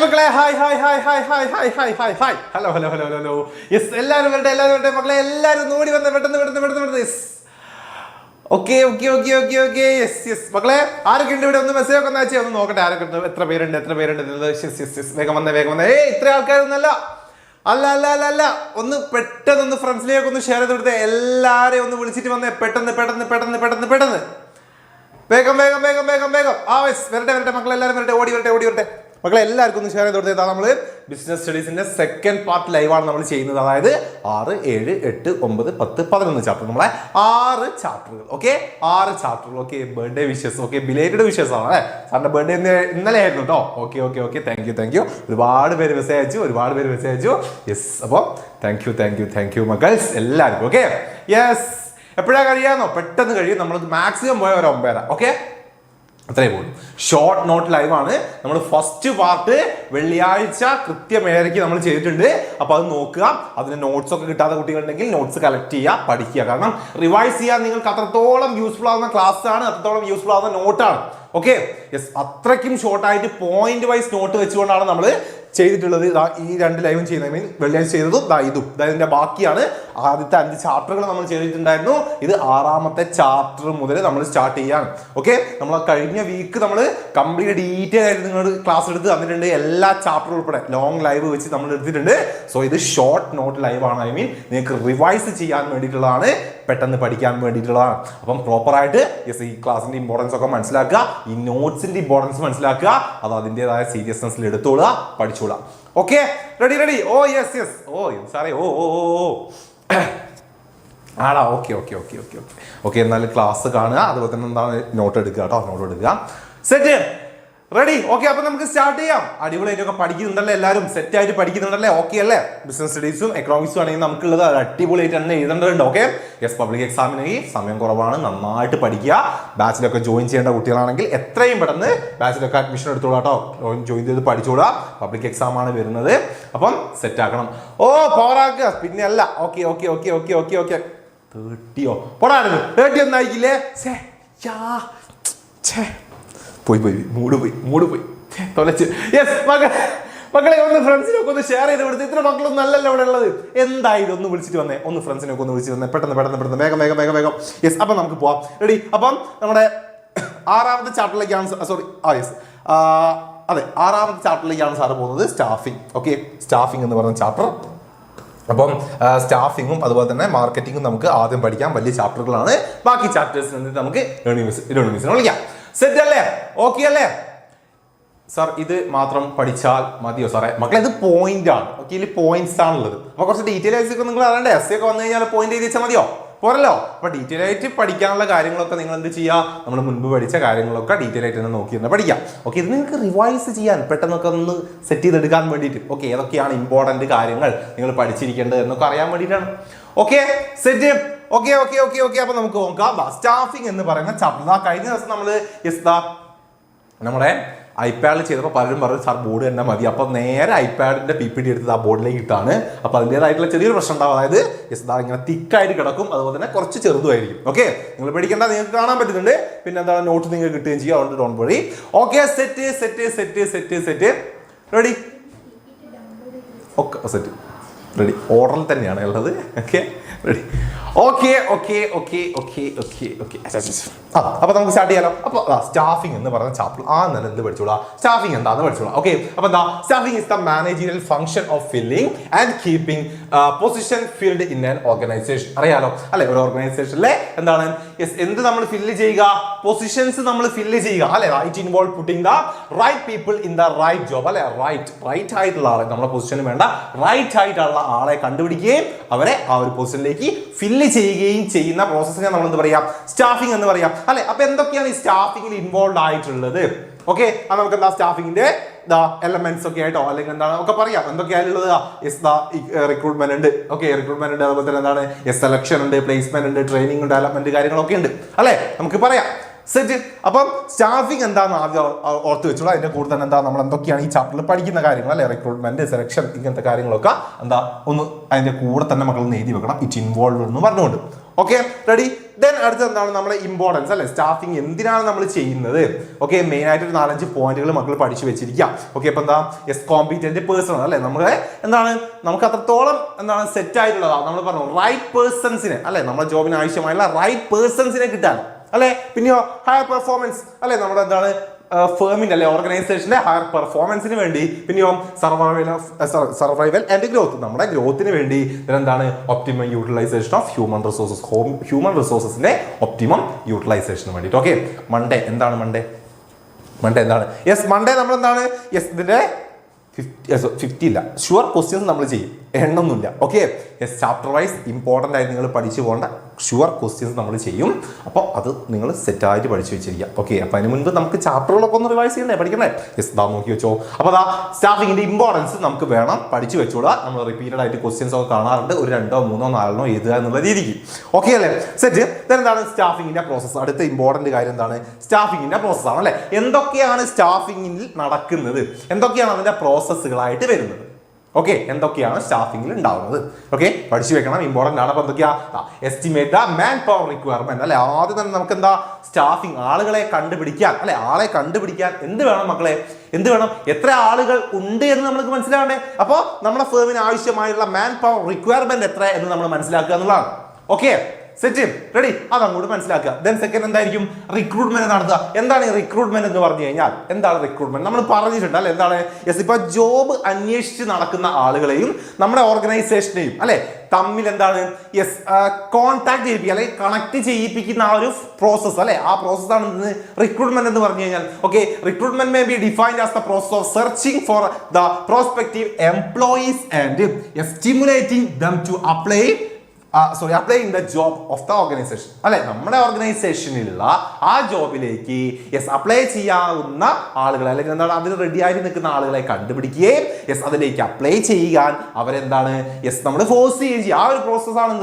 മക്കളെ hi hi hi hi hi hi hi hi hi hello hello hello hello yes എല്ലാവരും വരട്ടെ മക്കളെ എല്ലാവരും ഓടി വന്ന് പെട്ടെന്ന് yes okay okay okay okay okay yes yes മക്കളെ ആരൊക്കെ ഉണ്ട് ഇവിടെ ഒന്ന് മെസ്സേജ് ഒക്കെ ഒന്ന് അയച്ചേ ഒന്ന് നോക്കട്ടെ ആരൊക്കെ ഉണ്ട് എത്ര പേരുണ്ട് യെസ് യെസ് യെസ് വേഗം വന്നേ ഇത്ര ആൾക്കാരൊന്നല്ല അല്ല ഒന്ന് പെട്ടെന്ന് ഫ്രണ്ട്സിലേക്ക് ഒന്ന് ഷെയർ ചെയ്ത് കൊടുത്തേ എല്ലാരെയും ഒന്ന് വിളിച്ചിട്ട് വന്നേ പെട്ടെന്ന് വേഗം ആ വരട്ടെ മക്കളെ എല്ലാവരും വരട്ടെ ഓടി വരട്ടെ മക്കളെ എല്ലാവർക്കും ഒന്ന് ഷെയർ ചെയ്ത് കൊടുത്തേ നമ്മൾ ബിസിനസ് സ്റ്റഡീസിന്റെ സെക്കൻഡ് പാർട്ട് ലൈവാണ് നമ്മൾ ചെയ്യുന്നത്. അതായത് 6, 7, 8, 9, 10, 11 ചാപ്റ്റർ നമ്മളെ 6 ചാപ്റ്ററുകൾ ഓക്കെ 6 ചാപ്റ്ററുകൾ okay birthday wishes okay belated wishes ആണ് അല്ലേ സാറിന്റെ ബർത്ത്ഡേ ഇന്നലെ ആയിരുന്നു കേട്ടോ ഓക്കെ താങ്ക് യു ഒരുപാട് പേര് മെസ്സേജ് അയച്ചു യെസ് അപ്പോൾ താങ്ക് യു മക്കൾസ് എല്ലാവർക്കും ഓക്കെ യെസ് എപ്പോഴാ കഴിയാന്നോ പെട്ടെന്ന് കഴിയും നമ്മൾ മാക്സിമം പോയ ഒരു 9:30 ഓക്കെ അത്രയും പോകും. ഷോർട്ട് നോട്ട് ലൈവ് ആണ് നമ്മൾ ഫസ്റ്റ് പാർട്ട് വെള്ളിയാഴ്ച കൃത്യമേരയ്ക്ക് നമ്മൾ ചെയ്തിട്ടുണ്ട്. അപ്പൊ അത് നോക്കുക. അതിന് നോട്ട്സ് ഒക്കെ കിട്ടാത്ത കുട്ടികളുണ്ടെങ്കിൽ നോട്ട്സ് കളക്ട് ചെയ്യുക പഠിക്കുക. കാരണം റിവൈസ് ചെയ്യാൻ നിങ്ങൾക്ക് അത്രത്തോളം യൂസ്ഫുൾ ആവുന്ന ക്ലാസ് ആണ്, അത്രത്തോളം യൂസ്ഫുൾ ആവുന്ന നോട്ടാണ്. ഓക്കെ യെസ് അത്രയ്ക്കും ഷോർട്ടായിട്ട് പോയിന്റ് വൈസ് നോട്ട് വെച്ചുകൊണ്ടാണ് നമ്മൾ ചെയ്തിട്ടുള്ളത്. ഈ 2 ലൈവും ചെയ്യുന്നത് മീൻ വെള്ളിയാഴ്ച ചെയ്തതും ഇതും ഇതിന്റെ ബാക്കിയാണ്. ആദ്യത്തെ 5 ചാപ്റ്ററുകൾ നമ്മൾ ചെയ്തിട്ടുണ്ടായിരുന്നു. ഇത് 6ാമത്തെ ചാപ്റ്റർ മുതൽ നമ്മൾ സ്റ്റാർട്ട് ചെയ്യാണ്. ഓക്കെ നമ്മൾ കഴിഞ്ഞ വീക്ക് നമ്മൾ കംപ്ലീറ്റ് ഡീറ്റെയിൽ ആയിട്ട് നിങ്ങൾ ക്ലാസ് എടുത്ത് തന്നിട്ടുണ്ട്. എല്ലാ ചാപ്റ്ററും ഉൾപ്പെടെ ലോങ് ലൈവ് വെച്ച് നമ്മൾ എടുത്തിട്ടുണ്ട്. സോ ഇത് ഷോർട്ട് നോട്ട് ലൈവ് ആണ്. ഐ മീൻ നിങ്ങൾക്ക് റിവൈസ് ചെയ്യാൻ വേണ്ടിയിട്ടുള്ളതാണ്, പെട്ടെന്ന് പഠിക്കാൻ വേണ്ടിയിട്ടുള്ളതാണ്. അപ്പം പ്രോപ്പറായിട്ട് യെസ് ഈ ക്ലാസിന്റെ ഇമ്പോർട്ടൻസ് ഒക്കെ മനസ്സിലാക്കുക, ഈ നോട്ട്സിന്റെ ഇമ്പോർട്ടൻസ് മനസ്സിലാക്കുക, അത് അതിൻ്റെതായ സീരിയസ്നെസ്സിൽ എടുത്തോളുക, പഠിച്ചോളാം. ഓക്കെ റെഡി ഓ യെസ് ഓ സാറേ ഓ ആടാ ഓക്കെ എന്നാലും ക്ലാസ് കാണുക, അതുപോലെ തന്നെ എന്താണ് നോട്ട് എടുക്കുക കേട്ടോ നോട്ട് എടുക്കുക. സെറ്റ് റെഡി ഓക്കെ അപ്പൊ നമുക്ക് സ്റ്റാർട്ട് ചെയ്യാം. അടിപൊളിയായിട്ടൊക്കെ പഠിക്കുന്നുണ്ടല്ലേ എല്ലാവരും സെറ്റ് ആയിട്ട് പഠിക്കുന്നുണ്ടല്ലേ ഓക്കെ അല്ലേ ബിസിനസ് സ്റ്റഡീസും എക്കണോമിക്സും ആണെങ്കിൽ നമുക്കുള്ളത് അടിപൊളിയായിട്ട് തന്നെ എഴുതേണ്ടതുണ്ട്. ഓക്കെ യെസ് പബ്ലിക് എക്സാമിന് ഈ സമയം കുറവാണ്, നന്നായിട്ട് പഠിക്കുക. ബാച്ചിലൊക്കെ ജോയിൻ ചെയ്യേണ്ട കുട്ടികളാണെങ്കിൽ എത്രയും പെട്ടെന്ന് ബാച്ചിലൊക്കെ അഡ്മിഷൻ എടുത്തോളാം കേട്ടോ, ജോയിൻ ചെയ്ത് പഠിച്ചോളാം. പബ്ലിക് എക്സാം ആണ് വരുന്നത്, അപ്പം സെറ്റ് ആക്കണം. ഓ പവറാക്കുക പിന്നെ അല്ല ഓക്കെ 30 പോടായിരുന്നു 30 ഒന്നും ആയിക്കില്ലേ പോയി മൂട് പോയി തൊലച്ച് യെസ് മക്കളെ ഒന്ന് ഫ്രണ്ട്സിനൊക്കെ ഒന്ന് ഷെയർ ചെയ്ത് കൊടുത്ത്. ഇത്ര മക്കളൊന്നും അല്ലല്ലോ ഇവിടെ ഉള്ളത്. എന്തായാലും ഒന്ന് വിളിച്ചിട്ട് വന്നേ, ഒന്ന് ഫ്രണ്ട്സിനൊക്കെ ഒന്ന് വിളിച്ചിട്ട് വന്നേ പെട്ടെന്ന് വേഗം യെസ് അപ്പം നമുക്ക് പോവാം. റെഡി അപ്പം നമ്മുടെ 6ാമത്തെ ചാപ്റ്ററിലേക്കാണ് അതെ 6ാമത്തെ ചാപ്റ്ററിലേക്കാണ് സാറ് പോകുന്നത്. സ്റ്റാഫിംഗ് ഓക്കെ സ്റ്റാഫിംഗ് എന്ന് പറയുന്ന ചാപ്റ്റർ. അപ്പം സ്റ്റാഫിങ്ങും അതുപോലെ തന്നെ മാർക്കറ്റിങ്ങും നമുക്ക് ആദ്യം പഠിക്കാം. വലിയ ചാപ്റ്ററുകളാണ്. ബാക്കി ചാപ്റ്റേഴ്സിൽ നിന്ന് നമുക്ക് മിസ്സിനെ വിളിക്കാം. സെറ്റ് അല്ലേ ഓക്കെ അല്ലേ സാർ ഇത് മാത്രം പഠിച്ചാൽ മതിയോ സാറേ? മക്കളെ ഇത് പോയിന്റ് ആണ് ഓക്കെ ഇതിൽ പോയിന്റ്സ് ആണുള്ളത്. അപ്പൊ കുറച്ച് ഡീറ്റെയിൽ ആയിട്ട് നിങ്ങൾ അറിയണ്ടേ? എസ് ഒക്കെ വന്നു കഴിഞ്ഞാൽ പോയിന്റ് എഴുതി വെച്ചാൽ മതിയോ? പോരല്ലോ. അപ്പൊ ഡീറ്റെയിൽ ആയിട്ട് പഠിക്കാനുള്ള കാര്യങ്ങളൊക്കെ നിങ്ങൾ എന്ത് ചെയ്യുക, നമ്മൾ മുൻപ് പഠിച്ച കാര്യങ്ങളൊക്കെ ഡീറ്റെയിൽ ആയിട്ട് തന്നെ നോക്കി തന്നെ പഠിക്കാം. ഓക്കെ ഇത് നിങ്ങൾക്ക് റിവൈസ് ചെയ്യാൻ പെട്ടെന്നൊക്കെ ഒന്ന് സെറ്റ് ചെയ്തെടുക്കാൻ വേണ്ടിയിട്ട് ഓക്കെ ഏതൊക്കെയാണ് ഇമ്പോർട്ടന്റ് കാര്യങ്ങൾ നിങ്ങൾ പഠിച്ചിരിക്കേണ്ടത് എന്നൊക്കെ അറിയാൻ വേണ്ടിയിട്ടാണ്. ഓക്കെ സെറ്റ് ഓക്കെ അപ്പൊ നമുക്ക് നോക്കാം. സ്റ്റാഫിംഗ് എന്ന് പറയുന്ന ചാപ്റ്റർ കഴിഞ്ഞ ദിവസം നമ്മൾ നമ്മുടെ ഐപാഡിൽ ചെയ്തപ്പോൾ പലരും പറഞ്ഞു സാർ ബോർഡ് തന്നെ മതി. അപ്പോൾ നേരെ ഐപാഡിന്റെ PPT എടുത്തത് ആ ബോർഡിലേക്ക് ഇട്ടാണ്. അപ്പോൾ അതിൻ്റെതായിട്ടുള്ള ചെറിയൊരു പ്രശ്നം ഉണ്ടാവും. അതായത് ഇങ്ങനെ തിക്കായിട്ട് കിടക്കും, അതുപോലെ തന്നെ കുറച്ച് ചെറുതുമായിരിക്കും. ഓക്കെ നിങ്ങൾ പേടിക്കേണ്ട, നിങ്ങൾക്ക് കാണാൻ പറ്റുന്നുണ്ട്. പിന്നെ എന്താണ് നോട്ട് നിങ്ങൾക്ക് കിട്ടുകയും ചെയ്യുക, അതുകൊണ്ട് don't worry. Okay set ready okay set ready ഓർഡറിൽ തന്നെയാണ് ഉള്ളത്. ഓക്കെ റെഡി ഓക്കെ അപ്പൊ നമുക്ക് സ്റ്റാർട്ട് ചെയ്യാലോ. അപ്പൊ സ്റ്റാഫിംഗ് എന്ന് പറയുന്ന ചാപ്റ്റർ എന്ത് പഠിച്ചോളാം, സ്റ്റാഫിംഗ് എന്താന്ന് പഠിച്ചോളാം. ഓക്കെ അപ്പൊ എന്താ staffing is the managerial function of filling and keeping position filled in an organisation. അറിയാലോ അല്ലെ? ഒരു ഓർഗനൈസേഷനിലെ എന്താണ് എന്ത് നമ്മൾ ഫില്ല് ചെയ്യുക, പൊസിഷൻസ് നമ്മൾ ഫില്ല് ചെയ്യുക അല്ലെ. Right involve putting the right people in the right job അല്ലെ. റൈറ്റ് ആയിട്ടുള്ള ആളെ, നമ്മുടെ പൊസിഷന് വേണ്ട റൈറ്റ് ആയിട്ടുള്ള ആളെ കണ്ടുപിടിക്കുകയും അവരെ ആ ഒരു പൊസിഷനിലേക്ക് ഫില്ല് ചെയ്യുകയും ചെയ്യുന്ന പ്രോസസ്സിനെ നമ്മൾ എന്ത് പറയാം, സ്റ്റാഫിംഗ് എന്ന് പറയാം അല്ലെ. അപ്പൊ എന്തൊക്കെയാണ് ഈ സ്റ്റാഫിംഗിൽ ഇൻവോൾവ് ആയിട്ടുള്ളത്? ഓക്കെ അത് നമുക്ക് എന്താ സ്റ്റാഫിംഗിന്റെ എലമെന്റ്സ് ഒക്കെ ആയിട്ടോ അല്ലെങ്കിൽ എന്താണ് നമുക്ക് പറയാം. എന്തൊക്കെയാണുള്ളത്? റിക്രൂട്ട്മെന്റ് ഉണ്ട്. ഓക്കെ റിക്രൂട്ട്മെന്റ് ഉണ്ട്, അതുപോലെ തന്നെ എന്താണ് സെലക്ഷൻ ഉണ്ട്, പ്ലേസ്മെന്റ് ഉണ്ട്, ട്രെയിനിങ് ഉണ്ട്, ഡെവലപ്മെന്റ് കാര്യങ്ങളൊക്കെ ഉണ്ട് അല്ലെ. നമുക്ക് പറയാം സെറ്റ്. അപ്പം സ്റ്റാഫിംഗ് എന്താന്ന് ആദ്യം ഓർത്ത് വെച്ചോളൂ. അതിന്റെ കൂടെ തന്നെ എന്താ നമ്മൾ എന്തൊക്കെയാണ് ഈ ചാപ്റ്ററിൽ പഠിക്കുന്ന കാര്യങ്ങൾ അല്ലെ, റിക്രൂട്ട്മെന്റ്, സെലക്ഷൻ, ഇങ്ങനത്തെ കാര്യങ്ങളൊക്കെ എന്താ ഒന്ന് അതിന്റെ കൂടെ തന്നെ മക്കൾ എഴുതി വെക്കണം. ഇറ്റ് ഇൻവോൾവ് എന്ന് പറഞ്ഞുകൊണ്ട്. Okay ready. ദെൻ അടുത്ത എന്താണ് നമ്മുടെ ഇമ്പോർട്ടൻസ് അല്ലെ, സ്റ്റാഫിങ് എന്തിനാണ് നമ്മൾ ചെയ്യുന്നത്. ഓക്കെ, മെയിൻ ആയിട്ട് ഒരു 4-5 പോയിന്റുകൾ മക്കൾ പഠിച്ചു വെച്ചിരിക്കാം. ഓക്കെ, ഇപ്പൊ എന്താ കോമ്പീറ്റന്റ് പേഴ്സൺ അല്ലെ, നമ്മളെ എന്താണ് നമുക്ക് അത്രത്തോളം എന്താണ് സെറ്റ് ആയിട്ടുള്ളതാണ്. നമ്മൾ പറഞ്ഞു റൈറ്റ് പേഴ്സൺസിനെ അല്ലെ, നമ്മുടെ ജോബിന് ആവശ്യമായുള്ള റൈറ്റ് പേഴ്സൺസിനെ കിട്ടാൻ അല്ലെ. പിന്നെയോ ഹയർ പെർഫോമൻസ് അല്ലെ, നമ്മുടെ എന്താണ് ഫേമിന്റെ അല്ലെ ഓർഗനൈസേഷന്റെ ഹയർ പെർഫോമൻസിന് വേണ്ടി. പിന്നെയോ സർവൈവൽ ആൻഡ് ഗ്രോത്ത്, നമ്മുടെ ഗ്രോത്തിന് വേണ്ടി. എന്താണ് optimum utilisation of human resources, human റിസോഴ്സസിന്റെ ഒപ്റ്റിമം യൂട്ടിലൈസേഷന് വേണ്ടിയിട്ട്. ഓക്കെ, മൺഡേ എന്താണ് മൺഡേ എന്താണ്? യെസ്, മൺഡേ നമ്മൾ എന്താണ് ഇതിന്റെ 50 ഇല്ല, ഷുവർ ക്വസ്റ്റ്യൻസ് നമ്മൾ ചെയ്യും, എണ്ണൊന്നുമില്ല. Okay, yes, chapter wise important ആയിട്ട് നിങ്ങൾ പഠിച്ചു പോകേണ്ട ഷുവർ ക്വസ്റ്റ്യൻസ് നമ്മൾ ചെയ്യും. അപ്പോൾ അത് നിങ്ങൾ സെറ്റായിട്ട് പഠിച്ചു വെച്ചിരിക്കുക. ഓക്കെ, അപ്പോൾ അതിന് മുൻപ് നമുക്ക് ചാപ്റ്ററുകളൊക്കെ ഒന്ന് റിവൈസ് ചെയ്യണ്ടേ, പഠിക്കണേ. യെസ്, ദാ നോക്കി വെച്ചോ. അപ്പോൾ അതാ സ്റ്റാഫിങ്ങിന്റെ ഇമ്പോർട്ടൻസ് നമുക്ക് വേണം പഠിച്ചു വെച്ചോളാം. നമ്മൾ റിപ്പീറ്റഡ് ആയിട്ട് ക്വസ്റ്റ്യൻസ് ഒക്കെ കാണാറുണ്ട്, ഒരു 2, 3, 4 എഴുതുക എന്നുള്ള രീതിക്ക്. ഓക്കെ അല്ലേ, സെറ്റ്. എന്താണ് സ്റ്റാഫിങ്ങിന്റെ പ്രോസസ്സ്? അടുത്ത ഇമ്പോർട്ടന്റ് കാര്യം എന്താണ്? സ്റ്റാഫിങ്ങിന്റെ പ്രോസസ് ആണ് അല്ലെ. എന്തൊക്കെയാണ് സ്റ്റാഫിങ്ങിൽ നടക്കുന്നത്, എന്തൊക്കെയാണ് അതിന്റെ പ്രോസസ്സുകളായിട്ട് വരുന്നത്. ഓക്കെ, എന്തൊക്കെയാണ് സ്റ്റാഫിങ്ങിൽ ഉണ്ടാവുന്നത്. ഓക്കെ, പഠിച്ചു വെക്കണം, ഇമ്പോർട്ടൻ്റ് ആണ്. അപ്പൊ എന്തൊക്കെയാ? Estimate the man power requirement അല്ലെ. ആദ്യം തന്നെ നമുക്ക് എന്താ സ്റ്റാഫിങ്, ആളുകളെ കണ്ടുപിടിക്കാൻ അല്ലെ. ആളെ കണ്ടുപിടിക്കാൻ എന്ത് വേണം മക്കളെ? എന്ത് വേണം? എത്ര ആളുകൾ ഉണ്ട് എന്ന് നമുക്ക് മനസ്സിലാവണ്ടേ. അപ്പോൾ നമ്മുടെ ഫേമിന് ആവശ്യമായുള്ള മാൻ പവർ റിക്വയർമെന്റ് എത്ര എന്ന് നമ്മൾ മനസ്സിലാക്കുക എന്നുള്ളതാണ്. ഓക്കെ, സെറ്റ്, റെഡി, അതങ്ങോട്ട് മനസ്സിലാക്കുക. ദെൻ സെക്കൻഡ് എന്തായിരിക്കും? റിക്രൂട്ട്മെന്റ് നടത്തുക. എന്താണ് ഈ റിക്രൂട്ട്മെന്റ് എന്ന് പറഞ്ഞു കഴിഞ്ഞാൽ? എന്താണ് റിക്രൂട്ട്മെന്റ്? നമ്മൾ പറഞ്ഞിട്ടുണ്ട് അല്ലെ, എന്താണ്? യെസ്, ഇപ്പൊ ജോബ് അന്വേഷിച്ച് നടക്കുന്ന ആളുകളെയും നമ്മുടെ ഓർഗനൈസേഷനെയും അല്ലെ തമ്മിൽ എന്താണ് യെസ് കോൺടാക്ട് ചെയ്യിപ്പിക്കുക അല്ലെങ്കിൽ കണക്ട് ചെയ്യിപ്പിക്കുന്ന ആ ഒരു പ്രോസസ് അല്ലെ, ആ പ്രോസസ്സാണ് റിക്രൂട്ട്മെന്റ് എന്ന് പറഞ്ഞു കഴിഞ്ഞാൽ. Okay, recruitment may be defined as the process of searching for the prospective employees and stimulating them to applying the job of the organization അല്ലെ. നമ്മുടെ ഓർഗനൈസേഷനിലുള്ള ആ ജോബിലേക്ക് യെസ് അപ്ലൈ ചെയ്യാവുന്ന ആളുകളെ അല്ലെങ്കിൽ എന്താണ് അതിന് റെഡി ആയിട്ട് നിൽക്കുന്ന ആളുകളെ കണ്ടുപിടിക്കുകയും യെസ് അതിലേക്ക് അപ്ലൈ ചെയ്യാൻ അവരെന്താണ് യെസ് നമ്മൾ ഫോഴ്സ് ചെയ്യുകയും ആ ഒരു പ്രോസസ്സാണ്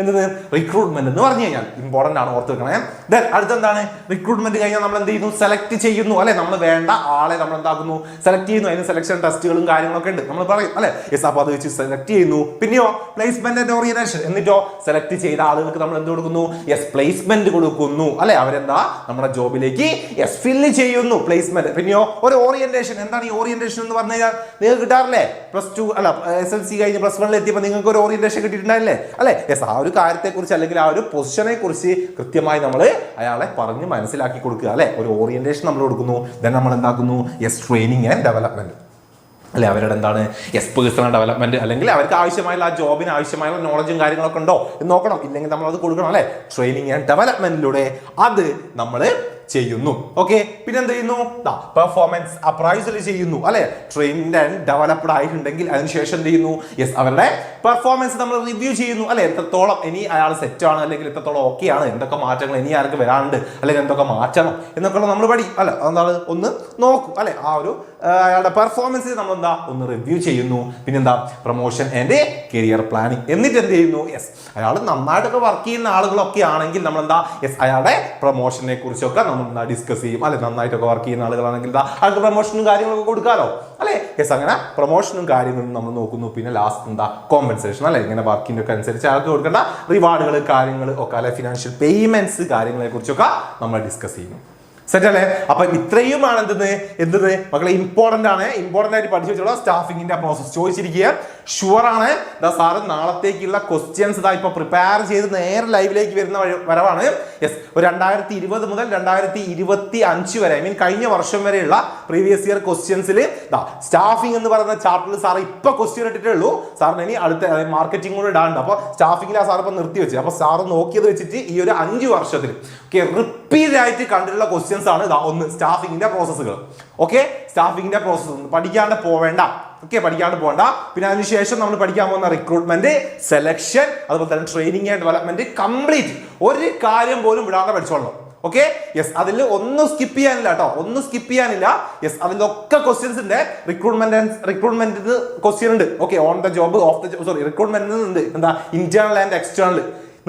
എന്തെന്ന് റിക്രൂട്ട്മെന്റ് എന്ന് പറഞ്ഞു കഴിഞ്ഞാൽ. ഇമ്പോർട്ടന്റ് ആണ്, ഓർത്ത് വെക്കണേ. ദെൻ അടുത്തെന്താണ്? റിക്രൂട്ട്മെന്റ് കഴിഞ്ഞാൽ നമ്മൾ എന്ത് ചെയ്യുന്നു? സെലക്ട് ചെയ്യുന്നു അല്ലെ. നമ്മൾ വേണ്ട ആളെ നമ്മൾ എന്താക്കുന്നു? സെലക്ട് ചെയ്യുന്നു. അതിന് സെലക്ഷൻ ടെസ്റ്റുകളും കാര്യങ്ങളൊക്കെ ഉണ്ട്, നമ്മൾ പറയും അല്ലെ. യെസ്, അപ്പൊ അത് വെച്ച് സെലക്ട് ചെയ്യുന്നു. പിന്നെയോ പ്ലേസ്മെന്റ് ആൻഡ് ഓറിയന്റേഷൻ. സെലക്ട് ചെയ്ത ആളുകൾക്ക് നമ്മൾ എന്ത് കൊടുക്കുന്നു? യെസ്, പ്ലേസ്മെന്റ് കൊടുക്കുന്നു അല്ലെ. അവരെന്താ നമ്മുടെ ജോബിലേക്ക് യെസ് ഫില്ല് ചെയ്യുന്നു, പ്ലേസ്മെന്റ്. പിന്നെയോ ഒരു ഓറിയന്റേഷൻ. എന്താണ് ഈ ഓറിയന്റേഷൻ എന്ന് പറഞ്ഞു കഴിഞ്ഞാൽ? നിങ്ങൾക്ക് കിട്ടാറില്ലേ +2 അല്ല SLC കഴിഞ്ഞ് +1 എത്തിയപ്പോൾ നിങ്ങൾക്ക് ഒരു ഓറിയന്റേഷൻ കിട്ടിയിട്ടുണ്ടായില്ലേ അല്ലെ. യെസ്, ആ ഒരു കാര്യത്തെക്കുറിച്ച് അല്ലെങ്കിൽ ആ ഒരു പൊസിഷനെ കുറിച്ച് കൃത്യമായി നമ്മൾ അയാളെ പറഞ്ഞ് മനസ്സിലാക്കി കൊടുക്കുക അല്ലെ. ഒരു ഓറിയന്റേഷൻ നമ്മൾ കൊടുക്കുന്നു. ദെൻ നമ്മൾ എന്താക്കുന്നു? യെസ്, ട്രെയിനിങ് ആൻഡ് ഡെവലപ്മെന്റ് അല്ലെ. അവരുടെ എന്താണ് യെസ് പേഴ്സണൽ ഡെവലപ്മെന്റ് അല്ലെങ്കിൽ അവർക്ക് ആവശ്യമായുള്ള ആ ജോബിന് ആവശ്യമായുള്ള നോളജും കാര്യങ്ങളൊക്കെ ഉണ്ടോ എന്ന് നോക്കണം. ഇല്ലെങ്കിൽ നമ്മൾ അത് കൊടുക്കണം അല്ലെ. ട്രെയിനിങ് ആൻഡ് ഡെവലപ്മെന്റിലൂടെ അത് നമ്മൾ ചെയ്യുന്നു. ഓക്കെ, പിന്നെ എന്ത് ചെയ്യുന്നു? പെർഫോമൻസ് അപ്രൈസൽ ചെയ്യുന്നു അല്ലെ. ട്രെയിൻഡ് ആൻഡ് ഡെവലപ്ഡ് ആയിട്ടുണ്ടെങ്കിൽ അതിനുശേഷം എന്ത് ചെയ്യുന്നു? യെസ്, അവരുടെ പെർഫോമൻസ് നമ്മൾ റിവ്യൂ ചെയ്യുന്നു അല്ലെ. എത്രത്തോളം ഇനി അയാൾ സെറ്റ് ആണ് അല്ലെങ്കിൽ എത്രത്തോളം ഓക്കെ ആണ്, എന്തൊക്കെ മാറ്റങ്ങൾ ഇനി ആർക്ക് വരാനുണ്ട് അല്ലെങ്കിൽ എന്തൊക്കെ മാറ്റണം എന്നൊക്കെ നമ്മൾ അല്ലെ എന്താണ് ഒന്ന് നോക്കും അല്ലെ. ആ ഒരു അയാളുടെ പെർഫോമൻസ് നമ്മൾ എന്താ ഒന്ന് റിവ്യൂ ചെയ്യുന്നു. പിന്നെന്താ? Promotion and career planning. എന്നിട്ട് എന്ത് ചെയ്യുന്നു? യെസ്, അയാൾ നന്നായിട്ടൊക്കെ വർക്ക് ചെയ്യുന്ന ആളുകളൊക്കെ ആണെങ്കിൽ നമ്മൾ എന്താ യെസ് അയാളുടെ പ്രൊമോഷനെ കുറിച്ചൊക്കെ നമ്മൾ ഡിസ്കസ് ചെയ്യും അല്ലെ. നന്നായിട്ടൊക്കെ വർക്ക് ചെയ്യുന്ന ആളുകളാണെങ്കിൽ അയാൾക്ക് പ്രൊമോഷനും കാര്യങ്ങളൊക്കെ കൊടുക്കാലോ അല്ലെ. യെസ്, അങ്ങനെ പ്രൊമോഷനും കാര്യങ്ങളും നമ്മൾ നോക്കുന്നു. പിന്നെ ലാസ്റ്റ് എന്താ? കോമ്പൻസേഷൻ അല്ലെ. ഇങ്ങനെ വർക്കിന്റെ ഒക്കെ അനുസരിച്ച് അയാൾക്ക് കൊടുക്കേണ്ട റിവാർഡുകൾ കാര്യങ്ങൾ ഒക്കെ അല്ലെ, ഫിനാൻഷ്യൽ പേയ്മെന്റ്സ് കാര്യങ്ങളെ കുറിച്ചൊക്കെ നമ്മൾ ഡിസ്കസ് ചെയ്യുന്നു. സെറ്റ് അല്ലേ? അപ്പൊ ഇത്രയുമാണ് എന്തെന്ന് മക്കളെ ഇമ്പോർട്ടന്റ് ആണ്. ഇമ്പോർട്ടന്റ് ആയിട്ട് പഠിച്ചു വെച്ചോളാം. സ്റ്റാഫിങ്ങിന്റെ പ്രോസസ് ചോദിച്ചിരിക്കുക ഷുവർ ആണ്. സാറ് നാളത്തേക്കുള്ള ക്വസ്റ്റ്യൻസ് ഇതാ ഇപ്പൊ പ്രിപ്പയർ ചെയ്ത് നേരെ ലൈവിലേക്ക് വരുന്ന വരവാണ്. യെസ്, ഒരു 2020 മുതൽ 2025 വരെ കഴിഞ്ഞ വർഷം വരെയുള്ള പ്രീവിയസ് ഇയർ ക്വസ്റ്റ്യൻസിൽ സ്റ്റാഫിംഗ് എന്ന് പറയുന്ന ചാപ്റ്ററിൽ സാർ ഇപ്പൊ ക്വസ്റ്റ്യൻ ഇട്ടിട്ടേ ഉള്ളൂ. സാറിന് ഇനി അടുത്ത മാർക്കറ്റിംഗ് കൂടെ ഇടാണ്ട്. അപ്പൊ സ്റ്റാഫിംഗിൽ ആ സാർ ഇപ്പൊ നിർത്തി വെച്ചത്. അപ്പൊ സാർ നോക്കിയത് വെച്ചിട്ട് ഈ ഒരു 5 വർഷത്തിൽ റിപ്പീറ്റ് ആയിട്ട് കണ്ടിട്ടുള്ള ക്വസ്റ്റ്യൻസ് ആണ് ഒന്ന് സ്റ്റാഫിംഗിന്റെ പ്രോസസ്സുകൾ. ഓക്കെ, സ്റ്റാഫിംഗിന്റെ പ്രോസസ്സ് പഠിക്കാണ്ട് പോവേണ്ട. ഓക്കെ, പഠിക്കാണ്ട് പോകണ്ട. പിന്നെ അതിനുശേഷം നമ്മൾ പഠിക്കാൻ പോകുന്ന റിക്രൂട്ട്മെന്റ്, സെലക്ഷൻ, അതുപോലെ തന്നെ ട്രെയിനിങ് ആൻഡ് ഡെവലപ്മെന്റ് കംപ്ലീറ്റ് ഒരു കാര്യം പോലും വിടാതെ പഠിച്ചോളണം. ഓക്കെ, യെസ്, അതിൽ ഒന്നും സ്കിപ്പ് ചെയ്യാനില്ല കേട്ടോ, ഒന്നും സ്കിപ്പ് ചെയ്യാനില്ല. യെസ്, അതിലൊക്കെ ക്വസ്റ്റ്യൻസ് ഉണ്ട്. റിക്രൂട്ട്മെന്റ് ക്വസ്റ്റ്യൻ ഉണ്ട്. Okay, on the job, of the job, sorry recruitment ഉണ്ട്. എന്താ? ഇന്റേണൽ ആൻഡ് എക്സ്റ്റേണൽ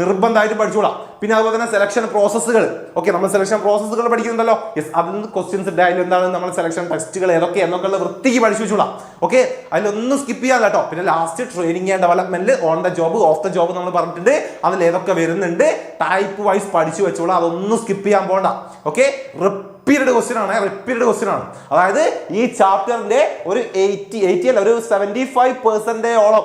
നിർബന്ധമായിട്ട് പഠിച്ചോളാം. പിന്നെ അതുപോലെ തന്നെ സെലക്ഷൻ പ്രോസസ്സുകൾ. ഓക്കെ, നമ്മൾ സെലക്ഷൻ പ്രോസസ്സുകൾ പഠിക്കുന്നുണ്ടല്ലോ. യെസ്, അതിൽ നിന്ന് ക്വസ്റ്റ്യൻസ് ഉണ്ട്. അതിലെന്താണ് നമ്മൾ സെലക്ഷൻ ടെസ്റ്റുകൾ ഏതൊക്കെ എന്നൊക്കെയുള്ള വൃത്തിക്ക് പഠിച്ചു വെച്ചോളാം. ഓക്കെ, അതിലൊന്നും സ്കിപ്പ് ചെയ്യാൻ കേട്ടോ. പിന്നെ last training and development, on the job, of the job നമ്മൾ പറഞ്ഞിട്ടുണ്ട്. അതിൽ ഏതൊക്കെ വരുന്നുണ്ട് ടൈപ്പ് വൈസ് പഠിച്ചു വെച്ചോളാം. അതൊന്നും സ്കിപ്പ് ചെയ്യാൻ പോകണ്ട. ഓക്കെ, റിപ്പീറ്റഡ് ക്വസ്റ്റ്യൻ ആണ്. അതായത് ഈ ചാപ്റ്ററിന്റെ ഒരു 80 അല്ല, ഒരു 75%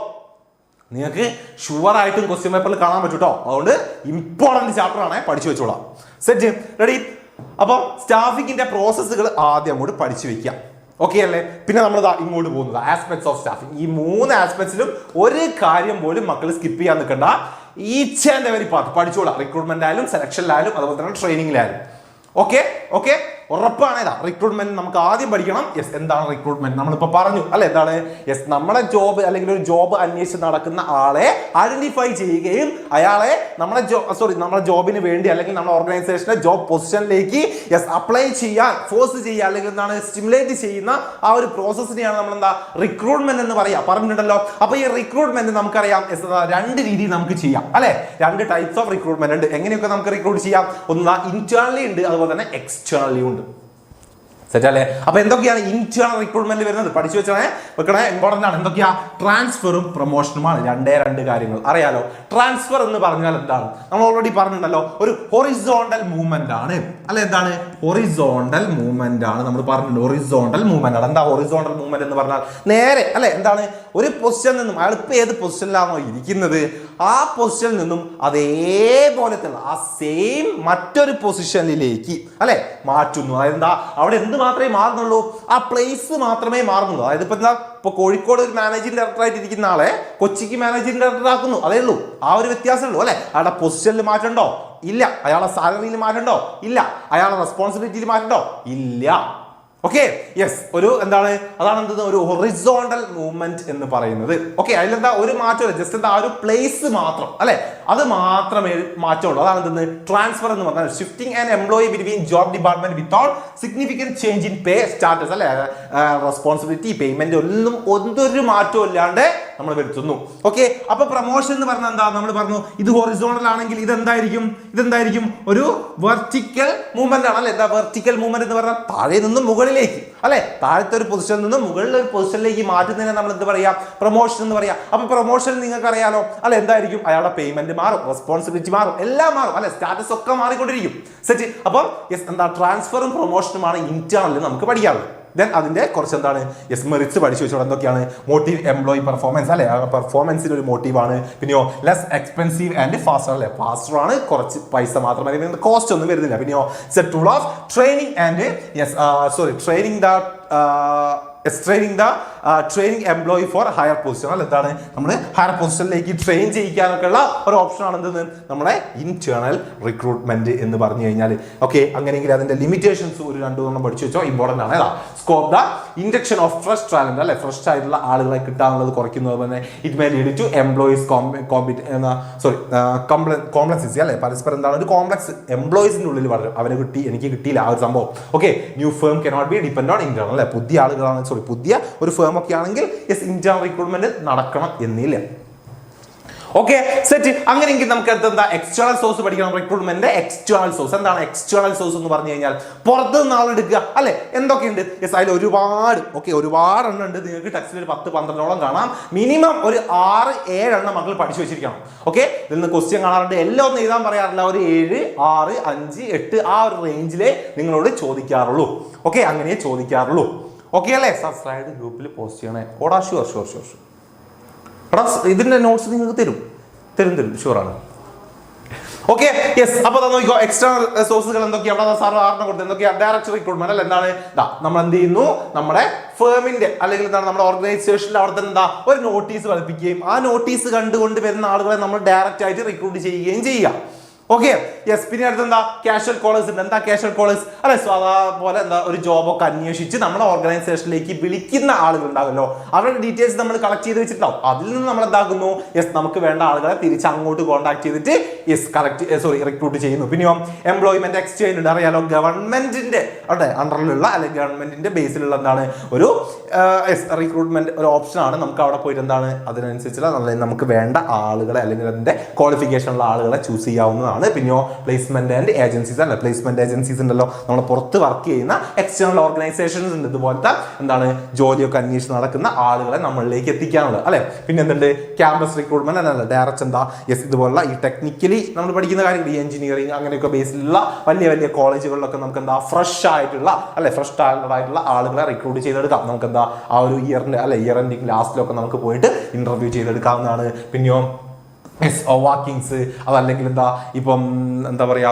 നിങ്ങൾക്ക് ഷുവർ ആയിട്ടും ക്വസ്റ്റ്യൻ പേപ്പറിൽ കാണാൻ പറ്റും കേട്ടോ. അതുകൊണ്ട് ഇമ്പോർട്ടന്റ് ചാപ്റ്റർ ആണ്, പഠിച്ചു വെച്ചോളാം. Set, ready? അപ്പം സ്റ്റാഫിങ്ങിന്റെ പ്രോസസ്സുകൾ ആദ്യം അങ്ങോട്ട് പഠിച്ചു വെക്കാം. ഓക്കെ അല്ലേ? പിന്നെ നമ്മൾ ഇങ്ങോട്ട് പോകുന്നത് ആസ്പെക്ട്സ് ഓഫ് സ്റ്റാഫിങ്. ഈ 3 ആസ്പെക്ട്സിലും ഒരു കാര്യം പോലും മക്കൾ സ്കിപ്പ് ചെയ്യാൻ നിൽക്കണ്ട. ഈച്ച് ആൻഡ് എവരി പാർട്ട് പഠിച്ചോളാം. റിക്രൂട്ട്മെന്റ് ആയാലും സെലക്ഷനിലായാലും അതുപോലെ തന്നെ ട്രെയിനിങ്ങിലായാലും. ഓക്കെ, ഉറപ്പാണ്. ഏതാ റിക്രൂട്ട്മെന്റ് നമുക്ക് ആദ്യം പഠിക്കണം. യെസ്, എന്താണ് റിക്രൂട്ട്മെന്റ്? നമ്മളിപ്പോ പറഞ്ഞു അല്ലെ, എന്താണ്? യെസ്, നമ്മുടെ ജോബ് അല്ലെങ്കിൽ ഒരു ജോബ് അന്വേഷിച്ച് നടക്കുന്ന ആളെ ഐഡന്റിഫൈ ചെയ്യുകയും അയാളെ നമ്മുടെ ജോബിന് വേണ്ടി അല്ലെങ്കിൽ നമ്മുടെ ഓർഗനൈസേഷന്റെ ജോബ് പൊസിഷനിലേക്ക് അപ്ലൈ ചെയ്യാൻ ഫോഴ്സ് ചെയ്യുക അല്ലെങ്കിൽ എന്താണ് സ്റ്റിമുലേറ്റ് ചെയ്യുന്ന ആ ഒരു പ്രോസസ്സിനെയാണ് നമ്മൾ എന്താ റിക്രൂട്ട്മെന്റ് എന്ന് പറഞ്ഞിട്ടുണ്ടല്ലോ. അപ്പൊ ഈ റിക്രൂട്ട്മെന്റ് നമുക്കറിയാം 2 രീതിയിൽ നമുക്ക് ചെയ്യാം അല്ലെ. 2 ടൈപ്സ് ഓഫ് റിക്രൂട്ട്മെന്റ് ഉണ്ട്. എങ്ങനെയൊക്കെ നമുക്ക് റിക്രൂട്ട് ചെയ്യാം? ഒന്ന് ഇന്റേണലി ഉണ്ട്, അതുപോലെ തന്നെ എക്സ്റ്റേണലി ഉണ്ട്. സെറ്റ് അല്ലേ? അപ്പൊ എന്തൊക്കെയാണ് ഇന്റേണൽ റിക്രൂട്ട്മെന്റ് വരുന്നത്? പഠിച്ചു വെക്കണേ, ഇമ്പോർട്ടന്റ് ആണ്. എന്തൊക്കെയാ? ട്രാൻസ്ഫറും പ്രൊമോഷനുമാണ്. 2 കാര്യങ്ങൾ അറിയാലോ. ട്രാൻസ്ഫർ എന്ന് പറഞ്ഞാൽ എന്താണ്? നമ്മൾ ഓൾറെഡി പറഞ്ഞിട്ടുണ്ടല്ലോ, ഒരു ഹൊറിസോണ്ടൽ മൂവ്മെന്റ് ആണ് അല്ലെ. എന്താണ്? ഹൊറിസോണ്ടൽ മൂവ്മെന്റ് ആണ്. നമ്മൾ പറഞ്ഞിട്ടുണ്ട് ഹൊറിസോണ്ടൽ മൂവ്മെന്റ് ആണ്. എന്താ ഹൊറിസോണ്ടൽ മൂവ്മെന്റ് എന്ന് പറഞ്ഞാൽ? നേരെ അല്ലെ, എന്താണ്? ഒരു പൊസിഷനിൽ നിന്നും അയാൾ ഇപ്പൊ ഏത് പൊസിഷനിലാണോ ഇരിക്കുന്നത് ആ പൊസിഷനിൽ നിന്നും അതേപോലത്തെ ആ സെയിം മറ്റൊരു പൊസിഷനിലേക്ക് അല്ലെ മാറ്റുന്നു. അതായത് എന്താ, അവിടെ എന്ത് മാത്രമേ മാറുന്നുള്ളൂ? ആ പ്ലേസ് മാത്രമേ മാറുന്നുള്ളൂ. അതായത് ഇപ്പൊ കോഴിക്കോട് ഒരു മാനേജിംഗ് ഡയറക്ടർ ആയിട്ട് ഇരിക്കുന്ന ആളെ കൊച്ചിക്ക് മാനേജിംഗ് ഡയറക്ടർ ആക്കുന്നു. അതേ ഉള്ളൂ, ആ ഒരു വ്യത്യാസമേ ഉള്ളൂ അല്ലെ. അയാളുടെ പൊസിഷനിൽ മാറ്റണ്ടോ? ഇല്ല. അയാളുടെ സാലറിയിൽ മാറ്റണ്ടോ? ഇല്ല. അയാളുടെ റെസ്പോൺസിബിലിറ്റിയിൽ മാറ്റണ്ടോ? ഇല്ല. ഓക്കെ, യെസ്, അതാണ് ഒരു ഹൊറിസോണ്ടൽ മൂവ്മെന്റ് എന്ന് പറയുന്നത്. ഓക്കെ, അതിലെന്താ ഒരു മാറ്റമില്ല, ജസ്റ്റ് എന്താ ഒരു പ്ലേസ് മാത്രം അല്ലെ, അത് മാത്രമേ മാറ്റമുള്ളൂ. അതാണ് ട്രാൻസ്ഫർ എന്ന് പറഞ്ഞാൽ shifting an employee between job department without significant change in pay status അല്ലെ, റെസ്പോൺസിബിലിറ്റി, പേയ്മെന്റ് ഒന്നൊരു മാറ്റവും ഇല്ലാണ്ട് നമ്മൾ വരുത്തുന്നു. ഓക്കെ, അപ്പൊ പ്രൊമോഷൻ എന്ന് പറഞ്ഞാൽ എന്താ? നമ്മൾ പറഞ്ഞു ഇത് ഹൊറിസോണ്ടൽ ആണെങ്കിൽ ഇതെന്തായിരിക്കും? ഒരു വെർട്ടിക്കൽ മൂവ്മെന്റ് ആണ് അല്ലെ. എന്താ വെർട്ടിക്കൽ മൂവ്മെന്റ് എന്ന് പറഞ്ഞാൽ താഴെ നിന്നും മുകളിലേക്ക് അല്ലെ, താഴത്തെ ഒരു പൊസിഷനിൽ നിന്നും മുകളിലെ ഒരു പൊസിഷനിലേക്ക് മാറ്റുന്നതിനെ നമ്മൾ എന്ത് പറയാ? പ്രൊമോഷൻ എന്ന് പറയാം. അപ്പൊ പ്രൊമോഷൻ നിങ്ങൾക്ക് അറിയാലോ അല്ലെ, എന്തായിരിക്കും? അയാളുടെ പേയ്മെന്റ് മാറും, റെസ്പോൺസിബിലിറ്റി മാറും, എല്ലാം മാറും അല്ലെ, സ്റ്റാറ്റസ് ഒക്കെ മാറിക്കൊണ്ടിരിക്കും. സെറ്റ്. അപ്പം എന്താ ട്രാൻസ്ഫറും പ്രൊമോഷനുമാണ് ഇന്റേണലിൽ നമുക്ക് പഠിക്കാറുള്ളത്. ദെൻ അതിന്റെ കുറച്ച് എന്താണ് മെറിറ്റ്സ് പഠിച്ചു വെച്ചോളാം. എന്തൊക്കെയാണ്? മോട്ടീവ് എംപ്ലോയി പെർഫോമൻസ് അല്ലെ, പെർഫോമൻസിന് ഒരു മോട്ടീവാണ്. പിന്നെയോ ലെസ് എക്സ്പെൻസീവ് ആൻഡ് ഫാസ്റ്റർ അല്ലെ, ഫാസ്റ്റർ ആണ്, കുറച്ച് പൈസ മാത്രമേ, കോസ്റ്റ് ഒന്നും വരുന്നില്ല. പിന്നെയോ tool of training and training employee four higher position അല്ല, എന്താണ് നമ്മൾ ഹയർ പൊസിഷനിലേക്ക് ട്രെയിൻ ചെയ്യിക്കാനൊക്കെ ഉള്ള ഒരു ഓപ്ഷൻ ആണ് എന്തെന്ന് നമ്മുടെ ഇന്റേണൽ റിക്രൂട്ട്മെന്റ് എന്ന് പറഞ്ഞു കഴിഞ്ഞാൽ. ഓക്കെ, അങ്ങനെയെങ്കിൽ അതിന്റെ ലിമിറ്റേഷൻസ് ഒരു 2 പഠിച്ചു വെച്ചോ, ഇമ്പോർട്ടന്റ് ആണ്. Scope the induction of fresh talent അല്ലെ, ഫ്രഷ് ആയിട്ടുള്ള ആളുകളെ കിട്ടാനുള്ളത് കുറയ്ക്കുന്നത് തന്നെ it may lead to employees complexity അല്ലെ, പരസ്പരം എന്താണ് ഒരു കോംപ്ലക്സ് എംപ്ലോയീസിന്റെ ഉള്ളിൽ പറഞ്ഞു, അവന് കിട്ടി എനിക്ക് കിട്ടിയില്ല ആ ഒരു സംഭവം. Okay, new firm cannot be depend on internal അല്ലെ, പുതിയ ആളുകളാണ് പുതിയ ഒരു ഫേം ഒക്കെ ആണെങ്കിൽ ഇന്റേണൽ റിക്രൂട്ട്മെന്റ് നടക്കണം എന്നില്ല. Okay, set. അങ്ങനെയെങ്കിൽ നമുക്ക് എന്താ എക്സ്റ്റേണൽ സോഴ്സ് പഠിക്കണം. റിക്രൂട്ട്മെന്റ് എക്സ്റ്റേണൽ സോഴ്സ് എന്താണ്? എക്സ്റ്റേണൽ സോഴ്സ് എന്ന് പറഞ്ഞു കഴിഞ്ഞാൽ പുറത്തുനിന്ന് ആളെടുക്കുക അല്ലെ. എന്തൊക്കെയുണ്ട്? അതിൽ ഒരുപാട് എണ്ണം ഉണ്ട്. നിങ്ങൾക്ക് ടെക്സ്റ്റിൽ 10-12 കാണാം. മിനിമം ഒരു 6-7 എണ്ണം മക്കൾ പഠിച്ചു വെച്ചിരിക്കണം. ഓക്കെ, ഇതിൽ നിന്ന് ക്വസ്റ്റ്യൻ കാണാറുണ്ട്. എല്ലാം ഒന്നും എഴുതാൻ പറയാറില്ല. ഒരു 7, 6, 5, 8 ആ ഒരു റേഞ്ചിലേ നിങ്ങളോട് ചോദിക്കാറുള്ളൂ. ഓക്കെ, അങ്ങനെ ചോദിക്കാറുള്ളൂ. ഓക്കെ അല്ലേ? സബ്സ്ക്രൈബ് ഗ്രൂപ്പിൽ പോസ്റ്റ് ചെയ്യണേ. ഷുവർ. ഇതിന്റെ നോട്ട്സ് നിങ്ങൾക്ക് തരും ഷുവറാണ്. Okay, yes. അപ്പൊ നോക്കിക്കോ, എക്സ്റ്റേണൽ സോഴ്സുകൾ എന്തൊക്കെയാണ്? അവിടെ സാർ 6 കൊടുത്തത് എന്തൊക്കെയാ? ഡയറക്റ്റ് റിക്രൂട്ട്മെന്റ് അല്ല, എന്താണ്? നമ്മൾ എന്ത് ചെയ്യുന്നു? നമ്മുടെ ഫേമിന്റെ അല്ലെങ്കിൽ എന്താണ് നമ്മുടെ ഓർഗനൈസേഷനിൽ അവിടെ എന്താ ഒരു നോട്ടീസ് പതിപ്പിക്കുകയും ആ നോട്ടീസ് കണ്ടുകൊണ്ട് വരുന്ന ആളുകളെ നമ്മൾ ഡയറക്റ്റ് ആയിട്ട് റിക്രൂട്ട് ചെയ്യുകയും ചെയ്യുക. Okay yes. പിന്നെ അടുത്ത് എന്താ കാഷ്വൽ കോളേഴ്സ് ഉണ്ട്. എന്താ കാഷ്വൽ കോളേഴ്സ്? അല്ലെ സാധാ പോലെ എന്താ ഒരു ജോബൊക്കെ അന്വേഷിച്ച് നമ്മുടെ ഓർഗനൈസേഷനിലേക്ക് വിളിക്കുന്ന ആളുകൾ ഉണ്ടാകുമല്ലോ, അവരുടെ ഡീറ്റെയിൽസ് നമ്മൾ കളക്ട് ചെയ്ത് വെച്ചിട്ടുണ്ടാവും. അതിൽ നിന്ന് നമ്മൾ എന്താക്കുന്നു, യെസ് നമുക്ക് വേണ്ട ആളുകളെ തിരിച്ച് അങ്ങോട്ട് കോൺടാക്ട് ചെയ്തിട്ട് റിക്രൂട്ട് ചെയ്യുന്നു. പിന്നെയോ എംപ്ലോയ്മെന്റ് എക്സ്ചേഞ്ച് ഉണ്ട്. അറിയാലോ, ഗവൺമെന്റിന്റെ അണ്ടറിലുള്ള അല്ലെങ്കിൽ ഗവൺമെന്റിന്റെ ബേസിലുള്ള എന്താണ് ഒരു റിക്രൂട്ട്മെന്റ് ഒരു ഓപ്ഷനാണ്. നമുക്ക് അവിടെ പോയിട്ട് എന്താണ് അതിനനുസരിച്ചുള്ള നമുക്ക് വേണ്ട ആളുകളെ അല്ലെങ്കിൽ അതിന്റെ ക്വാളിഫിക്കേഷൻ ഉള്ള ആളുകളെ ചൂസ് ചെയ്യാവുന്നതാണ്. പിന്നെയോ പ്ലേസ്മെന്റ് ആൻഡ് ഏജൻസീസ് അല്ല, പ്ലേസ്മെന്റ് ഏജൻസീസ് ഉണ്ടല്ലോ, നമ്മൾ പുറത്ത് വർക്ക് ചെയ്യുന്ന എക്സ്റ്റേണൽ ഓർഗനൈസേഷൻസ് ഉണ്ട്. ഇതുപോലത്തെ എന്താണ് ജോലിയൊക്കെ അന്വേഷിച്ച് നടക്കുന്ന ആളുകളെ നമ്മളിലേക്ക് എത്തിക്കാനുള്ളത് അല്ലെ. പിന്നെ എന്തുണ്ട് ക്യാമ്പസ് റിക്രൂട്ട്മെന്റ് അല്ല, ഡയറക്റ്റ് എന്താ യെസ് ഇതുപോലുള്ള ഈ ടെക്നിക്കലി നമ്മൾ പഠിക്കുന്ന കാര്യങ്ങൾ, ഈ എഞ്ചിനീയറിംഗ് അങ്ങനെയൊക്കെ ബേസിലുള്ള വലിയ വലിയ കോളേജുകളിലൊക്കെ നമുക്ക് എന്താ ഫ്രഷ് ആയിട്ടുള്ള അല്ലെ ഫ്രഷ് ടാലന്റഡ് ആയിട്ടുള്ള ആളുകളെ റിക്രൂട്ട് ചെയ്തെടുക്കാം. നമുക്ക് എന്താ ആ ഒരു ഇയർ എൻഡിങ് ലാസ്റ്റിലൊക്കെ നമുക്ക് പോയിട്ട് ഇന്റർവ്യൂ ചെയ്തെടുക്കാവുന്നതാണ്. പിന്നെയോ വാക്കിങ്സ് അതല്ലെങ്കിൽ എന്താ ഇപ്പം എന്താ പറയാ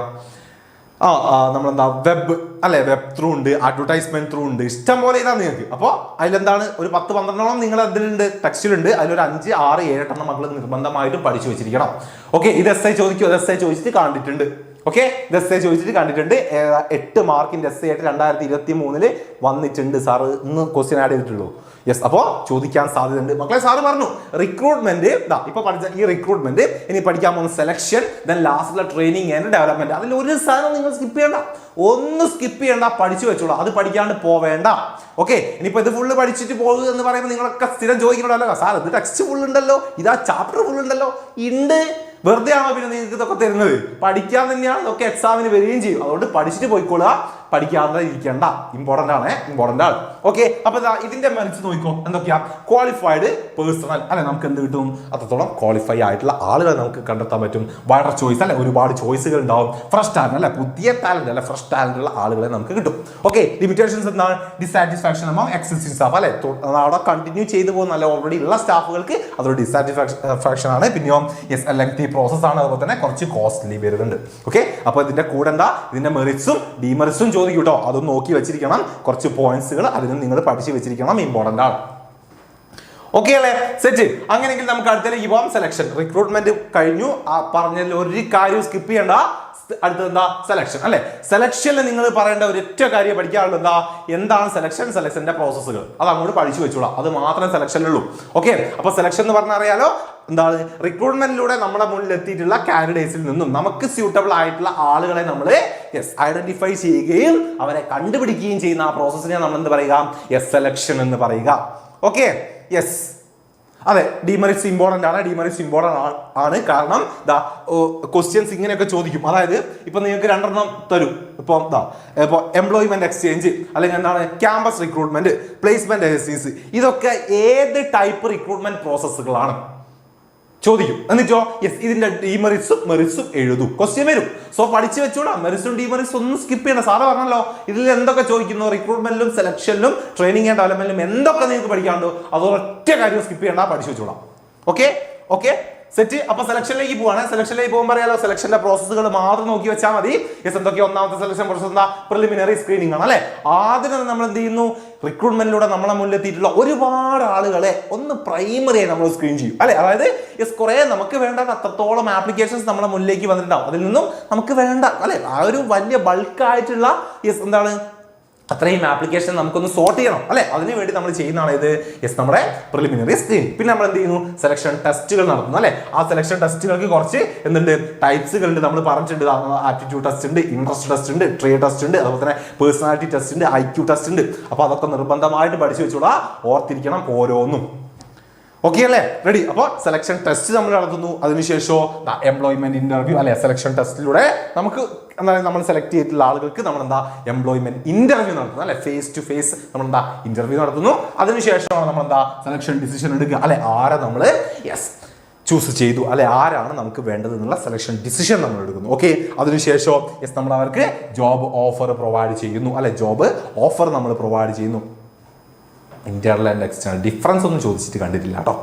നമ്മളെന്താ വെബ് അല്ലെ, വെബ് ത്രൂ ഉണ്ട്, അഡ്വർടൈസ്മെന്റ് ത്രൂ ഉണ്ട്, ഇഷ്ടം പോലെ ഇതാണ് നിങ്ങൾക്ക്. അപ്പോൾ അതിലെന്താണ് ഒരു 10-12 നിങ്ങൾ അതിലുണ്ട്, ടെക്സ്റ്റിലുണ്ട്. അതിലൊരു 5, 6, 7 മക്കൾ നിർബന്ധമായിട്ടും പഠിച്ചു വെച്ചിരിക്കണം. ഓക്കെ, ഇത് എസ് ഐ ചോദിക്കും, എസ് ഐ ചോദിച്ചിട്ട് കണ്ടിട്ടുണ്ട്. ഓക്കെ, ഇത് എസ് ഐ ചോദിച്ചിട്ട് കണ്ടിട്ടുണ്ട്. 8 മാർക്കിന്റെ എസ് ഐ ആയിട്ട് 2023 വന്നിട്ടുണ്ട്. സാറ് ഇന്ന് ക്വസ്റ്റ്യൻ ആഡ് ചെയ്തിട്ടുള്ളൂ. യെസ്, അപ്പോൾ ചോദിക്കാൻ സാധ്യതയുണ്ട് മക്കളെ. സാറ് പറഞ്ഞു റിക്രൂട്ട്മെന്റ് ഇപ്പൊ പഠിച്ച ഈ റിക്രൂട്ട്മെന്റ് ഇനി പഠിക്കാൻ പോകുന്ന സെലക്ഷൻ, ദെൻ ലാസ്റ്റിലെ ട്രെയിനിങ് ആൻഡ് ഡെവലപ്മെന്റ്. അതിൽ ഒരു സാധനം നിങ്ങൾ സ്കിപ്പ് ചെയ്യണ്ട, ഒന്നും സ്കിപ്പ് ചെയ്യണ്ട, പഠിച്ചു വെച്ചോളൂ. അത് പഠിക്കാണ്ട് പോവേണ്ട. ഓക്കെ, ഇനിയിപ്പോ ഇത് ഫുള്ള് പഠിച്ചിട്ട് പോകുക എന്ന് പറയുമ്പോൾ നിങ്ങളൊക്കെ സ്ഥിരം ചോദിക്കണല്ലോ, സാർ ഇത് ടെക്സ്റ്റ് ഫുൾ ഉണ്ടല്ലോ, ഇതാ ചാപ്റ്റർ ഫുൾ ഉണ്ടല്ലോ. ഉണ്ട്, വെറുതെ ആണോ പിന്നെ നിങ്ങൾക്ക് ഇതൊക്കെ തരുന്നത്? പഠിക്കാൻ തന്നെയാണ് ഇതൊക്കെ എക്സാമിന് വരികയും ചെയ്യും. അതുകൊണ്ട് പഠിച്ചിട്ട് പോയിക്കോളുക, പഠിക്കാതെ ഇരിക്കേണ്ട. ഇമ്പോർട്ടന്റ് ആണ്. ഓക്കെ, അപ്പൊ ഇതിന്റെ മനസ്സിൽ നോക്കിക്കോ, എന്തൊക്കെയാ ക്വാളിഫൈഡ് പേഴ്സണൽ അല്ലെ, നമുക്ക് എന്ത് കിട്ടും, അത്രത്തോളം ക്വാളിഫൈ ആയിട്ടുള്ള ആളുകളെ നമുക്ക് കണ്ടെത്താൻ പറ്റും. വളരെ ചോയ്സ് അല്ലെ, ഒരുപാട് ചോയ്സുകൾ ഉണ്ടാവും. ഫ്രഷ് ടാലന്റ് അല്ലെ, പുതിയ ടാലന്റ് അല്ലെ, ഫ്രഷ് ടാലന്റ് ഉള്ള ആളുകളെ നമുക്ക് കിട്ടും. ഓക്കെ, ലിമിറ്റേഷൻസ് എന്താണ്? ഡിസാറ്റിസ്ഫാക്ഷൻ അമോങ് എക്സിസ്റ്റിംഗ് സ്റ്റാഫ് അല്ലെ, അവിടെ കണ്ടിന്യൂ ചെയ്തു പോകുന്ന അല്ലെ ഓൾറെഡി ഉള്ള സ്റ്റാഫുകൾക്ക് അതൊരു ഡിസാറ്റിസ്ഫാക്ഷൻ ആണ്. പിന്നെയോ യെസ് ലെങ്തി പ്രോസസ് ആണ്, അതുപോലെ തന്നെ കുറച്ച് കോസ്റ്റ്ലി വരുന്നുണ്ട്. ഓക്കെ, അപ്പൊ ഇതിന്റെ കൂടെ എന്താ ഇതിന്റെ മെറിറ്റ്സും ഡിമെറിറ്റ്സും ചോദിക്കും കേട്ടോ. അതൊന്നും നോക്കി വെച്ചിരിക്കണം. കുറച്ച് പോയിന്റ്സുകൾ അതിന് നിങ്ങൾ പഠിച്ചു വെച്ചിരിക്കണം, ഇമ്പോർട്ടന്റ് ആണ്. ഓക്കെ അല്ലേ, സെറ്റ്. അങ്ങനെയെങ്കിൽ നമുക്ക് അടുത്തേക്ക് പോകാം. സെലക്ഷൻ റിക്രൂട്ട്മെന്റ് കഴിഞ്ഞു. പറഞ്ഞതിൽ ഒരു കാര്യം സ്കിപ്പ് ചെയ്യണ്ട. അടുത്തത് എന്താ? സെലക്ഷൻ അല്ലെ. സെലക്ഷനിൽ നിങ്ങൾ പറയേണ്ട ഒരൊറ്റ കാര്യം പഠിക്കാനുള്ളത് എന്താണ് സെലക്ഷൻ, സെലക്ഷന്റെ പ്രോസസ്സുകൾ. അത് അങ്ങോട്ട് പഠിച്ചു വെച്ചോളാം. അത് മാത്രമേ സെലക്ഷനിലുള്ളൂ. ഓക്കെ, അപ്പൊ സെലക്ഷൻ എന്ന് പറഞ്ഞാൽ അറിയാലോ എന്താണ്? റിക്രൂട്ട്മെന്റിലൂടെ നമ്മുടെ മുന്നിൽ എത്തിയിട്ടുള്ള കാൻഡിഡേറ്റ്സിൽ നിന്നും നമുക്ക് സ്യൂട്ടബിൾ ആയിട്ടുള്ള ആളുകളെ നമ്മൾ ഐഡന്റിഫൈ ചെയ്യുകയും അവരെ കണ്ടുപിടിക്കുകയും ചെയ്യുന്ന ആ പ്രോസസ്സിനെ നമ്മൾ എന്ത് പറയുക? സെലക്ഷൻ എന്ന് പറയുക. Okay, yes. അതെ, ഡിമെറിറ്റ്സ് ഇമ്പോർട്ടന്റ് ആണ്. കാരണം ക്വസ്റ്റ്യൻസ് ഇങ്ങനെയൊക്കെ ചോദിക്കും. അതായത് ഇപ്പൊ നിങ്ങൾക്ക് 2 തരും. ഇപ്പൊ എംപ്ലോയ്മെന്റ് എക്സ്ചേഞ്ച് അല്ലെങ്കിൽ എന്താണ് ക്യാമ്പസ് റിക്രൂട്ട്മെന്റ്, പ്ലേസ്മെന്റ് ഏജൻസീസ്, ഇതൊക്കെ ഏത് ടൈപ്പ് റിക്രൂട്ട്മെന്റ് പ്രോസസ്സുകളാണ് ചോദിക്കും. എന്നിട്ടോ യെസ് ഇതിന്റെ ഡിമെറിറ്റ്സും മെറിറ്റ്സും എഴുതും. ക്വസ്റ്റ്യൻ വരും. സോ പഠിച്ചു വെച്ചോളാം. മെറിറ്റ്സും ഡിമെറിറ്റ്സും ഒന്നും സ്കിപ്പ് ചെയ്യണം. സാറ് പറഞ്ഞല്ലോ ഇതിൽ എന്തൊക്കെ ചോദിക്കുന്നു, റിക്രൂട്ട്മെന്റിലും സെലക്ഷനിലും ട്രെയിനിങ് ആൻഡ് ഡെവലപ്മെന്റിലും എന്തൊക്കെ നിങ്ങൾക്ക് പഠിക്കാനുണ്ടോ അതൊരൊറ്റ കാര്യം സ്കിപ്പ് ചെയ്യണ്ട, പഠിച്ചു വെച്ചോളാം. Okay set. അപ്പൊ സെലക്ഷനിലേക്ക് പോവാണ്. സെലക്ഷനിലേക്ക് പോകുമ്പോൾ അറിയാലോ സെലക്ഷന്റെ പ്രോസസ്സുകൾ മാത്രം നോക്കി വെച്ചാൽ മതി. എന്തൊക്കെ ഒന്നാമത്തെ സെലക്ഷൻ പ്രോസസ് എന്താ? പ്രിലിമിനറി സ്ക്രീനിങ് ആണ് അല്ലെ. ആദ്യം നമ്മൾ എന്ത് ചെയ്യുന്നു? റിക്രൂട്ട്മെന്റിലൂടെ നമ്മളെ മുന്നിലെത്തിയിട്ടുള്ള ഒരുപാട് ആളുകളെ ഒന്ന് പ്രൈമറിയായി നമ്മൾ സ്ക്രീൻ ചെയ്യും അല്ലെ. അതായത് കുറെ നമുക്ക് വേണ്ട അത്രത്തോളം ആപ്ലിക്കേഷൻസ് നമ്മളെ മുന്നിലേക്ക് വന്നിട്ടുണ്ടാവും. അതിൽ നിന്നും നമുക്ക് വേണ്ട അല്ലെ ആ ഒരു വലിയ ബൾക്കായിട്ടുള്ള എന്താണ് അത്രയും ആപ്ലിക്കേഷൻ നമുക്കൊന്ന് സോർട്ട് ചെയ്യണം അല്ലെ. അതിനു വേണ്ടി നമ്മൾ ചെയ്യുന്നതാണ് ഇത് നമ്മുടെ പ്രിലിമിനറി സ്ക്രീൻ. പിന്നെ നമ്മൾ എന്ത് ചെയ്യുന്നു? സെലക്ഷൻ ടെസ്റ്റുകൾ നടത്തുന്നു അല്ലെ. ആ സെലക്ഷൻ ടെസ്റ്റുകൾക്ക് കുറച്ച് എന്തുണ്ട് ടൈപ്സുകൾ ഉണ്ട്. നമ്മൾ പറഞ്ഞിട്ടുണ്ട്. ആപ്റ്റിറ്റ്യൂഡ് ടെസ്റ്റ് ഉണ്ട്, ഇൻട്രസ്റ്റ് ടെസ്റ്റ് ഉണ്ട്, ട്രേഡ് ടെസ്റ്റ് ഉണ്ട്, അതുപോലെ തന്നെ പേഴ്സണാലിറ്റി ടെസ്റ്റ് ഉണ്ട്, IQ ടെസ്റ്റ് ഉണ്ട്. അപ്പൊ അതൊക്കെ നിർബന്ധമായിട്ട് പഠിച്ചു വെച്ചോളാം, ഓർത്തിരിക്കണം ഓരോന്നും. ഓക്കെ അല്ലേ, റെഡി. അപ്പോൾ സെലക്ഷൻ ടെസ്റ്റ് നമ്മൾ നടത്തുന്നു. അതിനുശേഷം എംപ്ലോയ്മെന്റ് ഇന്റർവ്യൂ അല്ലെ. സെലക്ഷൻ ടെസ്റ്റിലൂടെ നമുക്ക് എന്താണ് നമ്മൾ സെലക്ട് ചെയ്തിട്ടുള്ള ആളുകൾക്ക് നമ്മൾ എന്താ എംപ്ലോയ്മെന്റ് ഇന്റർവ്യൂ നടത്തുന്നു അല്ലെ. ഫേസ് ടു ഫേസ് നമ്മൾ എന്താ ഇന്റർവ്യൂ നടത്തുന്നു. അതിനുശേഷമാണ് നമ്മൾ എന്താ സെലക്ഷൻ ഡിസിഷൻ എടുക്കുക അല്ലെ. ആരെ നമ്മൾ ചൂസ് ചെയ്തു അല്ലെ, ആരാണ് നമുക്ക് വേണ്ടത് എന്നുള്ള സെലക്ഷൻ ഡിസിഷൻ നമ്മൾ എടുക്കുന്നു. ഓക്കെ, അതിനുശേഷം നമ്മൾ അവർക്ക് ജോബ് ഓഫർ പ്രൊവൈഡ് ചെയ്യുന്നു അല്ലെ. ജോബ് ഓഫർ നമ്മൾ പ്രൊവൈഡ് ചെയ്യുന്നു. ഇന്റേണൽ ആൻഡ് എക്സ്റ്റേണൽ ഡിഫറൻസ് ഒന്നും ചോദിച്ചിട്ട് കണ്ടിട്ടില്ല കേട്ടോ.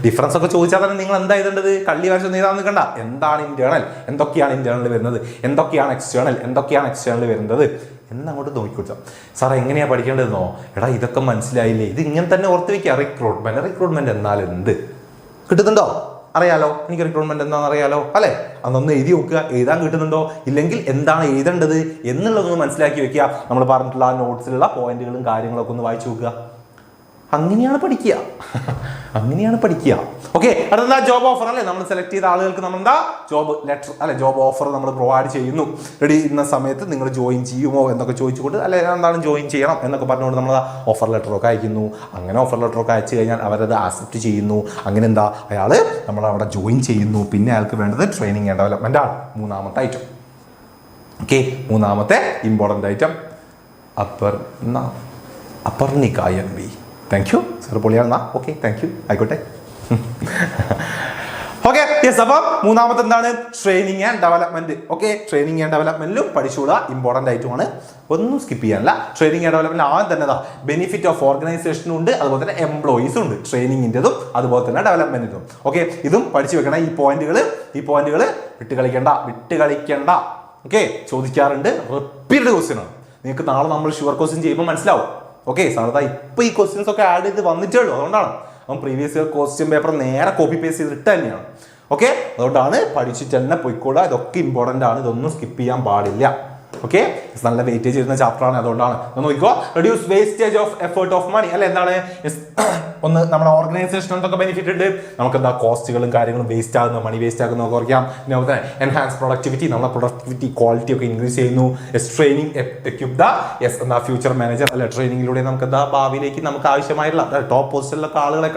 ഡിഫറൻസ് ഒക്കെ ചോദിച്ചാൽ തന്നെ നിങ്ങൾ എന്താ എഴുതേണ്ടത്? കള്ളി വർഷം എഴുതാന്ന് കണ്ട. എന്താണ് ഇന്റേണൽ, എന്തൊക്കെയാണ് ഇന്റേണൽ വരുന്നത്, എന്തൊക്കെയാണ് എക്സ്റ്റേണൽ വരുന്നത് എന്നങ്ങോട്ട് നോക്കിക്കൊടുത്താൽ സാർ എങ്ങനെയാണ് പഠിക്കേണ്ടതെന്നോ? എടാ ഇതൊക്കെ മനസ്സിലായില്ലേ? ഇത് ഇങ്ങനെ തന്നെ ഓർത്ത് വെക്കുക. റിക്രൂട്ട്മെന്റ് എന്നാൽ എന്ത്? കിട്ടുന്നുണ്ടോ? അറിയാലോ, എനിക്ക് റിക്രൂട്ട്മെന്റ് എന്താണെന്ന് അറിയാലോ അല്ലേ? അതൊന്ന് എഴുതി നോക്കുക, എഴുതാൻ കിട്ടുന്നുണ്ടോ, ഇല്ലെങ്കിൽ എന്താണ് എഴുതേണ്ടത് എന്നുള്ളതൊന്ന് മനസ്സിലാക്കി വെക്കുക. നമ്മൾ പറഞ്ഞിട്ടുള്ള ആ നോട്ട്സിലുള്ള പോയിന്റുകളും കാര്യങ്ങളൊക്കെ ഒന്ന് വായിച്ചു നോക്കുക. അങ്ങനെയാണ് പഠിക്കുക, അങ്ങനെയാണ് പഠിക്കുക. ഓക്കെ, അടുത്ത ജോബ് ഓഫർ അല്ലേ? നമ്മൾ സെലക്ട് ചെയ്ത ആളുകൾക്ക് നമ്മൾ എന്താ ജോബ് ലെറ്റർ അല്ലെ, ജോബ് ഓഫർ നമ്മൾ പ്രൊവൈഡ് ചെയ്യുന്നു. റെഡി ഇന്ന സമയത്ത് നിങ്ങൾ ജോയിൻ ചെയ്യുമോ എന്നൊക്കെ ചോദിച്ചുകൊണ്ട് അല്ലെ, എന്താണ് ജോയിൻ ചെയ്യണം എന്നൊക്കെ പറഞ്ഞുകൊണ്ട് നമ്മൾ ഓഫർ ലെറ്ററൊക്കെ അയക്കുന്നു. അങ്ങനെ ഓഫർ ലെറ്ററൊക്കെ അയച്ചു കഴിഞ്ഞാൽ അവരത് ആക്സെപ്റ്റ് ചെയ്യുന്നു. അങ്ങനെ എന്താ അയാൾ നമ്മളവിടെ ജോയിൻ ചെയ്യുന്നു. പിന്നെ അയാൾക്ക് വേണ്ടത് ട്രെയിനിങ് ആൻഡ് ഡെവലപ്മെന്റ് ആണ്, മൂന്നാമത്തെ ഐറ്റം. ഓക്കെ, മൂന്നാമത്തെ important item Aparnika M V. Thank you sir, പൊളിയാണെന്നാ. ഓക്കെ, താങ്ക് യു, ആയിക്കോട്ടെ. Okay, yes. അപ്പം മൂന്നാമത്തെ എന്താണ്? Training and development. Okay, training and ഡെവലപ്മെന്റിലും പഠിച്ചുകൂടാ, ഇമ്പോർട്ടൻ്റ് ആയിട്ടുമാണ്, ഒന്നും സ്കിപ്പ് ചെയ്യാനില്ല. ട്രെയിനിങ് ആൻഡ് ഡെവലപ്മെന്റ് ആദ്യം തന്നെ ബെനിഫിറ്റ് ഓഫ് ഓർഗനൈസേഷനും ഉണ്ട്, അതുപോലെ തന്നെ എംപ്ലോയീസും ഉണ്ട്, ട്രെയിനിങ്ങിൻ്റെതും അതുപോലെ തന്നെ ഡെവലപ്മെന്റിനും. ഓക്കെ, ഇതും പഠിച്ചു വെക്കണം. ഈ പോയിന്റുകൾ വിട്ടുകളിക്കണ്ട. ഓക്കെ, ചോദിക്കാറുണ്ട്, റിപ്പീറ്റഡ് ക്വസ്റ്റ്യൻ ആണ്. നിങ്ങൾക്ക് നാളെ നമ്മൾ ഷുവർ ക്വസ്റ്റ്യൻ ചെയ്യുമ്പോൾ മനസ്സിലാവും. ഓക്കെ, സാധാരണ ഇപ്പോൾ ഈ ക്വസ്റ്റ്യൻസ് ഒക്കെ ആഡ് ചെയ്ത് വന്നിട്ടേ ഉള്ളൂ, അതുകൊണ്ടാണ്. അപ്പം പ്രീവിയസ് ഇയർ ക്വസ്റ്റ്യൻ പേപ്പർ നേരെ കോപ്പി പേസ്റ്റ് ചെയ്തിട്ട് തന്നെയാണ്. ഓക്കെ, അതുകൊണ്ടാണ് പഠിച്ചിട്ട് തന്നെ പോയിക്കോളാം. ഇതൊക്കെ ഇമ്പോർട്ടൻ്റ് ആണ്, ഇതൊന്നും സ്കിപ്പ് ചെയ്യാൻ പാടില്ല. ഓക്കെ, നല്ല വെയിറ്റേജ് വരുന്ന ചാപ്റ്റർ ആണ്, അതുകൊണ്ടാണ്. നോക്കിക്കോ, reduce wastage of effort of money അല്ലെ, എന്താണ്? ഒന്ന് നമ്മുടെ ഓർഗനൈസേഷൻ എന്തൊക്കെ ബെനിഫിറ്റ് ഉണ്ട്? നമുക്ക് എന്താ കോസ്റ്റുകളും കാര്യങ്ങളും വേസ്റ്റ് ആകുന്നു, മണി വേസ്റ്റ് ആകുന്നതൊക്കെ കുറയ്ക്കാം. പിന്നെ അതുപോലെ എൻഹാൻസ് പ്രൊഡക്ടിവിറ്റി, നമ്മുടെ പ്രൊഡക്ടിവിറ്റി ക്വാളിറ്റി ഒക്കെ ഇൻക്രീസ് ചെയ്യുന്നു. ട്രെയിനിങ് എക്വിപ്പ് ദ എന്താ ഫ്യൂച്ചർ മാനേജർ അല്ലെ, ട്രെയിനിങ്ങിലൂടെ നമുക്ക് എന്താ ഭാവിയിലേക്ക് നമുക്ക് ആവശ്യമായിട്ടുള്ള ടോപ്പ് പൊസിഷനിലൊക്കെ ആളുകളെ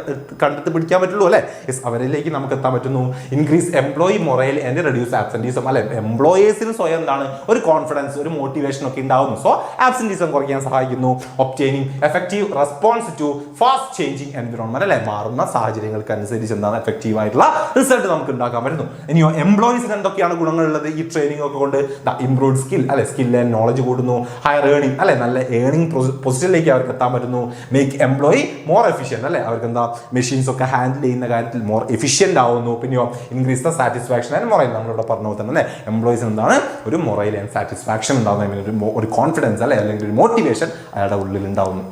കണ്ടെത്തി പിടിക്കാൻ പറ്റുള്ളൂ അല്ലെ. അവരിലേക്ക് നമുക്ക് എത്താൻ പറ്റുന്നു. Increase employee morale and reduce absenteeism അല്ലെ, എംപ്ലോയേഴ്സിന് സ്വയം എന്താണ് ഒരു കോൺഫിഡൻസ്, ഒരു മോട്ടിവേഷൻ ഒക്കെ ഉണ്ടാവുന്നു. സോ ആബ്സെന്റീസം കുറയ്ക്കാൻ സഹായിക്കുന്നു. Obtaining effective response to fast changing environment അല്ലെ, മാറുന്ന സാഹചര്യങ്ങൾക്ക് അനുസരിച്ച് എന്താണ് എഫക്റ്റീവ് ആയിട്ടുള്ള റിസൾട്ട് നമുക്ക് ഉണ്ടാക്കാൻ പറ്റുന്നു. ഇനിയോ എംപ്ലോയീസിന് എന്തൊക്കെയാണ് ഗുണങ്ങളുള്ളത് ഈ ട്രെയിനിങ് ഒക്കെ കൊണ്ട്? ഇംപ്രൂവ്ഡ് സ്കിൽ അല്ലെ, സ്കിൽ ആൻഡ് നോളജ് കൂടുന്നു. ഹയർ ഏർണിംഗ് അല്ലെ, നല്ല ഏർണിംഗ് പൊസിഷനിലേക്ക് അവർക്ക് എത്താൻ പറ്റുന്നു. മേക്ക് എംപ്ലോയി മോർ എഫിഷ്യന്റ് അല്ലെ, അവർക്ക് എന്താ മെഷീൻസ് ഒക്കെ ഹാൻഡിൽ ചെയ്യുന്ന കാര്യത്തിൽ മോർ എഫിഷ്യന്റ് ആവുന്നു. പിന്നെയോ increase the satisfaction and morale, നമ്മളിവിടെ പറഞ്ഞ പോലെ തന്നെ എംപ്ലോയീസിന് എന്താണ് ഒരു മൊറൈൽ ആൻഡ് സാറ്റിസ്ഫാക്ഷൻ ഉണ്ടാവുന്ന, ഒരു കോൺഫിഡൻസ് അല്ലെ, അല്ലെങ്കിൽ ഒരു മോട്ടിവേഷൻ അയാളുടെ ഉള്ളിൽ ഉണ്ടാവുന്നു.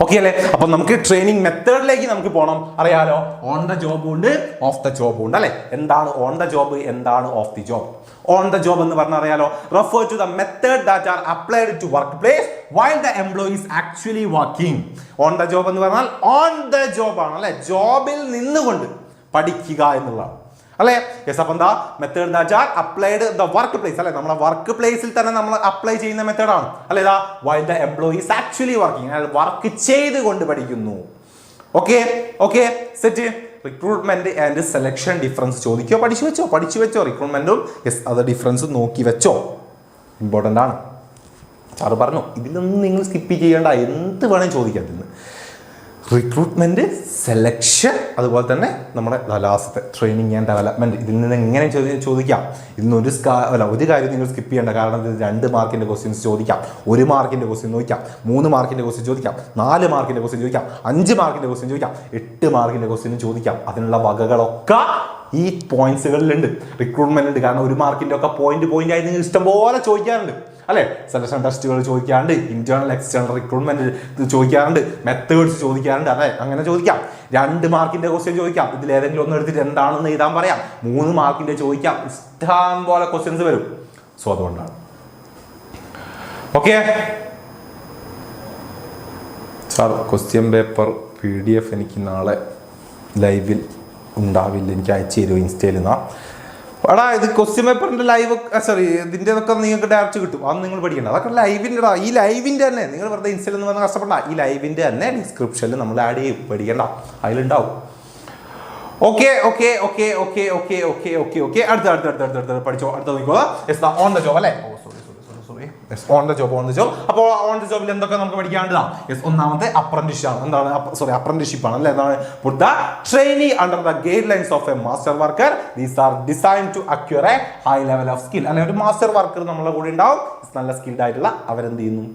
ഓക്കെ അല്ലേ? അപ്പൊ നമുക്ക് ട്രെയിനിങ് മെത്തേഡിലേക്ക് നമുക്ക് പോകണം. അറിയാലോ, ഓൺ ദ ജോബ് ഉണ്ട്, ഓഫ് ദ ജോബ് ഉണ്ട് അല്ലെ. എന്താണ് ഓൺ ദ ജോബ്, എന്താണ് off the job? On the job എന്ന് പറഞ്ഞാൽ അറിയാലോ, refer to the method that are applied to work place while the employee is actually working. On the job എന്ന് പറഞ്ഞാൽ on the job ആണ് അല്ലെ, ജോബിൽ നിന്നുകൊണ്ട് പഠിക്കുക എന്നുള്ളതാണ് അല്ലെ. യെസ്, അപ്പൊ എന്താ method that are applied the work place അല്ലെ, നമ്മുടെ വർക്ക് പ്ലേസിൽ തന്നെ നമ്മൾ അപ്ലൈ ചെയ്യുന്ന മെത്തേഡാണ് അല്ലെ. ഇതാ while the employee is actually working, അയാൾ വർക്ക് ചെയ്തുകൊണ്ട് പഠിക്കുന്നു. Okay okay, set. Recruitment and selection difference ചോദിക്കോ, പഠിച്ചു വെച്ചോ. റിക്രൂട്ട്മെന്റും യെസ് അത് ഡിഫറൻസ് നോക്കി വെച്ചോ, ഇമ്പോർട്ടൻ്റ് ആണ്. സാറ് പറഞ്ഞു ഇതിലൊന്നും നിങ്ങൾ സ്കിപ്പ് ചെയ്യേണ്ട, എന്ത് വേണമെങ്കിൽ ചോദിക്കാം ഇതിന്. റിക്രൂട്ട്മെന്റ്, സെലക്ഷൻ, അതുപോലെ തന്നെ നമ്മുടെ ലാസ്റ്റത്തെ ട്രെയിനിങ് ആൻഡ് ഡെവലപ്മെന്റ്, ഇതിൽ നിന്ന് എങ്ങനെ ചോദിക്കാം. ഇതിനൊരു ഒരു കാര്യം നിങ്ങൾ സ്കിപ്പ് ചെയ്യേണ്ട, കാരണം ഇത് 2 മാർക്കിന്റെ ക്വസ്റ്റ്യൻസ് ചോദിക്കാം, 1 മാർക്കിന്റെ ക്വസ്റ്റ്യൻ ചോദിക്കാം, 3 മാർക്കിന്റെ ക്വസ്റ്റ്യൻ ചോദിക്കാം, 4 മാർക്കിന്റെ ക്വസ്റ്റ്യൻ ചോദിക്കാം, 5 മാർക്കിന്റെ ക്വസ്റ്റ്യൻ ചോദിക്കാം, 8 മാർക്കിന്റെ ക്വസ്റ്റ്യൻ ചോദിക്കാം. അതിനുള്ള വകകളൊക്കെ ഈ പോയിന്റ്സുകളിലുണ്ട്, റിക്രൂട്ട്മെന്റ് ഉണ്ട്. കാരണം 1 മാർക്കിന്റെ ഒക്കെ പോയിന്റ് ആയി നിങ്ങൾ ഇഷ്ടംപോലെ ചോദിക്കാറുണ്ട് അല്ലെ. സെലക്ഷൻ ടെസ്റ്റുകൾ ചോദിക്കാറുണ്ട്, ഇന്റേണൽ എക്സ്റ്റേണൽ റിക്രൂട്ട്മെന്റ് ചോദിക്കാറുണ്ട്, മെത്തേഡ്സ് ചോദിക്കാറുണ്ട് അല്ലെ. അങ്ങനെ ചോദിക്കാം. 2 മാർക്കിന്റെ ക്വസ്റ്റ്യൻ ചോദിക്കാം, ഇതിൽ ഏതെങ്കിലും ഒന്ന് എടുത്തിട്ട് എന്താണെന്ന് എഴുതാൻ പറയാം. 3 മാർക്കിന്റെ ചോദിക്കാം, ഇഷ്ടം പോലെ ക്വസ്റ്റ്യൻസ് വരും. സോ അതുകൊണ്ടാണ്. Okay sir, question paper PDF എനിക്ക് നാളെ ലൈവിൽ ഉണ്ടാവില്ല, എനിക്ക് അയച്ചു തരുമോ ഇൻസ്റ്റയിൽ നിന്നാ? എടാ, ഇത് ക്വസ്റ്റ്യൻ പേപ്പറിന്റെ ലൈവ്, സോറി ഇതിൻ്റെതൊക്കെ നിങ്ങൾക്ക് ഡയറക്റ്റ് കിട്ടും, അത് നിങ്ങൾ പഠിക്കേണ്ട. അതൊക്കെ ലൈവിൻ്റെ, ഈ ലൈവിൻ്റെ തന്നെ നിങ്ങൾ വെറുതെ ഇൻസ്റ്റയിൽ നിന്ന് പറഞ്ഞാൽ കഷ്ടപ്പെടണ്ട. ഈ ലൈവിൻ്റെ തന്നെ ഡിസ്ക്രിപ്ഷനിൽ നമ്മൾ ആഡ് ചെയ്യും, പഠിക്കേണ്ട, അതിലുണ്ടാവും. Okay okay okay okay okay okay okay okay അടുത്ത പഠിച്ചോ. അടുത്ത നോക്കിക്കോ. ഓൺ ദ ജോബ് അല്ലേ. ഓൺ ദ ജോബ് അപ്പോൾ ഓൺ ദ ജോബിൽ എന്തൊക്കെ നമുക്ക് പഠിക്കാണ്ടതാ? യെസ്, ഒന്നാമത്തെ അപ്രന്റീസ് ആണ്. എന്താണ്? അപ്രന്റീഷിപ്പ് ആണ് അല്ലേ. എന്താണ്? Put the trainee under the guidelines of a master worker. These are design to acquire a high level of skill. അല്ലെങ്കിൽ ഒരു മാസ്റ്റർ വർക്കർ നമ്മളെ കൂടെ ഉണ്ടാവും, നല്ല സ്കിൽഡ് ആയിട്ടുള്ള. അവരെന്ത് ചെയ്യുന്നു?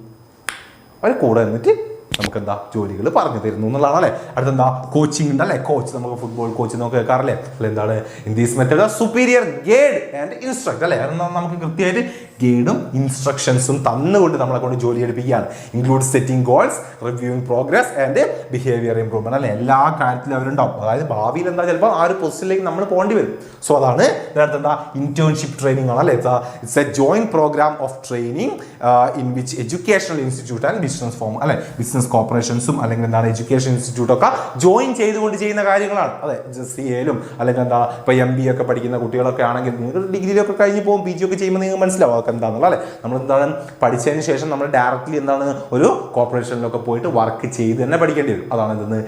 അവർ കൂടെ നിന്നിട്ട് നമുക്ക് എന്താ ജോലികൾ പറഞ്ഞു തരുന്നു എന്നുള്ളതാണ് അല്ലേ. അടുത്തെന്താ കോച്ചിങ് ഉണ്ട് അല്ലേ. കോച്ച് നമുക്ക് ഫുട്ബോൾ കോച്ച് നമുക്ക് കേൾക്കാറില്ലേ. അല്ലെ എന്താണ് in these method superior guide and instruct അല്ലേ. നമുക്ക് കൃത്യമായിട്ട് ഗൈഡും ഇൻസ്ട്രക്ഷൻസും തന്നുകൊണ്ട് നമ്മളെ കൊണ്ട് ജോലി എടുപ്പിക്കുകയാണ്. Include setting goals, reviewing progress and behaviour improvement അല്ലെ. എല്ലാ കാര്യത്തിലും അവരുണ്ടാവും. അതായത് ഭാവിയിൽ എന്താ ചിലപ്പോൾ ആ ഒരു പൊസിഷനിലേക്ക് നമ്മൾ പോകേണ്ടി വരും. സോ അതാണ് ഇതിനകത്ത് എന്താ ഇന്റേൺഷിപ്പ് ട്രെയിനിങ് ആണ് അല്ലെ. It's a joint program of training in which educational institute and business form അല്ലെ. ബിസിനസ് കോർപ്പറേഷൻസും അല്ലെങ്കിൽ എന്താണ് എഡ്യൂക്കേഷൻ ഇൻസ്റ്റിറ്റ്യൂട്ട് ഒക്കെ ജോയിൻ ചെയ്തുകൊണ്ട് ചെയ്യുന്ന കാര്യങ്ങളാണ്. അതെ CA-ലും അല്ലെങ്കിൽ എന്താ ഇപ്പൊ MBA ഒക്കെ പഠിക്കുന്ന കുട്ടികളൊക്കെ ആണെങ്കിൽ നിങ്ങൾ ഡിഗ്രിയിലൊക്കെ കഴിഞ്ഞ് പോകും, PG ഒക്കെ ചെയ്യുമ്പോൾ നിങ്ങൾക്ക് മനസ്സിലാവും അതൊക്കെ എന്താണെന്നുള്ള അല്ലെ. നമ്മൾ എന്താണ് പഠിച്ചതിന് ശേഷം നമ്മൾ ഡയറക്റ്റ്ലി എന്താണ് ഒരു കോർപ്പറേഷനിലൊക്കെ പോയിട്ട് വർക്ക് ചെയ്ത് തന്നെ പഠിക്കേണ്ടി വരും. അതാണ് എന്തെന്ന്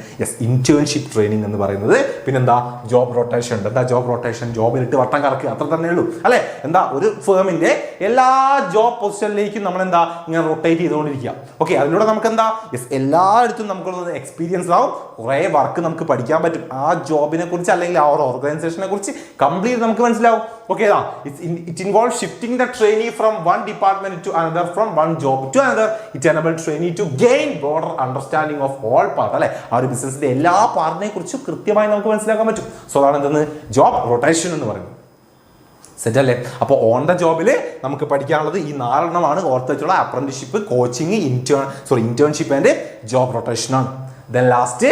ഇന്റേൺഷിപ്പ് ട്രെയിനിങ് എന്ന് പറയുന്നത്. പിന്നെന്താ ജോബ് റൊട്ടേഷൻ ഉണ്ട്. എന്താ ജോബ് റൊട്ടേഷൻ? ജോബിലിട്ട് വട്ടം കറക്കുക, അത്ര തന്നെ ഉള്ളൂ അല്ലെ. എന്താ ഒരു ഫേമിന്റെ എല്ലാ ജോബ് പൊസിഷനിലേക്കും നമ്മൾ എന്താ ഇങ്ങനെ റൊട്ടേറ്റ് ചെയ്തുകൊണ്ടിരിക്കുക. ഓക്കെ, അതിലൂടെ നമുക്ക് എന്താ എല്ലായിടത്തും നമുക്ക് എക്സ്പീരിയൻസ് ആവും, കുറെ വർക്ക് നമുക്ക് പഠിക്കാൻ പറ്റും. ആ ജോബിനെ കുറിച്ച് അല്ലെങ്കിൽ ആ ഒരു ഓർഗനൈസേഷനെ കുറിച്ച് കംപ്ലീറ്റ് നമുക്ക് മനസ്സിലാവും. Okay, it involve shifting the trainee from one department to another, from one job to another. It enable trainee to gain broader understanding of all part അല്ലെ. ആ ഒരു ബിസിനസിന്റെ എല്ലാ പാർട്ടിനെ കുറിച്ചും കൃത്യമായി നമുക്ക് മനസ്സിലാക്കാൻ പറ്റും. സോ അതാണ് എന്തെന്ന് ജോബ് റൊട്ടേഷൻ എന്ന് പറയുന്നത്. സെറ്റ് അല്ലേ. അപ്പോൾ ഓൺ ദ ജോബിൽ നമുക്ക് പഠിക്കാനുള്ളത് ഈ 4 എണ്ണമാണ് ഓർത്ത് വെച്ചുള്ള apprenticeship, coaching, internship and job rotation ആണ്. Then last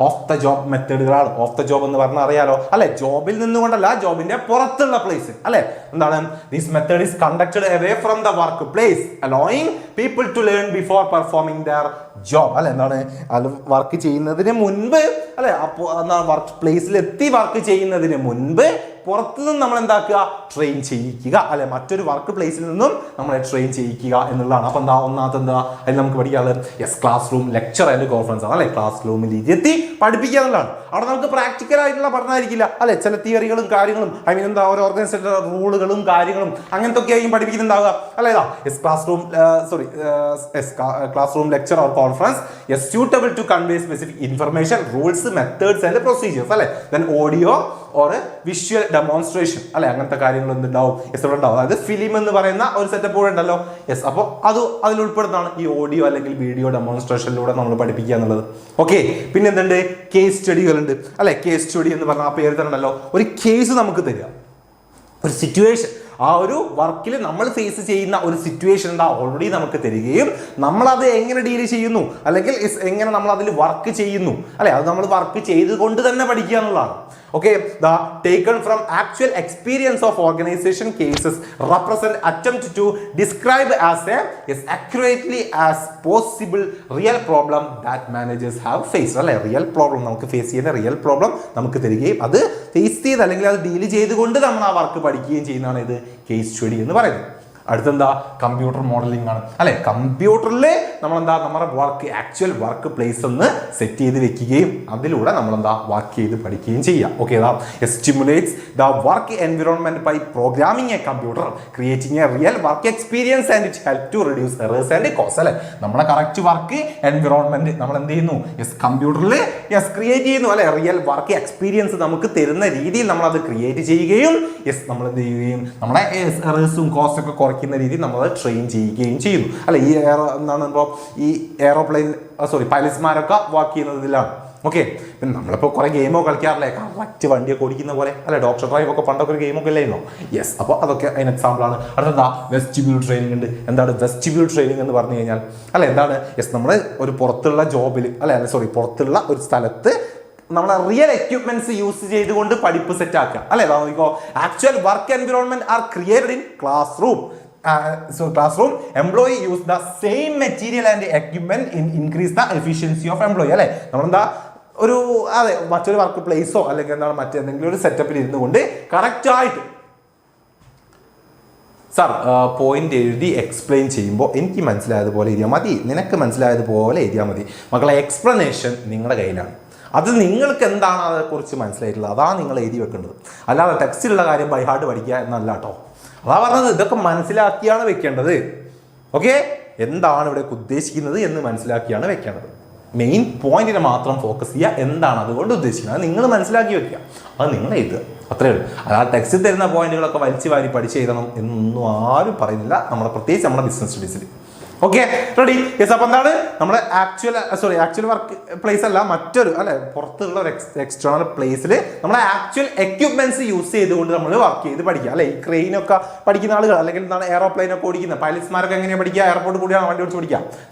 off the job മെത്തേഡുകളാണ്. ഓഫ് ദ ജോബ് എന്ന് പറഞ്ഞാൽ അറിയാലോ അല്ലെ. ജോബിൽ നിന്നുകൊണ്ടല്ല, ജോബിന്റെ പുറത്തുള്ള പ്ലേസ് അല്ലെ. എന്താണ് this method is conducted away from the work place allowing people to learn before performing their job അല്ലെ. എന്താണ് അത് വർക്ക് ചെയ്യുന്നതിന് മുൻപ് അല്ലെ. അപ്പോൾ എന്താണ് വർക്ക് പ്ലേസിൽ എത്തി വർക്ക് ചെയ്യുന്നതിന് മുൻപ് പുറത്തുനിന്ന് നമ്മൾ എന്താക്കുക, ട്രെയിൻ ചെയ്യിക്കുക അല്ലെ. മറ്റൊരു വർക്ക് പ്ലേസിൽ നിന്നും നമ്മളെ ട്രെയിൻ ചെയ്യിക്കുക എന്നുള്ളതാണ്. അപ്പൊ എന്താ ഒന്നാമത്തെ എന്താ അതിൽ നമുക്ക് പഠിക്കാനുള്ളത് class room lecture and conference ആണ് അല്ലെ. ക്ലാസ് റൂമിൽ ഇരുത്തി പഠിപ്പിക്കുക എന്നുള്ളതാണ്. അവിടെ നമുക്ക് പ്രാക്ടിക്കൽ ആയിട്ടുള്ള പഠനമായിരിക്കില്ല അല്ലെ. ചില തിയറികളും കാര്യങ്ങളും എന്താ ഒരു ഓർഗനൈസേഷൻ റൂളുകളും കാര്യങ്ങളും അങ്ങനത്തെ ഒക്കെ ആയിരിക്കും പഠിപ്പിക്കുന്നുണ്ടാവുക അല്ലെ. Class room lecture or conference suitable to convey specific information, rules, methods and procedures അല്ലെ. then audio or visual demonstration അല്ലെ. അങ്ങനത്തെ കാര്യങ്ങൾ എന്തുണ്ടാവും ഉണ്ടാവും. അതായത് ഫിലിം എന്ന് പറയുന്ന ഒരു സെറ്റപ്പ് കൂടെ ഉണ്ടല്ലോ. അപ്പോൾ അതിൽ ഉൾപ്പെടുന്നതാണ് ഈ ഓഡിയോ അല്ലെങ്കിൽ വീഡിയോ ഡെമോൺസ്ട്രേഷനിലൂടെ നമ്മൾ പഠിപ്പിക്കുക എന്നുള്ളത്. ഓക്കെ, പിന്നെ എന്തുണ്ട് കേസ് സ്റ്റഡികളുണ്ട് അല്ലെ. കേസ് സ്റ്റഡി എന്ന് പറഞ്ഞാൽ ആ പേര് തന്നെ ഉണ്ടല്ലോ. ഒരു കേസ് നമുക്ക് തരിക, ഒരു സിറ്റുവേഷൻ, ആ ഒരു വർക്കിൽ നമ്മൾ ഫേസ് ചെയ്യുന്ന ഒരു സിറ്റുവേഷൻ എന്താ ഓൾറെഡി നമുക്ക് തരികയും നമ്മളത് എങ്ങനെ ഡീൽ ചെയ്യുന്നു അല്ലെങ്കിൽ എങ്ങനെ നമ്മൾ അതിൽ വർക്ക് ചെയ്യുന്നു അല്ലെ. അത് നമ്മൾ വർക്ക് ചെയ്തുകൊണ്ട് തന്നെ പഠിക്കുക എന്നുള്ളതാണ്. Okay, the taken from actual experience of organization cases represent attempt to describe as accurately as possible real problem that managers have faced അല്ലെ. റിയൽ പ്രോബ്ലം നമുക്ക് ഫേസ് ചെയ്യുന്ന റിയൽ പ്രോബ്ലം നമുക്ക് തരികയും അത് ഫേസ് ചെയ്ത് അല്ലെങ്കിൽ അത് ഡീൽ ചെയ്തുകൊണ്ട് നമ്മൾ ആ വർക്ക് പഠിക്കുകയും ചെയ്യുന്നതാണ് ഇത് കേസ് സ്റ്റഡി എന്ന് പറയുന്നത്. അടുത്തെന്താ കമ്പ്യൂട്ടർ മോഡലിംഗ് ആണ് അല്ലെ. കമ്പ്യൂട്ടറിൽ നമ്മളെന്താ നമ്മുടെ വർക്ക് ആക്ച്വൽ വർക്ക് പ്ലേസ് ഒന്ന് സെറ്റ് ചെയ്ത് വെക്കുകയും അതിലൂടെ നമ്മളെന്താ വർക്ക് ചെയ്ത് പഠിക്കുകയും ചെയ്യാം. Okay, stimulates the work environment by programming a computer creating a real work experience and it help to reduce errors and cost അല്ലെ. നമ്മുടെ കറക്റ്റ് വർക്ക് എൻവിറോൺമെന്റ് നമ്മൾ എന്ത് ചെയ്യുന്നു കമ്പ്യൂട്ടറിൽ ക്രിയേറ്റ് ചെയ്യുന്നു അല്ലെ. റിയൽ വർക്ക് എക്സ്പീരിയൻസ് നമുക്ക് തരുന്ന രീതിയിൽ നമ്മൾ അത് ക്രിയേറ്റ് ചെയ്യുകയും നമ്മൾ എന്ത് ചെയ്യുകയും നമ്മളെ എറേഴ്സും കോസ്റ്റ് ഒക്കെ കുറയ്ക്കുന്ന രീതിയിൽ നമ്മൾ ട്രെയിൻ ചെയ്യുകയും ചെയ്യുന്നു അല്ലെ. ഈ എന്താണ് ഇപ്പോൾ ഈ എയറോപ്ലെയിൻ പൈലറ്റ്സ്മാരൊക്കെ വർക്ക് ചെയ്യുന്നതിലാണ്. ഓക്കെ, പിന്നെ നമ്മളിപ്പോൾ കുറേ ഗെയിമോ കളിക്കാറില്ലേ, കറക്റ്റ് വണ്ടിയൊക്കെ ഓടിക്കുന്ന പോലെ അല്ലെ. ഡോക്ടർ ഡ്രൈവ് ഒക്കെ പണ്ടൊക്കെ ഒരു ഗെയിമൊക്കെ ഇല്ലായിരുന്നോ. യെസ്, അപ്പോൾ അതൊക്കെ അതിന് എക്സാമ്പിളാണ്. അടുത്തെന്താ വെസ്റ്റിബ്യൂൾ ട്രെയിനിങ് ഉണ്ട്. എന്താണ് വെസ്റ്റിബ്യൂൾ ട്രെയിനിങ് എന്ന് പറഞ്ഞു കഴിഞ്ഞാൽ അല്ലെ എന്താണ് നമ്മൾ ഒരു പുറത്തുള്ള ജോബിൽ പുറത്തുള്ള ഒരു സ്ഥലത്ത് നമ്മളെ റിയൽ എക്യുപ്മെന്റ്സ് യൂസ് ചെയ്തുകൊണ്ട് പഠിപ്പ് സെറ്റ് ആക്കുക അല്ലെ. Actual work environment are created in class room. Classroom employee use the same material and equipment in increase the efficiency of employee അല്ലെ. നമ്മളെന്താ ഒരു മറ്റൊരു വർക്ക് പ്ലേസോ അല്ലെങ്കിൽ എന്താണ് മറ്റെന്തെങ്കിലും ഒരു സെറ്റപ്പിൽ ഇരുന്നു കൊണ്ട് കറക്റ്റ് ആയിട്ട് സാർ പോയിന്റ് എഴുതി എക്സ്പ്ലെയിൻ ചെയ്യുമ്പോൾ എനിക്ക് മനസ്സിലായതുപോലെ എഴുതിയാൽ മതി, നിനക്ക് മനസ്സിലായതുപോലെ എഴുതിയാൽ മതി. മക്കളെ എക്സ്പ്ലനേഷൻ നിങ്ങളുടെ കയ്യിലാണ്. അത് നിങ്ങൾക്ക് എന്താണ് അതേക്കുറിച്ച് മനസ്സിലായിട്ടുള്ളത് അതാണ് നിങ്ങൾ എഴുതി വെക്കേണ്ടത്. അല്ലാതെ ടെക്സ്റ്റിലുള്ള കാര്യം ബൈ ഹാർട്ട് പഠിക്കുക എന്നല്ല കേട്ടോ. അതാ പറഞ്ഞത്, ഇതൊക്കെ മനസ്സിലാക്കിയാണ് വെക്കേണ്ടത്. ഓക്കെ, എന്താണ് ഇവിടെ ഉദ്ദേശിക്കുന്നത് എന്ന് മനസ്സിലാക്കിയാണ് വെക്കേണ്ടത്. മെയിൻ പോയിന്റിനെ മാത്രം ഫോക്കസ് ചെയ്യുക. എന്താണ് അതുകൊണ്ട് ഉദ്ദേശിക്കുന്നത് നിങ്ങൾ മനസ്സിലാക്കി വെക്കുക, അത് നിങ്ങൾ എഴുതുക, അത്രയേ ഉള്ളൂ. അതായത് ടെക്സ്റ്റിൽ തരുന്ന പോയിന്റുകളൊക്കെ വലിച്ചു വാരി പഠിച്ച് എഴുതണം എന്നൊന്നും ആരും പറയുന്നില്ല, പ്രത്യേകിച്ച് നമ്മുടെ ബിസിനസ് സ്റ്റഡീസിൽ. Okay ready? യെസ്. അപ്പോൾ എന്താണ് നമ്മുടെ ആക്ച്വൽ വർക്ക് പ്ലേസ് അല്ല, മറ്റൊരു അല്ലെ പുറത്തുള്ള ഒരു എക്സ്റ്റേണൽ പ്ലേസിൽ നമ്മളെ ആക്ച്വൽ എക്യുപ്മെന്റ്സ് യൂസ് ചെയ്തുകൊണ്ട് നമ്മൾ വർക്ക് ചെയ്ത് പഠിക്കുക അല്ലെ. ഈ ക്രെയിനൊക്കെ പഠിക്കുന്ന ആളുകൾ അല്ലെങ്കിൽ എന്താണ് എയറോപ്ലെയിൻ ഒക്കെ ഓടിക്കുന്ന പൈലറ്റ്സ്മാരൊക്കെ എങ്ങനെയാണ് പഠിക്കുക? എയർപോർട്ട് കൂടിയാണ് വണ്ടി ഓടിച്ച് പഠിക്കുക,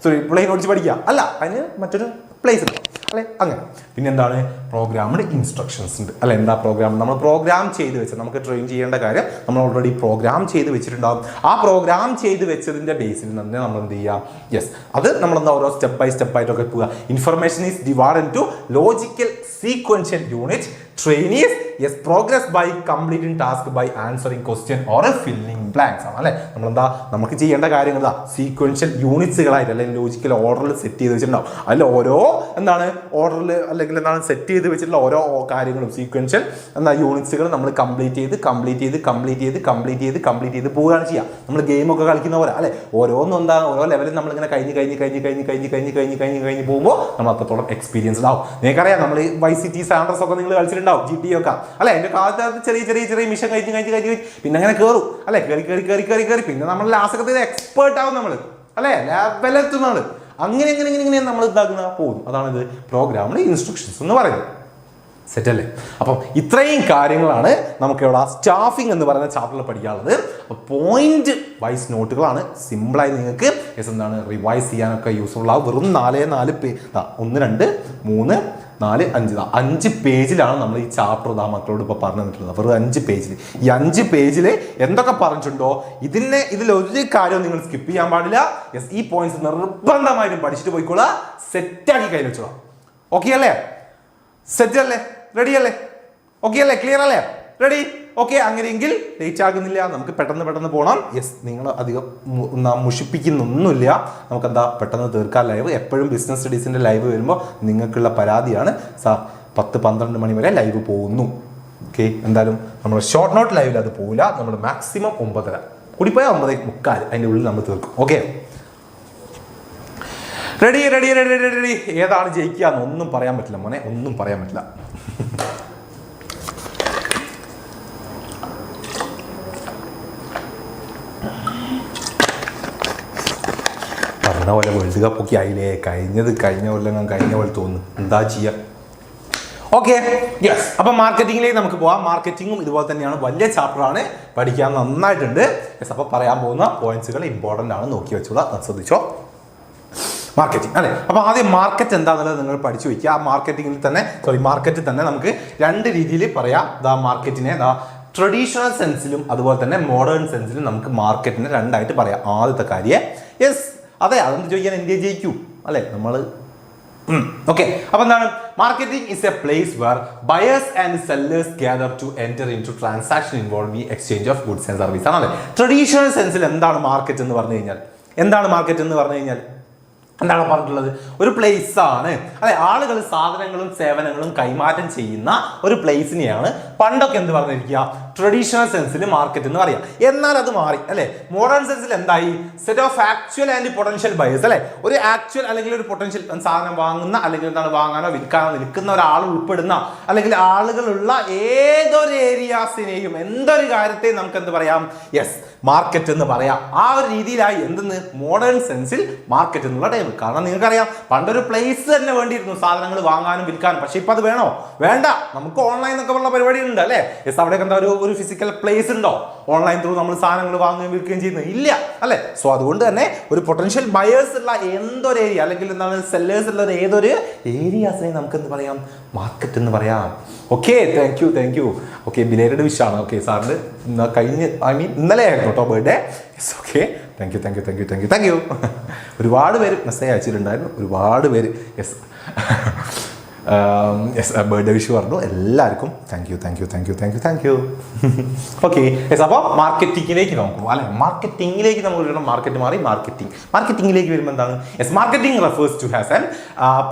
പ്ലെയിൻ ഓടിച്ച് പഠിക്കുക അല്ല, അതിന് മറ്റൊരു പ്ലേസ് ഉണ്ട് അല്ലെ. അങ്ങനെ പിന്നെ എന്താണ് പ്രോഗ്രാംഡ് ഇൻസ്ട്രക്ഷൻസ് ഉണ്ട് അല്ലെ. എന്താ പ്രോഗ്രാം? നമ്മൾ പ്രോഗ്രാം ചെയ്ത് വെച്ച് നമുക്ക് ട്രെയിൻ ചെയ്യേണ്ട കാര്യം നമ്മൾ ഓൾറെഡി പ്രോഗ്രാം ചെയ്ത് വെച്ചിട്ടുണ്ടാകും. ആ പ്രോഗ്രാം ചെയ്ത് വെച്ചതിന്റെ ബേസിൽ തന്നെ നമ്മൾ എന്ത് ചെയ്യാം? യെസ്, അത് നമ്മളെന്താ ഓരോ സ്റ്റെപ്പ് ബൈ സ്റ്റെപ്പ് ആയിട്ടൊക്കെ പോവുക. Information is divided into logical sequential unit. Trainees yes progress by completing task by answering question or filling blanks ആണ് അല്ലെ. നമ്മളെന്താ നമുക്ക് ചെയ്യേണ്ട കാര്യങ്ങൾ സീക്വൻഷ്യൽ യൂണിറ്റ്സുകളായിട്ട് അല്ലെങ്കിൽ ലോജിക്കൽ ഓർഡറിൽ സെറ്റ് ചെയ്ത് വെച്ചിട്ടുണ്ടാവും. അതിൽ ഓരോ എന്താണ് ഓർഡറിൽ അല്ലെങ്കിൽ എന്താണ് സെറ്റ് ചെയ്ത് വെച്ചിട്ടുള്ള ഓരോ കാര്യങ്ങളും സീക്വൻഷ്യൽ എന്താ യൂണിറ്റ്സുകൾ നമ്മൾ കംപ്ലീറ്റ് ചെയ്ത് പോവുകയാണ് ചെയ്യുക. നമ്മൾ ഗെയിമൊക്കെ കളിക്കുന്ന പോലെ അല്ലെ. ഓരോന്നും എന്താണ് ഓരോ ലെവലിൽ നമ്മളിങ്ങനെ കഴിഞ്ഞ് പോകുമ്പോൾ നമ്മൾ അത്രത്തോളം എക്സ്പീരിയൻസ്ഡ് ആവും. നിങ്ങൾക്കറിയാം നമ്മൾ YCT സാൻഡ്രസ് ഒക്കെ നിങ്ങൾ കളിച്ചിട്ടുണ്ടാവും, GT ഒക്കെ അല്ലെ. എൻ്റെ കാലത്ത് ചെറിയ മിഷൻ കഴിഞ്ഞ് പിന്നെ അങ്ങനെ കയറും അല്ലെ. കയറി പിന്നെ നമ്മൾ ലാസ്റ്റൊക്കെ എക്സ്പേർട്ട് ആവും നമ്മൾ അല്ലെ, ലെവലെത്തുന്ന ആള്. അങ്ങനെ നമ്മൾ ഇതാക്കുന്ന പോകും. അതാണിത് പ്രോഗ്രാമിലെ ഇൻസ്ട്രക്ഷൻസ് എന്ന് പറയുന്നത്. സെറ്റ് അല്ലേ? അപ്പം ഇത്രയും കാര്യങ്ങളാണ് നമുക്ക് ഇവിടെ സ്റ്റാഫിംഗ് എന്ന് പറയുന്ന ചാപ്റ്ററിൽ പഠിക്കാനുള്ളത്. പോയിന്റ് വൈസ് നോട്ടുകളാണ്, സിമ്പിളായി നിങ്ങൾക്ക് എന്താണ് റിവൈസ് ചെയ്യാനൊക്കെ യൂസ്ഫുൾ ആവും. വെറും 4 1 2 3 4 5 5 പേജിലാണ് നമ്മൾ ഈ ചാപ്റ്റർ മക്കളോട് ഇപ്പോൾ പറഞ്ഞു തന്നിട്ടുള്ളത്. വെറും 5 പേജിൽ. ഈ 5 പേജിൽ എന്തൊക്കെ പറഞ്ഞിട്ടുണ്ടോ ഇതിലൊരു കാര്യം നിങ്ങൾ സ്കിപ്പ് ചെയ്യാൻ പാടില്ല. യെസ്, ഈ പോയിന്റ്സ് നിർബന്ധമായിട്ടും പഠിച്ചിട്ട് പോയിക്കോളാം, സെറ്റാക്കി കയ്യിൽ വെച്ചോളാം. ഓക്കെ അല്ലേ? സെറ്റ് അല്ലേ? റെഡി അല്ലേ? ഓക്കെ അല്ലേ? ക്ലിയർ അല്ലേ? റെഡി? ഓക്കെ. അങ്ങനെയെങ്കിൽ ലേറ്റ് ആകുന്നില്ല, നമുക്ക് പെട്ടെന്ന് പോകണം. യെസ്, നിങ്ങൾ അധികം മുഷിപ്പിക്കുന്നൊന്നുമില്ല, നമുക്ക് എന്താ പെട്ടെന്ന് തീർക്കാൻ ലൈവ്. എപ്പോഴും ബിസിനസ് സ്റ്റഡീസിൻ്റെ ലൈവ് വരുമ്പോൾ നിങ്ങൾക്കുള്ള പരാതിയാണ്, സാർ 10-12 മണി വരെ ലൈവ് പോകുന്നു. ഓക്കെ, എന്തായാലും നമ്മൾ ഷോർട്ട് നോട്ട് ലൈവിൽ അത് പോകില്ല. നമ്മൾ മാക്സിമം 9:30 കൂടിപ്പോയാൽ 9:45 അതിൻ്റെ ഉള്ളിൽ നമ്മൾ തീർക്കും. Okay, ready? ഏതാണ് ജയിക്കുക എന്നൊന്നും പറയാൻ പറ്റില്ല മോനെ, ഒന്നും പറയാൻ പറ്റില്ല. പറഞ്ഞ പോലെ വേൾഡ് കപ്പ് ഒക്കെ ആയില്ലേ, കഴിഞ്ഞ പോലെ തോന്നുന്നു. എന്താ ചെയ്യുക? Okay, yes. അപ്പം മാർക്കറ്റിംഗിലേക്ക് നമുക്ക് പോവാം. മാർക്കറ്റിംഗും ഇതുപോലെ തന്നെയാണ്, വലിയ ചാപ്റ്ററാണ്, പഠിക്കാൻ നന്നായിട്ടുണ്ട്. യെസ്, അപ്പോൾ പറയാൻ പോകുന്ന പോയിന്റ്സുകൾ ഇമ്പോർട്ടൻ്റ് ആണ്, നോക്കി വെച്ചോളാം, ശ്രദ്ധിച്ചോ. മാർക്കറ്റിംഗ് അല്ലേ? അപ്പോൾ ആദ്യം മാർക്കറ്റ് എന്താണെന്നുള്ളത് നിങ്ങൾ പഠിച്ചു വയ്ക്കുക. ആ മാർക്കറ്റിൽ തന്നെ നമുക്ക് 2 രീതിയിൽ പറയാം. മാർക്കറ്റിനെ ട്രഡീഷണൽ സെൻസിലും അതുപോലെ തന്നെ മോഡേൺ സെൻസിലും നമുക്ക് മാർക്കറ്റിനെ 2 ആയിട്ട് പറയാം. ആദ്യത്തെ കാര്യം യെസ്, അതെ, അതെന്ത് ചോദിക്കാൻ ഇന്ത്യ ജയിക്കൂ അല്ലെ നമ്മൾ. ഓക്കെ, അപ്പൊ എന്താണ് marketing is a place where buyers and sellers gather to enter in to transaction involving exchange of goods and service ആണ് അല്ലെ. ട്രഡീഷണൽ സെൻസിൽ എന്താണ് മാർക്കറ്റ് എന്ന് പറഞ്ഞു കഴിഞ്ഞാൽ എന്താണ് പറഞ്ഞിട്ടുള്ളത്? ഒരു പ്ലേസ് ആണ് അല്ലെ. ആളുകൾ സാധനങ്ങളും സേവനങ്ങളും കൈമാറ്റം ചെയ്യുന്ന ഒരു പ്ലേസിനെയാണ് പണ്ടൊക്കെ എന്ത് പറഞ്ഞിരിക്കുക, ട്രഡീഷണൽ സെൻസിൽ മാർക്കറ്റ് എന്ന് പറയാം. എന്നാൽ അത് മാറി അല്ലെ. മോഡേൺ സെൻസിൽ എന്തായി? Set of actual and potential buyers അല്ലെ. ഒരു ആക്ച്വൽ അല്ലെങ്കിൽ ഒരു പൊട്ടൻഷ്യൽ സാധനം വാങ്ങുന്ന അല്ലെങ്കിൽ എന്താണ് വാങ്ങാനോ വിൽക്കാനോ നിൽക്കുന്ന ഒരാൾ ഉൾപ്പെടുന്ന അല്ലെങ്കിൽ ആളുകളുള്ള ഏതൊരു ഏരിയാസിനെയും എന്തൊരു കാര്യത്തെയും നമുക്ക് എന്ത് പറയാം? യെസ്, മാർക്കറ്റ് എന്ന് പറയാം. ആ ഒരു രീതിയിലായി എന്തെന്ന് മോഡേൺ സെൻസിൽ മാർക്കറ്റ് എന്നുള്ള ടൈം. കാരണം നിങ്ങൾക്കറിയാം പണ്ടൊരു പ്ലേസ് തന്നെ വേണ്ടിയിരുന്നു സാധനങ്ങൾ വാങ്ങാനും വിൽക്കാനും. പക്ഷെ ഇപ്പൊ അത് വേണ്ട, നമുക്ക് ഓൺലൈൻ എന്നൊക്കെ ഉള്ള പരിപാടി ഉണ്ട് അല്ലെ. യെസ്, അവിടെയൊക്കെ എന്താ ഒരു ഫിസിക്കൽ പ്ലേസ് ഉണ്ടോ ഓൺലൈൻ ത്രൂ നമ്മൾ സാധനങ്ങൾ വാങ്ങുകയും വിൽക്കുകയും ചെയ്യുന്നത്? ഇല്ല അല്ലെ. സോ അതുകൊണ്ട് തന്നെ ഒരു പൊട്ടൻഷ്യൽ ബയേഴ്സ് ഉള്ള എന്തൊരു ഏരിയ അല്ലെങ്കിൽ എന്താണ് സെല്ലേഴ്സ് ഉള്ള ഏതൊരു ഏരിയാസിനെ നമുക്ക് എന്ത് പറയാം? മാർക്കറ്റ് എന്ന് പറയാം. Okay, thank you. Okay, belated വിഷാണ്. ഓക്കെ, സാറിന് ഇന്നലെ ആയിരുന്നു കേട്ടോ birthday. Yes, okay, thank you. ഒരുപാട് പേര് മെസ്സേജ് അയച്ചിട്ടുണ്ടായിരുന്നു, ഒരുപാട് പേര്. യെസ്, ബർത്ത്ഡേ വിഷ് പറഞ്ഞു എല്ലാവർക്കും. Thank you. Okay, yes. അപ്പോൾ മാർക്കറ്റിംഗിലേക്ക് നമുക്ക് അല്ലെ. മാർക്കറ്റിംഗിലേക്ക് നമുക്ക് മാർക്കറ്റ് മാറി മാർക്കറ്റിംഗിലേക്ക് വരുമ്പോൾ എന്താണ്? Yes, marketing refers to has an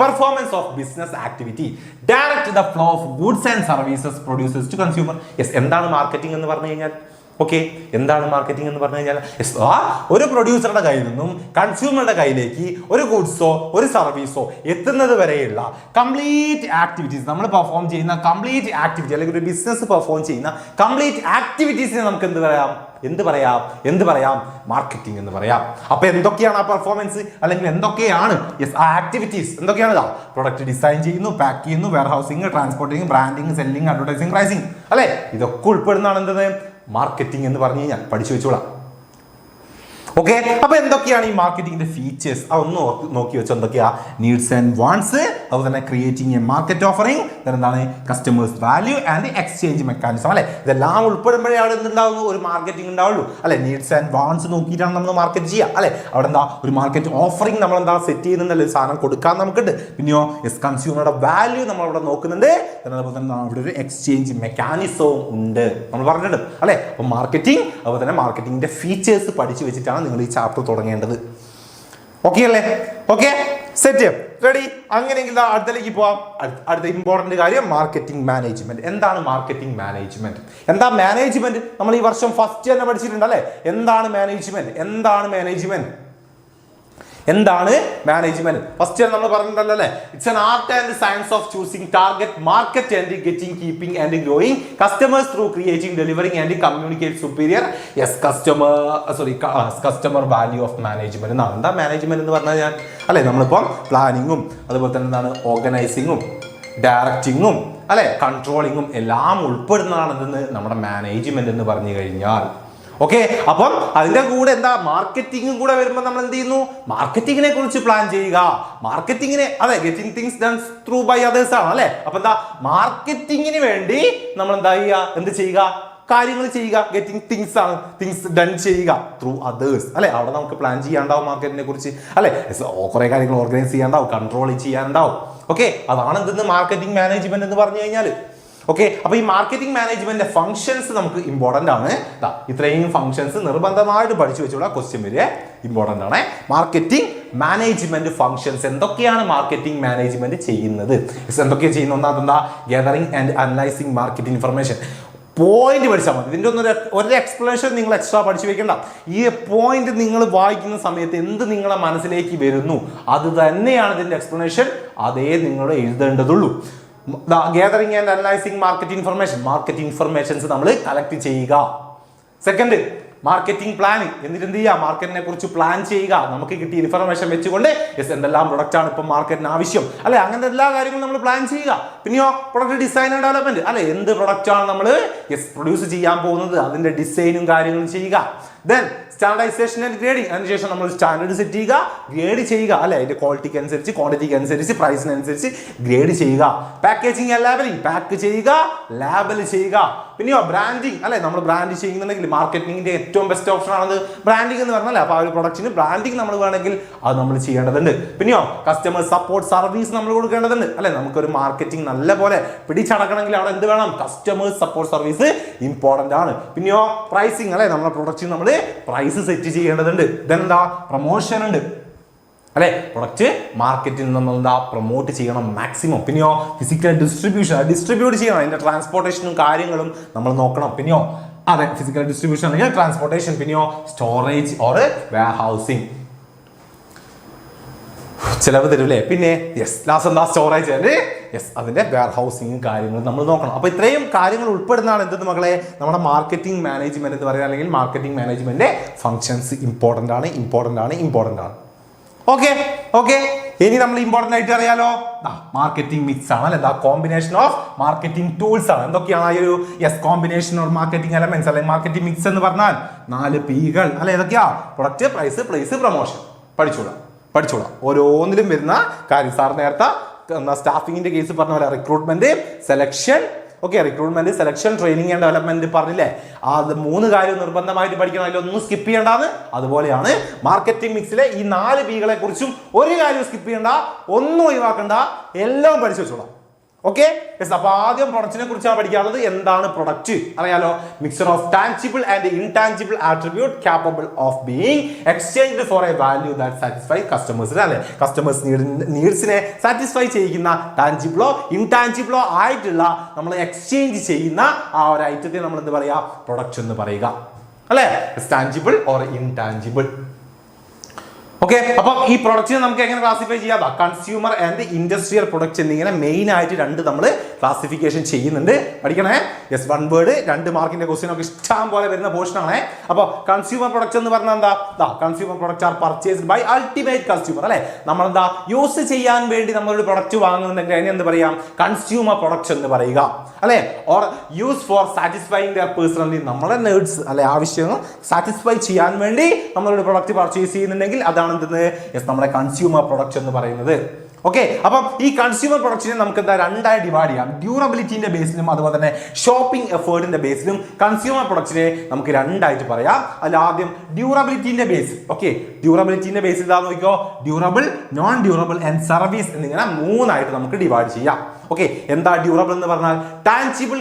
performance of business activity direct the flow of goods and services producers to consumer. Yes, എന്താണ് മാർക്കറ്റിംഗ് എന്ന് പറഞ്ഞു കഴിഞ്ഞാൽ? ഓക്കെ, എന്താണ് മാർക്കറ്റിംഗ് എന്ന് പറഞ്ഞു കഴിഞ്ഞാൽ ഒരു പ്രൊഡ്യൂസറുടെ കയ്യിൽ നിന്നും കൺസ്യൂമറുടെ കയ്യിലേക്ക് ഒരു ഗുഡ്സോ ഒരു സർവീസോ എത്തുന്നത് വരെയുള്ള കംപ്ലീറ്റ് ആക്ടിവിറ്റീസ്, നമ്മൾ പെർഫോം ചെയ്യുന്ന കംപ്ലീറ്റ് ആക്ടിവിറ്റി അല്ലെങ്കിൽ ഒരു ബിസിനസ് പെർഫോം ചെയ്യുന്ന കംപ്ലീറ്റ് ആക്ടിവിറ്റീസിനെ നമുക്ക് എന്ത് പറയാം മാർക്കറ്റിംഗ് എന്ന് പറയാം. അപ്പൊ എന്തൊക്കെയാണ് ആ പെർഫോമൻസ് അല്ലെങ്കിൽ എന്തൊക്കെയാണ് ആ ആക്ടിവിറ്റീസ്, എന്തൊക്കെയാണ്? പ്രൊഡക്റ്റ് ഡിസൈൻ ചെയ്യുന്നു, പാക്ക് ചെയ്യുന്നു, warehousing, transporting, branding, selling, advertising, pricing, അല്ലെ? ഇതൊക്കെ ഉൾപ്പെടുന്നതാണ് എന്ത് മാർക്കറ്റിംഗ് എന്ന് പറഞ്ഞു കഴിഞ്ഞാൽ. പഠിച്ചു വെച്ചോളാം. ഓക്കെ, അപ്പൊ എന്തൊക്കെയാണ് ഈ മാർക്കറ്റിംഗിന്റെ ഫീച്ചേഴ്സ് അതൊന്ന് നോക്കി വെച്ചോ. എന്തൊക്കെയാ? നീഡ്സ് ആൻഡ് വാണ്ട്സ്, അതുപോലെ തന്നെ ക്രിയേറ്റിംഗ് എ മാർക്കറ്റ് ഓഫറിംഗ്, എന്താണ് customers value and exchange mechanism, അല്ലെ? ഇതെല്ലാം ഉൾപ്പെടുമ്പോഴേ അവിടെ എന്തുണ്ടാവുന്നു? ഒരു മാർക്കറ്റിംഗ് ഉണ്ടാവുള്ളൂ, അല്ലെ? നീഡ്സ് ആൻഡ് വാണ്ട്സ് നോക്കിയിട്ടാണ് നമ്മൾ മാർക്കറ്റ് ചെയ്യുക, അല്ലെ? അവിടെ എന്താ ഒരു മാർക്കറ്റ് ഓഫറിംഗ് നമ്മൾ എന്താ സെറ്റ് ചെയ്യുന്നുണ്ടല്ലോ, സാധനം കൊടുക്കാൻ നമുക്കുണ്ട്. പിന്നെയോ കൺസ്യൂമറുടെ വാല്യൂ നമ്മൾ അവിടെ നോക്കുന്നുണ്ട്. അതുപോലെ തന്നെ അവിടെ ഒരു എക്സ്ചേഞ്ച് മെക്കാനിസവും ഉണ്ട്, നമ്മൾ പറഞ്ഞിട്ടുണ്ട്, അല്ലെ? അപ്പൊ മാർക്കറ്റിംഗ്, അതുപോലെ തന്നെ മാർക്കറ്റിംഗിന്റെ ഫീച്ചേഴ്സ് പഠിച്ചു വെച്ചിട്ടാണ് നിങ്ങൾ ഈ ചാപ്റ്റർ തുടങ്ങേണ്ടത്. ഓക്കെ അല്ലേ? Okay, set, ready? അങ്ങനെയെങ്കിൽ അടുത്തേക്ക് പോവാം. അടുത്ത ഇമ്പോർട്ടന്റ് കാര്യം മാർക്കറ്റിംഗ് മാനേജ്മെന്റ്. എന്താണ് മാർക്കറ്റിംഗ് മാനേജ്മെന്റ്? എന്താ മാനേജ്മെന്റ്? നമ്മൾ ഈ വർഷം ഫസ്റ്റ് തന്നെ പഠിച്ചിട്ടുണ്ട്, അല്ലെ? എന്താണ് മാനേജ്മെന്റ്? എന്താണ് മാനേജ്മെന്റ്? ഫസ്റ്റ് നമ്മൾ പറഞ്ഞിട്ടുണ്ടല്ലോ, അല്ലെ? It's an art and science of choosing target market and getting, keeping and growing customers through creating, delivering and communicate superior customer value of management എന്നാണ്. എന്താ മാനേജ്മെന്റ് എന്ന് പറഞ്ഞാൽ, അല്ലെ? നമ്മളിപ്പം പ്ലാനിങ്ങും അതുപോലെ തന്നെ എന്താണ് ഓർഗനൈസിങ്ങും ഡയറക്റ്റിങ്ങും, അല്ലെ, കൺട്രോളിങ്ങും എല്ലാം ഉൾപ്പെടുന്നതാണ് എന്തെന്ന് നമ്മുടെ മാനേജ്മെന്റ് എന്ന് പറഞ്ഞു കഴിഞ്ഞാൽ. ഓക്കെ, അപ്പം അതിന്റെ കൂടെ എന്താ മാർക്കറ്റിംഗും കൂടെ വരുമ്പോൾ നമ്മൾ എന്ത് ചെയ്യുന്നു? മാർക്കറ്റിംഗിനെ കുറിച്ച് പ്ലാൻ ചെയ്യുക. മാർക്കറ്റിംഗിനെ, അതെ, getting things done through by others ആണ്, അല്ലെ? അപ്പൊ എന്താ മാർക്കറ്റിംഗിന് വേണ്ടി നമ്മൾ എന്താ ചെയ്യുക? എന്ത് ചെയ്യുക? കാര്യങ്ങൾ ചെയ്യുക. ഗെറ്റിംഗ് തിങ്സ് ആണ്, തിങ്സ് ഡൺ ചെയ്യുക ത്രൂ അതേഴ്സ്, അല്ലെ? അവിടെ നമുക്ക് പ്ലാൻ ചെയ്യാണ്ടാവും മാർക്കറ്റിനെ കുറിച്ച്, അല്ലെ? കുറെ കാര്യങ്ങൾ ഓർഗനൈസ് ചെയ്യാണ്ടാവും, കൺട്രോൾ ചെയ്യാണ്ടാവും. ഓക്കെ, അതാണ് എന്തെന്ന് മാർക്കറ്റിംഗ് മാനേജ്മെന്റ് എന്ന് പറഞ്ഞു കഴിഞ്ഞാൽ. ഓക്കെ, അപ്പൊ ഈ മാർക്കറ്റിംഗ് മാനേജ്മെന്റിന്റെ ഫംഗ്ഷൻസ് നമുക്ക് ഇമ്പോർട്ടന്റ് ആണ്. ഇത്രയും ഫംഗ്ഷൻസ് നിർബന്ധമായിട്ട് പഠിച്ചു വെച്ചോളാം, ക്വസ്റ്റ്യൻ വരെ ഇമ്പോർട്ടന്റ് ആണ്. മാർക്കറ്റിംഗ് മാനേജ്മെന്റ് ഫംഗ്ഷൻസ് എന്തൊക്കെയാണ് മാർക്കറ്റിംഗ് മാനേജ്മെന്റ് ചെയ്യുന്നത്? എന്തൊക്കെയാണ് ചെയ്യുന്നത്? ഒന്നാമതെന്താ? Gathering and analysing market information. Point പഠിച്ചാൽ മതി. ഇതിന്റെ ഒന്നും ഒരു എക്സ്പ്ലനേഷൻ നിങ്ങൾ എക്സ്ട്രാ പഠിച്ചു വെക്കേണ്ട. ഈ പോയിന്റ് നിങ്ങൾ വായിക്കുന്ന സമയത്ത് എന്ത് നിങ്ങളെ മനസ്സിലേക്ക് വരുന്നു അത് തന്നെയാണ് ഇതിന്റെ എക്സ്പ്ലനേഷൻ, അതേ നിങ്ങൾ എഴുതേണ്ടതുള്ളൂ. Gathering and analysing market informations നമ്മൾ കളക്ട് ചെയ്യുക. Second, marketing planning. എന്നിട്ട് എന്ത് ചെയ്യുക? മാർക്കറ്റിനെ കുറിച്ച് പ്ലാൻ ചെയ്യുക. നമുക്ക് കിട്ടിയ ഇൻഫർമേഷൻ വെച്ചുകൊണ്ട് എന്തെല്ലാം പ്രൊഡക്റ്റ് ആണ് ഇപ്പം മാർക്കറ്റിന് ആവശ്യം, അല്ലെ? അങ്ങനത്തെ എല്ലാ കാര്യങ്ങളും നമ്മൾ പ്ലാൻ ചെയ്യുക. പിന്നെയോ പ്രൊഡക്റ്റ് ഡിസൈൻ ആൻഡ് ഡെവലപ്മെന്റ്, അല്ലെ? എന്ത് പ്രൊഡക്റ്റ് ആണ് നമ്മൾ പ്രൊഡ്യൂസ് ചെയ്യാൻ പോകുന്നത്, അതിന്റെ ഡിസൈനും കാര്യങ്ങളും ചെയ്യുക. Then standardisation and grading. അതിനുശേഷം നമ്മൾ സ്റ്റാൻഡേർഡ് സെറ്റ് ചെയ്യുക, ഗ്രേഡ് ചെയ്യുക, അല്ലെ? അതിന്റെ ക്വാളിറ്റിക്ക് അനുസരിച്ച്, ക്വാണ്ടിറ്റിക്ക് അനുസരിച്ച്, പ്രൈസിനനുസരിച്ച് ഗ്രേഡ് ചെയ്യുക. Packaging and labelling. പാക്ക് ചെയ്യുക, ലാബൽ ചെയ്യുക. പിന്നെയോ ബ്രാൻഡിങ്, അല്ലെ? നമ്മൾ ബ്രാൻഡ് ചെയ്യുന്നുണ്ടെങ്കിൽ മാർക്കറ്റിംഗിന്റെ ഏറ്റവും ബെസ്റ്റ് ഓപ്ഷൻ ആണ് ബ്രാൻഡിങ് എന്ന് പറഞ്ഞാൽ. അപ്പൊ ആ ഒരു പ്രൊഡക്റ്റിന് ബ്രാൻഡിങ് നമ്മൾ വേണമെങ്കിൽ അത് നമ്മൾ ചെയ്യേണ്ടതുണ്ട്. പിന്നെയോ കസ്റ്റമർ സപ്പോർട്ട് സർവീസ് നമ്മൾ കൊടുക്കേണ്ടതുണ്ട്, അല്ലെ? നമുക്കൊരു മാർക്കറ്റിംഗ് നല്ല പോലെ പിടിച്ചടക്കണമെങ്കിൽ അവിടെ എന്ത് വേണം? കസ്റ്റമർ സപ്പോർട്ട് സർവീസ് ഇമ്പോർട്ടന്റ് ആണ്. പിന്നെയോ പ്രൈസിങ്, അല്ലെ? നമ്മുടെ പ്രൊഡക്റ്റിന് നമ്മൾ പ്രൈസ് സെറ്റ് ചെയ്യേണ്ടതുണ്ട്. ഇതെന്താ? പ്രൊമോഷൻ ഉണ്ട്, അല്ലെ? പ്രൊഡക്റ്റ് മാർക്കറ്റിൽ നമ്മൾ എന്താ പ്രൊമോട്ട് ചെയ്യണം മാക്സിമം. പിന്നെയോ ഫിസിക്കൽ ഡിസ്ട്രിബ്യൂട്ട് ചെയ്യണം. അതിന്റെ ട്രാൻസ്പോർട്ടേഷനും കാര്യങ്ങളും നമ്മൾ നോക്കണം. പിന്നെയോ അതെ, ഫിസിക്കൽ ഡിസ്ട്രിബ്യൂഷൻ അല്ലെങ്കിൽ ട്രാൻസ്പോർട്ടേഷൻ. പിന്നെയോ സ്റ്റോറേജ് ഓർ വെയർ ഹൗസിംഗ്. ചിലവ് തരൂല്ലേ? പിന്നെ ലാസ്റ്റ് എന്താ? സ്റ്റോറേജ് ആൻഡ് അതിന്റെ വെയർ ഹൗസിംഗ് കാര്യങ്ങളും നമ്മൾ നോക്കണം. അപ്പൊ ഇത്രയും കാര്യങ്ങൾ ഉൾപ്പെടുന്നതാണ് എന്തെന്ന് മക്കളെ നമ്മുടെ മാർക്കറ്റിംഗ് മാനേജ്മെന്റ് എന്ന് പറയുന്നത്, അല്ലെങ്കിൽ മാർക്കറ്റിംഗ് മാനേജ്മെന്റ് ഫംഗ്ഷൻസ് ഇമ്പോർട്ടന്റ് ആണ്. ഓക്കെ, ഇനി നമ്മൾ ഇമ്പോർട്ടന്റ് ആയിട്ട് അറിയാലോ, മാർക്കറ്റിംഗ് മിക്സ് ആണ്, അല്ലെ? കോമ്പിനേഷൻ ഓഫ് മാർക്കറ്റിംഗ് ടൂൾസ് ആണ്. എന്തൊക്കെയാണ് ആ ഒരു കോമ്പിനേഷൻ ഓഫ് മാർക്കറ്റിംഗ് എലമെന്റ്സ്, അല്ലെങ്കിൽ മാർക്കറ്റിംഗ് മിക്സ് എന്ന് പറഞ്ഞാൽ 4 Pകൾ, അല്ലെ? ഏതൊക്കെയാ? Product, price, place, promotion. പഠിച്ചോളാം ഓരോന്നിലും വരുന്ന കാര്യം. സാർ നേരത്തെ സ്റ്റാഫിങ്ങിന്റെ കേസ് പറഞ്ഞ പോലെ recruitment, selection, recruitment, selection, training and development പറഞ്ഞില്ലേ? അത് 3 കാര്യം നിർബന്ധമായിട്ട് പഠിക്കണം, അതിലൊന്നും സ്കിപ്പ് ചെയ്യേണ്ടതാണ്. അതുപോലെയാണ് മാർക്കറ്റിംഗ് മിക്സിലെ ഈ 4 Pകളെ കുറിച്ചും ഒരു കാര്യം സ്കിപ്പ് ചെയ്യേണ്ട, ഒന്നും ഒഴിവാക്കണ്ട, എല്ലാം പഠിച്ചു വെച്ചോളാം. ഓക്കെ അപ്പൊ ആദ്യം പ്രൊഡക്റ്റിനെ കുറിച്ചാണ് പഠിക്കാനുള്ളത്. എന്താണ് പ്രൊഡക്റ്റ് അറിയാലോ? Mixer of tangible and intangible attribute capable of being exchanged for a value that satisfy customers. അല്ലെ കസ്റ്റമേഴ്സ് നീഡ്സിനെ സാറ്റിസ്ഫൈ ചെയ്യുന്ന ടാൻജിബിളോ ഇൻടാൻജിബിളോ ആയിട്ടുള്ള നമ്മൾ എക്സ്ചേഞ്ച് ചെയ്യുന്ന ആ ഒരു ഐറ്റത്തെ നമ്മൾ എന്ത് പറയാ? പ്രൊഡക്റ്റ് എന്ന് പറയുക അല്ലെ? Tangible or intangible. ഓക്കെ അപ്പം ഈ പ്രൊഡക്റ്റിനെ നമുക്ക് എങ്ങനെ ക്ലാസിഫൈ ചെയ്യാം? കൺസ്യൂമർ ആൻഡ് ഇൻഡസ്ട്രിയൽ പ്രൊഡക്ട്സ് എന്നിങ്ങനെ മെയിൻ ആയിട്ട് രണ്ട് നമ്മൾ ക്ലാസിഫിക്കേഷൻ ചെയ്യുന്നുണ്ട്. പഠിക്കണേ. യെസ്, 1 വേർഡ് 2 മാർക്കിന്റെ ക്വസ്റ്റ്യൻ ഒക്കെ ഇഷ്ടം പോലെ വരുന്ന പോർഷൻ ആണ്. അപ്പോൾ കൺസ്യൂമർ പ്രൊഡക്ട്സ് എന്ന് പറഞ്ഞാൽ എന്താ? Consumer products are purchased by ultimate consumer അല്ലെ? നമ്മൾ എന്താ യൂസ് ചെയ്യാൻ വേണ്ടി നമ്മളൊരു പ്രൊഡക്റ്റ് വാങ്ങുന്നുണ്ടെങ്കിൽ അതിന് എന്ത് പറയാം? കൺസ്യൂമർ പ്രൊഡക്ട്സ് എന്ന് പറയുക അല്ലെ? Or use for satisfying there personal need, നമ്മളെ നീഡ്സ് അല്ലെ ആവശ്യങ്ങൾ സാറ്റിസ്ഫൈ ചെയ്യാൻ വേണ്ടി നമ്മളൊരു പ്രൊഡക്റ്റ് പർച്ചേസ് ചെയ്യുന്നുണ്ടെങ്കിൽ അതാണ് നമ്മുടെ കൺസ്യൂമർ പ്രൊഡക്റ്റ് എന്ന് പറയുന്നത്. ഓക്കെ അപ്പം ഈ കൺസ്യൂമർ പ്രൊഡക്റ്റിനെ നമുക്ക് എന്താ രണ്ടായി ഡിവൈഡ് ചെയ്യാം. ഡ്യൂറബിലിറ്റിന്റെ ബേസിലും അതുപോലെ തന്നെ ഷോപ്പിംഗ് എഫേർട്ടിന്റെ ബേസിലും കൺസ്യൂമർ പ്രൊഡക്റ്റിനെ നമുക്ക് രണ്ടായിട്ട് പറയാം. അതിൽ ആദ്യം ഡ്യൂറബിലിറ്റിന്റെ ബേസ്. ഓക്കെ ഡ്യൂറബിലിറ്റിന്റെ ബേസിൽ ഇതാ നോക്കിക്കോ, durable, non durable and service എന്നിങ്ങനെ 3 ആയിട്ട് നമുക്ക് ഡിവൈഡ് ചെയ്യാം. ഓക്കെ എന്താ ഡ്യൂറബിൾ എന്ന് പറഞ്ഞാൽ? Tangible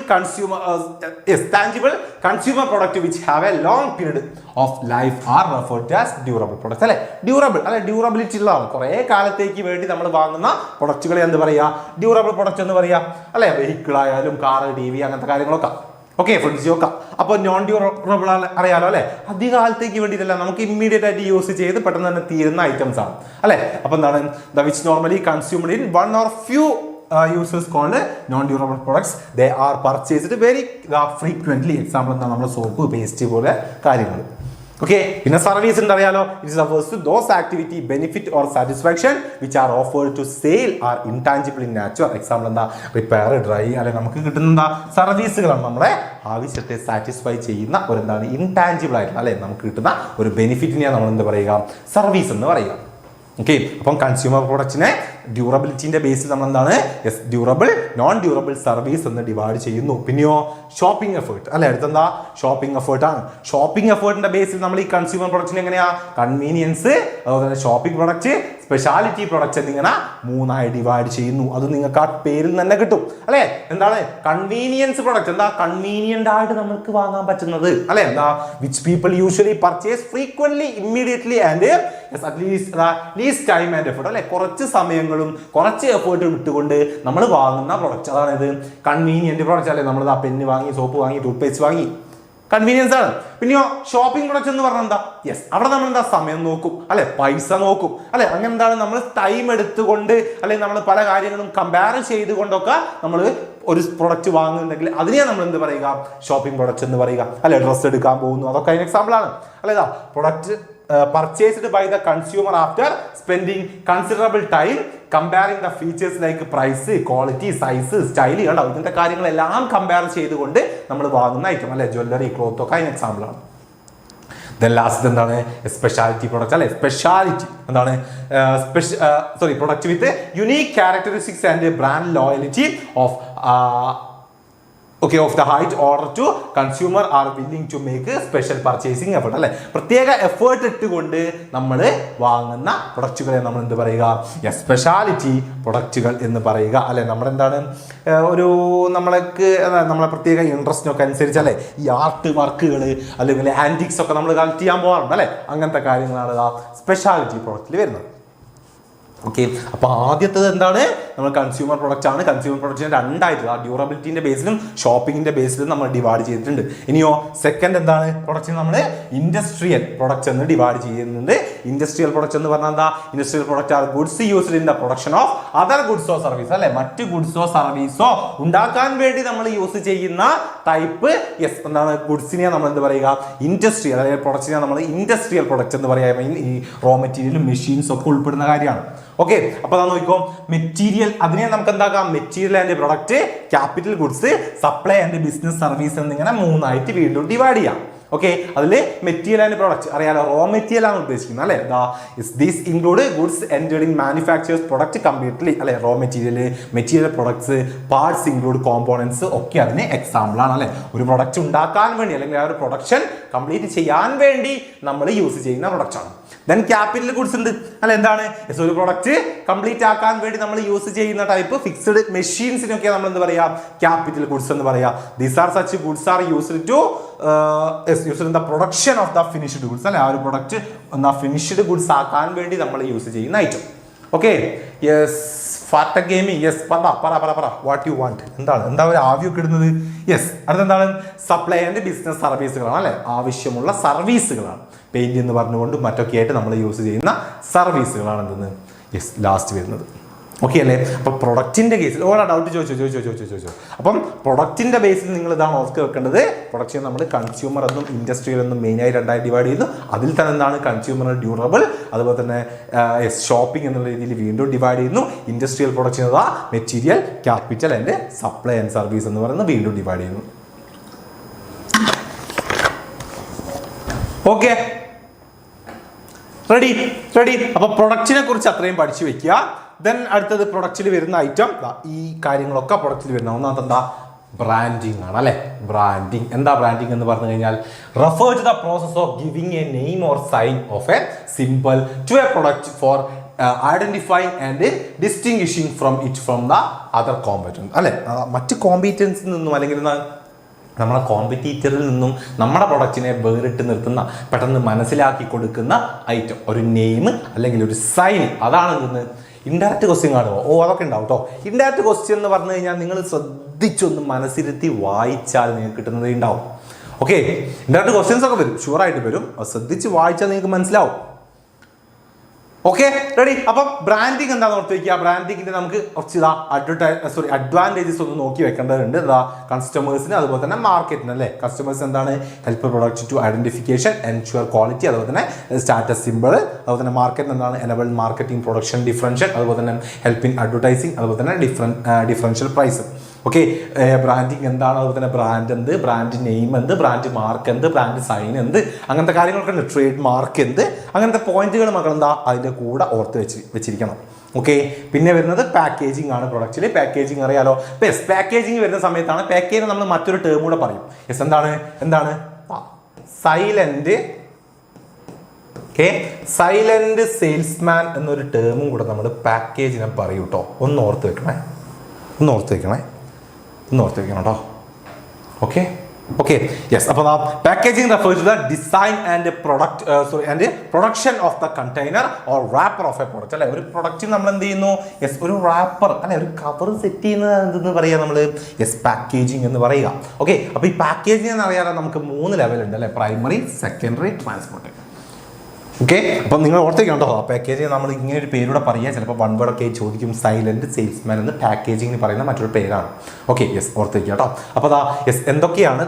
consumer product which have A long period of life are referred as durable products അല്ലെ? ഡ്യൂറബിൾ അല്ലെ? ഡ്യൂറബിലിറ്റി ഉള്ളതാണ്. കുറെ കാലത്തേക്ക് വേണ്ടി നമ്മൾ വാങ്ങുന്ന പ്രൊഡക്റ്റുകളെ എന്ത് പറയാ? ഡ്യൂറബിൾ പ്രൊഡക്റ്റ് എന്ന് പറയാ അല്ലെ? വെഹിക്കിൾ ആയാലും കാറ്, TV അങ്ങനത്തെ കാര്യങ്ങളൊക്കെ. ഓക്കെ ഫ്രിഡ്ജ് ഒക്കെ. അപ്പോൾ നോൺ ഡ്യൂറബിൾ അറിയാലോ അല്ലെ? അധികകാലത്തേക്ക് വേണ്ടിയിട്ടല്ല, നമുക്ക് ഇമ്മീഡിയറ്റ് ആയിട്ട് യൂസ് ചെയ്ത് പെട്ടെന്ന് തന്നെ തീരുന്ന ഐറ്റംസ് ആണ് അല്ലെ? അപ്പൊ എന്താണ്? Which normally consumed in 1 or few users called non-durable products. They are purchased very frequently. Example എന്താ? നമ്മൾ സോപ്പ്, പേസ്റ്റ് പോലെ കാര്യങ്ങൾ. ഓക്കെ പിന്നെ സർവീസ് ഉണ്ട് അറിയാലോ? It refers to those activity, benefit or satisfaction which are offered to sale are intangible in nature. Example എന്താ? Repair, dry അല്ലെ? നമുക്ക് കിട്ടുന്ന സർവീസുകളാണ് നമ്മളെ ആവശ്യത്തെ സാറ്റിസ്ഫൈ ചെയ്യുന്ന ഒരു എന്താണ്? ഇൻടാൻജിബിൾ ആയിട്ടുള്ള അല്ലെ? നമുക്ക് കിട്ടുന്ന ഒരു ബെനിഫിറ്റിനെയാണ് നമ്മൾ എന്ത് പറയുക? സർവീസ് എന്ന് പറയുക. ഓക്കെ അപ്പം കൺസ്യൂമർ പ്രൊഡക്റ്റിനെ ഡ്യൂറബിലിറ്റിന്റെ ബേസിൽ നമ്മൾ എന്താണ്? Yes, durable, non durable, service എന്ന് ഡിവൈഡ് ചെയ്യുന്നു. പിന്നെയോ ഷോപ്പിംഗ് എഫേർട്ട് അല്ലെ? അടുത്തെന്താ? ഷോപ്പിംഗ് എഫേർട്ട് ആണ്. ഷോപ്പിംഗ് എഫേർട്ടിന്റെ ബേസിൽ നമ്മൾ ഈ കൺസ്യൂമർ പ്രൊഡക്റ്റിന് എങ്ങനെയാ? കൺവീനിയൻസ്, അതുപോലെ തന്നെ ഷോപ്പിംഗ് പ്രൊഡക്റ്റ്, സ്പെഷ്യാലിറ്റി പ്രൊഡക്റ്റ് എന്നിങ്ങനെ 3 ആയി ഡിവൈഡ് ചെയ്യുന്നു. അത് നിങ്ങൾക്ക് ആ പേരിൽ തന്നെ കിട്ടും അല്ലെ? എന്താണ്? കൺവീനിയൻസ് പ്രൊഡക്റ്റ് എന്താ? കൺവീനിയന്റ് ആയിട്ട് നമുക്ക് വാങ്ങാൻ പറ്റുന്നത് അല്ലെ? എന്താ? Which people usually purchase frequently, immediately and least time and effort അല്ലെ? കുറച്ച് സമയങ്ങളും കുറച്ച് എഫേർട്ട് വിട്ടുകൊണ്ട് നമ്മൾ വാങ്ങുന്ന പ്രൊഡക്റ്റ്, അതാണ് ഇത് കൺവീനിയന്റ് പ്രൊഡക്റ്റ് അല്ലെ? നമ്മൾ പെന്ന് വാങ്ങി, സോപ്പ് വാങ്ങി, ടൂത്ത് പേസ്റ്റ് വാങ്ങി, കൺവീനിയൻസ് ആണ്. പിന്നെയോ ഷോപ്പിംഗ് പ്രൊഡക്റ്റ് എന്ന് പറഞ്ഞാൽ എന്താ? യെസ്, അവിടെ നമ്മൾ എന്താ? സമയം നോക്കും അല്ലെ? പൈസ നോക്കും അല്ലെ? അങ്ങനെ എന്താണ്? നമ്മൾ ടൈം എടുത്തുകൊണ്ട് അല്ലെങ്കിൽ നമ്മൾ പല കാര്യങ്ങളും കമ്പയർ ചെയ്തുകൊണ്ടൊക്കെ നമ്മൾ ഒരു പ്രൊഡക്റ്റ് വാങ്ങുന്നുണ്ടെങ്കിൽ അതിനെ നമ്മൾ എന്ത് പറയുക? ഷോപ്പിംഗ് പ്രൊഡക്റ്റ് എന്ന് പറയുക അല്ലെ? ഡ്രസ്സ് എടുക്കാൻ പോകുന്നു, അതൊക്കെ അതിന് എക്സാമ്പിൾ ആണ് അല്ലെ? Product purchased by the consumer after spending considerable time comparing the features like price, quality, size, style കണ്ടോ? ഇതിന്റെ കാര്യങ്ങളെല്ലാം കമ്പയർ ചെയ്തുകൊണ്ട് നമ്മൾ വാങ്ങുന്ന ഐറ്റം അല്ലെ? ജ്വല്ലറി, ക്ലോത്ത് ഒക്കെ അതിന് എക്സാമ്പിൾ ആണ്. ദെൻ ലാസ്റ്റ് എന്താണ്? സ്പെഷ്യാലിറ്റി പ്രൊഡക്റ്റ് അല്ലെ? സ്പെഷ്യാലിറ്റി എന്താണ്? Product with unique characteristics and brand loyalty of of the height order to consumer are willing to make a special purchasing effort അല്ലെ? പ്രത്യേക effort ഇട്ടുകൊണ്ട് നമ്മൾ വാങ്ങുന്ന പ്രൊഡക്റ്റുകളെ നമ്മൾ എന്ത് പറയുക? സ്പെഷ്യാലിറ്റി പ്രൊഡക്റ്റുകൾ എന്ന് പറയുക അല്ലെ? നമ്മളെന്താണ് ഒരു നമ്മളെ പ്രത്യേക ഇൻട്രസ്റ്റിനൊക്കെ അനുസരിച്ച് അല്ലെ? ഈ ആർട്ട് വർക്കുകൾ അല്ലെങ്കിൽ ആന്റിക്സ് ഒക്കെ നമ്മൾ കളക്ട് ചെയ്യാൻ പോകാറുണ്ട് അല്ലെ? അങ്ങനത്തെ കാര്യങ്ങളാണ് സ്പെഷ്യാലിറ്റി പ്രൊഡക്റ്റിൽ വരുന്നത്. ഓക്കെ അപ്പൊ ആദ്യത്തേത് എന്താണ്? നമ്മൾ കൺസ്യൂമർ പ്രൊഡക്റ്റ് ആണ്. കൺസ്യൂമർ പ്രൊഡക്റ്റിനെ രണ്ടായിട്ട് ഡ്യൂറബിലിറ്റിന്റെ ബേസിലും ഷോപ്പിംഗിന്റെ ബേസിലും നമ്മൾ ഡിവൈഡ് ചെയ്തിട്ടുണ്ട്. ഇനിയോ സെക്കൻഡ് എന്താണ്? പ്രൊഡക്റ്റ് നമ്മൾ ഇൻഡസ്ട്രിയൽ പ്രൊഡക്ട്സ് എന്ന് ഡിവൈഡ് ചെയ്യുന്നുണ്ട്. ഇൻഡസ്ട്രിയൽ പ്രൊഡക്റ്റ് എന്ന് പറഞ്ഞാൽ എന്താ? Industrial product are goods used in the production of other ഗുഡ്സോ സർവീസ് അല്ലെ? മറ്റ് ഗുഡ്സോ സർവീസോ ഉണ്ടാക്കാൻ വേണ്ടി നമ്മൾ യൂസ് ചെയ്യുന്ന ടൈപ്പ് എന്താണ്? ഗുഡ്സിനെ നമ്മൾ എന്ത് പറയുക? ഇൻഡസ്ട്രിയൽ അതായത് പ്രൊഡക്റ്റിനെ നമ്മൾ ഇൻഡസ്ട്രിയൽ പ്രൊഡക്റ്റ് എന്ന് പറയുക. ഈ റോ മെറ്റീരിയലും മെഷീൻസ് ഒക്കെ ഉൾപ്പെടുന്ന കാര്യമാണ്. ഓക്കെ അപ്പൊ നോക്കിക്കോ, മെറ്റീരിയൽ അതിനെ നമുക്ക് എന്താക്കാം? Material and product, capital goods, supply and business service എന്നിങ്ങനെ 3 ആയിട്ട് വീണ്ടും ഡിവൈഡ് ചെയ്യാം. ഓക്കെ അതിൽ മെറ്റീരിയൽ ആൻഡ് പ്രൊഡക്റ്റ് അറിയാലോ? റോ മെറ്റീരിയൽ ആണ് ഉദ്ദേശിക്കുന്നത് അല്ലെ? These include goods entered in manufacturers product completely അല്ലെ? Raw material products, parts include components ഒക്കെ അതിന് എക്സാമ്പിൾ ആണ് അല്ലെ? ഒരു പ്രൊഡക്റ്റ് ഉണ്ടാക്കാൻ വേണ്ടി അല്ലെങ്കിൽ ആ ഒരു പ്രൊഡക്ഷൻ കംപ്ലീറ്റ് ചെയ്യാൻ വേണ്ടി നമ്മൾ യൂസ് ചെയ്യുന്ന പ്രൊഡക്റ്റ് ആണ്. ദെൻ ക്യാപിറ്റൽ ഗുഡ്സ് ഉണ്ട് അല്ലെ. എന്താണ് ഒരു പ്രൊഡക്റ്റ് കംപ്ലീറ്റ് ആക്കാൻ വേണ്ടി നമ്മൾ യൂസ് ചെയ്യുന്ന ടൈപ്പ് ഫിക്സ്ഡ് മെഷീൻസിനൊക്കെ നമ്മൾ എന്ത് പറയാ, ക്യാപിറ്റൽ ഗുഡ്സ് എന്ന് പറയാ. These are such goods are used to used in the production of the finished goods അല്ലെ. ആ ഒരു പ്രൊഡക്റ്റ് എന്നാ ഫിനിഷ്ഡ് ഗുഡ്സ് ആക്കാൻ വേണ്ടി നമ്മൾ യൂസ് ചെയ്യുന്ന ഐറ്റം. ഓക്കെ യെസ് ഫാർട്ട ഗെയിമിംഗ് യെസ് പറ വാട്ട് യു വാണ്ട്. എന്താ ഒരു ആവിയൊക്കെ ഇടുന്നത്. യെസ് അടുത്തെന്താണ് സപ്ലൈ ആൻഡ് ബിസിനസ് സർവീസുകളാണ് അല്ലെ. ആവശ്യമുള്ള സർവീസുകളാണ്. പെയിന്റ് എന്ന് പറഞ്ഞുകൊണ്ട് മറ്റൊക്കെ ആയിട്ട് നമ്മൾ യൂസ് ചെയ്യുന്ന സർവീസുകളാണ് എന്തെന്ന് യെസ് ലാസ്റ്റ് വരുന്നത്. ഓക്കെ അല്ലേ. അപ്പോൾ പ്രൊഡക്റ്റിന്റെ കേസിൽ ഓരോ ഡൗട്ട് ചോദിച്ചോ. അപ്പം പ്രൊഡക്റ്റിന്റെ ബേസിൽ നിങ്ങൾ ഇതാണ് ഓർത്ത് വെക്കേണ്ടത്. പ്രൊഡക്റ്റിനെ നമ്മൾ കൺസ്യൂമർ എന്നും ഇൻഡസ്ട്രിയൽ എന്നും മെയിനായി രണ്ടായി ഡിവൈഡ് ചെയ്യുന്നു. അതിൽ തന്നെ എന്താണ് കൺസ്യൂമർ ഡ്യൂറബിൾ, അതുപോലെ തന്നെ ഷോപ്പിംഗ് എന്നുള്ള രീതിയിൽ വീണ്ടും ഡിവൈഡ് ചെയ്യുന്നു. ഇൻഡസ്ട്രിയൽ പ്രൊഡക്ഷൻ അതാ material, capital and supply and service എന്ന് പറയുന്നത് വീണ്ടും ഡിവൈഡ് ചെയ്യുന്നു. Okay ready. അപ്പൊ പ്രൊഡക്റ്റിനെ കുറിച്ച് അത്രയും പഠിച്ചു വെക്കുക. ദെൻ അടുത്തത് പ്രൊഡക്റ്റിൽ വരുന്ന ഐറ്റം ഈ കാര്യങ്ങളൊക്കെ പ്രൊഡക്റ്റിൽ വരുന്ന ഒന്നാമത്തെ എന്താ ബ്രാൻഡിങ് ആണ് അല്ലെ. ബ്രാൻഡിങ് എന്താ ബ്രാൻഡിങ് എന്ന് പറഞ്ഞു കഴിഞ്ഞാൽ refer to the process of giving a name or sign of a simple to a product for identifying and distinguishing from the other competence അല്ലെ. മറ്റ് കോമ്പറ്റൻസിൽ നിന്നും അല്ലെങ്കിൽ നമ്മളെ കോമ്പറ്റീറ്ററിൽ നിന്നും നമ്മുടെ പ്രൊഡക്റ്റിനെ വേറിട്ട് നിർത്തുന്ന പെട്ടെന്ന് മനസ്സിലാക്കി കൊടുക്കുന്ന ഐറ്റം ഒരു നെയിം അല്ലെങ്കിൽ ഒരു സൈൻ. അതാണ് ഇന്ന് ഇൻഡയറക്റ്റ് ക്വസ്റ്റ്യൻ കാണുമോ. അതൊക്കെ ഉണ്ടാവും കേട്ടോ. ഇൻഡയറക്റ്റ് ക്വസ്റ്റ്യൻ എന്ന് പറഞ്ഞു കഴിഞ്ഞാൽ നിങ്ങൾ ശ്രദ്ധിച്ചൊന്ന് മനസ്സിരുത്തി വായിച്ചാൽ നിങ്ങൾക്ക് കിട്ടുന്നത് ഉണ്ടാവും. ഓക്കെ ഇൻഡയറക്റ്റ് ക്വസ്റ്റ്യൻസ് ഒക്കെ വരും, ഷുവറായിട്ട് വരും. ശ്രദ്ധിച്ച് വായിച്ചാൽ നിങ്ങൾക്ക് മനസ്സിലാവും. Okay ready. അപ്പം ബ്രാൻഡിങ് എന്താണെന്ന് ഓർത്ത് വയ്ക്കുക. ബ്രാൻഡിങ്ങിന്റെ നമുക്ക് കുറച്ച് അഡ്വാൻറ്റേജസ് ഒന്ന് നോക്കി വെക്കേണ്ടതുണ്ട്. കസ്റ്റമേഴ്സിന് അതുപോലെ തന്നെ മാർക്കറ്റിന് അല്ലേ. കസ്റ്റമേഴ്സ് എന്താണ് help product to identification, ensure quality, അതുപോലെ തന്നെ സ്റ്റാറ്റസ് സിമ്പിൾ, അതുപോലെ തന്നെ മാർക്കറ്റ് എന്താണ് എനബിൾ മാർക്കറ്റിംഗ് പ്രൊഡക്ഷൻ ഡിഫറൻഷ്യൽ, അതുപോലെ തന്നെ ഹെൽപ്പ് ഇൻ അഡ്വർടൈസിങ്, അതുപോലെ തന്നെ ഡിഫറൻഷ്യൽ പ്രൈസ്. ഓക്കെ ബ്രാൻഡിങ് എന്താണ്, അതുപോലെ തന്നെ ബ്രാൻഡ് എന്ത്, ബ്രാൻഡ് നെയിം എന്ത്, ബ്രാൻഡ് മാർക്ക് എന്ത്, ബ്രാൻഡ് സൈൻ എന്ത്, അങ്ങനത്തെ കാര്യങ്ങളൊക്കെ ഉണ്ട്. ട്രേഡ് മാർക്ക് എന്ത്, അങ്ങനത്തെ പോയിന്റുകൾ മക്കൾ എന്താ അതിൻ്റെ കൂടെ ഓർത്ത് വെച്ചിരിക്കണം. ഓക്കെ പിന്നെ വരുന്നത് പാക്കേജിംഗ് ആണ്. പ്രൊഡക്റ്റിൽ പാക്കേജിംഗ് അറിയാലോ. പാക്കേജിംഗ് വരുന്ന സമയത്താണ് പാക്കേജിന് നമ്മൾ മറ്റൊരു ടേം കൂടെ പറയും. യെസ് എന്താണ് സൈലന്റ്. ഓക്കെ സൈലന്റ് സെയിൽസ്മാൻ എന്നൊരു ടേമും കൂടെ നമ്മൾ പാക്കേജിനെ പറയും കേട്ടോ. ഒന്ന് ഓർത്ത് വെക്കണേ കേട്ടോ. Okay yes. അപ്പോൾ packaging refers to the design and production of the container or wrapper of a product അല്ലെ. ഒരു പ്രൊഡക്റ്റിൽ നമ്മൾ എന്ത് ചെയ്യുന്നു യെസ് ഒരു റാപ്പർ അല്ലെ ഒരു കവർ സെറ്റ് ചെയ്യുന്നത് എന്തെന്ന് പറയുക നമ്മൾ യെസ് പാക്കേജിംഗ് എന്ന് പറയുക. ഓക്കെ അപ്പോൾ ഈ പാക്കേജിംഗ് എന്ന് അറിയാതെ നമുക്ക് 3 ലെവലുണ്ട് അല്ലെ. Primary, secondary, transport. ഓക്കെ അപ്പം നിങ്ങൾ ഓർത്തേക്കാം കേട്ടോ. ആ പാക്കേജിങ് നമ്മൾ ഇങ്ങനെ ഒരു പേരൂടെ പറയുക. ചിലപ്പോൾ വൺ വേർഡ് ഒക്കെ ചോദിക്കും. സൈലന്റ് സെയിൽസ്മാൻ എന്ന് പാക്കേജിംഗ് പറയുന്ന മറ്റൊരു പേരാണ്. ഓക്കെ യെസ് ഓർത്തേക്കാം കേട്ടോ. അപ്പോൾ യെസ് എന്തൊക്കെയാണ്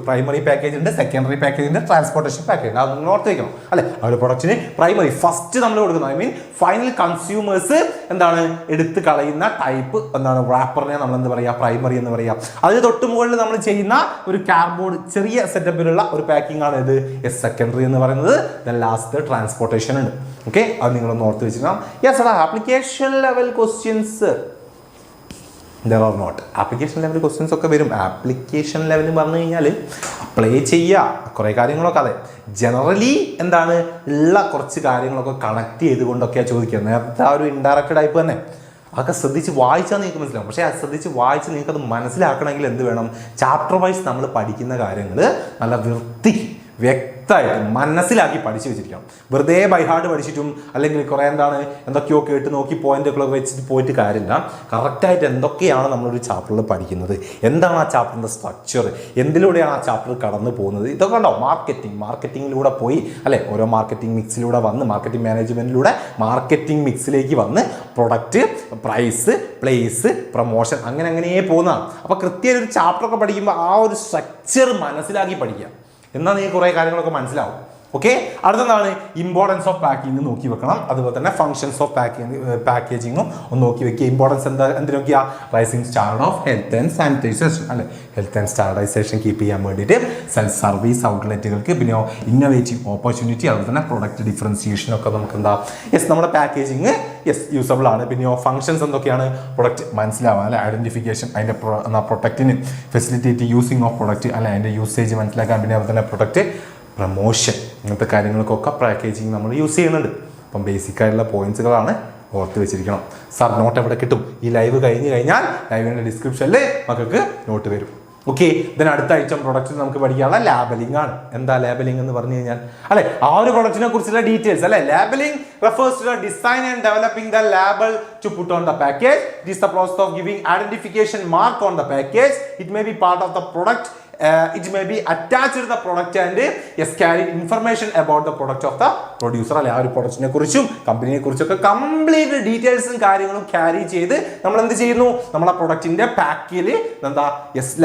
പ്രൈമറി പാക്കേജ് ഉണ്ട്, സെക്കൻഡറി പാക്കേജ് ഉണ്ട്, ട്രാൻസ്പോർട്ടേഷൻ പാക്കേജ് ഉണ്ട്. അത് നിങ്ങൾ ഓർത്തേക്കണം അല്ലെ. ആ ഒരു പ്രൊഡക്റ്റിന് പ്രൈമറി ഫസ്റ്റ് നമ്മൾ കൊടുക്കുന്നത് ഐ മീൻ ഫൈനൽ കൺസ്യൂമേഴ്സ് എന്താണ് എടുത്ത് കളയുന്ന ടൈപ്പ് എന്താണ് റാപ്പറിനെ നമ്മൾ എന്ത് പറയുക പ്രൈമറി എന്ന് പറയുക. അതിന് തൊട്ട് മുകളിൽ നമ്മൾ ചെയ്യുന്ന ഒരു കാർഡ്ബോർഡ് ചെറിയ സെറ്റപ്പിലുള്ള ഒരു പാക്കിംഗ് ആണ് ഇത് യെസ് സെക്കൻഡറി എന്ന് പറയുന്നത്. ദെൻ ലാസ്റ്റ് ട്രാൻസ്പോർട്ടേഷൻ ഉണ്ട്. ഓക്കെ അത് നിങ്ങളൊന്ന് ഓർത്ത് വെച്ചിരിക്കണം. Yes application level questions there are not. Application level questions ഒക്കെ വരും. ആപ്ലിക്കേഷൻ ലെവൽ പറഞ്ഞു കഴിഞ്ഞാൽ അപ്ലൈ ചെയ്യുക കുറേ കാര്യങ്ങളൊക്കെ. അതെ ജനറലി എന്താണ് ഉള്ള കുറച്ച് കാര്യങ്ങളൊക്കെ കണക്ട് ചെയ്തുകൊണ്ടൊക്കെയാണ് ചോദിക്കുക. നേരത്തെ ആ ഒരു ഇൻഡയറക്റ്റ് ടൈപ്പ് തന്നെ അതൊക്കെ ശ്രദ്ധിച്ച് വായിച്ചാൽ നിങ്ങൾക്ക് മനസ്സിലാവും. പക്ഷേ അത് ശ്രദ്ധിച്ച് വായിച്ച് നിങ്ങൾക്കത് മനസ്സിലാക്കണമെങ്കിൽ എന്ത് വേണം ചാപ്റ്റർ വൈസ് നമ്മൾ പഠിക്കുന്ന കാര്യങ്ങൾ നല്ല വൃത്തിക്ക് വ്യക്തമായിട്ട് മനസ്സിലാക്കി പഠിച്ചു വെച്ചിരിക്കണം. വെറുതെ ബൈഹാർഡ് പഠിച്ചിട്ടും അല്ലെങ്കിൽ കുറേ എന്തൊക്കെയോ കേട്ട് നോക്കി പോയിന്റുകളൊക്കെ വെച്ചിട്ട് പോയിട്ട് കാര്യമില്ല. കറക്റ്റായിട്ട് എന്തൊക്കെയാണ് നമ്മളൊരു ചാപ്റ്ററിൽ പഠിക്കുന്നത്, എന്താണ് ആ ചാപ്റ്ററിൻ്റെ സ്ട്രക്ചർ, എന്തിലൂടെയാണ് ആ ചാപ്റ്റർ കടന്നു പോകുന്നത്, ഇതൊക്കെ ഉണ്ടോ. മാർക്കറ്റിങ്ങിലൂടെ പോയി അല്ലെ. ഓരോ മാർക്കറ്റിംഗ് മിക്സിലൂടെ വന്ന് മാർക്കറ്റിംഗ് മാനേജ്മെന്റിലൂടെ മാർക്കറ്റിംഗ് മിക്സിലേക്ക് വന്ന് പ്രൊഡക്റ്റ്, പ്രൈസ്, പ്ലേസ്, പ്രൊമോഷൻ അങ്ങനെ പോകുന്നതാണ്. അപ്പോൾ കൃത്യമായിട്ട് ഒരു ചാപ്റ്ററൊക്കെ പഠിക്കുമ്പോൾ ആ ഒരു സ്ട്രക്ചർ മനസ്സിലാക്കി പഠിക്കുക. എന്നാൽ നിങ്ങൾക്ക് കുറേ കാര്യങ്ങളൊക്കെ മനസ്സിലാവും. ഓക്കെ അടുത്തെന്താണ് ഇമ്പോർട്ടൻസ് ഓഫ് പാക്കിംഗ് നോക്കി വെക്കണം. അതുപോലെ തന്നെ ഫങ്ഷൻസ് ഓഫ് പാക്കേജിങ്ങും ഒന്ന് നോക്കി വെക്കുക. ഇമ്പോർട്ടൻസ് എന്ത് നോക്കിയാ raising standard of health and sanitization അല്ലെ. ഹെൽത്ത് ആൻഡ് സ്റ്റാൻഡർഡൈസേഷൻ കീപ്പ് ചെയ്യാൻ വേണ്ടിയിട്ട് സെൽഫ് സർവീസ് ഔട്ട്ലെറ്റുകൾക്ക് പിന്നെ ഇന്നോവേറ്റീവ് ഓപ്പർച്യൂണിറ്റി അതുപോലെ തന്നെ പ്രൊഡക്റ്റ് ഡിഫറൻസിയേഷനൊക്കെ നമുക്ക് എന്താ യെസ് നമ്മുടെ പാക്കേജിങ് യെസ് യൂസബിൾ ആണ്. പിന്നെ ഫങ്ഷൻസ് എന്തൊക്കെയാണ് പ്രൊഡക്റ്റ് മനസ്സിലാവാൻ അല്ലെ. ഐഡന്റിഫിക്കേഷൻ അതിൻ്റെ പ്രൊഡക്റ്റിന് ഫെസിലിറ്റേറ്റ് യൂസിങ് ഓഫ് പ്രൊഡക്റ്റ് അല്ലെ അതിൻ്റെ യൂസേജ് മനസ്സിലാക്കാൻ. പിന്നെ അതുപോലെ തന്നെ പ്രൊഡക്റ്റ് പ്രൊമോഷൻ ഇങ്ങനത്തെ കാര്യങ്ങൾക്കൊക്കെ പാക്കേജിങ് നമ്മൾ യൂസ് ചെയ്യുന്നുണ്ട്. അപ്പം ബേസിക് ആയിട്ടുള്ള പോയിന്റ്സുകളാണ് ഓർത്ത് വെച്ചിരിക്കണം. സാർ നോട്ട് എവിടെ കിട്ടും? ഈ ലൈവ് കഴിഞ്ഞ് കഴിഞ്ഞാൽ ലൈവിൻ്റെ ഡിസ്ക്രിപ്ഷനിൽ നമുക്ക് നോട്ട് വരും. ഓക്കെ, ഇതിന് അടുത്ത ഐറ്റം പ്രൊഡക്റ്റ് നമുക്ക് പഠിക്കാനുള്ള ലാബലിംഗ് ആണ്. എന്താ ലാബലിംഗ് എന്ന് പറഞ്ഞു കഴിഞ്ഞാൽ അല്ലെ ആ ഒരു പ്രൊഡക്റ്റിനെ കുറിച്ചുള്ള ഡീറ്റെയിൽസ് അല്ലെ. Labelling refers to the design and developing the label to put on the package. It is the process of giving identification mark on the package. It may be part of the product. It may be attached to the product and carry information about the product of the producer. അല്ലെ ആ ഒരു പ്രൊഡക്റ്റിനെ കുറിച്ചും കമ്പനിയെ കുറിച്ചൊക്കെ complete ഡീറ്റെയിൽസും കാര്യങ്ങളും carry ചെയ്ത് നമ്മൾ എന്ത് ചെയ്യുന്നു? നമ്മളെ പ്രൊഡക്റ്റിന്റെ പാക്കിൽ എന്താ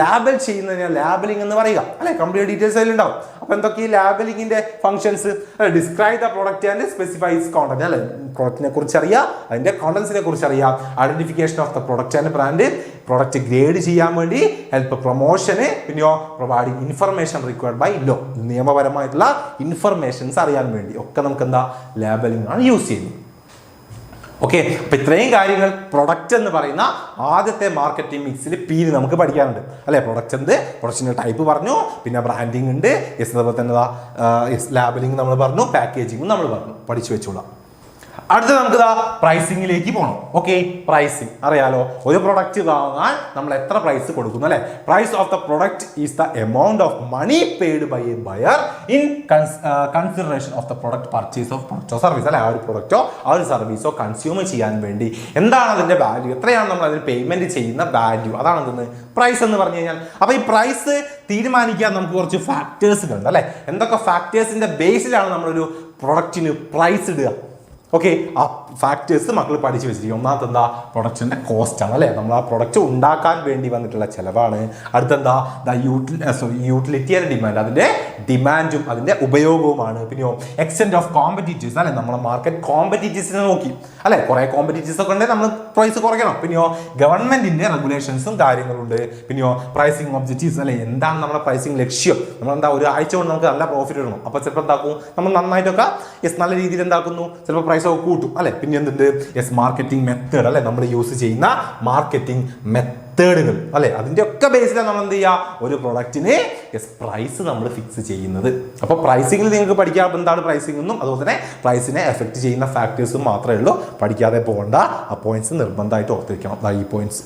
ലാബൽ ചെയ്യുന്നതിന് ലാബലിംഗ് എന്ന് പറയുക അല്ലെ. കംപ്ലീറ്റ് ഡീറ്റെയിൽസ് അതിലുണ്ടാവും. അപ്പൊ എന്തൊക്കെ ഈ ലാബലിംഗിന്റെ functions? Describe the product and specify its content അല്ലെ. പ്രൊഡക്റ്റിനെ കുറിച്ച് അറിയാം, അതിന്റെ കോണ്ടന്റ്സിനെ കുറിച്ച് അറിയാം, identification of the product and brand, product grade ചെയ്യാൻ വേണ്ടി ഹെൽപ്പ്, പ്രൊമോഷന്, പിന്നെയോ providing information required by law, നിയമപരമായിട്ടുള്ള ഇൻഫർമേഷൻസ് അറിയാൻ വേണ്ടി ഒക്കെ നമുക്ക് എന്താ ലാബലിംഗ് ആണ് യൂസ് ചെയ്യുന്നത്. ഓക്കെ, അപ്പൊ ഇത്രയും കാര്യങ്ങൾ പ്രൊഡക്റ്റ് എന്ന് പറയുന്ന ആദ്യത്തെ മാർക്കറ്റിംഗ് മിക്സിൽ പീര് നമുക്ക് പഠിക്കാനുണ്ട് അല്ലെ. പ്രൊഡക്റ്റ് എന്ത്, പ്രൊഡക്റ്റിന്റെ ടൈപ്പ് പറഞ്ഞു, പിന്നെ ബ്രാൻഡിങ് ഉണ്ട്, അതുപോലെ തന്നെ ലാബലിംഗ് നമ്മൾ പറഞ്ഞു, പാക്കേജിംഗ് നമ്മൾ പറഞ്ഞു, പഠിച്ചു വെച്ചോളാം. അടുത്ത നമുക്ക് പ്രൈസിംഗിലേക്ക് പോകണം. ഓക്കെ, പ്രൈസിംഗ് അറിയാലോ. ഒരു പ്രൊഡക്റ്റ് വാങ്ങാൻ നമ്മൾ എത്ര പ്രൈസ് കൊടുക്കുന്നു അല്ലെ. Price of the product is the amount of money paid by a buyer in consideration of the product purchase of പ്രൊഡക്റ്റോ സർവീസ് അല്ലെ. ആ ഒരു പ്രൊഡക്റ്റോ ആ ഒരു സർവീസോ കൺസ്യൂം ചെയ്യാൻ വേണ്ടി എന്താണ് അതിന്റെ വാല്യൂ, എത്രയാണ് നമ്മൾ അതിന് പേയ്മെന്റ് ചെയ്യുന്ന വാല്യൂ, അതാണ് എന്തെന്ന് പ്രൈസ് എന്ന് പറഞ്ഞു കഴിഞ്ഞാൽ. അപ്പൊ ഈ പ്രൈസ് തീരുമാനിക്കാൻ നമുക്ക് കുറച്ച് ഫാക്ടേഴ്സുകളുണ്ട് അല്ലെ. എന്തൊക്കെ ഫാക്ടേഴ്സിന്റെ ബേസിലാണ് നമ്മളൊരു പ്രൊഡക്റ്റിന് പ്രൈസ് ഇടുക? ഓക്കെ, ആ ഫാക്ടേഴ്സ് മക്കൾ പഠിച്ചു വെച്ചിരിക്കും. ഒന്നാമത്തെ എന്താ, പ്രൊഡക്റ്റിന്റെ കോസ്റ്റ് ആണ് അല്ലെ. നമ്മൾ ആ പ്രൊഡക്റ്റ് ഉണ്ടാക്കാൻ വേണ്ടി വന്നിട്ടുള്ള ചെലവാണ്. അടുത്തെന്താ, യൂട്ടിലിറ്റി ആൻഡ് ഡിമാൻഡ്, അതിന്റെ ഡിമാൻഡും അതിന്റെ ഉപയോഗവുമാണ്. പിന്നെയോ എക്സ്റ്റെന്റ് ഓഫ് കോമ്പറ്റീറ്റീവ്സ് അല്ലെ. നമ്മളെ മാർക്കറ്റ് കോമ്പറ്റീറ്റീവ്സിനെ നോക്കി അല്ലെ. കുറെ കോമ്പറ്റീറ്റീവ്സ് ഒക്കെ ഉണ്ടെങ്കിൽ നമ്മൾ പ്രൈസ് കുറയ്ക്കണം. പിന്നെയോ ഗവൺമെന്റിന്റെ റെഗുലേഷൻസും കാര്യങ്ങളുണ്ട്. പിന്നെയോ പ്രൈസിങ് ഒബ്ജക്റ്റീവ്സ് അല്ലെ. എന്താണ് നമ്മുടെ പ്രൈസിങ് ലക്ഷ്യം? നമ്മളെന്താ ഒരു ആഴ്ച കൊണ്ട് നമുക്ക് നല്ല പ്രോഫിറ്റ് ഇടണം. അപ്പൊ ചിലപ്പോൾ എന്താക്കും, നമ്മൾ നന്നായിട്ടൊക്കെ നല്ല രീതിയിൽ എന്താക്കുന്നു, ചിലപ്പോൾ പ്രൈസ് ഒക്കെ കൂട്ടും അല്ലെ. പിന്നെ എന്തുണ്ട്, മാർക്കറ്റിംഗ് മെത്തേഡ് അല്ലെ. നമ്മൾ യൂസ് ചെയ്യുന്ന മാർക്കറ്റിംഗ് മെത്തേഡുകൾ അല്ലെ. അതിന്റെ ഒക്കെ ബേസിലാണ് നമ്മൾ എന്ത് ചെയ്യുക, ഒരു പ്രൊഡക്റ്റിന് പ്രൈസ് നമ്മൾ ഫിക്സ് ചെയ്യുന്നത്. അപ്പൊ പ്രൈസിംഗിൽ നിങ്ങൾക്ക് പഠിക്കാൻ എന്താണ് പ്രൈസിംഗ് എന്നും അതുപോലെ തന്നെ പ്രൈസിനെ എഫക്ട് ചെയ്യുന്ന ഫാക്ടേഴ്സും മാത്രമേ ഉള്ളൂ. പഠിക്കാതെ പോകേണ്ട. ആ പോയിന്റ്സ് നിർബന്ധമായിട്ട് ഓർത്തിരിക്കണം. ഈ പോയിന്റ്സ്.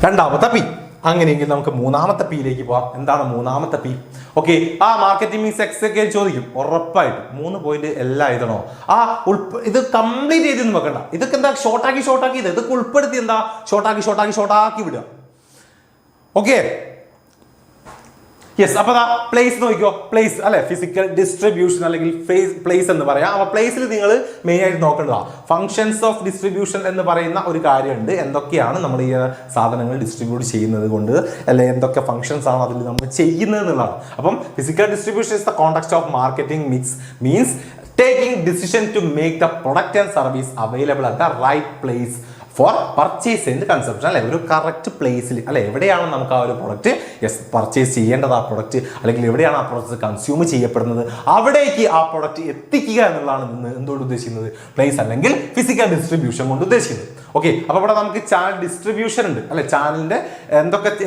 രണ്ടാമത്തെ പി. അങ്ങനെയെങ്കിൽ നമുക്ക് മൂന്നാമത്തെ പിയിലേക്ക് പോവാം. എന്താണ് മൂന്നാമത്തെ പി? ഓക്കെ, ആ മാർക്കറ്റിംഗ് മിക്സ് ഒക്കെ ചോദിക്കും ഉറപ്പായിട്ട്. 3 പോയിന്റ് എല്ലാം എഴുതണോ? ഇത് കംപ്ലീറ്റ് ചെയ്തൊന്നും വെക്കണ്ട. ഇതൊക്കെ എന്താ ഷോർട്ടാക്കി ഇതൊക്കെ ഉൾപ്പെടുത്തി എന്താ ഷോർട്ടാക്കി വിടുക. Okay, yes. അപ്പൊ പ്ലേസ് നോക്കിക്കോ. പ്ലേസ് അല്ലെ, ഫിസിക്കൽ ഡിസ്ട്രിബ്യൂഷൻ അല്ലെങ്കിൽ പ്ലേസ് എന്ന് പറയാം. അപ്പൊ പ്ലേസിൽ നിങ്ങൾ മെയിൻ ആയിട്ട് നോക്കേണ്ടതാ ഫങ്ഷൻസ് ഓഫ് ഡിസ്ട്രിബ്യൂഷൻ എന്ന് പറയുന്ന ഒരു കാര്യമുണ്ട്. എന്തൊക്കെയാണ് നമ്മൾ ഈ സാധനങ്ങൾ ഡിസ്ട്രിബ്യൂട്ട് ചെയ്യുന്നത് കൊണ്ട് അല്ലെ, എന്തൊക്കെ ഫങ്ഷൻസ് ആണ് അതിൽ നമ്മൾ ചെയ്യുന്നത് എന്നുള്ളതാണ്. അപ്പം physical distribution is the context of marketing mix means taking decision to make the product and service available at the right place for purchase and consumption അല്ലെ. ഒരു കറക്റ്റ് പ്ലേസിൽ അല്ലെ, എവിടെയാണ് നമുക്ക് ആ ഒരു പ്രൊഡക്റ്റ് പർച്ചേസ് ചെയ്യേണ്ടത്, ആ പ്രൊഡക്റ്റ് അല്ലെങ്കിൽ എവിടെയാണ് ആ പ്രൊഡക്റ്റ് കൺസ്യൂം ചെയ്യപ്പെടുന്നത്, അവിടേക്ക് ആ പ്രൊഡക്റ്റ് എത്തിക്കുക എന്നുള്ളതാണ് എന്തുകൊണ്ട് ഉദ്ദേശിക്കുന്നത്, പ്ലേസ് അല്ലെങ്കിൽ ഫിസിക്കൽ ഡിസ്ട്രിബ്യൂഷൻ കൊണ്ട് ഉദ്ദേശിക്കുന്നത്. ഓക്കെ, അപ്പൊ ഇവിടെ നമുക്ക് ചാനൽ ഡിസ്ട്രിബ്യൂഷൻ ഉണ്ട് അല്ലെ. ചാനലിന്റെ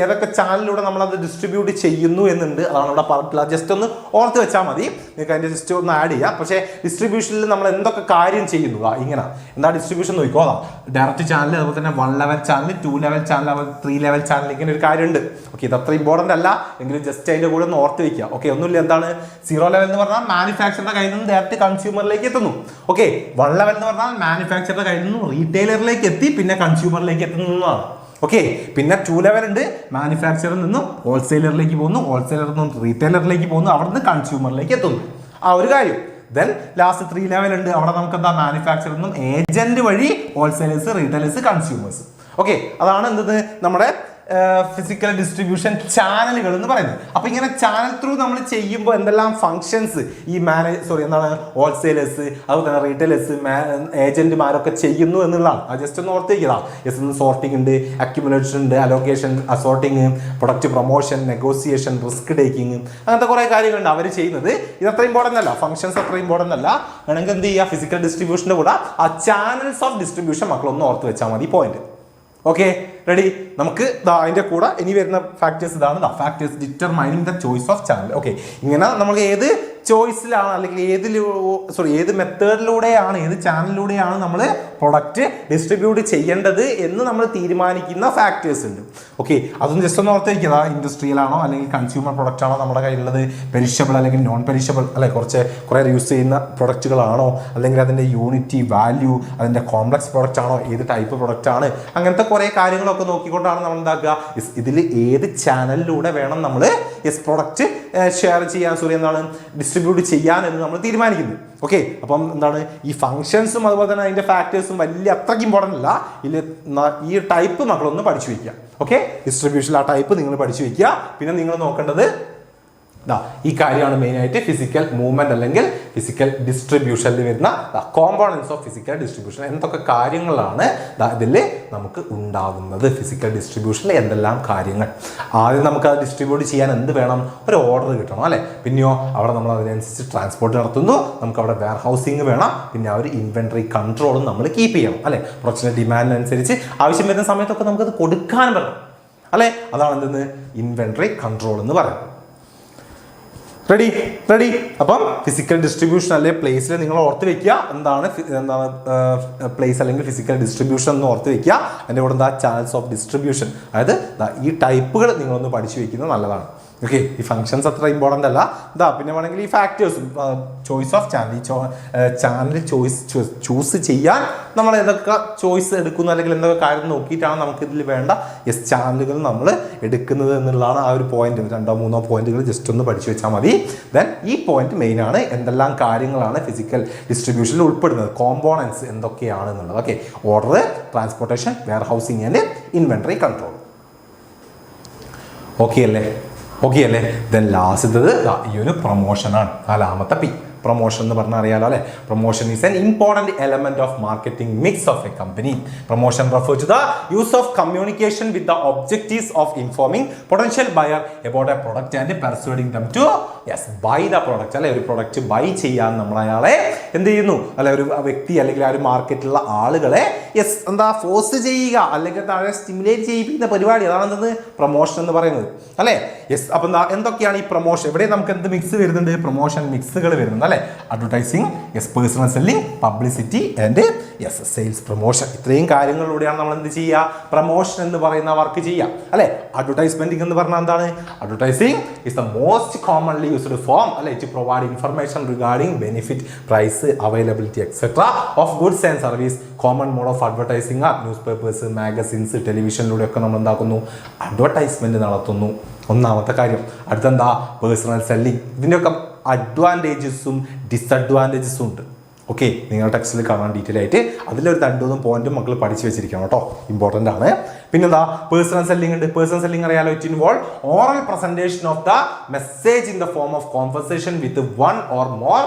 ഏതൊക്കെ ചാനലിലൂടെ നമ്മൾ അത് ഡിസ്ട്രിബ്യൂട്ട് ചെയ്യുന്നു എന്നുണ്ട്. അതാണ് ഇവിടെ പറഞ്ഞിട്ടുള്ള. ജസ്റ്റ് ഒന്ന് ഓർത്ത് വെച്ചാൽ മതി. നിങ്ങൾക്ക് അതിന്റെ ജസ്റ്റ് ഒന്ന് ആഡ് ചെയ്യാം. പക്ഷേ ഡിസ്ട്രിബ്യൂഷനിൽ നമ്മൾ എന്തൊക്കെ കാര്യം ചെയ്യുന്നു ഇങ്ങനെ എന്താ ഡിസ്ട്രിബ്യൂഷൻ നോക്കിക്കോ. ഡയറക്റ്റ് ചാനൽ, അതുപോലെ തന്നെ 1 level channel, 2 level channel, 3 level channel, ഇങ്ങനെ ഒരു കാര്യമുണ്ട്. ഓക്കെ, ഇത് അത്ര ഇമ്പോർട്ടന്റ് അല്ല എങ്കിലും ജസ്റ്റ് അതിന്റെ കൂടെ ഒന്ന് ഓർത്ത് വെക്കുക. ഓക്കെ, ഒന്നുമില്ല. എന്താണ് 0 ലെവൽ എന്ന് പറഞ്ഞാൽ മാനുഫാക്ചറുടെ കയ്യിൽ നിന്ന് ഡയറക്റ്റ് കൺസ്യൂമറിലേക്ക് എത്തുന്നു. ഓക്കെ, 1 ലെവൽ എന്ന് പറഞ്ഞാൽ മാനുഫാക്ചറുടെ കയ്യിൽ നിന്ന് റീറ്റെയിലറിലേക്ക് എത്തി പിന്നെ കൺസ്യൂമറിലേക്ക് എത്തുന്നതാണ്. ഓക്കെ, പിന്നെ 2 ലെവൽ ഉണ്ട്. മാനുഫാക്ചറിൽ നിന്നും ഹോൾസെയിലറിലേക്ക് പോകുന്നു, ഹോൾസെയിലറിൽ നിന്നും റീറ്റെയിലറിലേക്ക് പോകുന്നു, അവിടെ നിന്ന് കൺസ്യൂമറിലേക്ക് എത്തുന്നു. ആ ഒരു കാര്യം. ദെൻ ലാസ്റ്റ് 3 ലെവൽ ഉണ്ട്. അവിടെ നമുക്ക് എന്താ മാനുഫാക്ചറിൽ നിന്നും ഏജന്റ് വഴി ഹോൾസെയിലേഴ്സ്, റീറ്റെയിലേഴ്സ്, കൺസ്യൂമേഴ്സ്. ഓക്കെ, അതാണ് എന്തത് നമ്മുടെ ഫിസിക്കൽ ഡിസ്ട്രിബ്യൂഷൻ ചാനലുകൾ എന്ന് പറയുന്നത്. അപ്പൊ ഇങ്ങനെ ചാനൽ ത്രൂ നമ്മൾ ചെയ്യുമ്പോൾ എന്തെല്ലാം ഫങ്ഷൻസ് ഈ എന്താണ് ഹോൾസെയിലേഴ്സ്, അതുപോലെ തന്നെ റീറ്റെയിലേഴ്സ്, ഏജന്റുമാരൊക്കെ ചെയ്യുന്നു എന്നുള്ളതാണ്. അത് ജസ്റ്റ് ഒന്ന് ഓർത്തേക്കുക. സോർട്ടിംഗ് ഉണ്ട്, അക്യുമുലേഷൻ ഉണ്ട്, allocation, assorting, product promotion, negotiation, risk taking, അങ്ങനത്തെ കുറെ കാര്യങ്ങളുണ്ട് അവർ ചെയ്യുന്നത്. ഇത് അത്ര ഇമ്പോർട്ടൻ്റ് അല്ല, ഫങ്ഷൻസ് അത്ര ഇമ്പോർട്ടൻ്റ് അല്ല. വേണമെങ്കിൽ എന്ത് ചെയ്യുക, ഫിസിക്കൽ ഡിസ്ട്രിബ്യൂഷൻ്റെ കൂടെ ആ ചാനൽസ് ഓഫ് ഡിസ്ട്രിബ്യൂഷൻ മക്കളൊന്ന് ഓർത്ത് വെച്ചാൽ മതി. പോയിന്റ്. Okay, ready. നമുക്ക് അതിന്റെ കൂടെ ഇനി വരുന്ന ഫാക്ടേഴ്സ് ഇതാണ്. Factors determining the choice of channel. Okay, ഇങ്ങനെ നമ്മൾ ഏത് ചോയ്സിലാണ് അല്ലെങ്കിൽ ഏത് മെത്തേഡിലൂടെയാണ് ഏത് ചാനലിലൂടെയാണ് നമ്മൾ പ്രൊഡക്റ്റ് ഡിസ്ട്രിബ്യൂട്ട് ചെയ്യേണ്ടത് എന്ന് നമ്മൾ തീരുമാനിക്കുന്ന ഫാക്ടേഴ്സ് ഉണ്ട്. ഓക്കെ, അതൊന്നും ജസ്റ്റ് ഒന്ന് ഓർത്ത് വയ്ക്കുക. ഇൻഡസ്ട്രിയലാണോ അല്ലെങ്കിൽ കൺസ്യൂമർ പ്രൊഡക്റ്റ് ആണോ നമ്മുടെ കയ്യിലുള്ളത്, പെരിഷബിൾ അല്ലെങ്കിൽ നോൺ പെരിഷബിൾ അല്ലെ, കുറേ യൂസ് ചെയ്യുന്ന പ്രൊഡക്റ്റുകളാണോ, അല്ലെങ്കിൽ അതിൻ്റെ യൂണിറ്റി വാല്യൂ, അതിൻ്റെ കോംപ്ലക്സ് പ്രൊഡക്റ്റ് ആണോ, ഏത് ടൈപ്പ് പ്രൊഡക്റ്റ് ആണ്, അങ്ങനത്തെ കുറേ കാര്യങ്ങളൊക്കെ നോക്കിക്കൊണ്ടാണ് നമ്മൾ എന്താക്കുക, ഇതിൽ ഏത് ചാനലിലൂടെ വേണം നമ്മൾ പ്രൊഡക്റ്റ് ഷെയർ ചെയ്യാൻ ഡിസ്ട്രിബ്യൂട്ട് ചെയ്യാൻ എന്ന് നമ്മൾ തീരുമാനിക്കുന്നത്. ഓക്കെ, അപ്പം എന്താണ് ഈ ഫങ്ഷൻസും അതുപോലെ തന്നെ അതിൻ്റെ ഫാക്ടേഴ്സും വലിയ അത്രയ്ക്ക് ഇമ്പോർട്ടൻ്റ് അല്ല. ഈ ടൈപ്പ് മക്കളൊന്ന് പഠിച്ചു വയ്ക്കുക. ഓക്കെ, ഡിസ്ട്രിബ്യൂഷൻ ആ ടൈപ്പ് നിങ്ങൾ പഠിച്ചു വയ്ക്കുക. പിന്നെ നിങ്ങൾ നോക്കേണ്ടത് ഈ കാര്യമാണ് മെയിനായിട്ട്, ഫിസിക്കൽ മൂവ്മെന്റ് അല്ലെങ്കിൽ ഫിസിക്കൽ ഡിസ്ട്രിബ്യൂഷനിൽ വരുന്ന കോമ്പോണൻസ് ഓഫ് ഫിസിക്കൽ ഡിസ്ട്രിബ്യൂഷൻ. എന്തൊക്കെ കാര്യങ്ങളാണ് ഇതിൽ നമുക്ക് ഉണ്ടാകുന്നത്, ഫിസിക്കൽ ഡിസ്ട്രിബ്യൂഷനിൽ എന്തെല്ലാം കാര്യങ്ങൾ. ആദ്യം നമുക്ക് അത് ഡിസ്ട്രിബ്യൂട്ട് ചെയ്യാൻ എന്ത് വേണം, ഒരു ഓർഡർ കിട്ടണം അല്ലേ. പിന്നെയോ അവിടെ നമ്മൾ അതിനനുസരിച്ച് ട്രാൻസ്പോർട്ട് നടത്തുന്നു, നമുക്ക് അവിടെ വെയർ ഹൗസിങ് വേണം, പിന്നെ ഒരു ഇൻവെന്ററി കൺട്രോളും നമ്മൾ കീപ്പ് ചെയ്യണം അല്ലെ. പ്രൊഡക്ഷൻ്റെ ഡിമാൻഡിനനുസരിച്ച് ആവശ്യം വരുന്ന സമയത്തൊക്കെ നമുക്കത് കൊടുക്കാൻ പറ്റണം അല്ലെ. അതാണ് എന്തെന്ന് ഇൻവെന്ററി കൺട്രോൾ എന്ന് പറയുന്നത്. റെഡി. അപ്പം ഫിസിക്കൽ ഡിസ്ട്രിബ്യൂഷൻ അല്ലെ പ്ലേസിൽ നിങ്ങൾ ഓർത്ത് വെക്കുക. എന്താണ് പ്ലേസ് അല്ലെങ്കിൽ ഫിസിക്കൽ ഡിസ്ട്രിബ്യൂഷൻ എന്ന് ഓർത്ത് വെക്കുക. അതിൻ്റെ കൂടെ ചാനൽസ് ഓഫ് ഡിസ്ട്രിബ്യൂഷൻ, അതായത് ഈ ടൈപ്പുകൾ നിങ്ങളൊന്ന് പഠിച്ചു വെക്കുന്നത് നല്ലതാണ്. ഓക്കെ, ഈ ഫങ്ഷൻസ് അത്ര ഇമ്പോർട്ടൻ്റ് അല്ല. പിന്നെ വേണമെങ്കിൽ ഈ ഫാക്ടേഴ്സും ചോയ്സ് ഓഫ് ചാനൽ ചൂസ് ചെയ്യാൻ നമ്മൾ എന്തൊക്കെ ചോയ്സ് എടുക്കുന്നു അല്ലെങ്കിൽ എന്തൊക്കെ കാര്യം നോക്കിയിട്ടാണ് നമുക്ക് ഇതിൽ വേണ്ട ചാനലുകൾ നമ്മൾ എടുക്കുന്നത് എന്നുള്ളതാണ് ആ ഒരു പോയിന്റ്. 2-3 പോയിന്റുകൾ ജസ്റ്റ് ഒന്ന് പഠിച്ചു വെച്ചാൽ മതി. ദെൻ ഈ പോയിന്റ് മെയിൻ ആണ്, എന്തെല്ലാം കാര്യങ്ങളാണ് ഫിസിക്കൽ ഡിസ്ട്രിബ്യൂഷനിൽ ഉൾപ്പെടുന്നത്, കോമ്പോണൻസ് എന്തൊക്കെയാണ് എന്നുള്ളത്. Okay, order, transportation, warehousing and inventory control. Okay അല്ലേ. ദെൻ ലാസ്റ്റത്തത് ഈ ഒരു പ്രൊമോഷനാണ്, 4ാമത്തെ പി. പ്രൊമോഷൻ എന്ന് പറഞ്ഞാൽ അറിയാലോ അല്ലെ. Promotion is an important element of marketing mix of a company. Promotion refer to the use of communication with the objectives of informing potential buyer about a product and persuading them to buy the product അല്ലെ. ഒരു product by ചെയ്യാൻ നമ്മൾ അയാളെ എന്ത് ചെയ്യുന്നു അല്ലെ, ഒരു വ്യക്തി അല്ലെങ്കിൽ ആ ഒരു മാർക്കറ്റിലുള്ള ആളുകളെ ഫോഴ്സ് ചെയ്യുക അല്ലെങ്കിൽ താഴെ സ്റ്റിമുലേറ്റ് ചെയ്യിപ്പിക്കുന്ന പരിപാടി, അതാണ് എന്തെന്ന് പ്രൊമോഷൻ എന്ന് പറയുന്നത് അല്ലെ. അപ്പം എന്തൊക്കെയാണ് ഈ പ്രൊമോഷൻ? ഇവിടെ നമുക്ക് എന്ത് മിക്സ് വരുന്നുണ്ട്, പ്രൊമോഷൻ മിക്സുകൾ വരുന്നുണ്ട് അല്ലെ. Advertising, personal selling, publicity and sales promotion. ഇത്രയും കാര്യങ്ങളിലൂടെയാണ് നമ്മൾ എന്ത് ചെയ്യുക, പ്രൊമോഷൻ എന്ന് പറയുന്ന വർക്ക് ചെയ്യുക അല്ലെ. അഡ്വർടൈസ്മെന്റിംഗ് എന്ന് പറഞ്ഞാൽ എന്താണ്? Advertising is the most commonly used form അല്ലെ to provide information regarding benefit, price, availability etcetera of goods and service. Common mode of advertising ആ ന്യൂസ് പേപ്പേഴ്സ്, മാഗസിൻസ്, ടെലിവിഷനിലൂടെയൊക്കെ നമ്മൾ എന്താക്കുന്നു, അഡ്വർടൈസ്മെന്റ് നടത്തുന്നു. ഒന്നാമത്തെ കാര്യം. അടുത്തെന്താ, പേഴ്സണൽ സെല്ലിംഗ്. ഇതിൻ്റെയൊക്കെ അഡ്വാൻറ്റേജസും ഡിസഡ്വാൻറ്റേജസും ഉണ്ട്. ഓക്കെ, നിങ്ങളുടെ ടെക്സ്റ്റിൽ കാണാൻ ഡീറ്റെയിൽ ആയിട്ട് അതിലൊരു 2-3 പോയിന്റും മക്കൾ പഠിച്ചു വെച്ചിരിക്കണം കേട്ടോ, ഇമ്പോർട്ടൻ്റ് ആണ്. പിന്നെന്താ, പേഴ്സണൽ സെല്ലിംഗ് ഉണ്ട്. പേഴ്സണൽ സെല്ലിംഗ് അറിയാലോ, it involve oral presentation of the message in the form of conversation with 1 or more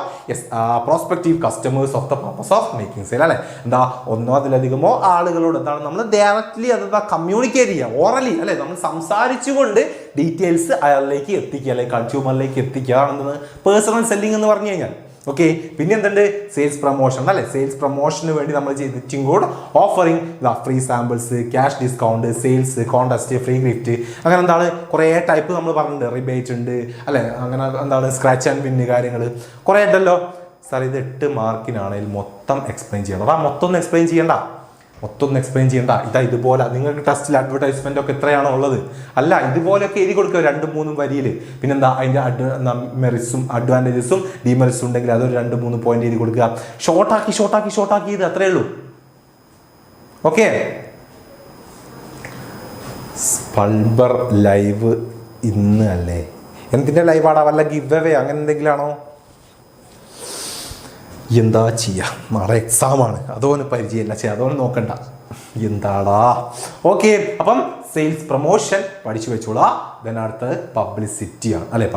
prospective customers of the purpose of making sale അല്ലെ. എന്താ, 1 അതിലധികമോ ആളുകളോട് എന്താണ് നമ്മൾ ഡയറക്ട്ലി കമ്മ്യൂണിക്കേറ്റ് ചെയ്യുക, ഓറലി അല്ലെ, നമ്മൾ സംസാരിച്ചുകൊണ്ട് ഡീറ്റെയിൽസ് അയാളിലേക്ക് എത്തിക്കുക അല്ലെങ്കിൽ കൺസ്യൂമറിലേക്ക് എത്തിക്കുക. അതാണ് പേഴ്സണൽ സെല്ലിംഗ് എന്ന് പറഞ്ഞു കഴിഞ്ഞാൽ. ഓക്കെ, പിന്നെ എന്തുണ്ട്, സെയിൽസ് പ്രൊമോഷൻ അല്ലെ. സെയിൽസ് പ്രൊമോഷന് വേണ്ടി നമ്മൾ ചെയ്തിട്ടും offering free samples, cash discount, sales contest, free gift, അങ്ങനെ എന്താണ് കുറേ ടൈപ്പ് നമ്മൾ പറഞ്ഞിട്ടുണ്ട്. റിബേറ്റ് ഉണ്ട് അല്ലെ, അങ്ങനെ എന്താണ് സ്ക്രാച്ച് ആൻഡ് വിൻ കാര്യങ്ങൾ കുറേ ഉണ്ടല്ലോ. സാർ ഇത് 8 മാർക്കിനാണെങ്കിൽ മൊത്തം എക്സ്പ്ലെയിൻ ചെയ്യണം. മൊത്തം ഒന്നും എക്സ്പ്ലെയിൻ ചെയ്യണ്ട. ഇതുപോലെ നിങ്ങൾക്ക് ടെസ്റ്റിൽ അഡ്വർടൈസ്മെന്റ് ഒക്കെ എത്രയാണോ ഉള്ളത് അല്ല, ഇതുപോലെയൊക്കെ എഴുതി കൊടുക്കുക 2-3 വരിയിൽ. പിന്നെന്താ, അതിന്റെ മെറിറ്റ്സും അഡ്വാൻറ്റേജസും ഡിമെറിറ്റ്സും ഉണ്ടെങ്കിൽ അതൊരു 2-3 പോയിന്റ് എഴുതി കൊടുക്കുക. ഷോർട്ടാക്കി ഇത് അത്രേ ഉള്ളൂ. ഓക്കെ, സ്പൾബർ ലൈവ് ഇന്ന് അല്ലേ? എന്തിന്റെ ലൈവാടാ? വല്ല ഗിവ് അവേ അങ്ങനെ എന്തെങ്കിലും ആണോ? എന്താ ചെയ്യുക, നാളെ എക്സാമാണ്, അതോന്ന് പരിചയമില്ല, അതോന്ന് നോക്കണ്ട, എന്താടാ. ഓക്കെ, അപ്പം സെയിൽസ് പ്രൊമോഷൻ പഠിച്ചു വെച്ചോളാം. ദെൻ അടുത്തത് പബ്ലിസിറ്റിയാണ് അല്ലെ.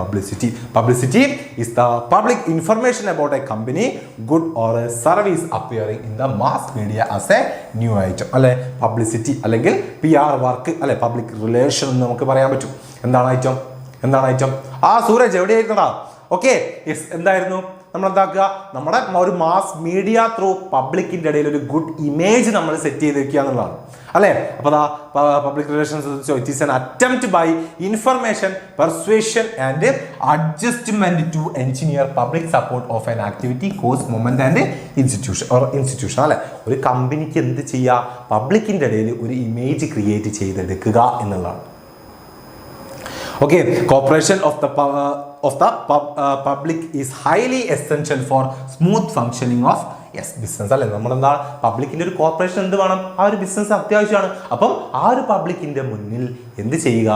Publicity is the public information about A company, good or A service appearing in the mass media as A new item അല്ലെ. പബ്ലിസിറ്റി അല്ലെങ്കിൽ PR വർക്ക് അല്ലെ, പബ്ലിക് റിലേഷൻ എന്ന് നമുക്ക് പറയാൻ പറ്റും. എന്താണ് ഐറ്റം? സൂരജ് എവിടെയായിരുന്നടാ? ഓക്കെ, എന്തായിരുന്നു നമ്മൾ എന്താക്കുക, നമ്മുടെ ഒരു മാസ് മീഡിയ ത്രൂ പബ്ലിക്കിന്റെ ഇടയിൽ ഒരു ഗുഡ് ഇമേജ് നമ്മൾ സെറ്റ് ചെയ്ത് വെക്കുക എന്നുള്ളതാണ് അല്ലേ. അപ്പോൾ public relations it is an attempt by information persuasion and adjustment to engineer public support of an activity course moment and institution അല്ലെ. ഒരു കമ്പനിക്ക് എന്ത് ചെയ്യുക, പബ്ലിക്കിന്റെ ഇടയിൽ ഒരു ഇമേജ് ക്രിയേറ്റ് ചെയ്തെടുക്കുക എന്നുള്ളതാണ്. Okay, cooperation of the public is highly essential for smooth functioning of business അല്ലേ. നമ്മളെന്താ പബ്ലിക്കിന്റെ ഒരു കോർപ്പറേഷൻ എന്ത് വേണം, ആ ഒരു ബിസിനസ് അത്യാവശ്യമാണ്. അപ്പം ആ ഒരു പബ്ലിക്കിന്റെ മുന്നിൽ എന്ത് ചെയ്യുക,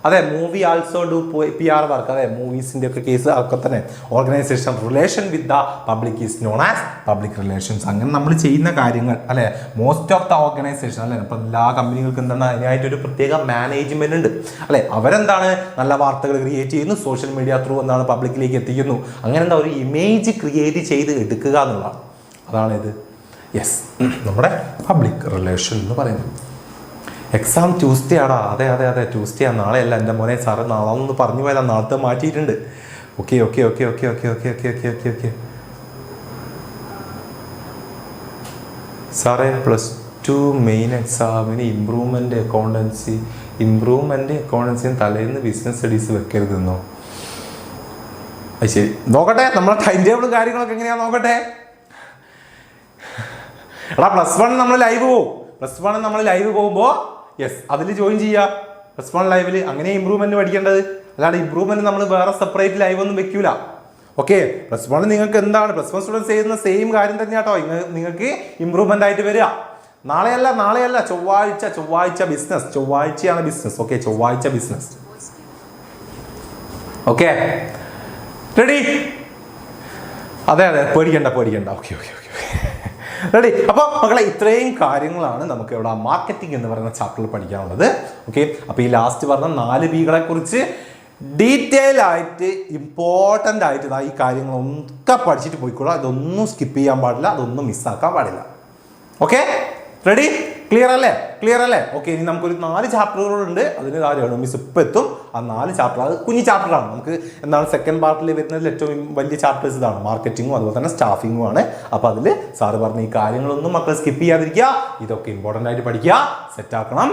അതെ movie also do PR work, അതെ മൂവീസിന്റെ ഒക്കെ കേസ് ഒക്കെ തന്നെ organisation relation with the public is known as public relations. അങ്ങനെ നമ്മൾ ചെയ്യുന്ന കാര്യങ്ങൾ അല്ലെ മോസ്റ്റ് ഓഫ് ദ ഓർഗനൈസേഷൻ അല്ലെ. ഇപ്പം എല്ലാ കമ്പനികൾക്കും എന്താണ് അതിനായിട്ടൊരു പ്രത്യേക മാനേജ്മെന്റ് ഉണ്ട് അല്ലെ. അവരെന്താണ് നല്ല വാർത്തകൾ ക്രിയേറ്റ് ചെയ്യുന്നു, സോഷ്യൽ മീഡിയ ത്രൂ എന്താണ് പബ്ലിക്കിലേക്ക് എത്തിക്കുന്നു. അങ്ങനെ എന്താ ഒരു ഇമേജ് ക്രിയേറ്റ് ചെയ്ത് എടുക്കുക എന്നുള്ളതാണ്. അതാണ് ഇത് നമ്മുടെ പബ്ലിക് റിലേഷൻ എന്ന് പറയുന്നത്. എക്സാം ട്യൂസ്ഡേ ആടാ, അതെ ട്യൂസ്ഡേ ആണ്, നാളെയല്ല എൻ്റെ മോനെ. സാറ് നാളെ ഒന്ന് പറഞ്ഞു പോയതാ, നാളത്തെ മാറ്റിയിട്ടുണ്ട്. ഓക്കെ സാറേ +2 മെയിൻ എക്സാമിന് ഇമ്പ്രൂവ്മെൻ്റ് അക്കൗണ്ടൻസിയും തലേന്ന് ബിസിനസ് സ്റ്റഡീസ് വെക്കരുതെന്നോ? അത് ശരി, നോക്കട്ടെ നമ്മളെ ടൈം ടേബിളും കാര്യങ്ങളൊക്കെ എങ്ങനെയാ നോക്കട്ടെ. എടാ +1 നമ്മൾ ലൈവ് പോകുമ്പോൾ അതിൽ ജോയിൻ ചെയ്യുക. +1 ലൈവില് അങ്ങനെ ഇമ്പ്രൂവ്മെന്റ് പഠിക്കേണ്ടത്, അല്ലാണ്ട് ഇമ്പ്രൂവ്മെന്റ് നമ്മൾ വേറെ സെപ്പറേറ്റ് ലൈവ് ഒന്നും വെക്കൂല. ഓക്കെ, +1 നിങ്ങൾക്ക് എന്താണ് +1 സ്റ്റുഡൻസ് ചെയ്യുന്ന സെയിം കാര്യം തന്നെയാട്ടോ നിങ്ങൾക്ക് ഇമ്പ്രൂവ്മെന്റ് ആയിട്ട് വരിക. നാളെയല്ല ചൊവ്വാഴ്ച ബിസിനസ്, ചൊവ്വാഴ്ചയാണ് ബിസിനസ്. ഓക്കെ, ചൊവ്വാഴ്ച ബിസിനസ്. Okay ready? അതെ പേടിക്കണ്ട. Okay ready? അപ്പോൾ മക്കളെ ഇത്രയും കാര്യങ്ങളാണ് നമുക്ക് ഇവിടെ മാർക്കറ്റിംഗ് എന്ന് പറയുന്ന ചാപ്റ്ററിൽ പഠിക്കാനുള്ളത്. ഓക്കെ, അപ്പോൾ ഈ ലാസ്റ്റ് പറഞ്ഞ 4 Bകളെ കുറിച്ച് ഡീറ്റെയിൽ ആയിട്ട് ഇമ്പോർട്ടൻ്റ് ആയിട്ട് ഈ കാര്യങ്ങളൊക്കെ പഠിച്ചിട്ട് പോയിക്കോളാം. ഇതൊന്നും സ്കിപ്പ് ചെയ്യാൻ പാടില്ല, അതൊന്നും മിസ്സാക്കാൻ പാടില്ല. Okay ready? ക്ലിയർ അല്ലേ? ഓക്കെ, ഇനി നമുക്കൊരു 4 ചാപ്റ്ററുകളുണ്ട്. അതിന് മിസ് ഇപ്പം എത്തും. ആ 4 ചാപ്റ്റർ അത് കുഞ്ഞു ചാപ്റ്ററാണ്. നമുക്ക് എന്താണ് സെക്കൻഡ് പാർട്ടിൽ വരുന്നതിൽ ഏറ്റവും വലിയ ചാപ്റ്റേഴ്സ് ഇതാണ്, മാർക്കറ്റിങ്ങും അതുപോലെ തന്നെ സ്റ്റാഫിങ്ങും ആണ്. അപ്പോൾ അതിൽ സാറ് പറഞ്ഞ ഈ കാര്യങ്ങളൊന്നും മക്കൾ സ്കിപ്പ് ചെയ്യാതിരിക്കുക. ഇതൊക്കെ ഇമ്പോർട്ടൻ്റ് ആയിട്ട് പഠിക്കുക, സെറ്റാക്കണം.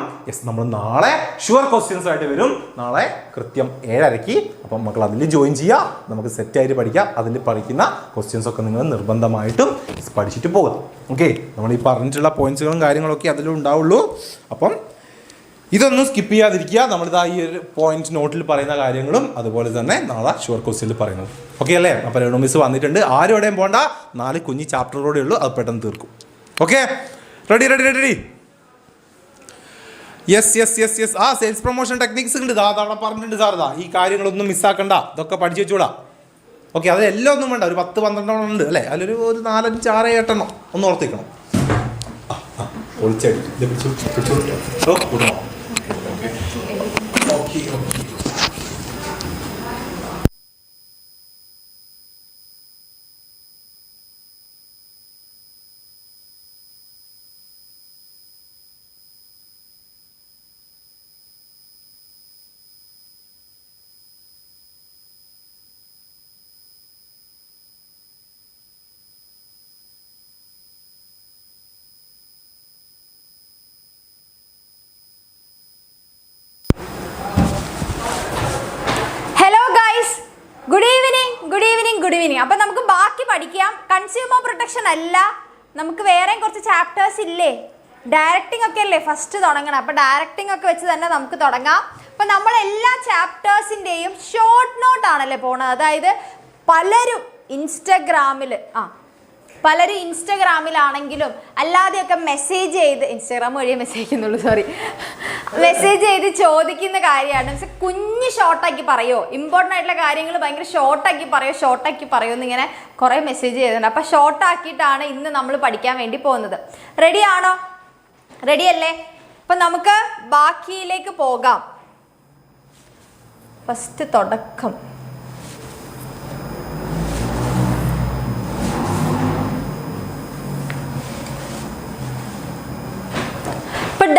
നമ്മൾ നാളെ ഷുവർ ക്വസ്റ്റ്യൻസ് ആയിട്ട് വരും. നാളെ കൃത്യം 7:30. അപ്പം മക്കൾ അതിൽ ജോയിൻ ചെയ്യുക, നമുക്ക് സെറ്റായിട്ട് പഠിക്കാം. അതിൽ പഠിക്കുന്ന ക്വസ്റ്റ്യൻസ് ഒക്കെ നിങ്ങൾ നിർബന്ധമായിട്ടും പഠിച്ചിട്ട് പോകുക. ഓക്കെ, നമ്മൾ ഈ പറഞ്ഞിട്ടുള്ള പോയിന്റ്സുകളും കാര്യങ്ങളൊക്കെ അതിലും ഉണ്ടാവുള്ളൂ. അപ്പം ഇതൊന്നും സ്കിപ്പ് ചെയ്യാതിരിക്കുക. നമ്മളിതാ ഈ ഒരു പോയിന്റ് നോട്ടിൽ പറയുന്ന കാര്യങ്ങളും അതുപോലെ തന്നെ നാളെ ഷുവർ ക്വസ്റ്റ്യനിൽ പറയുന്നത്. ഓക്കെ അല്ലേ? അപ്പോൾ രണ്ടു മിസ് വന്നിട്ടുണ്ട്. ആരും എവിടെയും പോകണ്ട, 4 കുഞ്ഞി ചാപ്റ്ററോടെ ഉള്ളൂ, അത് പെട്ടെന്ന് തീർക്കും. Okay ready? Yes. Sales promotion techniques ഉണ്ട്, അവിടെ പറഞ്ഞിട്ടുണ്ട് സാർ. ഈ കാര്യങ്ങളൊന്നും മിസ്സാക്കണ്ട, ഇതൊക്കെ പഠിച്ചു വെച്ചൂടാ. ഓക്കെ, അതിലെല്ലാം ഒന്നും വേണ്ട, ഒരു 10-12 ഉണ്ട് അല്ലേ? അതിലൊരു 4, 5, 6, 8 ഒന്ന് ഓർത്തിക്കണം. Good evening. അപ്പം നമുക്ക് ബാക്കി പഠിക്കാം. കൺസ്യൂമർ പ്രൊട്ടക്ഷൻ അല്ല, നമുക്ക് വേറെയും കുറച്ച് ചാപ്റ്റേഴ്സ് ഇല്ലേ? ഡയറക്റ്റിംഗ് ഒക്കെ അല്ലേ ഫസ്റ്റ് തുടങ്ങണം. അപ്പം ഡയറക്റ്റിംഗ് ഒക്കെ വെച്ച് തന്നെ നമുക്ക് തുടങ്ങാം. അപ്പം നമ്മളെല്ലാ ചാപ്റ്റേഴ്സിൻ്റെയും ഷോർട്ട് നോട്ടാണല്ലേ പോണത്. അതായത് പലരും ഇൻസ്റ്റഗ്രാമിലാണെങ്കിലും അല്ലാതെയൊക്കെ മെസ്സേജ് ചെയ്ത്, ഇൻസ്റ്റാഗ്രാം വഴിയേ മെസ്സേജ് ചെയ്ത് ചോദിക്കുന്ന കാര്യമാണ്. പക്ഷെ കുഞ്ഞ് ഷോർട്ടാക്കി പറയോ, ഇമ്പോർട്ടൻ്റ് ആയിട്ടുള്ള കാര്യങ്ങൾ ഭയങ്കര ഷോർട്ടാക്കി പറയോ എന്നിങ്ങനെ കുറേ മെസ്സേജ് ചെയ്തിട്ടുണ്ട്. അപ്പോൾ ഷോർട്ടാക്കിയിട്ടാണ് ഇന്ന് നമ്മൾ പഠിക്കാൻ വേണ്ടി പോകുന്നത്. റെഡിയാണോ? റെഡിയല്ലേ? അപ്പം നമുക്ക് ബാക്കിയിലേക്ക് പോകാം. ഫസ്റ്റ് തുടക്കം.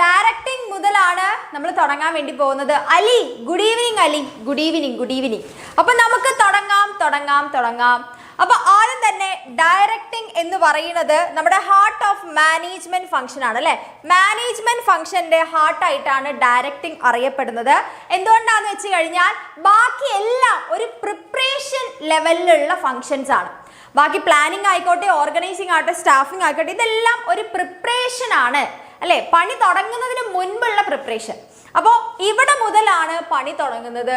ഡയറക്റ്റിംഗ് മുതലാണ് നമ്മൾ തുടങ്ങാൻ വേണ്ടി പോകുന്നത്. Ali, good evening. Ali, good evening. അപ്പൊ നമുക്ക് തുടങ്ങാം. അപ്പൊ ആദ്യം ഡയറക്ടിങ് എന്ന് പറയുന്നത് നമ്മുടെ ഹാർട്ട് ഓഫ് മാനേജ്മെന്റ് ഫംഗ്ഷൻ ആണ് അല്ലെ. മാനേജ്മെന്റ് ഫംഗ്ഷന്റെ ഹാർട്ടായിട്ടാണ് ഡയറക്ടിങ് അറിയപ്പെടുന്നത്. എന്തുകൊണ്ടാന്ന് വെച്ച് കഴിഞ്ഞാൽ ബാക്കി എല്ലാം ഒരു പ്രിപ്പറേഷൻ ലെവലിലുള്ള ഫംഗ്ഷൻസ് ആണ്. ബാക്കി പ്ലാനിങ് ആയിക്കോട്ടെ, ഓർഗനൈസിങ് ആകട്ടെ, സ്റ്റാഫിംഗ് ആയിക്കോട്ടെ, ഇതെല്ലാം ഒരു പ്രിപ്പറേഷൻ ആണ് അല്ലെ, പണി തുടങ്ങുന്നതിന് മുൻപുള്ള പ്രിപ്പറേഷൻ. അപ്പോൾ ഇവിടെ മുതലാണ് പണി തുടങ്ങുന്നത്.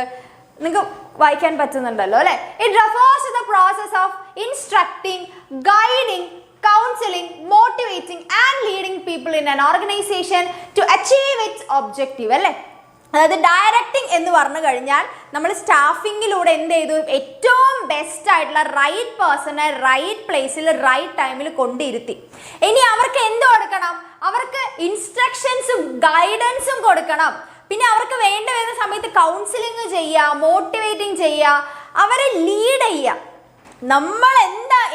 നിങ്ങൾക്ക് വായിക്കാൻ പറ്റുന്നുണ്ടല്ലോ അല്ലെ. It refers to the process of instructing, guiding, counseling, motivating and leading people in an organization to achieve its objective അല്ലേ. അതായത് ഡയറക്ടിങ് എന്ന് പറഞ്ഞു കഴിഞ്ഞാൽ നമ്മൾ സ്റ്റാഫിങ്ങിലൂടെ എന്ത് ചെയ്തു, ഏറ്റവും ബെസ്റ്റ് ആയിട്ടുള്ള റൈറ്റ് പേഴ്സണെ റൈറ്റ് പ്ലേസിൽ റൈറ്റ് ടൈമിൽ കൊണ്ടിരുത്തി. ഇനി അവർക്ക് എന്ത് കൊടുക്കണം, അവർക്ക് ഇൻസ്ട്രക്ഷൻസും ഗൈഡൻസും കൊടുക്കണം. പിന്നെ അവർക്ക് വേണ്ട വരുന്ന സമയത്ത് കൗൺസിലിംഗ് ചെയ്യുക, മോട്ടിവേറ്റിംഗ് ചെയ്യുക, അവരെ ലീഡ് ചെയ്യുക. നമ്മൾ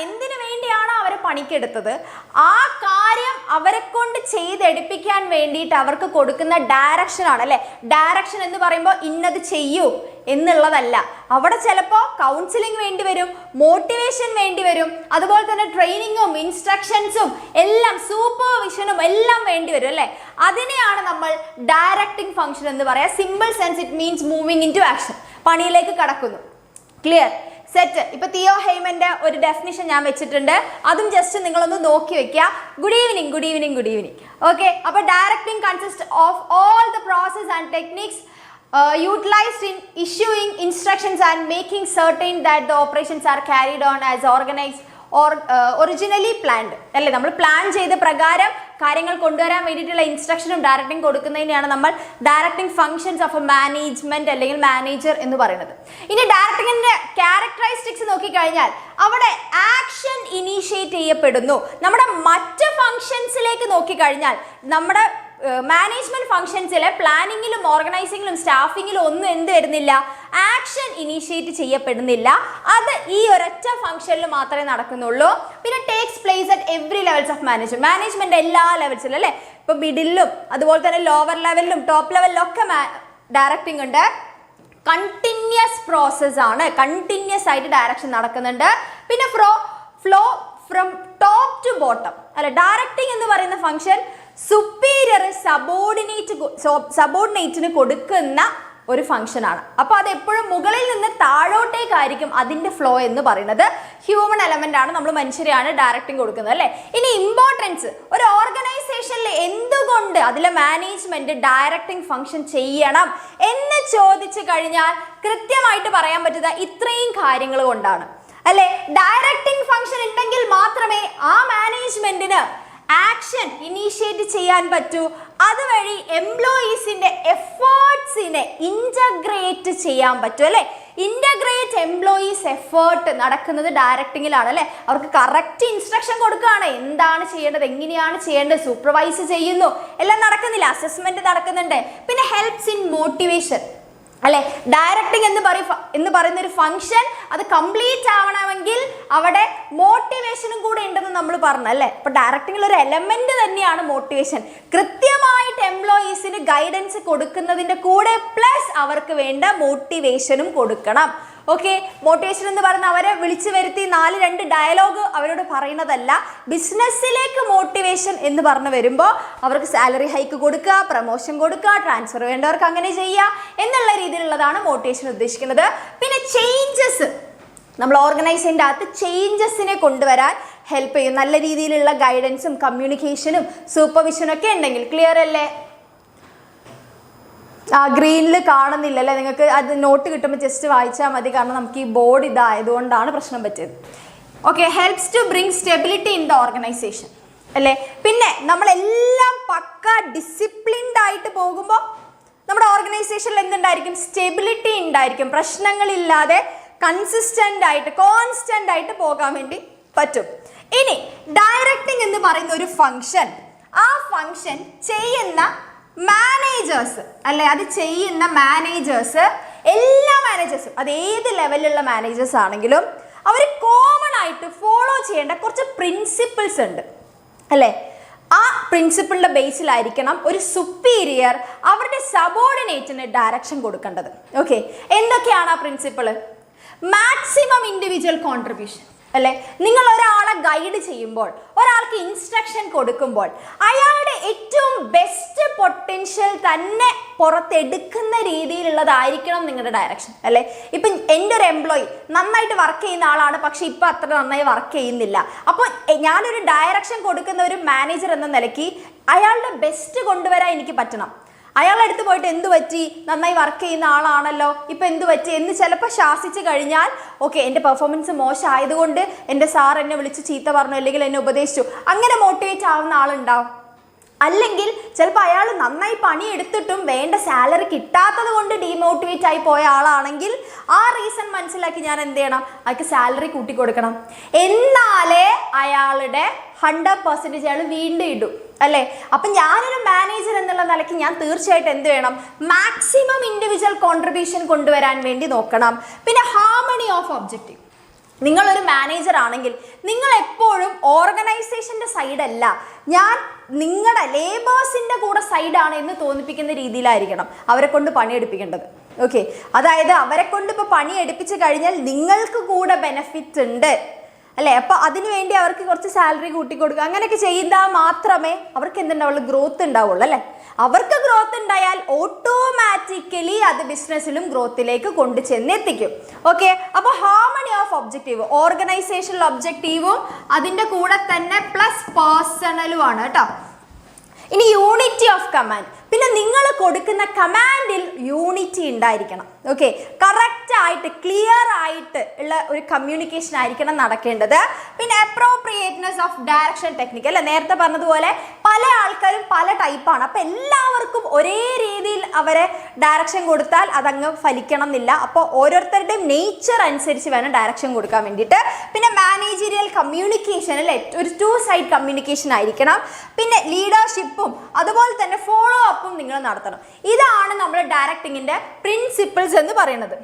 എന്തിനു വേണ്ടിയാണോ അവരെ പണിക്കെടുത്തത് ആ കാര്യം അവരെ കൊണ്ട് ചെയ്തെടുപ്പിക്കാൻ വേണ്ടിയിട്ട് അവർക്ക് കൊടുക്കുന്ന ഡയറക്ഷൻ ആണ് അല്ലെ. ഡയറക്ഷൻ എന്ന് പറയുമ്പോൾ ഇന്നത് ചെയ്യൂ എന്നുള്ളതല്ല. അവിടെ ചിലപ്പോൾ കൗൺസിലിംഗ് വേണ്ടി വരും, മോട്ടിവേഷൻ വേണ്ടി വരും, അതുപോലെ തന്നെ ട്രെയിനിങ്ങും ഇൻസ്ട്രക്ഷൻസും എല്ലാം സൂപ്പർവിഷനും എല്ലാം വേണ്ടി വരും അല്ലെ. അതിനെയാണ് നമ്മൾ ഡയറക്ടിംഗ് ഫംഗ്ഷൻ എന്ന് പറയാം. Simple sense it means moving into action, പണിയിലേക്ക് കടക്കുന്നു. ക്ലിയർ? സെറ്റ്. ഇപ്പൊ തിയോ ഹെയ്മന്റെ ഒരു ഡെഫിനിഷൻ ഞാൻ വെച്ചിട്ടുണ്ട്, അതും ജസ്റ്റ് നിങ്ങളൊന്ന് നോക്കി വെക്കുക. Good evening, good evening, good evening. Okay, അപ്പൊ directing consist of all the process and techniques utilized in issuing instructions and making certain that the operations are carried on as organized or originally planned അല്ലേ. നമ്മൾ plan ചെയ്ത പ്രകാരം കാര്യങ്ങൾ കൊണ്ടുവരാൻ വേണ്ടിയിട്ടുള്ള ഇൻസ്ട്രക്ഷനും directing കൊടുക്കുന്നതിനെയാണ് നമ്മൾ directing functions of A management അല്ലെങ്കിൽ manager എന്ന് പറയുന്നത്. ഇനി ഡയറക്ടിങ്ങിന്റെ ക്യാരക്ടറിസ്റ്റിക്സ് നോക്കിക്കഴിഞ്ഞാൽ അവിടെ ആക്ഷൻ ഇനീഷ്യേറ്റ് ചെയ്യപ്പെടുന്നു. നമ്മുടെ മറ്റ് ഫംഗ്ഷൻസിലേക്ക് നോക്കിക്കഴിഞ്ഞാൽ നമ്മുടെ മാനേജ്മെന്റ് ഫംഗ്ഷൻസിലെ പ്ലാനിങ്ങിലും ഓർഗനൈസിങ്ങിലും സ്റ്റാഫിങ്ങിലും ഒന്നും എന്ത് വരുന്നില്ല, ആക്ഷൻ ഇനീഷ്യേറ്റ് ചെയ്യപ്പെടുന്നില്ല. അത് ഈ ഒരൊറ്റ ഫംഗ്ഷനിൽ മാത്രമേ നടക്കുന്നുള്ളൂ. പിന്നെ takes place at every levels of management എല്ലാ ലെവൽസിലും അല്ലേ. ഇപ്പൊ മിഡിലും അതുപോലെ തന്നെ ലോവർ ലെവലിലും ടോപ്പ് ലെവലിലും ഒക്കെ ഡയറക്ടിംഗ് ഉണ്ട്. കണ്ടിന്യൂസ് പ്രോസസ് ആണ്, കണ്ടിന്യൂസ് ആയിട്ട് ഡയറക്ഷൻ നടക്കുന്നുണ്ട്. പിന്നെ flow from top to bottom അല്ലെ. ഡയറക്ടിംഗ് എന്ന് പറയുന്ന ഫംഗ്ഷൻ സുപ്പീരിയർ സബോർഡിനേറ്റിന് കൊടുക്കുന്ന ഒരു ഫംഗ്ഷൻ ആണ്. അപ്പൊ അത് എപ്പോഴും മുകളിൽ നിന്ന് താഴോട്ടേക്കായിരിക്കും അതിന്റെ ഫ്ലോ എന്ന് പറയുന്നത്. ഹ്യൂമൻ എലമെന്റ് ആണ്, നമ്മൾ മനുഷ്യരെയാണ് ഡയറക്ടിംഗ് കൊടുക്കുന്നത് അല്ലെ. ഇനി ഇമ്പോർട്ടൻസ്, ഒരു ഓർഗനൈസേഷനിൽ എന്തുകൊണ്ട് അതിലെ മാനേജ്മെന്റ് ഡയറക്ടിംഗ് ഫംഗ്ഷൻ ചെയ്യണം എന്ന് ചോദിച്ചു കഴിഞ്ഞാൽ കൃത്യമായിട്ട് പറയാൻ പറ്റുന്ന ഇത്രയും കാര്യങ്ങൾ കൊണ്ടാണ് അല്ലെ. ഡയറക്ടിംഗ് ഫംഗ്ഷൻ ഉണ്ടെങ്കിൽ മാത്രമേ ആ മാനേജ്മെന്റിന് ആക്ഷൻ ഇനീഷ്യേറ്റ് ചെയ്യാൻ പറ്റൂ. അതുവഴി എംപ്ലോയീസിന്റെ എഫേർട്സിനെ ഇന്റഗ്രേറ്റ് ചെയ്യാൻ പറ്റും അല്ലെ. ഇന്റഗ്രേറ്റ് എംപ്ലോയീസ് എഫേർട്ട് നടക്കുന്നത് ഡയറക്ടിങ്ങിലാണ് അല്ലെ. അവർക്ക് കറക്റ്റ് ഇൻസ്ട്രക്ഷൻ കൊടുക്കുകയാണ്, എന്താണ് ചെയ്യേണ്ടത്, എങ്ങനെയാണ് ചെയ്യേണ്ടത്, സൂപ്പർവൈസ് ചെയ്യുന്നു, എല്ലാം നടക്കുന്നില്ല. അസസ്മെന്റ് നടക്കുന്നുണ്ട്. പിന്നെ ഹെൽപ്സ് ഇൻ മോട്ടിവേഷൻ അല്ലെ. ഡയറക്ടിംഗ് എന്ന് പറയുന്ന ഒരു ഫംഗ്ഷൻ അത് കംപ്ലീറ്റ് ആവണമെങ്കിൽ അവിടെ മോട്ടിവേഷനും കൂടെ ഉണ്ടെന്ന് നമ്മൾ പറഞ്ഞു അല്ലെ. അപ്പൊ ഡയറക്ടിംഗിൽ ഒരു എലമെന്റ് തന്നെയാണ് മോട്ടിവേഷൻ. കൃത്യമായിട്ട് എംപ്ലോയീസിന് ഗൈഡൻസ് കൊടുക്കുന്നതിന്റെ കൂടെ പ്ലസ് അവർക്ക് വേണ്ട മോട്ടിവേഷനും കൊടുക്കണം. ഓക്കെ, മോട്ടിവേഷൻ എന്ന് പറഞ്ഞാൽ അവരെ വിളിച്ചു വരുത്തി 4 ഡയലോഗ് അവരോട് പറയുന്നതല്ല. ബിസിനസ്സിലേക്ക് മോട്ടിവേഷൻ എന്ന് പറഞ്ഞു വരുമ്പോൾ അവർക്ക് സാലറി ഹൈക്ക് കൊടുക്കുക, പ്രൊമോഷൻ കൊടുക്കുക, ട്രാൻസ്ഫർ വേണ്ടവർക്ക് അങ്ങനെ ചെയ്യുക എന്നുള്ള രീതിയിലുള്ളതാണ് മോട്ടിവേഷൻ ഉദ്ദേശിക്കുന്നത്. പിന്നെ ചേഞ്ചസ്, നമ്മൾ ഓർഗനൈസേഷൻ്റെ അകത്ത് ചേഞ്ചസിനെ കൊണ്ടുവരാൻ ഹെൽപ്പ് ചെയ്യും. നല്ല രീതിയിലുള്ള ഗൈഡൻസും കമ്മ്യൂണിക്കേഷനും സൂപ്പർവിഷനും ഒക്കെ ഉണ്ടെങ്കിൽ. ക്ലിയർ അല്ലേ? ഗ്രീനിൽ കാണുന്നില്ല അല്ലേ നിങ്ങൾക്ക്? അത് നോട്ട് കിട്ടുമ്പോൾ ജസ്റ്റ് വായിച്ചാൽ മതി, കാരണം നമുക്ക് ഈ ബോർഡ് ഇതായതുകൊണ്ടാണ് പ്രശ്നം പറ്റിയത്. Okay, helps to bring stability in the organisation അല്ലേ. പിന്നെ നമ്മളെല്ലാം പക്ക ഡിസിപ്ലിൻഡ് ആയിട്ട് പോകുമ്പോൾ നമ്മുടെ ഓർഗനൈസേഷനിൽ എന്തുണ്ടായിരിക്കും? സ്റ്റെബിലിറ്റി ഉണ്ടായിരിക്കും. പ്രശ്നങ്ങളില്ലാതെ കൺസിസ്റ്റന്റ് ആയിട്ട് കോൺസ്റ്റന്റ് ആയിട്ട് പോകാൻ വേണ്ടി പറ്റും. ഇനി ഡയറക്ടിംഗ് എന്ന് പറയുന്ന ഒരു ഫംഗ്ഷൻ, ആ ഫംഗ്ഷൻ ചെയ്യുന്ന മാനേജേഴ്സ് അല്ലെ, അത് ചെയ്യുന്ന മാനേജേഴ്സ്, എല്ലാ മാനേജേഴ്സും അത് ഏത് ലെവലിലുള്ള മാനേജേഴ്സ് ആണെങ്കിലും അവർ കോമൺ ആയിട്ട് ഫോളോ ചെയ്യേണ്ട കുറച്ച് പ്രിൻസിപ്പിൾസ് ഉണ്ട് അല്ലേ. ആ പ്രിൻസിപ്പിളിന്റെ ബേസിലായിരിക്കണം ഒരു സുപ്പീരിയർ അവരുടെ സബോർഡിനേറ്റിന് ഡയറക്ഷൻ കൊടുക്കേണ്ടത്. ഓക്കെ, എന്തൊക്കെയാണ് ആ പ്രിൻസിപ്പിൾ? മാക്സിമം ഇൻഡിവിജ്വൽ കോൺട്രിബ്യൂഷൻ അല്ലേ? നിങ്ങൾ ഒരാളെ ഗൈഡ് ചെയ്യുമ്പോൾ, ഒരാൾക്ക് ഇൻസ്ട്രക്ഷൻ കൊടുക്കുമ്പോൾ അയാളുടെ ഏറ്റവും ബെസ്റ്റ് പൊട്ടൻഷ്യൽ തന്നെ പുറത്തെടുക്കുന്ന രീതിയിലുള്ളതായിരിക്കണം നിങ്ങളുടെ ഡയറക്ഷൻ, അല്ലേ? ഇപ്പം എൻ്റെ ഒരു എംപ്ലോയി നന്നായിട്ട് വർക്ക് ചെയ്യുന്ന ആളാണ്, പക്ഷെ ഇപ്പം അത്ര നന്നായി വർക്ക് ചെയ്യുന്നില്ല. അപ്പോൾ ഞാനൊരു ഡയറക്ഷൻ കൊടുക്കുന്ന ഒരു മാനേജർ എന്ന നിലയ്ക്ക് അയാളുടെ ബെസ്റ്റ് കൊണ്ടുവരാൻ എനിക്ക് പറ്റണം. അയാളുടെ അടുത്ത് പോയിട്ട് എന്തു പറ്റി, നന്നായി വർക്ക് ചെയ്യുന്ന ആളാണല്ലോ, ഇപ്പം എന്തു പറ്റി എന്ന് ചിലപ്പോൾ ശാസിച്ച് കഴിഞ്ഞാൽ ഓക്കെ എൻ്റെ പെർഫോമൻസ് മോശമായതുകൊണ്ട് എൻ്റെ സാർ എന്നെ വിളിച്ച് ചീത്ത പറഞ്ഞു അല്ലെങ്കിൽ എന്നെ ഉപദേശിച്ചു, അങ്ങനെ മോട്ടിവേറ്റ് ആവുന്ന ആളുണ്ടാവും. അല്ലെങ്കിൽ ചിലപ്പോൾ അയാൾ നന്നായി പണിയെടുത്തിട്ടും വേണ്ട സാലറി കിട്ടാത്തത് കൊണ്ട് ഡീമോട്ടിവേറ്റ് ആയി പോയ ആളാണെങ്കിൽ ആ റീസൺ മനസ്സിലാക്കി ഞാൻ എന്ത് ചെയ്യണം, അയാൾക്ക് സാലറി കൂട്ടിക്കൊടുക്കണം. എന്നാലേ അയാളുടെ 100% അയാൾ വീണ്ടും ഇടും, അല്ലേ? അപ്പം ഞാനൊരു മാനേജർ എന്നുള്ള നിലയ്ക്ക് ഞാൻ തീർച്ചയായിട്ടും എന്ത് വേണം, മാക്സിമം ഇൻഡിവിജ്വൽ കോൺട്രിബ്യൂഷൻ കൊണ്ടുവരാൻ വേണ്ടി നോക്കണം. പിന്നെ ഹാർമണി ഓഫ് ഒബ്ജക്റ്റീവ്. നിങ്ങളൊരു മാനേജർ ആണെങ്കിൽ നിങ്ങൾ എപ്പോഴും ഓർഗനൈസേഷൻ്റെ സൈഡല്ല, ഞാൻ നിങ്ങളുടെ ലേബേഴ്സിൻ്റെ കൂടെ സൈഡാണ് എന്ന് തോന്നിപ്പിക്കുന്ന രീതിയിലായിരിക്കണം അവരെ കൊണ്ട് പണിയെടുപ്പിക്കേണ്ടത്. ഓക്കെ, അതായത് അവരെ കൊണ്ട് ഇപ്പോൾ പണിയെടുപ്പിച്ച് കഴിഞ്ഞാൽ നിങ്ങൾക്ക് കൂടെ ബെനിഫിറ്റ് ഉണ്ട്, അല്ലേ? അപ്പോൾ അതിനു വേണ്ടി അവർക്ക് കുറച്ച് സാലറി കൂട്ടിക്കൊടുക്കുക, അങ്ങനെയൊക്കെ ചെയ്താൽ മാത്രമേ അവർക്ക് എന്തുണ്ടാവുള്ളൂ, ഗ്രോത്ത് ഉണ്ടാവുള്ളൂ, അല്ലേ? അവർക്ക് ഗ്രോത്ത് ഉണ്ടായാൽ ഓട്ടോമാറ്റിക്കലി അത് ബിസിനസ്സിലും ഗ്രോത്തിലേക്ക് കൊണ്ടു ചെന്നെത്തിക്കും. ഓക്കെ, അപ്പോൾ ഹാർമണി ഓഫ് ഒബ്ജക്റ്റീവ്, ഓർഗനൈസേഷണൽ ഒബ്ജക്റ്റീവും അതിൻ്റെ കൂടെ തന്നെ പ്ലസ് പേഴ്സണലും ആണ് കേട്ടോ. ഇനി യൂണിറ്റി ഓഫ് കമാൻഡ്. പിന്നെ നിങ്ങൾ കൊടുക്കുന്ന കമാൻഡിൽ യൂണിറ്റി ഉണ്ടായിരിക്കണം. ഓക്കെ, കറക്റ്റ് ആയിട്ട് ക്ലിയർ ആയിട്ട് ഉള്ള ഒരു കമ്മ്യൂണിക്കേഷൻ ആയിരിക്കണം നടക്കേണ്ടത്. പിന്നെ അപ്രോപ്രിയേറ്റ്നെസ് ഓഫ് ഡയറക്ഷൻ ടെക്നിക്ക്, അല്ലെ? നേരത്തെ പറഞ്ഞതുപോലെ പല ആൾക്കാരും പല ടൈപ്പാണ്. അപ്പം എല്ലാവർക്കും ഒരേ രീതിയിൽ അവരെ ഡയറക്ഷൻ കൊടുത്താൽ അതങ്ങ് ഫലിക്കണം എന്നില്ല. അപ്പോൾ ഓരോരുത്തരുടെയും നേച്ചർ അനുസരിച്ച് വേണം ഡയറക്ഷൻ കൊടുക്കാൻ വേണ്ടിയിട്ട്. പിന്നെ മാനേജീരിയൽ കമ്മ്യൂണിക്കേഷൻ, അല്ലേ? ഒരു 2 സൈഡ് കമ്മ്യൂണിക്കേഷൻ ആയിരിക്കണം. പിന്നെ ലീഡർഷിപ്പും അതുപോലെ തന്നെ ഫോളോ അപ്പും നിങ്ങൾ നടത്തണം. ഇതാണ് നമ്മുടെ ഡയറക്ടിങ്ങിൻ്റെ പ്രിൻസിപ്പിൾസ് എന്ന് പറയുന്നത്.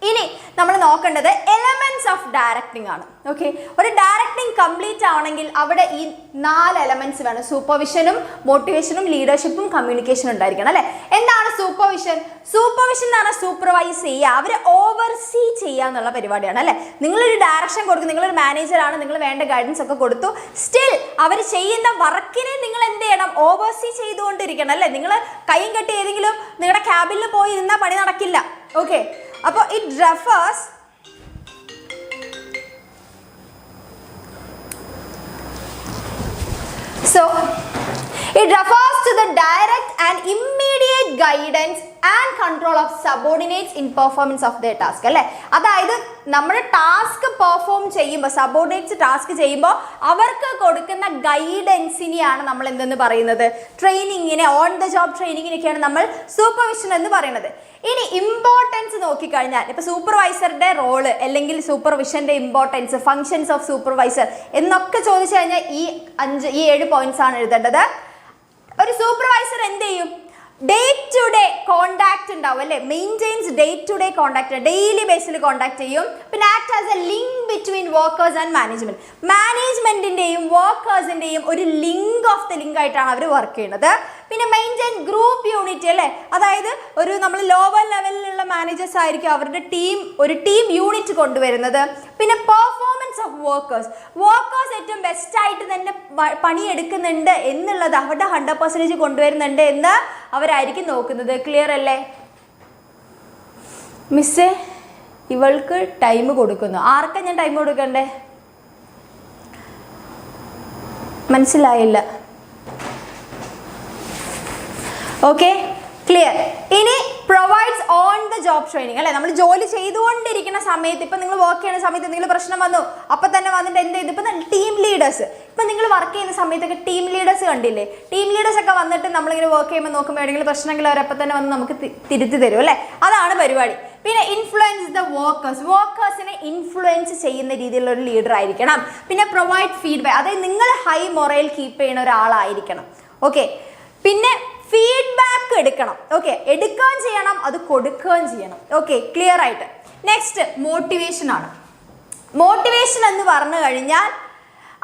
ഇനി നമ്മൾ നോക്കേണ്ടത് എലമെന്റ്സ് ഓഫ് ഡയറക്ടിങ് ആണ്. ഓക്കെ, ഒരു ഡയറക്ടിങ് കംപ്ലീറ്റ് ആവണമെങ്കിൽ അവിടെ ഈ 4 എലമെന്റ്സ് വേണം. സൂപ്പർവിഷനും മോട്ടിവേഷനും ലീഡർഷിപ്പും കമ്മ്യൂണിക്കേഷനും ഉണ്ടായിരിക്കണം, അല്ലേ? എന്താണ് സൂപ്പർവിഷൻ? സൂപ്പർവിഷൻ എന്ന് പറഞ്ഞാൽ സൂപ്പർവൈസ് ചെയ്യുക, അവരെ ഓവർസീ ചെയ്യുക എന്നുള്ള പരിപാടിയാണ്, അല്ലേ? നിങ്ങളൊരു ഡയറക്ഷൻ കൊടുക്കും, നിങ്ങളൊരു മാനേജറാണ്, നിങ്ങൾ വേണ്ട ഗൈഡൻസ് ഒക്കെ കൊടുത്തു, സ്റ്റിൽ അവർ ചെയ്യുന്ന വർക്കിനെ നിങ്ങൾ എന്ത് ചെയ്യണം, ഓവർസീ ചെയ്തുകൊണ്ടിരിക്കണം, അല്ലേ? നിങ്ങൾ കൈയും കെട്ടി ഏതെങ്കിലും നിങ്ങളുടെ ക്യാബിനിൽ പോയി ഇരുന്നാൽ പണി നടക്കില്ല. ഓക്കെ, അപ്പോൾ it refers to the direct and immediate guidance and control of subordinates in performance of their task, അല്ലേ? അതായത് നമ്മുടെ ടാസ്ക് പെർഫോം ചെയ്യുമ്പോൾ, സബോർഡിനേറ്റ്സ് ടാസ്ക് ചെയ്യുമ്പോൾ അവർക്ക് കൊടുക്കുന്ന ഗൈഡൻസിനെയാണ് നമ്മൾ എന്തെന്ന് പറയുന്നത്, ട്രെയിനിങ്ങിനെ, ഓൺ ദ ജോബ് ട്രെയിനിങ്ങിനൊക്കെയാണ് നമ്മൾ സൂപ്പർവിഷൻ എന്ന് പറയുന്നത്. ഇനി ഇമ്പോർട്ടൻസ് നോക്കിക്കഴിഞ്ഞാൽ ഇപ്പോൾ സൂപ്പർവൈസറുടെ റോള് അല്ലെങ്കിൽ സൂപ്പർവിഷൻ്റെ ഇമ്പോർട്ടൻസ്, ഫങ്ഷൻസ് ഓഫ് സൂപ്പർവൈസർ എന്നൊക്കെ ചോദിച്ചു കഴിഞ്ഞാൽ ഈ 7 പോയിന്റ്സ് ആണ് എഴുതേണ്ടത്. ഒരു സൂപ്പർവൈസർ എന്ത് ചെയ്യും, ഡേ ടു ഡേ കോണ്ടാക്ട് ഉണ്ടാവും, അല്ലേ? Maintains day to day contact, daily ബേസിൽ കോണ്ടാക്ട് ചെയ്യും. പിന്നെ act as a link between workers and management, മാനേജ്മെന്റിന്റെയും വർക്കേഴ്സിന്റെയും ഒരു ലിങ്ക് ഓഫ് ദ ലിങ്ക് ആയിട്ടാണ് അവർ വർക്ക് ചെയ്യുന്നത്. പിന്നെ മെയിൻറ്റെയിൻ ഗ്രൂപ്പ് യൂണിറ്റി, അല്ലേ? അതായത് ഒരു നമ്മൾ ലോവർ ലെവലിലുള്ള മാനേജേഴ്സ് ആയിരിക്കും അവരുടെ ഒരു ടീം യൂണിറ്റ് കൊണ്ടുവരുന്നത്. പിന്നെ പെർഫോമൻസ് ഓഫ് വർക്കേഴ്സ് ഏറ്റവും ബെസ്റ്റ് ആയിട്ട് തന്നെ പണിയെടുക്കുന്നുണ്ട് എന്നുള്ളത്, അവരുടെ 100% കൊണ്ടുവരുന്നുണ്ട് എന്ന് അവരായിരിക്കും നോക്കുന്നത്. ക്ലിയർ അല്ലേ? മിസ്സേ, ഇവൾക്ക് ടൈം കൊടുക്കുന്നു. ആർക്കാ ഞാൻ ടൈം കൊടുക്കണ്ടേ? മനസ്സിലായില്ല. Okay, clear. ഇനി provides on the job training, അല്ലേ? നമ്മൾ ജോലി ചെയ്തുകൊണ്ടിരിക്കുന്ന സമയത്ത്, ഇപ്പം നിങ്ങൾ വർക്ക് ചെയ്യുന്ന സമയത്ത് എന്തെങ്കിലും പ്രശ്നം വന്നു, അപ്പം തന്നെ വന്നിട്ട് എന്ത് ചെയ്തു, ഇപ്പം ടീം ലീഡേഴ്സ്, ഇപ്പം നിങ്ങൾ വർക്ക് ചെയ്യുന്ന സമയത്തൊക്കെ ടീം ലീഡേഴ്സ് കണ്ടില്ലേ? ടീം ലീഡേഴ്സ് ഒക്കെ വന്നിട്ട് നമ്മളിങ്ങനെ വർക്ക് ചെയ്യുമ്പോൾ നോക്കുമ്പോൾ എവിടെയെങ്കിലും പ്രശ്നമെങ്കിൽ അവരപ്പം തന്നെ വന്ന് നമുക്ക് തിരുത്തി തരും, അല്ലേ? അതാണ് പരിപാടി. പിന്നെ ഇൻഫ്ലുവൻസ് ദ വർക്കേഴ്സിനെ ഇൻഫ്ലുവൻസ് ചെയ്യുന്ന രീതിയിലുള്ള ഒരു ലീഡർ ആയിരിക്കണം. പിന്നെ പ്രൊവൈഡ് ഫീഡ്ബാക്ക്, അതായത് നിങ്ങൾ ഹൈ മൊറൽ കീപ്പ് ചെയ്യുന്ന ഒരാളായിരിക്കണം. ഓക്കെ, പിന്നെ ഫീഡ്ബാക്ക് എടുക്കണം. ഓക്കെ, എടുക്കുകയും ചെയ്യണം, അത് കൊടുക്കുകയും ചെയ്യണം. ഓക്കെ, ക്ലിയർ ആയിട്ട്. നെക്സ്റ്റ് മോട്ടിവേഷൻ ആണ്. മോട്ടിവേഷൻ എന്ന് പറഞ്ഞു കഴിഞ്ഞാൽ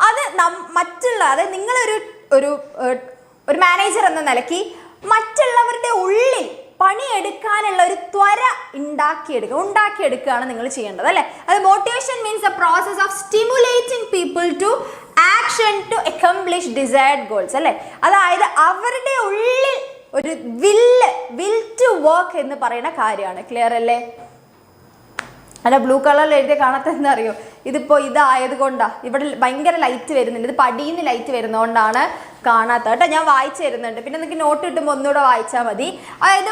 അത് മറ്റുള്ള, അതായത് നിങ്ങളൊരു ഒരു മാനേജർ എന്ന നിലയ്ക്ക് മറ്റുള്ളവരുടെ ഉള്ളിൽ പണിയെടുക്കാനുള്ള ഒരു ത്വര ഉണ്ടാക്കിയെടുക്കുകയാണ് നിങ്ങൾ ചെയ്യേണ്ടത് അല്ലേ. അത് motivation means the process of stimulating people to action to accomplish desired goals അല്ലേ. അതായത് അവരുടെ ഉള്ളിൽ ഒരു വിൽ ടു വർക്ക് എന്ന് പറയുന്ന കാര്യമാണ്. ക്ലിയർ അല്ലേ? അല്ല ബ്ലൂ കളറിൽ എഴുതിയ കാണാത്ത അറിയോ, ഇതിപ്പോൾ ഇതായത് കൊണ്ടാണ് ഇവിടെ ഭയങ്കര ലൈറ്റ് വരുന്നുണ്ട്. ഇത് പടിയിൽ ലൈറ്റ് വരുന്നതുകൊണ്ടാണ് കാണാത്ത കേട്ടോ. ഞാൻ വായിച്ചു തരുന്നുണ്ട്, പിന്നെ നിങ്ങൾക്ക് നോട്ട് കിട്ടുമ്പോൾ ഒന്നുകൂടെ വായിച്ചാൽ മതി. അതായത്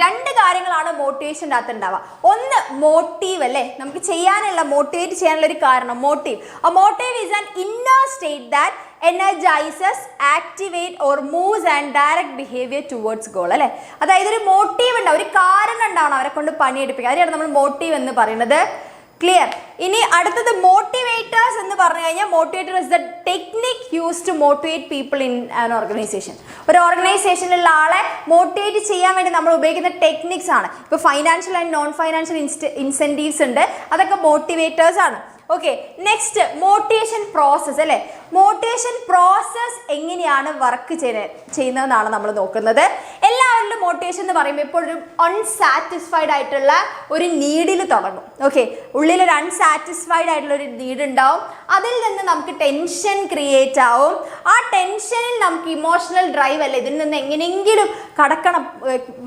രണ്ട് കാര്യങ്ങളാണ് മോട്ടിവേഷൻ്റെ അകത്ത് ഉണ്ടാവുക. ഒന്ന് മോട്ടീവ് അല്ലേ, നമുക്ക് ചെയ്യാനുള്ള മോട്ടിവേറ്റ് ചെയ്യാനുള്ള ഒരു കാരണം മോട്ടീവ്. ആ motive is an inner state that energizes, activate or moves and direct behavior towards goal അല്ലേ. അതായത് ഒരു മോട്ടീവ് ഉണ്ടാവും, ഒരു കാരണം ഉണ്ടാവണം അവരെ കൊണ്ട് പണിയെടുപ്പിക്കുക. അതിനാണ് നമ്മൾ മോട്ടീവ് എന്ന് പറയുന്നത്. ക്ലിയർ? ഇനി അടുത്തത് മോട്ടിവേറ്റേഴ്സ് എന്ന് പറഞ്ഞു കഴിഞ്ഞാൽ motivator is the technique use to motivate people in an organisation. ഒരു ഓർഗനൈസേഷനിലുള്ള ആളെ മോട്ടിവേറ്റ് ചെയ്യാൻ വേണ്ടി നമ്മൾ ഉപയോഗിക്കുന്ന ടെക്നിക്സ് ആണ്. ഇപ്പോൾ financial and non financial incentives ഉണ്ട്, അതൊക്കെ മോട്ടിവേറ്റേഴ്സ് ആണ്. ഓക്കെ, നെക്സ്റ്റ് മോട്ടിവേഷൻ പ്രോസസ്സ് അല്ലേ. മോട്ടിവേഷൻ പ്രോസസ്സ് എങ്ങനെയാണ് വർക്ക് ചെയ്യുന്നതെന്നാണ് നമ്മൾ നോക്കുന്നത്. എല്ലാവരിലും മോട്ടിവേഷൻ എന്ന് പറയുമ്പോൾ എപ്പോഴും അൺസാറ്റിസ്ഫൈഡ് ആയിട്ടുള്ള ഒരു നീഡിൽ തുടങ്ങും. ഓക്കെ, ഉള്ളിലൊരു അൺസാറ്റിസ്ഫൈഡ് ആയിട്ടുള്ള ഒരു നീഡ് ഉണ്ടാവും. അതിൽ നിന്ന് നമുക്ക് ടെൻഷൻ ക്രിയേറ്റ് ആവും. ആ ടെൻഷനിൽ നമുക്ക് ഇമോഷണൽ ഡ്രൈവ് അല്ലേ, ഇതിൽ നിന്ന് എങ്ങനെയെങ്കിലും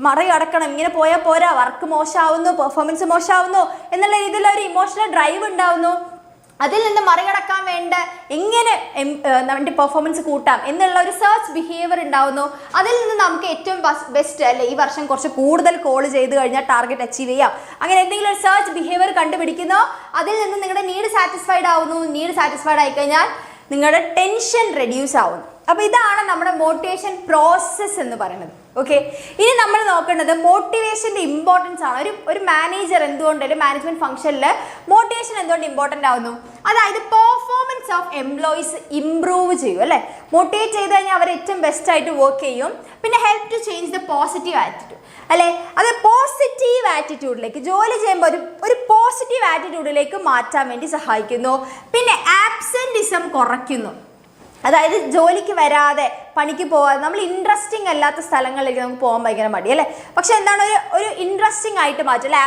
മറികടക്കണം, ഇങ്ങനെ പോയാൽ പോരാ, വർക്ക് മോശമാവുന്നു, പെർഫോമൻസ് മോശമാവുന്നു എന്നുള്ള രീതിയിലൊരു ഇമോഷണൽ ഡ്രൈവ് ഉണ്ടാവുന്നു. അതിൽ നിന്ന് മറികടക്കാൻ വേണ്ട എങ്ങനെ നമ്മുടെ പെർഫോമൻസ് കൂട്ടാം എന്നുള്ള ഒരു സെർച്ച് ബിഹേവിയർ ഉണ്ടാവുന്നു. അതിൽ നിന്ന് നമുക്ക് ഏറ്റവും ബെസ്റ്റ് അല്ലെ, ഈ വർഷം കുറച്ച് കൂടുതൽ കോൾ ചെയ്ത് കഴിഞ്ഞാൽ ടാർഗറ്റ് അച്ചീവ് ചെയ്യാം, അങ്ങനെ എന്തെങ്കിലും ഒരു സെർച്ച് ബിഹേവിയർ കണ്ടുപിടിക്കുന്നോ. അതിൽ നിന്ന് നിങ്ങളുടെ നീഡ് സാറ്റിസ്ഫൈഡ് ആവുന്നു. നീഡ് സാറ്റിസ്ഫൈഡ് ആയിക്കഴിഞ്ഞാൽ നിങ്ങളുടെ ടെൻഷൻ റെഡ്യൂസ് ആവുന്നു. അപ്പോൾ ഇതാണ് നമ്മുടെ മോട്ടിവേഷൻ പ്രോസസ്സ് എന്ന് പറയുന്നത്. ഓക്കെ, ഇനി നമ്മൾ നോക്കേണ്ടത് മോട്ടിവേഷൻ്റെ ഇമ്പോർട്ടൻസ് ആണ്. ഒരു മാനേജർ എന്തുകൊണ്ട് ഒരു മാനേജ്മെന്റ് ഫംഗ്ഷനിൽ മോട്ടിവേഷൻ എന്തുകൊണ്ട് ഇമ്പോർട്ടൻ്റ് ആവുന്നു? അതായത് പെർഫോമൻസ് ഓഫ് എംപ്ലോയീസ് ഇംപ്രൂവ് ചെയ്യും അല്ലേ. മോട്ടിവേറ്റ് ചെയ്ത് കഴിഞ്ഞാൽ അവർ ഏറ്റവും ബെസ്റ്റ് ആയിട്ട് വർക്ക് ചെയ്യും. പിന്നെ help to change the positive attitude അല്ലേ. അത് പോസിറ്റീവ് ആറ്റിറ്റ്യൂഡിലേക്ക് ജോലി ചെയ്യുമ്പോൾ ഒരു പോസിറ്റീവ് ആറ്റിറ്റ്യൂഡിലേക്ക് മാറ്റാൻ വേണ്ടി സഹായിക്കുന്നു. പിന്നെ ആബ്സെൻറ്റിസം കുറയ്ക്കുന്നു. അതായത് ജോലിക്ക് വരാതെ പണിക്ക് പോകാതെ നമ്മൾ ഇൻട്രസ്റ്റിംഗ് അല്ലാത്ത സ്ഥലങ്ങളിലേക്ക് നമുക്ക് പോകാൻ ഭയങ്കര മടി അല്ലേ. പക്ഷെ എന്താണ് ഒരു ഇൻട്രസ്റ്റിംഗ് ആയിട്ട് മാറ്റും അല്ലെ.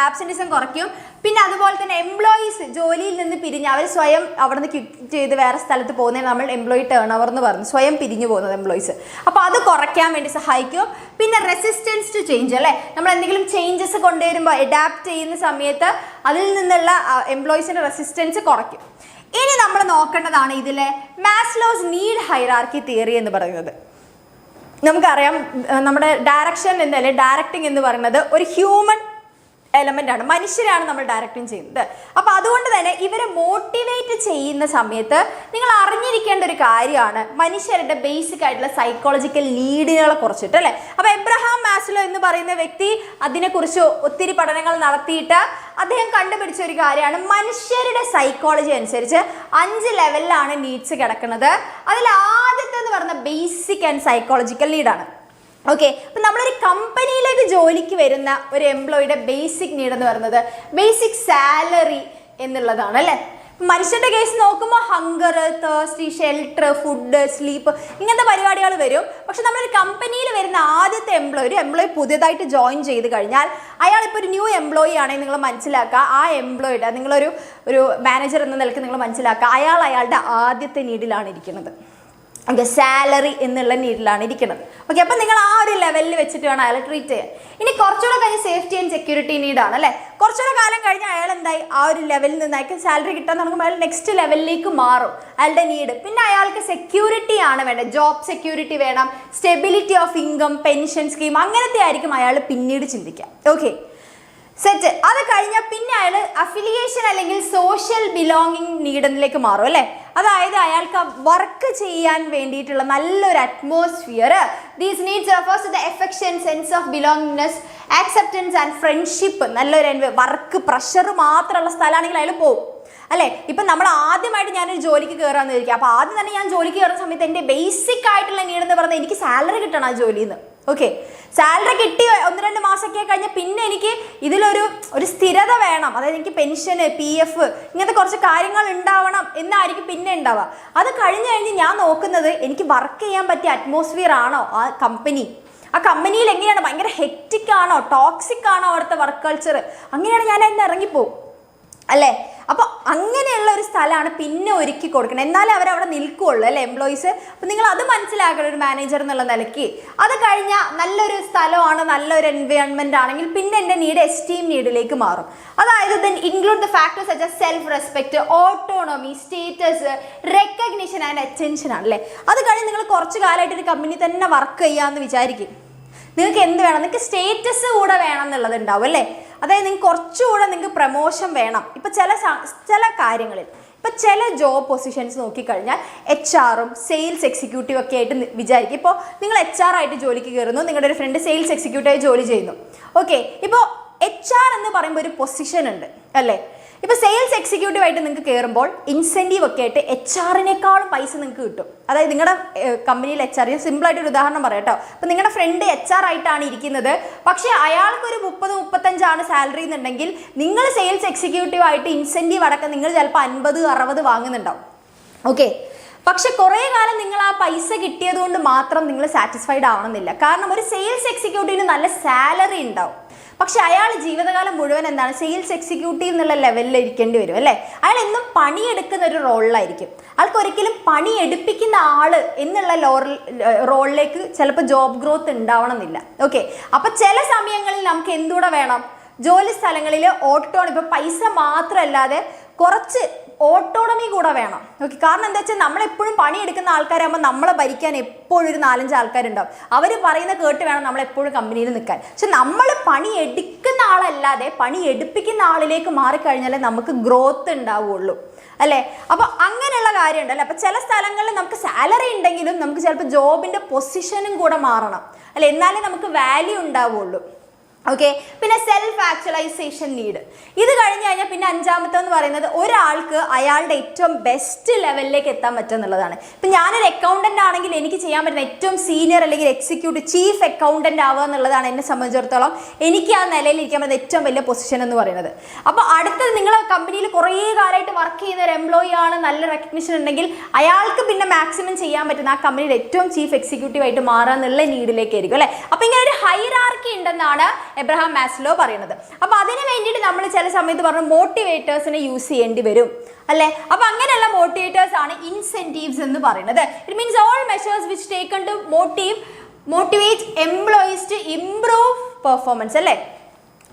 ആബ്സെൻറ്റിസം കുറയ്ക്കും. പിന്നെ അതുപോലെ തന്നെ എംപ്ലോയീസ് ജോലിയിൽ നിന്ന് പിരിഞ്ഞ് അവർ സ്വയം അവിടെ നിന്ന് ക്വിറ്റ് ചെയ്ത് വേറെ സ്ഥലത്ത് പോകുന്നതിന് നമ്മൾ എംപ്ലോയി ടേൺ ഓവർ എന്ന് പറഞ്ഞു, സ്വയം പിരിഞ്ഞു പോകുന്നത് എംപ്ലോയീസ്. അപ്പോൾ അത് കുറയ്ക്കാൻ വേണ്ടി സഹായിക്കും. പിന്നെ റെസിസ്റ്റൻസ് ടു ചേഞ്ച് അല്ലേ, നമ്മൾ എന്തെങ്കിലും ചേഞ്ചസ് കൊണ്ടുവരുമ്പോൾ അഡാപ്റ്റ് ചെയ്യുന്ന സമയത്ത് അതിൽ നിന്നുള്ള എംപ്ലോയീസിൻ്റെ റെസിസ്റ്റൻസ് കുറയ്ക്കും. ഇനി നമ്മൾ നോക്കേണ്ടതാണ് ഇതിലെ മാസ്ലോസ് നീഡ് ഹൈറാർക്കി തിയറി എന്ന് പറയുന്നത്. നമുക്കറിയാം നമ്മുടെ ഡയറക്റ്റിംഗ് എന്ന് പറയുന്നത് ഒരു ഹ്യൂമൻ എലമെൻ്റ് ആണ്, മനുഷ്യരാണ് നമ്മൾ ഡയറക്റ്റിംഗ് ചെയ്യുന്നത്. അപ്പോൾ അതുകൊണ്ട് തന്നെ ഇവരെ മോട്ടിവേറ്റ് ചെയ്യുന്ന സമയത്ത് നിങ്ങൾ അറിഞ്ഞിരിക്കേണ്ട ഒരു കാര്യമാണ് മനുഷ്യരുടെ ബേസിക് ആയിട്ടുള്ള സൈക്കോളജിക്കൽ നീഡുകളെ കുറിച്ചിട്ട് അല്ലേ. അപ്പോൾ എബ്രഹാം മാസ്ലോ എന്ന് പറയുന്ന വ്യക്തി അതിനെക്കുറിച്ച് ഒത്തിരി പഠനങ്ങൾ നടത്തിയിട്ട് അദ്ദേഹം കണ്ടുപിടിച്ച ഒരു കാര്യമാണ് മനുഷ്യരുടെ സൈക്കോളജി അനുസരിച്ച് 5 ലെവലിലാണ് നീഡ്സ് കിടക്കുന്നത്. അതിൽ ആദ്യത്തെ എന്ന് പറയുന്ന ബേസിക് ആൻഡ് സൈക്കോളജിക്കൽ നീഡാണ്. ഓക്കെ, അപ്പം നമ്മളൊരു കമ്പനിയിലേക്ക് ജോലിക്ക് വരുന്ന ഒരു എംപ്ലോയിയുടെ ബേസിക് നീഡ് എന്ന് പറയുന്നത് ബേസിക് സാലറി എന്നുള്ളതാണ് അല്ലേ. മനുഷ്യരുടെ കേസ് നോക്കുമ്പോൾ hunger, thirsty, shelter, food, sleep ഇങ്ങനത്തെ പരിപാടികൾ വരും. പക്ഷെ നമ്മളൊരു കമ്പനിയിൽ വരുന്ന ആദ്യത്തെ എംപ്ലോയി പുതിയതായിട്ട് ജോയിൻ ചെയ്ത് കഴിഞ്ഞാൽ അയാൾ ഇപ്പോൾ ഒരു ന്യൂ എംപ്ലോയി ആണെങ്കിൽ നിങ്ങൾ മനസ്സിലാക്കുക, ആ എംപ്ലോയിയുടെ നിങ്ങളൊരു മാനേജർ എന്ന നിലയ്ക്ക് നിങ്ങൾ മനസ്സിലാക്കുക, അയാളുടെ ആദ്യത്തെ നീഡിലാണ് ഇരിക്കുന്നത്. ഓക്കെ, സാലറി എന്നുള്ള നീഡിലാണ് ഇരിക്കുന്നത്. ഓക്കെ, അപ്പം നിങ്ങൾ ആ ഒരു ലെവലിൽ വെച്ചിട്ട് വേണം അയാളെ ട്രീറ്റ് ചെയ്യാൻ. ഇനി കുറച്ചുകൂടെ കഴിഞ്ഞ് സേഫ്റ്റി ആൻഡ് സെക്യൂരിറ്റി നീഡാണ് അല്ലേ. കുറച്ചുകൂടെ കാലം കഴിഞ്ഞ് അയാൾ എന്തായി ആ ഒരു ലെവലിൽ നിന്നായിരിക്കും സാലറി കിട്ടാൻ തുടങ്ങുമ്പോൾ അയാൾ നെക്സ്റ്റ് ലെവലിലേക്ക് മാറും അയാളുടെ നീഡ്. പിന്നെ അയാൾക്ക് സെക്യൂരിറ്റി ആണ് വേണ്ടത്, ജോബ് സെക്യൂരിറ്റി വേണം, stability of income, pension scheme അങ്ങനത്തെ ആയിരിക്കും അയാൾ പിന്നീട് ചിന്തിക്കുക. Okay, set. അത് കഴിഞ്ഞാൽ പിന്നെ അയാൾ അഫിലിയേഷൻ അല്ലെങ്കിൽ സോഷ്യൽ ബിലോങ്ങിങ് നീഡിലേക്ക് മാറും അല്ലേ. അതായത് അയാൾക്ക് വർക്ക് ചെയ്യാൻ വേണ്ടിയിട്ടുള്ള നല്ലൊരു atmosphere. These needs refers to the affection, sense of belongingness, acceptance and friendship. നല്ലൊരു വർക്ക് പ്രഷർ മാത്രമുള്ള സ്ഥലമാണെങ്കിൽ അയാൾ പോകും അല്ലേ. ഇപ്പം നമ്മൾ ആദ്യമായിട്ട് ഞാനൊരു ജോലിക്ക് കയറാമെന്ന് വിചാരിക്കുക. അപ്പോൾ ആദ്യം തന്നെ ഞാൻ ജോലിക്ക് കയറുന്ന സമയത്ത് എൻ്റെ ബേസിക് ആയിട്ടുള്ള നീഡ് എന്ന് പറഞ്ഞാൽ എനിക്ക് സാലറി കിട്ടണം ആ ജോലിയിൽ നിന്ന്. ഓക്കെ, സാലറി കിട്ടി 1-2 മാസമൊക്കെ കഴിഞ്ഞാൽ പിന്നെ എനിക്ക് ഇതിലൊരു സ്ഥിരത വേണം. അതായത് എനിക്ക് പെൻഷന്, PF ഇങ്ങനത്തെ കുറച്ച് കാര്യങ്ങൾ ഉണ്ടാവണം എന്നായിരിക്കും പിന്നെ ഉണ്ടാവുക. അത് കഴിഞ്ഞ് ഞാൻ നോക്കുന്നത് എനിക്ക് വർക്ക് ചെയ്യാൻ പറ്റിയ അറ്റ്മോസ്ഫിയർ ആണോ ആ കമ്പനി, ആ കമ്പനിയിൽ എങ്ങനെയാണ്, ഭയങ്കര ഹെക്റ്റിക് ആണോ, ടോക്സിക് ആണോ അവിടുത്തെ വർക്ക് കൾച്ചർ, അങ്ങനെയാണ് ഞാൻ അതിന് ഇറങ്ങിപ്പോവും അല്ലേ. അപ്പോൾ അങ്ങനെയുള്ള ഒരു സ്ഥലമാണ് പിന്നെ ഒരുക്കി കൊടുക്കണം, എന്നാലേ അവരവിടെ നിൽക്കുകയുള്ളൂ അല്ലേ എംപ്ലോയീസ്. അപ്പോൾ നിങ്ങൾ അത് മനസ്സിലാക്കണം ഒരു മാനേജർ എന്നുള്ള നിലയ്ക്ക്. അത് കഴിഞ്ഞാൽ നല്ലൊരു സ്ഥലമാണ്, നല്ലൊരു എൻവയോൺമെൻറ്റ് ആണെങ്കിൽ പിന്നെ എൻ്റെ നീഡ് എസ്റ്റീം നീഡിലേക്ക് മാറും. അതായത് then include the factors such as self respect, autonomy, status, recognition and attention ആണല്ലേ. അത് കഴിഞ്ഞ് നിങ്ങൾ കുറച്ച് കാലമായിട്ട് ഒരു കമ്പനി തന്നെ വർക്ക് ചെയ്യാമെന്ന് വിചാരിക്കും. നിങ്ങൾക്ക് എന്ത് വേണം, നിങ്ങൾക്ക് സ്റ്റേറ്റസ് കൂടെ വേണം എന്നുള്ളത് ഉണ്ടാവും അല്ലേ. അതായത് നിങ്ങൾക്ക് കുറച്ചുകൂടെ നിങ്ങൾക്ക് പ്രൊമോഷൻ വേണം. ഇപ്പം ചില കാര്യങ്ങളിൽ, ഇപ്പം ചില ജോബ് പൊസിഷൻസ് നോക്കിക്കഴിഞ്ഞാൽ HR-ഉം സെയിൽസ് എക്സിക്യൂട്ടീവ് ഒക്കെ ആയിട്ട് വിചാരിക്കും. ഇപ്പോൾ നിങ്ങൾ HR ആയിട്ട് ജോലിക്ക് കയറുന്നു, നിങ്ങളുടെ ഒരു ഫ്രണ്ട് സെയിൽസ് എക്സിക്യൂട്ടീവായി ജോലി ചെയ്യുന്നു. ഓക്കെ, ഇപ്പോൾ HR എന്ന് പറയുമ്പോൾ ഒരു പൊസിഷൻ ഉണ്ട് അല്ലേ. ഇപ്പോൾ സെയിൽസ് എക്സിക്യൂട്ടീവ് ആയിട്ട് നിങ്ങൾക്ക് കയറുമ്പോൾ ഇൻസെൻറ്റീവ് ഒക്കെ ആയിട്ട് HR-നേക്കാളും പൈസ നിങ്ങൾക്ക് കിട്ടും. അതായത് നിങ്ങളുടെ കമ്പനിയിൽ HR, സിമ്പിളായിട്ടൊരു ഉദാഹരണം പറയാം കേട്ടോ. അപ്പോൾ നിങ്ങളുടെ ഫ്രണ്ട് HR ആയിട്ടാണ് ഇരിക്കുന്നത്, പക്ഷേ അയാൾക്കൊരു 30-35 സാലറി എന്നുണ്ടെങ്കിൽ നിങ്ങൾ സെയിൽസ് എക്സിക്യൂട്ടീവ് ആയിട്ട് ഇൻസെൻറ്റീവ് അടക്കം നിങ്ങൾ ചിലപ്പോൾ 50-60 വാങ്ങുന്നുണ്ടാവും. ഓക്കെ, പക്ഷെ കുറേ കാലം നിങ്ങൾ ആ പൈസ കിട്ടിയത് കൊണ്ട് മാത്രം നിങ്ങൾ സാറ്റിസ്ഫൈഡ് ആവണമെന്നില്ല. കാരണം ഒരു സെയിൽസ് എക്സിക്യൂട്ടീവിന് നല്ല സാലറി ഉണ്ടാവും, പക്ഷെ അയാൾ ജീവിതകാലം മുഴുവൻ എന്താണ്, സെയിൽസ് എക്സിക്യൂട്ടീവ് എന്നുള്ള ലെവലിൽ ഇരിക്കേണ്ടി വരും അല്ലേ. അയാൾ എന്നും പണിയെടുക്കുന്ന ഒരു റോളിലായിരിക്കും. ആൾക്ക് ഒരിക്കലും പണി എടുപ്പിക്കുന്ന ആള് എന്നുള്ള റോളിലേക്ക് ചിലപ്പോൾ ജോബ് ഗ്രോത്ത് ഉണ്ടാവണമെന്നില്ല. ഓക്കെ, അപ്പം ചില സമയങ്ങളിൽ നമുക്ക് എന്തുകൂടെ വേണം, ജോലി സ്ഥലങ്ങളിൽ ഓട്ടോണമി, ഇപ്പോൾ പൈസ മാത്രമല്ലാതെ കുറച്ച് ഓട്ടോണമി കൂടെ വേണം. ഓക്കെ, കാരണം എന്താ വെച്ചാൽ നമ്മളെപ്പോഴും പണിയെടുക്കുന്ന ആൾക്കാരാകുമ്പോൾ നമ്മളെ ഭരിക്കാൻ എപ്പോഴും ഒരു 4-5 ആൾക്കാരുണ്ടാവും. അവർ പറയുന്ന കേട്ട് വേണം നമ്മളെപ്പോഴും കമ്പനിയിൽ നിൽക്കാൻ. പക്ഷെ നമ്മൾ പണി എടുക്കുന്ന ആളല്ലാതെ പണി എടുപ്പിക്കുന്ന ആളിലേക്ക് മാറിക്കഴിഞ്ഞാലേ നമുക്ക് ഗ്രോത്ത് ഉണ്ടാവുള്ളൂ അല്ലേ. അപ്പോൾ അങ്ങനെയുള്ള കാര്യമുണ്ട് അല്ലേ. അപ്പോൾ ചില സ്ഥലങ്ങളിൽ നമുക്ക് സാലറി ഉണ്ടെങ്കിലും നമുക്ക് ചിലപ്പോൾ ജോബിൻ്റെ പൊസിഷനും കൂടെ മാറണം അല്ലേ, എന്നാലേ നമുക്ക് വാല്യൂ ഉണ്ടാവുള്ളൂ. ഓക്കെ, പിന്നെ സെൽഫ് ആക്ച്വലൈസേഷൻ നീഡ്. ഇത് കഴിഞ്ഞ് കഴിഞ്ഞാൽ പിന്നെ 5-മത്തെന്ന് പറയുന്നത് ഒരാൾക്ക് അയാളുടെ ഏറ്റവും ബെസ്റ്റ് ലെവലിലേക്ക് എത്താൻ പറ്റുമെന്നുള്ളതാണ്. ഇപ്പം ഞാനൊരു അക്കൗണ്ടൻ്റ് ആണെങ്കിൽ എനിക്ക് ചെയ്യാൻ പറ്റുന്ന ഏറ്റവും സീനിയർ അല്ലെങ്കിൽ എക്സിക്യൂട്ടീവ് ചീഫ് അക്കൗണ്ടൻ്റ് ആവുക എന്നുള്ളതാണ് എന്നെ സംബന്ധിച്ചിടത്തോളം എനിക്ക് ആ നിലയിൽ ഇരിക്കാൻ പറ്റുന്ന ഏറ്റവും വലിയ പൊസിഷൻ എന്ന് പറയുന്നത്. അപ്പോൾ അടുത്തത് നിങ്ങളെ കമ്പനിയിൽ കുറേ കാലമായിട്ട് വർക്ക് ചെയ്യുന്ന ഒരു എംപ്ലോയി ആണ്, നല്ല റെക്കഗ്നിഷൻ ഉണ്ടെങ്കിൽ അയാൾക്ക് പിന്നെ മാക്സിമം ചെയ്യാൻ പറ്റുന്ന ആ കമ്പനിയുടെ ഏറ്റവും ചീഫ് എക്സിക്യൂട്ടീവ് ആയിട്ട് മാറുക എന്നുള്ള നീഡിലേക്കായിരിക്കും അല്ലേ. അപ്പോൾ ഇങ്ങനെ ഒരു ഹൈറാർക്കി ഉണ്ടെന്നാണ് എബ്രഹാം മാസ്ലോ പറയുന്നത്. അപ്പോൾ അതിന് വേണ്ടിയിട്ട് നമ്മൾ ചില സമയത്ത് പറഞ്ഞു മോട്ടിവേറ്റേഴ്സിനെ യൂസ് ചെയ്യേണ്ടി വരും അല്ലേ. അപ്പോൾ അങ്ങനെയുള്ള മോട്ടിവേറ്റേഴ്സ് ആണ് ഇൻസെൻറ്റീവ്സ് എന്ന് പറയുന്നത്. It means all measures which taken to motivate employees to improve performance അല്ലേ.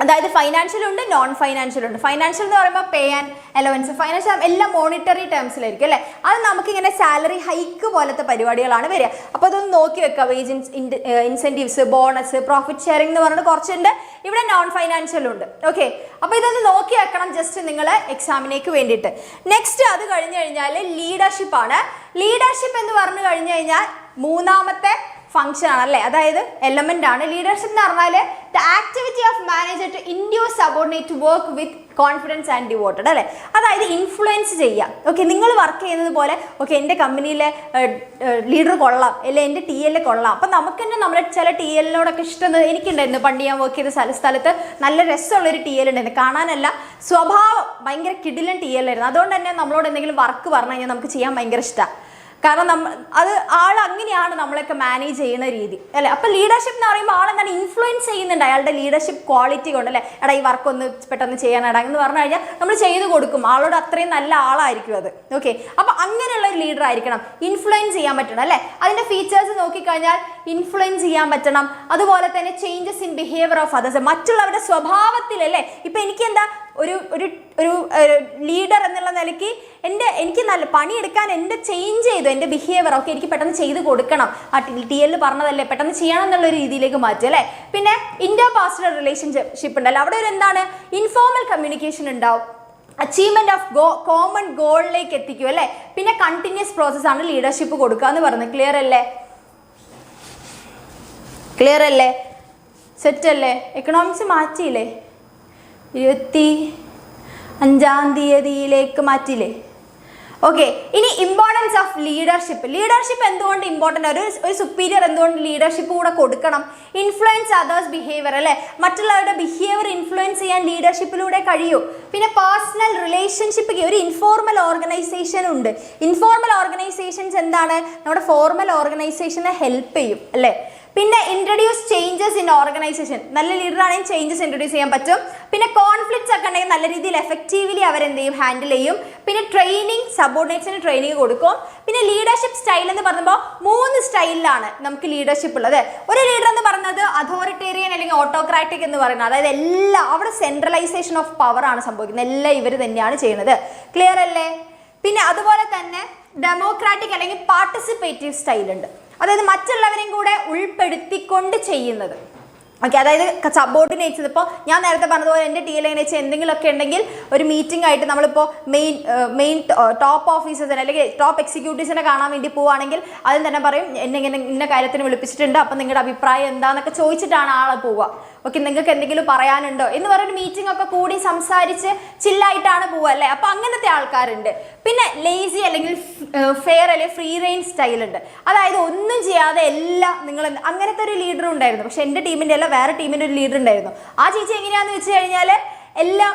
അതായത് ഫൈനാൻഷ്യൽ ഉണ്ട്, നോൺ ഫൈനാൻഷ്യൽ ഉണ്ട്. ഫൈനാൻഷ്യൽ എന്ന് പറയുമ്പോൾ പേ ആൻഡ് അലവൻസ്, ഫൈനാൻഷ്യൽ എല്ലാം മോണിറ്ററി ടേംസിലായിരിക്കും അല്ലേ. അത് നമുക്കിങ്ങനെ സാലറി ഹൈക്ക് പോലത്തെ പരിപാടികളാണ് വരിക. അപ്പോൾ അതൊന്ന് നോക്കി വെക്കുക. Wage incentives, bonus, profit sharing എന്ന് പറഞ്ഞിട്ട് കുറച്ചുണ്ട്. ഇവിടെ നോൺ ഫൈനാൻഷ്യൽ ഉണ്ട്. ഓക്കെ, അപ്പോൾ ഇതൊന്ന് നോക്കി വെക്കണം ജസ്റ്റ് നിങ്ങൾ എക്സാമിനേക്ക് വേണ്ടിയിട്ട്. നെക്സ്റ്റ് അത് കഴിഞ്ഞ് കഴിഞ്ഞാൽ ലീഡർഷിപ്പ് ആണ്. ലീഡർഷിപ്പ് എന്ന് പറഞ്ഞു കഴിഞ്ഞു കഴിഞ്ഞാൽ 3-മത്തെ ഫംഗ്ഷൻ ആണല്ലേ, അതായത് എലമെന്റ് ആണ്. ലീഡർഷിപ്പ് എന്ന് പറഞ്ഞാൽ the activity of manager to induce subordinate to work with confidence and devoted അല്ലേ. അതായത് ഇൻഫ്ലുവൻസ് ചെയ്യുക. ഓക്കെ, നിങ്ങൾ വർക്ക് ചെയ്യുന്നത് പോലെ ഓക്കെ എൻ്റെ കമ്പനിയിലെ ലീഡർ കൊള്ളാം അല്ലെ, എൻ്റെ TL കൊള്ളാം. അപ്പം നമുക്ക് തന്നെ നമ്മുടെ ചില TL-നോടൊക്കെ ഇഷ്ടം എനിക്കുണ്ടായിരുന്നു. പണ്ട് ഞാൻ വർക്ക് ചെയ്ത സ്ഥലത്ത് നല്ല രസമുള്ളൊരു TL ഉണ്ടായിരുന്നു. കാണാനല്ല, സ്വഭാവം ഭയങ്കര കിടിലൻ TL ആയിരുന്നു. അതുകൊണ്ട് തന്നെ നമ്മളോട് എന്തെങ്കിലും വർക്ക് പറഞ്ഞു കഴിഞ്ഞാൽ നമുക്ക് ചെയ്യാൻ ഭയങ്കര ഇഷ്ടമാണ്. കാരണം അത് ആൾ അങ്ങനെയാണ് നമ്മളൊക്കെ മാനേജ് ചെയ്യുന്ന രീതി അല്ലേ. അപ്പോൾ ലീഡർഷിപ്പ് എന്ന് പറയുമ്പോൾ ആളെന്താണ് ഇൻഫ്ലുവൻസ് ചെയ്യുന്നുണ്ട് അയാളുടെ ലീഡർഷിപ്പ് ക്വാളിറ്റി കൊണ്ട് അല്ലേ. എടാ ഈ വർക്ക് ഒന്ന് പെട്ടെന്ന് ചെയ്യാനെടാ എന്ന് പറഞ്ഞു കഴിഞ്ഞാൽ നമ്മൾ ചെയ്ത് കൊടുക്കും. ആളോട് അത്രയും നല്ല ആളായിരിക്കും അത്. ഓക്കെ, അപ്പോൾ അങ്ങനെയുള്ള ഒരു ലീഡർ ആയിരിക്കണം. ഇൻഫ്ലുവൻസ് ചെയ്യാൻ പറ്റണം അല്ലേ. അതിൻ്റെ ഫീച്ചേഴ്സ് നോക്കിക്കഴിഞ്ഞാൽ ഇൻഫ്ലുവൻസ് ചെയ്യാൻ പറ്റണം. അതുപോലെ തന്നെ changes in behaviour of others, മറ്റുള്ളവരുടെ സ്വഭാവത്തിലല്ലേ. ഇപ്പം എനിക്കെന്താ ഒരു ഒരു ഒരു ലീഡർ എന്നുള്ള നിലയ്ക്ക് എനിക്ക് നല്ല പണിയെടുക്കാൻ എൻ്റെ ചേഞ്ച് ചെയ്തു എൻ്റെ ബിഹേവിയർ. ഓക്കെ, എനിക്ക് പെട്ടെന്ന് ചെയ്ത് കൊടുക്കണം, ആ TL പറഞ്ഞതല്ലേ പെട്ടെന്ന് ചെയ്യണം എന്നുള്ള രീതിയിലേക്ക് മാറ്റും അല്ലേ. പിന്നെ ഇന്റർപേഴ്സണൽ റിലേഷൻഷിപ്പ് ഉണ്ടല്ലോ, അവിടെ ഒരു എന്താണ് ഇൻഫോർമൽ കമ്മ്യൂണിക്കേഷൻ ഉണ്ടാവും. അച്ചീവ്മെന്റ് ഓഫ് കോമൺ ഗോളിലേക്ക് എത്തിക്കും അല്ലേ. പിന്നെ കണ്ടിന്യൂസ് പ്രോസസ്സാണ് ലീഡർഷിപ്പ് കൊടുക്കുക എന്ന് പറയുന്നത്. ക്ലിയർ അല്ലേ? ക്ലിയർ അല്ലേ? സെറ്റ് അല്ലേ? എക്കണോമിക്സ് മാറ്റിയില്ലേ? 25-ാം തീയതിയിലേക്ക് മാറ്റില്ലേ? ഓക്കെ, ഇനി ഇമ്പോർട്ടൻസ് ഓഫ് ലീഡർഷിപ്പ്. ലീഡർഷിപ്പ് എന്തുകൊണ്ട് ഇമ്പോർട്ടൻ്റ്? ഒരു സുപ്പീരിയർ എന്തുകൊണ്ട് ലീഡർഷിപ്പ് കൂടെ കൊടുക്കണം? ഇൻഫ്ലുവൻസ് അതേഴ്സ് ബിഹേവിയർ അല്ലേ. മറ്റുള്ളവരുടെ ബിഹേവിയർ ഇൻഫ്ലുവൻസ് ചെയ്യാൻ ലീഡർഷിപ്പിലൂടെ കഴിയൂ. പിന്നെ പേഴ്സണൽ റിലേഷൻഷിപ്പ്, ഒരു ഇൻഫോർമൽ ഓർഗനൈസേഷൻ ഉണ്ട്. ഇൻഫോർമൽ ഓർഗനൈസേഷൻസ് എന്താണ്? നമ്മുടെ ഫോർമൽ ഓർഗനൈസേഷനെ ഹെൽപ്പ് ചെയ്യും അല്ലേ. പിന്നെ ഇൻട്രൊഡ്യൂസ് ചേഞ്ചസ് ഇൻ ഓർഗനൈസേഷൻ, നല്ല ലീഡർ ആണെങ്കിൽ ചേഞ്ചസ് ഇൻട്രൊഡ്യൂസ് ചെയ്യാൻ പറ്റും. പിന്നെ കോൺഫ്ലിക്ട്സ് ഒക്കെ ഉണ്ടെങ്കിൽ നല്ല രീതിയിൽ എഫക്റ്റീവ്ലി അവരെന്ത് ചെയ്യും, ഹാൻഡിൽ ചെയ്യും. പിന്നെ ട്രെയിനിങ്, സബോർഡിനേറ്റ്സിന് ട്രെയിനിങ് കൊടുക്കും. പിന്നെ ലീഡർഷിപ്പ് സ്റ്റൈൽ എന്ന് പറയുമ്പോൾ 3 സ്റ്റൈലിലാണ് നമുക്ക് ലീഡർഷിപ്പ് ഉള്ളത്. ഒരു ലീഡർ എന്ന് പറയുന്നത് അതോറിറ്റേറിയൻ അല്ലെങ്കിൽ ഓട്ടോക്രാറ്റിക് എന്ന് പറയുന്നത്, അതായത് എല്ലാം അവിടെ സെൻട്രലൈസേഷൻ ഓഫ് പവർ ആണ് സംഭവിക്കുന്നത്, എല്ലാം ഇവർ തന്നെയാണ് ചെയ്യുന്നത്. ക്ലിയർ അല്ലേ? പിന്നെ അതുപോലെ തന്നെ ഡെമോക്രാറ്റിക് അല്ലെങ്കിൽ പാർട്ടിസിപ്പേറ്റീവ് സ്റ്റൈൽ ഉണ്ട്, അതായത് മറ്റുള്ളവരെയും കൂടെ ഉൾപ്പെടുത്തിക്കൊണ്ട് ചെയ്യുന്നത്. ഓക്കെ, അതായത് സബോർഡിനേറ്റ്സ്, ഇപ്പോൾ ഞാൻ നേരത്തെ പറഞ്ഞതുപോലെ എൻ്റെ ടി എൽ എങ്ങനെ വെച്ചാൽ എന്തെങ്കിലുമൊക്കെ ഉണ്ടെങ്കിൽ ഒരു മീറ്റിംഗ് ആയിട്ട് നമ്മളിപ്പോൾ മെയിൻ ടോപ്പ് ഓഫീസേഴ്സിനെ അല്ലെങ്കിൽ ടോപ്പ് എക്സിക്യൂട്ടീവ്സിനെ കാണാൻ വേണ്ടി പോവുകയാണെങ്കിൽ അതിന് തന്നെ പറയും എന്നെ ഇങ്ങനെ ഇന്ന കാര്യത്തിന് വിളിപ്പിച്ചിട്ടുണ്ട്, അപ്പം നിങ്ങളുടെ അഭിപ്രായം എന്താണെന്നൊക്കെ ചോദിച്ചിട്ടാണ് ആളെ പോവുക. ഓക്കെ, നിങ്ങൾക്ക് എന്തെങ്കിലും പറയാനുണ്ടോ എന്ന് പറഞ്ഞൊരു മീറ്റിംഗ് ഒക്കെ കൂടി സംസാരിച്ച് ചില്ലായിട്ടാണ് പോവുക അല്ലേ. അപ്പം അങ്ങനത്തെ ആൾക്കാരുണ്ട്. പിന്നെ ലേസി അല്ലെങ്കിൽ ഫെയർ അല്ലെങ്കിൽ ഫ്രീ റെയിൻ സ്റ്റൈൽ ഉണ്ട്, അതായത് ഒന്നും ചെയ്യാതെ എല്ലാം നിങ്ങൾ, അങ്ങനത്തെ ഒരു ലീഡർ ഉണ്ടായിരുന്നു. പക്ഷെ എൻ്റെ ടീമിൻ്റെ അല്ല, വേറെ ടീമിൻ്റെ ഒരു ലീഡർ ഉണ്ടായിരുന്നു. ആ ചേച്ചി എങ്ങനെയാണെന്ന് വെച്ച് കഴിഞ്ഞാൽ എല്ലാം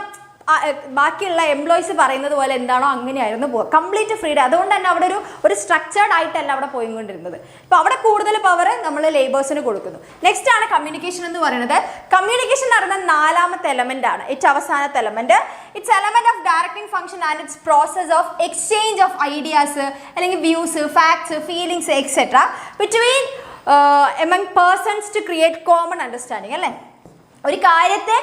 ബാക്കിയുള്ള എംപ്ലോയീസ് പറയുന്നത് പോലെ എന്താണോ അങ്ങനെയായിരുന്നു പോവുക, കംപ്ലീറ്റ് ഫ്രീഡം. അതുകൊണ്ട് തന്നെ അവിടെ ഒരു സ്ട്രക്ചേർഡ് ആയിട്ടല്ല അവിടെ പോയിക്കൊണ്ടിരുന്നത്. ഇപ്പോൾ അവിടെ കൂടുതൽ പവർ നമ്മൾ ലേബേഴ്സിന് കൊടുക്കുന്നു. നെക്സ്റ്റ് ആണ് കമ്മ്യൂണിക്കേഷൻ എന്ന് പറയുന്നത്. കമ്മ്യൂണിക്കേഷൻ എന്ന് പറയുന്നത് 4ാമത്തെ എലമെന്റ് ആണ്, ഏറ്റവും അവസാനത്തെ element. It's element of directing function and it's process of exchange of ideas അല്ലെങ്കിൽ views, facts, feelings etcetera between among persons to create common understanding അല്ലേ. ഒരു കാര്യത്തെ,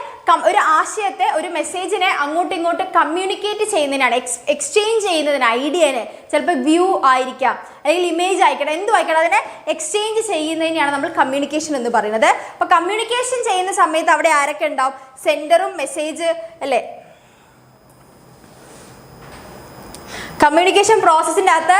ഒരു ആശയത്തെ, ഒരു മെസ്സേജിനെ അങ്ങോട്ടും ഇങ്ങോട്ടും കമ്മ്യൂണിക്കേറ്റ് ചെയ്യുന്നതിനാണ്, എക്സ്ചേഞ്ച് ചെയ്യുന്നതിന്, ഐഡിയനെ, ചിലപ്പോൾ വ്യൂ ആയിരിക്കാം അല്ലെങ്കിൽ ഇമേജ് ആയിക്കട്ടെ, എന്തും ആയിക്കട്ടെ, അതിനെ എക്സ്ചേഞ്ച് ചെയ്യുന്നതിനെയാണ് നമ്മൾ കമ്മ്യൂണിക്കേഷൻ എന്ന് പറയുന്നത്. അപ്പോൾ കമ്മ്യൂണിക്കേഷൻ ചെയ്യുന്ന സമയത്ത് അവിടെ ആരൊക്കെ ഉണ്ടാവും? സെൻഡറും മെസ്സേജ് അല്ലേ. കമ്മ്യൂണിക്കേഷൻ പ്രോസസ്സിൻ്റെ അകത്ത്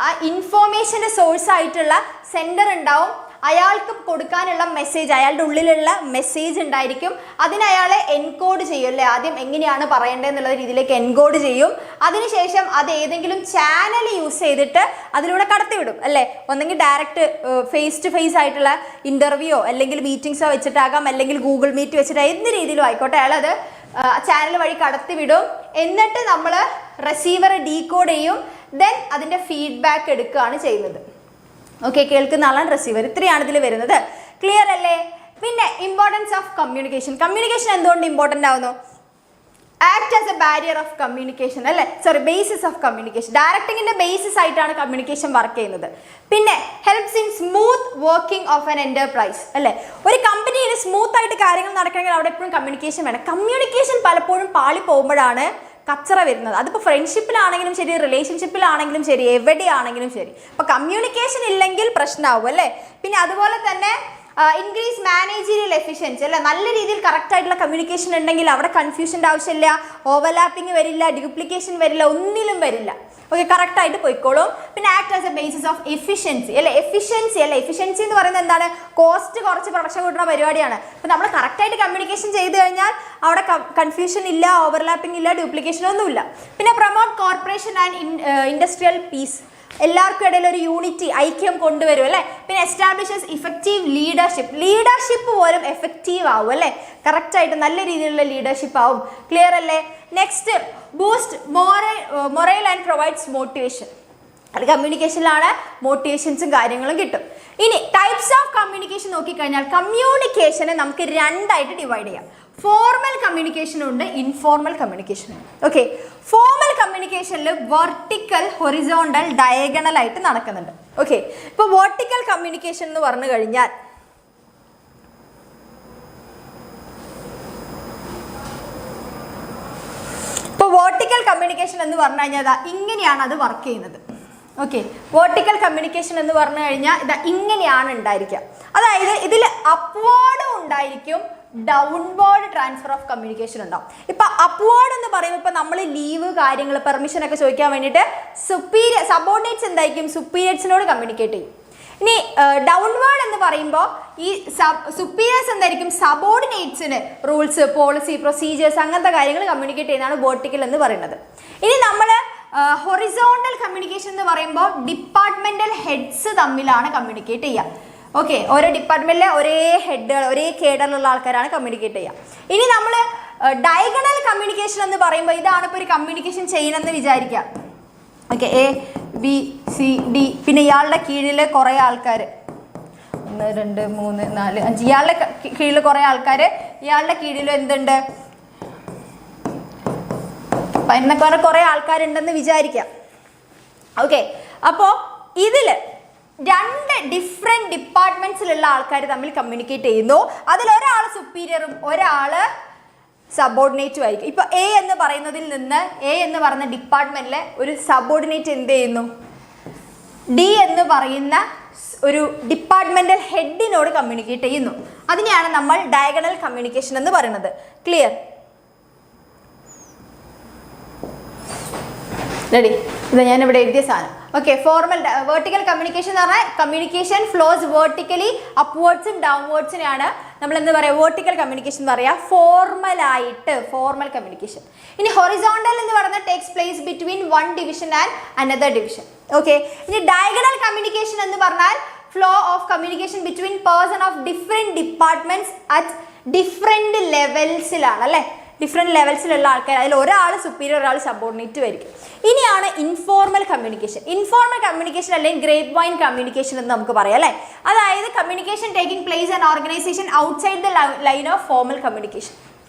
ആ ഇൻഫോർമേഷൻ്റെ സോഴ്സ് ആയിട്ടുള്ള സെൻഡർ ഉണ്ടാവും, അയാൾക്ക് കൊടുക്കാനുള്ള മെസ്സേജ്, അയാളുടെ ഉള്ളിലുള്ള മെസ്സേജ് ഉണ്ടായിരിക്കും, അതിന് അയാളെ എൻകോഡ് ചെയ്യും അല്ലേ. ആദ്യം എങ്ങനെയാണ് പറയേണ്ടത് എന്നുള്ള രീതിയിലേക്ക് എൻകോഡ് ചെയ്യും. അതിനുശേഷം അത് ഏതെങ്കിലും ചാനൽ യൂസ് ചെയ്തിട്ട് അതിലൂടെ കടത്തിവിടും അല്ലേ. ഒന്നെങ്കിൽ ഡയറക്റ്റ് ഫേസ് ടു ഫേസ് ആയിട്ടുള്ള ഇൻ്റർവ്യൂയോ അല്ലെങ്കിൽ മീറ്റിംഗ്സോ വെച്ചിട്ടാകാം, അല്ലെങ്കിൽ ഗൂഗിൾ മീറ്റ് വെച്ചിട്ട് എന്ത് രീതിയിലും ആയിക്കോട്ടെ, അയാളത് ചാനൽ വഴി കടത്തിവിടും. എന്നിട്ട് നമ്മൾ റിസീവർ ഡീകോഡ് ചെയ്യും, ദെൻ അതിൻ്റെ ഫീഡ്ബാക്ക് എടുക്കുകയാണ് ചെയ്യുന്നത്. ഓക്കെ, കേൾക്കുന്ന ആളാണ് റിസീവർ. ഇത്രയാണ് ഇതിൽ വരുന്നത്. ക്ലിയർ അല്ലേ? പിന്നെ ഇമ്പോർട്ടൻസ് ഓഫ് കമ്മ്യൂണിക്കേഷൻ. കമ്മ്യൂണിക്കേഷൻ എന്തുകൊണ്ട് ഇമ്പോർട്ടൻ്റ് ആവുന്നു? Act as a barrier of communication അല്ലേ, ബേസിസ് ഓഫ് കമ്മ്യൂണിക്കേഷൻ. ഡയറക്ടിങ്ങിന്റെ ബേസിസ് ആയിട്ടാണ് കമ്മ്യൂണിക്കേഷൻ വർക്ക് ചെയ്യുന്നത്. പിന്നെ helps in smooth working of an enterprise അല്ലേ. ഒരു കമ്പനിയിൽ സ്മൂത്ത് ആയിട്ട് കാര്യങ്ങൾ നടക്കണമെങ്കിൽ അവിടെ എപ്പോഴും കമ്മ്യൂണിക്കേഷൻ വേണം. കമ്മ്യൂണിക്കേഷൻ പലപ്പോഴും പാളി പോകുമ്പോഴാണ് കച്ചറ വരുന്നത്. അതിപ്പോൾ ഫ്രണ്ട്ഷിപ്പിലാണെങ്കിലും ശരി, റിലേഷൻഷിപ്പിലാണെങ്കിലും ശരി, എവിടെയാണെങ്കിലും ശരി. അപ്പോൾ കമ്മ്യൂണിക്കേഷൻ ഇല്ലെങ്കിൽ പ്രശ്നമാവും അല്ലേ. പിന്നെ അതുപോലെ തന്നെ ഇൻക്രീസ് മാനേജീരിയൽ എഫിഷ്യൻസി അല്ലേ. നല്ല രീതിയിൽ കറക്റ്റ് ആയിട്ടുള്ള കമ്മ്യൂണിക്കേഷൻ ഉണ്ടെങ്കിൽ അവിടെ കൺഫ്യൂഷൻ്റെ ആവശ്യമില്ല, ഓവർലാപ്പിംഗ് വരില്ല, ഡ്യൂപ്ലിക്കേഷൻ വരില്ല, ഒന്നിലും വരില്ല. ഓക്കെ, കറക്റ്റായിട്ട് പോയിക്കോളും. പിന്നെ act as A basis of efficiency അല്ലേ. എഫിഷ്യൻസി എന്ന് പറയുന്നത് എന്താണ്? കോസ്റ്റ് കുറച്ച് പ്രൊഡക്ഷൻ കൂട്ടുന്ന പരിപാടിയാണ്. അപ്പോൾ നമ്മൾ കറക്റ്റായിട്ട് കമ്മ്യൂണിക്കേഷൻ ചെയ്ത് കഴിഞ്ഞാൽ അവിടെ കൺഫ്യൂഷൻ ഇല്ല, ഓവർലാപ്പിംഗ് ഇല്ല, ഡ്യൂപ്ലിക്കേഷൻ ഒന്നുമില്ല. പിന്നെ promote corporation and industrial peace, എല്ലാവർക്കും ഇടയിൽ ഒരു യൂണിറ്റി, ഐക്യം കൊണ്ടുവരും അല്ലേ. പിന്നെ എസ്റ്റാബ്ലിഷസ് ഇഫക്റ്റീവ് ലീഡർഷിപ്പ് പോലും എഫക്റ്റീവ് ആവും അല്ലേ. കറക്റ്റായിട്ട് നല്ല രീതിയിലുള്ള ലീഡർഷിപ്പ് ആവും. ക്ലിയർ അല്ലേ? Next, boost moral and provides motivation. അത് കമ്മ്യൂണിക്കേഷനിലാണ് മോട്ടിവേഷൻസും കാര്യങ്ങളും കിട്ടും. ഇനി ടൈപ്സ് ഓഫ് കമ്മ്യൂണിക്കേഷൻ നോക്കിക്കഴിഞ്ഞാൽ കമ്മ്യൂണിക്കേഷനെ നമുക്ക് 2ആയിട്ട് ഡിവൈഡ് ചെയ്യാം. ഫോർമൽ കമ്മ്യൂണിക്കേഷനും ഉണ്ട്, ഇൻഫോർമൽ കമ്മ്യൂണിക്കേഷനും ഉണ്ട്. ഓക്കെ, ഫോർമൽ കമ്മ്യൂണിക്കേഷനിൽ വെർട്ടിക്കൽ, ഹൊറിസോണ്ടൽ, ഡയഗണൽ ആയിട്ട് നടക്കുന്നുണ്ട്. ഓക്കെ, ഇപ്പോൾ വെർട്ടിക്കൽ കമ്മ്യൂണിക്കേഷൻ എന്ന് പറഞ്ഞു കഴിഞ്ഞാൽ വെർട്ടിക്കൽ കമ്മ്യൂണിക്കേഷൻ എന്ന് പറഞ്ഞു കഴിഞ്ഞാൽ ഇങ്ങനെയാണ് അത് വർക്ക് ചെയ്യുന്നത്. ഓക്കെ, വെർട്ടിക്കൽ കമ്മ്യൂണിക്കേഷൻ എന്ന് പറഞ്ഞു കഴിഞ്ഞാൽ ഇങ്ങനെയാണ് ഉണ്ടായിരിക്കുക. അതായത് ഇതിൽ അപ്വേർഡും ഉണ്ടായിരിക്കും, ഡൗൺവേർഡ് ട്രാൻസ്ഫർ ഓഫ് കമ്മ്യൂണിക്കേഷൻ ഉണ്ടാവും. ഇപ്പൊ അപ്വേർഡ് എന്ന് പറയുമ്പോൾ ഇപ്പൊ നമ്മൾ ലീവ് കാര്യങ്ങൾ പെർമിഷൻ ഒക്കെ ചോദിക്കാൻ വേണ്ടിയിട്ട് സബോർഡിനേറ്റ്സ് എന്തായിരിക്കും? സുപ്പീരിയേഴ്സിനോട് കമ്മ്യൂണിക്കേറ്റ് ചെയ്യും. ഇനി ഡൗൺവേർഡ് എന്ന് പറയുമ്പോൾ ഈ സുപ്പീരിയേഴ്സ് എന്തായിരിക്കും? സബോർഡിനേറ്റ്സിന് റൂൾസ്, പോളിസി, പ്രൊസീജിയേഴ്സ് അങ്ങനത്തെ കാര്യങ്ങൾ കമ്മ്യൂണിക്കേറ്റ് ചെയ്യുന്നതാണ് വെർട്ടിക്കൽ എന്ന് പറയുന്നത്. ഇനി നമ്മൾ ഹൊറിസോണ്ടൽ കമ്മ്യൂണിക്കേഷൻ എന്ന് പറയുമ്പോൾ ഡിപ്പാർട്ട്മെന്റൽ ഹെഡ്സ് തമ്മിലാണ് കമ്മ്യൂണിക്കേറ്റ് ചെയ്യുക. ഓക്കെ, ഓരോ ഡിപ്പാർട്ട്മെന്റിലെ ഒരേ ഹെഡുകൾ, ഒരേ കേഡറിലുള്ള ആൾക്കാരാണ് കമ്മ്യൂണിക്കേറ്റ് ചെയ്യുക. ഇനി നമ്മൾ ഡയഗണൽ കമ്മ്യൂണിക്കേഷൻ എന്ന് പറയുമ്പോൾ ഇതാണ് ഇപ്പോൾ ഒരു കമ്മ്യൂണിക്കേഷൻ ചെയ്യണമെന്ന് വിചാരിക്കുക. Okay, A, B, C, D, പിന്നെ ഇയാളുടെ കീഴിൽ കുറേ ആൾക്കാർ 1 2 3 4 5 ഇയാളുടെ കീഴിൽ കുറേ ആൾക്കാർ, ഇയാളുടെ കീഴിലും എന്തുണ്ട്, എന്നൊക്കെ കുറേ ആൾക്കാരുണ്ടെന്ന് വിചാരിക്കാം. ഓക്കെ, അപ്പോൾ ഇതിൽ 2 ഡിഫറെൻറ്റ് ഡിപ്പാർട്ട്മെൻറ്റ്സിലുള്ള ആൾക്കാർ തമ്മിൽ കമ്മ്യൂണിക്കേറ്റ് ചെയ്യുന്നു. അതിലൊരാൾ സുപ്പീരിയറും ഒരാൾ സബോർഡിനേറ്റും ആയിരിക്കും. ഇപ്പോൾ എ എന്ന് പറയുന്നതിൽ നിന്ന് എ എന്ന് പറയുന്ന ഡിപ്പാർട്ട്മെൻറ്റിലെ ഒരു സബോർഡിനേറ്റ് എന്ത് ചെയ്യുന്നു, ഡി എന്ന് പറയുന്ന ഒരു ഡിപ്പാർട്ട്മെന്റൽ ഹെഡിനോട് കമ്മ്യൂണിക്കേറ്റ് ചെയ്യുന്നു. അതിനെയാണ് നമ്മൾ ഡയഗണൽ കമ്മ്യൂണിക്കേഷൻ എന്ന് പറയുന്നത്. ക്ലിയർ? റെഡി? ഇത് ഞാൻ ഇവിടെ എഴുതിയ സാധനം. ഓക്കെ, ഫോർമൽ വെർട്ടിക്കൽ കമ്മ്യൂണിക്കേഷൻ എന്ന് പറഞ്ഞാൽ കമ്മ്യൂണിക്കേഷൻ ഫ്ലോസ് വെർട്ടിക്കലി അപ്വേർഡ്സും ഡൗൺവേർഡ്സിനാണ് നമ്മൾ എന്ത് പറയുക, വെർട്ടിക്കൽ കമ്മ്യൂണിക്കേഷൻ എന്ന് പറയുക. Formal communication. ഇനി ഹൊറിസോണ്ടൽ എന്ന് പറയുന്നത് takes place between one division and another division. Okay, ഇനി ഡയഗണൽ കമ്മ്യൂണിക്കേഷൻ എന്ന് പറഞ്ഞാൽ flow of communication between person of different departments at different ലെവൽസിലാണ് അല്ലേ, ഡിഫറെൻറ്റ് ലെവൽസിലുള്ള ആൾക്കാർ, അതിൽ ഒരാൾ സുപ്പീരിയർ ഒരാൾ സബോർഡിനേറ്റും ആയിരിക്കും. ഇനിയാണ് ഇൻഫോർമൽ കമ്മ്യൂണിക്കേഷൻ. ഇൻഫോർമൽ കമ്മ്യൂണിക്കേഷൻ അല്ലെങ്കിൽ ഗ്രേപ്പ് വൈൻ കമ്മ്യൂണിക്കേഷൻ എന്ന് നമുക്ക് പറയാം അല്ലേ. അതായത് communication taking place and organisation outside the line of formal communication.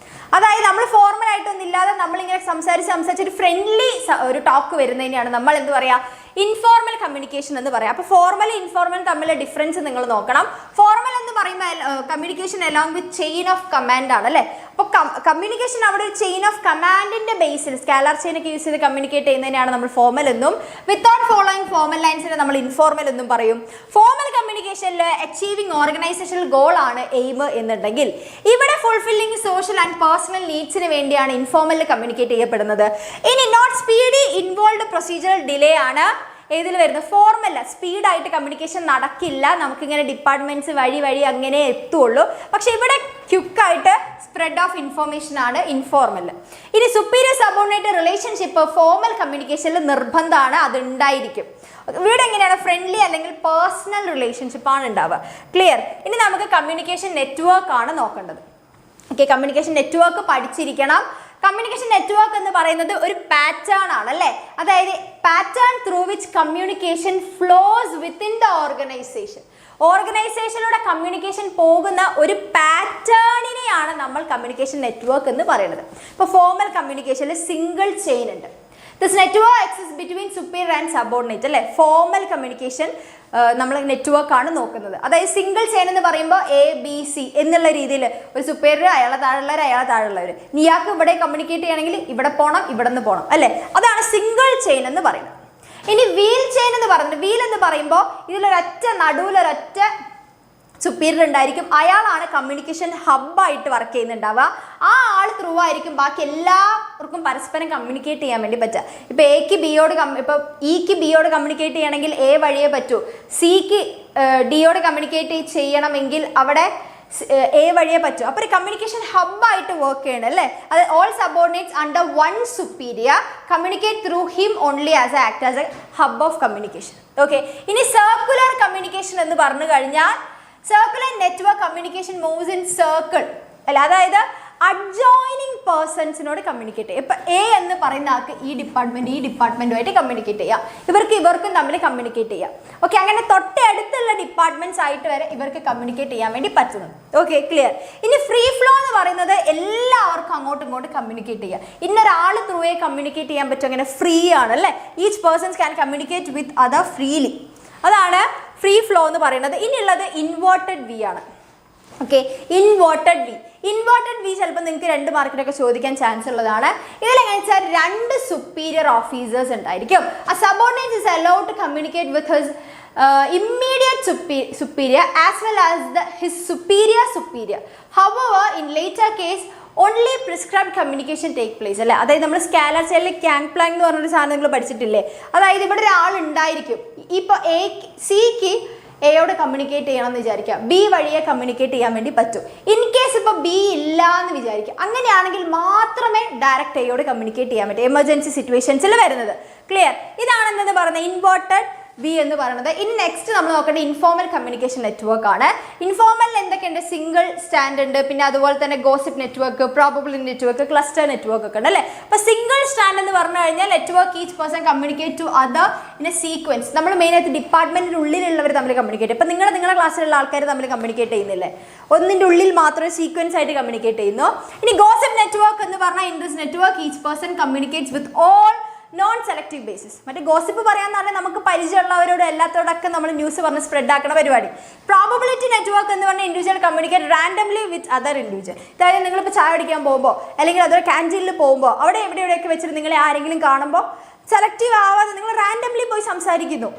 അതായത് നമ്മൾ ഫോർമൽ ആയിട്ടൊന്നും ഇല്ലാതെ നമ്മളിങ്ങനെ സംസാരിച്ച് ഒരു ഫ്രണ്ട്ലി ഒരു ടോക്ക് വരുന്നതിനെയാണ് നമ്മൾ എന്ത് പറയുക, ഇൻഫോർമൽ കമ്മ്യൂണിക്കേഷൻ എന്ന് പറയാം. അപ്പോൾ ഫോർമൽ ഇൻഫോർമൽ തമ്മിലുള്ള ഡിഫറൻസ് നിങ്ങൾ നോക്കണം. ഫോർമൽ എന്ന് പറയുമ്പോൾ communication along with chain of command ആണ് അല്ലേ. അപ്പോൾ കമ്മ്യൂണിക്കേഷൻ അവിടെ ഒരു ചെയിൻ ഓഫ് കമാൻഡിന്റെ ബേസിൽ സ്കാലർ ചെയിൻ ഒക്കെ യൂസ് ചെയ്ത് കമ്മ്യൂണിക്കേറ്റ് ചെയ്യുന്നതിനാണ് നമ്മൾ ഫോർമൽ എന്നും, വിത്തൗട്ട് ഫോളോയിങ് ഫോർമൽ ലൈൻസിനെ നമ്മൾ ഇൻഫോർമൽ എന്നും പറയും. ഫോർമൽ കമ്മ്യൂണിക്കേഷനിൽ അച്ചീവിങ് ഓർഗനൈസേഷണൽ ഗോൾ ആണ് എയിം എന്നുണ്ടെങ്കിൽ, ഇവിടെ ഫുൾഫില്ലിംഗ് സോഷ്യൽ ആൻഡ് പേഴ്സണൽ നീഡ്സിന് വേണ്ടിയാണ് ഇൻഫോർമലിൽ കമ്മ്യൂണിക്കേറ്റ് ചെയ്യപ്പെടുന്നത്. ഇനി not speedy involve procedural delay ആണ് ഏതിൽ വരുന്നത്, ഫോർമൽ. സ്പീഡായിട്ട് കമ്മ്യൂണിക്കേഷൻ നടക്കില്ല, നമുക്കിങ്ങനെ ഡിപ്പാർട്ട്മെന്റ്സ് വഴി അങ്ങനെ എത്തുള്ളൂ. പക്ഷെ ഇവിടെ ക്വിക്കായിട്ട് സ്പ്രെഡ് ഓഫ് ഇൻഫോർമേഷൻ ആണ് ഇൻഫോർമൽ. ഇനി സുപ്പീരിയർ സബോർഡിനേറ്റ് റിലേഷൻഷിപ്പ് ഫോർമൽ കമ്മ്യൂണിക്കേഷനിൽ നിർബന്ധമാണ്, അത് ഉണ്ടായിരിക്കും. ഇവിടെ എങ്ങനെയാണ്, ഫ്രണ്ട്ലി അല്ലെങ്കിൽ പേഴ്സണൽ റിലേഷൻഷിപ്പ് ആണ് ഉണ്ടാവുക. ക്ലിയർ? ഇനി നമുക്ക് കമ്മ്യൂണിക്കേഷൻ നെറ്റ്വർക്ക് ആണ് നോക്കേണ്ടത്. ഓക്കെ, കമ്മ്യൂണിക്കേഷൻ നെറ്റ്വർക്ക് പഠിച്ചിരിക്കണം. കമ്മ്യൂണിക്കേഷൻ നെറ്റ്വർക്ക് എന്ന് പറയുന്നത് ഒരു പാറ്റേൺ ആണ് അല്ലേ. അതായത് pattern through which communication flows within the organisation. ഓർഗനൈസേഷനിലൂടെ കമ്മ്യൂണിക്കേഷൻ പോകുന്ന ഒരു പാറ്റേണിനെയാണ് നമ്മൾ കമ്മ്യൂണിക്കേഷൻ നെറ്റ്വർക്ക് എന്ന് പറയുന്നത്. ഇപ്പോൾ ഫോർമൽ കമ്മ്യൂണിക്കേഷനിൽ സിംഗിൾ ചെയിൻ ഉണ്ട്. This network exist between superior and subordinate അല്ലേ. ഫോർമൽ കമ്മ്യൂണിക്കേഷൻ നമ്മൾ നെറ്റ്വർക്കാണ് നോക്കുന്നത്. അതായത് സിംഗിൾ ചെയിൻ എന്ന് പറയുമ്പോൾ ABC എന്നുള്ള രീതിയിൽ ഒരു സുപ്പീരിയർ, അയാളെ താഴെയുള്ളവർ, ഇയാൾക്ക് ഇവിടെ കമ്മ്യൂണിക്കേറ്റ് ചെയ്യണമെങ്കിൽ ഇവിടെ പോകണം, ഇവിടെ നിന്ന് പോകണം അല്ലേ. അതാണ് സിംഗിൾ ചെയിൻ എന്ന് പറയുന്നത്. ഇനി വീൽ ചെയിൻ എന്ന് പറയുന്നത്, വീൽ എന്ന് പറയുമ്പോൾ ഇതിലൊരൊറ്റ നടുവിലൊരൊറ്റ സുപ്പീരിയർ ഉണ്ടായിരിക്കും. അയാളാണ് കമ്മ്യൂണിക്കേഷൻ ഹബ്ബായിട്ട് വർക്ക് ചെയ്യുന്നുണ്ടാവുക. ആ ആൾ ത്രൂ ആയിരിക്കും ബാക്കി എല്ലാവർക്കും പരസ്പരം കമ്മ്യൂണിക്കേറ്റ് ചെയ്യാൻ വേണ്ടി പറ്റുക. ഇപ്പോൾ എക്ക് ബിയോട് ഇപ്പോൾ ഇക്ക് ബിയോട് കമ്മ്യൂണിക്കേറ്റ് ചെയ്യണമെങ്കിൽ എ വഴിയേ പറ്റൂ. സിക്ക് ഡിയോട് കമ്മ്യൂണിക്കേറ്റ് ചെയ്യണമെങ്കിൽ അവിടെ എ വഴിയേ പറ്റൂ. അപ്പോൾ ഒരു കമ്മ്യൂണിക്കേഷൻ ഹബ്ബായിട്ട് വർക്ക് ചെയ്യണം അല്ലേ. അത് all subordinates under one superior communicate through him only as act as A hub of communication. Okay, ഇനി സർക്കുലർ കമ്മ്യൂണിക്കേഷൻ എന്ന് പറഞ്ഞു കഴിഞ്ഞാൽ circular network communication moves in circle അല്ല. അതായത് അഡ്ജോയിനിങ് പേഴ്സൺസിനോട് കമ്മ്യൂണിക്കേറ്റ് ചെയ്യുക. ഇപ്പം എ എന്ന് പറയുന്ന ആൾക്ക് ഈ ഡിപ്പാർട്ട്മെൻറ്റുമായിട്ട് കമ്മ്യൂണിക്കേറ്റ് ചെയ്യാം, ഇവർക്കും തമ്മിൽ കമ്മ്യൂണിക്കേറ്റ് ചെയ്യാം. ഓക്കെ, അങ്ങനെ തൊട്ടടുത്തുള്ള ഡിപ്പാർട്ട്മെൻറ്റ്സ് ആയിട്ട് വരെ ഇവർക്ക് കമ്മ്യൂണിക്കേറ്റ് ചെയ്യാൻ വേണ്ടി പറ്റുന്നത്. Okay, clear? ഇനി ഫ്രീ ഫ്ലോ എന്ന് പറയുന്നത് എല്ലാവർക്കും അങ്ങോട്ടും ഇങ്ങോട്ടും കമ്മ്യൂണിക്കേറ്റ് ചെയ്യുക. ഇന്നൊരാൾ ത്രൂവേ കമ്മ്യൂണിക്കേറ്റ് ചെയ്യാൻ പറ്റും, അങ്ങനെ ഫ്രീ ആണ് അല്ലേ. Each persons can communicate with other freely. അതാണ് ഫ്രീ ഫ്ലോ എന്ന് പറയുന്നത്. ഇനിയുള്ളത് ഇൻവേർട്ടഡ് വി ആണ്. ഓക്കെ, ഇൻവേർട്ടഡ് വി ചിലപ്പോൾ നിങ്ങൾക്ക് 2 മാർക്കിനൊക്കെ ചോദിക്കാൻ ചാൻസ് ഉള്ളതാണ്. ഇതിലെങ്ങനെ വെച്ചാൽ 2 സുപ്പീരിയർ ഓഫീസേഴ്സ് ഉണ്ടായിരിക്കും. ആ subordinate is allowed to communicate with his immediate superior as well as his superior. However, in later case only prescribed communication take place അല്ലേ. അതായത് നമ്മൾ സ്കാലർ ചെയിനിൽ ക്യാങ് പ്ലാങ് എന്ന് പറഞ്ഞൊരു സാധനം നിങ്ങൾ പഠിച്ചിട്ടില്ലേ. അതായത് ഇവിടെ ഒരാൾ ഉണ്ടായിരിക്കും. ഇപ്പോൾ സിക്ക് എയോട് കമ്മ്യൂണിക്കേറ്റ് ചെയ്യണമെന്ന് വിചാരിക്കുക, ബി വഴിയെ കമ്മ്യൂണിക്കേറ്റ് ചെയ്യാൻ വേണ്ടി പറ്റും. ഇൻ കേസ് ഇപ്പോൾ ബി ഇല്ല എന്ന് വിചാരിക്കുക, അങ്ങനെയാണെങ്കിൽ മാത്രമേ ഡയറക്റ്റ് എയോട് കമ്മ്യൂണിക്കേറ്റ് ചെയ്യാൻ പറ്റും, എമർജൻസി സിറ്റുവേഷൻസിൽ വരുന്നത്. ക്ലിയർ? ഇതാണ് എന്തെന്ന് പറയുന്നത് ഇൻവേർട്ടഡ് ബി എന്ന് പറയുന്നത്. ഇനി നെക്സ്റ്റ് നമ്മൾ നോക്കേണ്ട ഇൻഫോർമൽ കമ്മ്യൂണിക്കേഷൻ നെറ്റ്വർക്ക് ആണ്. ഇൻഫോർമലിൽ എന്തൊക്കെയുണ്ട്? സിംഗിൾ സ്റ്റാൻഡ് ഉണ്ട്, പിന്നെ അതുപോലെ തന്നെ gossip network, probability network, cluster network ഒക്കെ ഉണ്ട് അല്ലേ. അപ്പോൾ സിംഗിൾ സ്റ്റാൻഡ് എന്ന് പറഞ്ഞു കഴിഞ്ഞാൽ network each person communicate to other in a sequence. നമ്മൾ മെയിനായിട്ട് ഡിപ്പാർട്ട്മെന്റിന്റെ ഉള്ളിലുള്ളവർ തമ്മിൽ കമ്മ്യൂണിക്കേറ്റ്. ഇപ്പം നിങ്ങളുടെ ക്ലാസ്സിലുള്ള ആൾക്കാർ തമ്മിൽ കമ്മ്യൂണിക്കേറ്റ് ചെയ്യുന്നില്ലേ, ഒന്നിൻ്റെ ഉള്ളിൽ മാത്രമേ സീക്വൻസ് ആയിട്ട് കമ്മ്യൂണിക്കേറ്റ് ചെയ്യുന്നു. ഇനി ഗോസിപ്പ് നെറ്റ്വർക്ക് എന്ന് പറഞ്ഞാൽ in this network each person communicates with all non selective basis. മറ്റേ ഗോസിപ്പ് പറയാന്ന് പറഞ്ഞാൽ നമുക്ക് പരിചയമുള്ളവരോട് എല്ലാത്തോടൊക്കെ നമ്മൾ ന്യൂസ് പറഞ്ഞ് സ്പ്രെഡ് ആക്കുന്ന പരിപാടി. പ്രോബബിലിറ്റി നെറ്റ്വർക്ക് എന്ന് പറഞ്ഞാൽ individual communicate randomly with other individual. അതായത് നിങ്ങളിപ്പോൾ ചായ കുടിക്കാൻ പോകുമ്പോൾ അല്ലെങ്കിൽ അതൊരു ക്യാൻറ്റീനിൽ പോകുമ്പോൾ അവിടെ എവിടെയൊക്കെ വെച്ചിട്ട് നിങ്ങളെ ആരെങ്കിലും കാണുമ്പോൾ സെലക്റ്റീവ് ആവാതെ നിങ്ങൾ റാൻഡംലി പോയി സംസാരിക്കുന്നു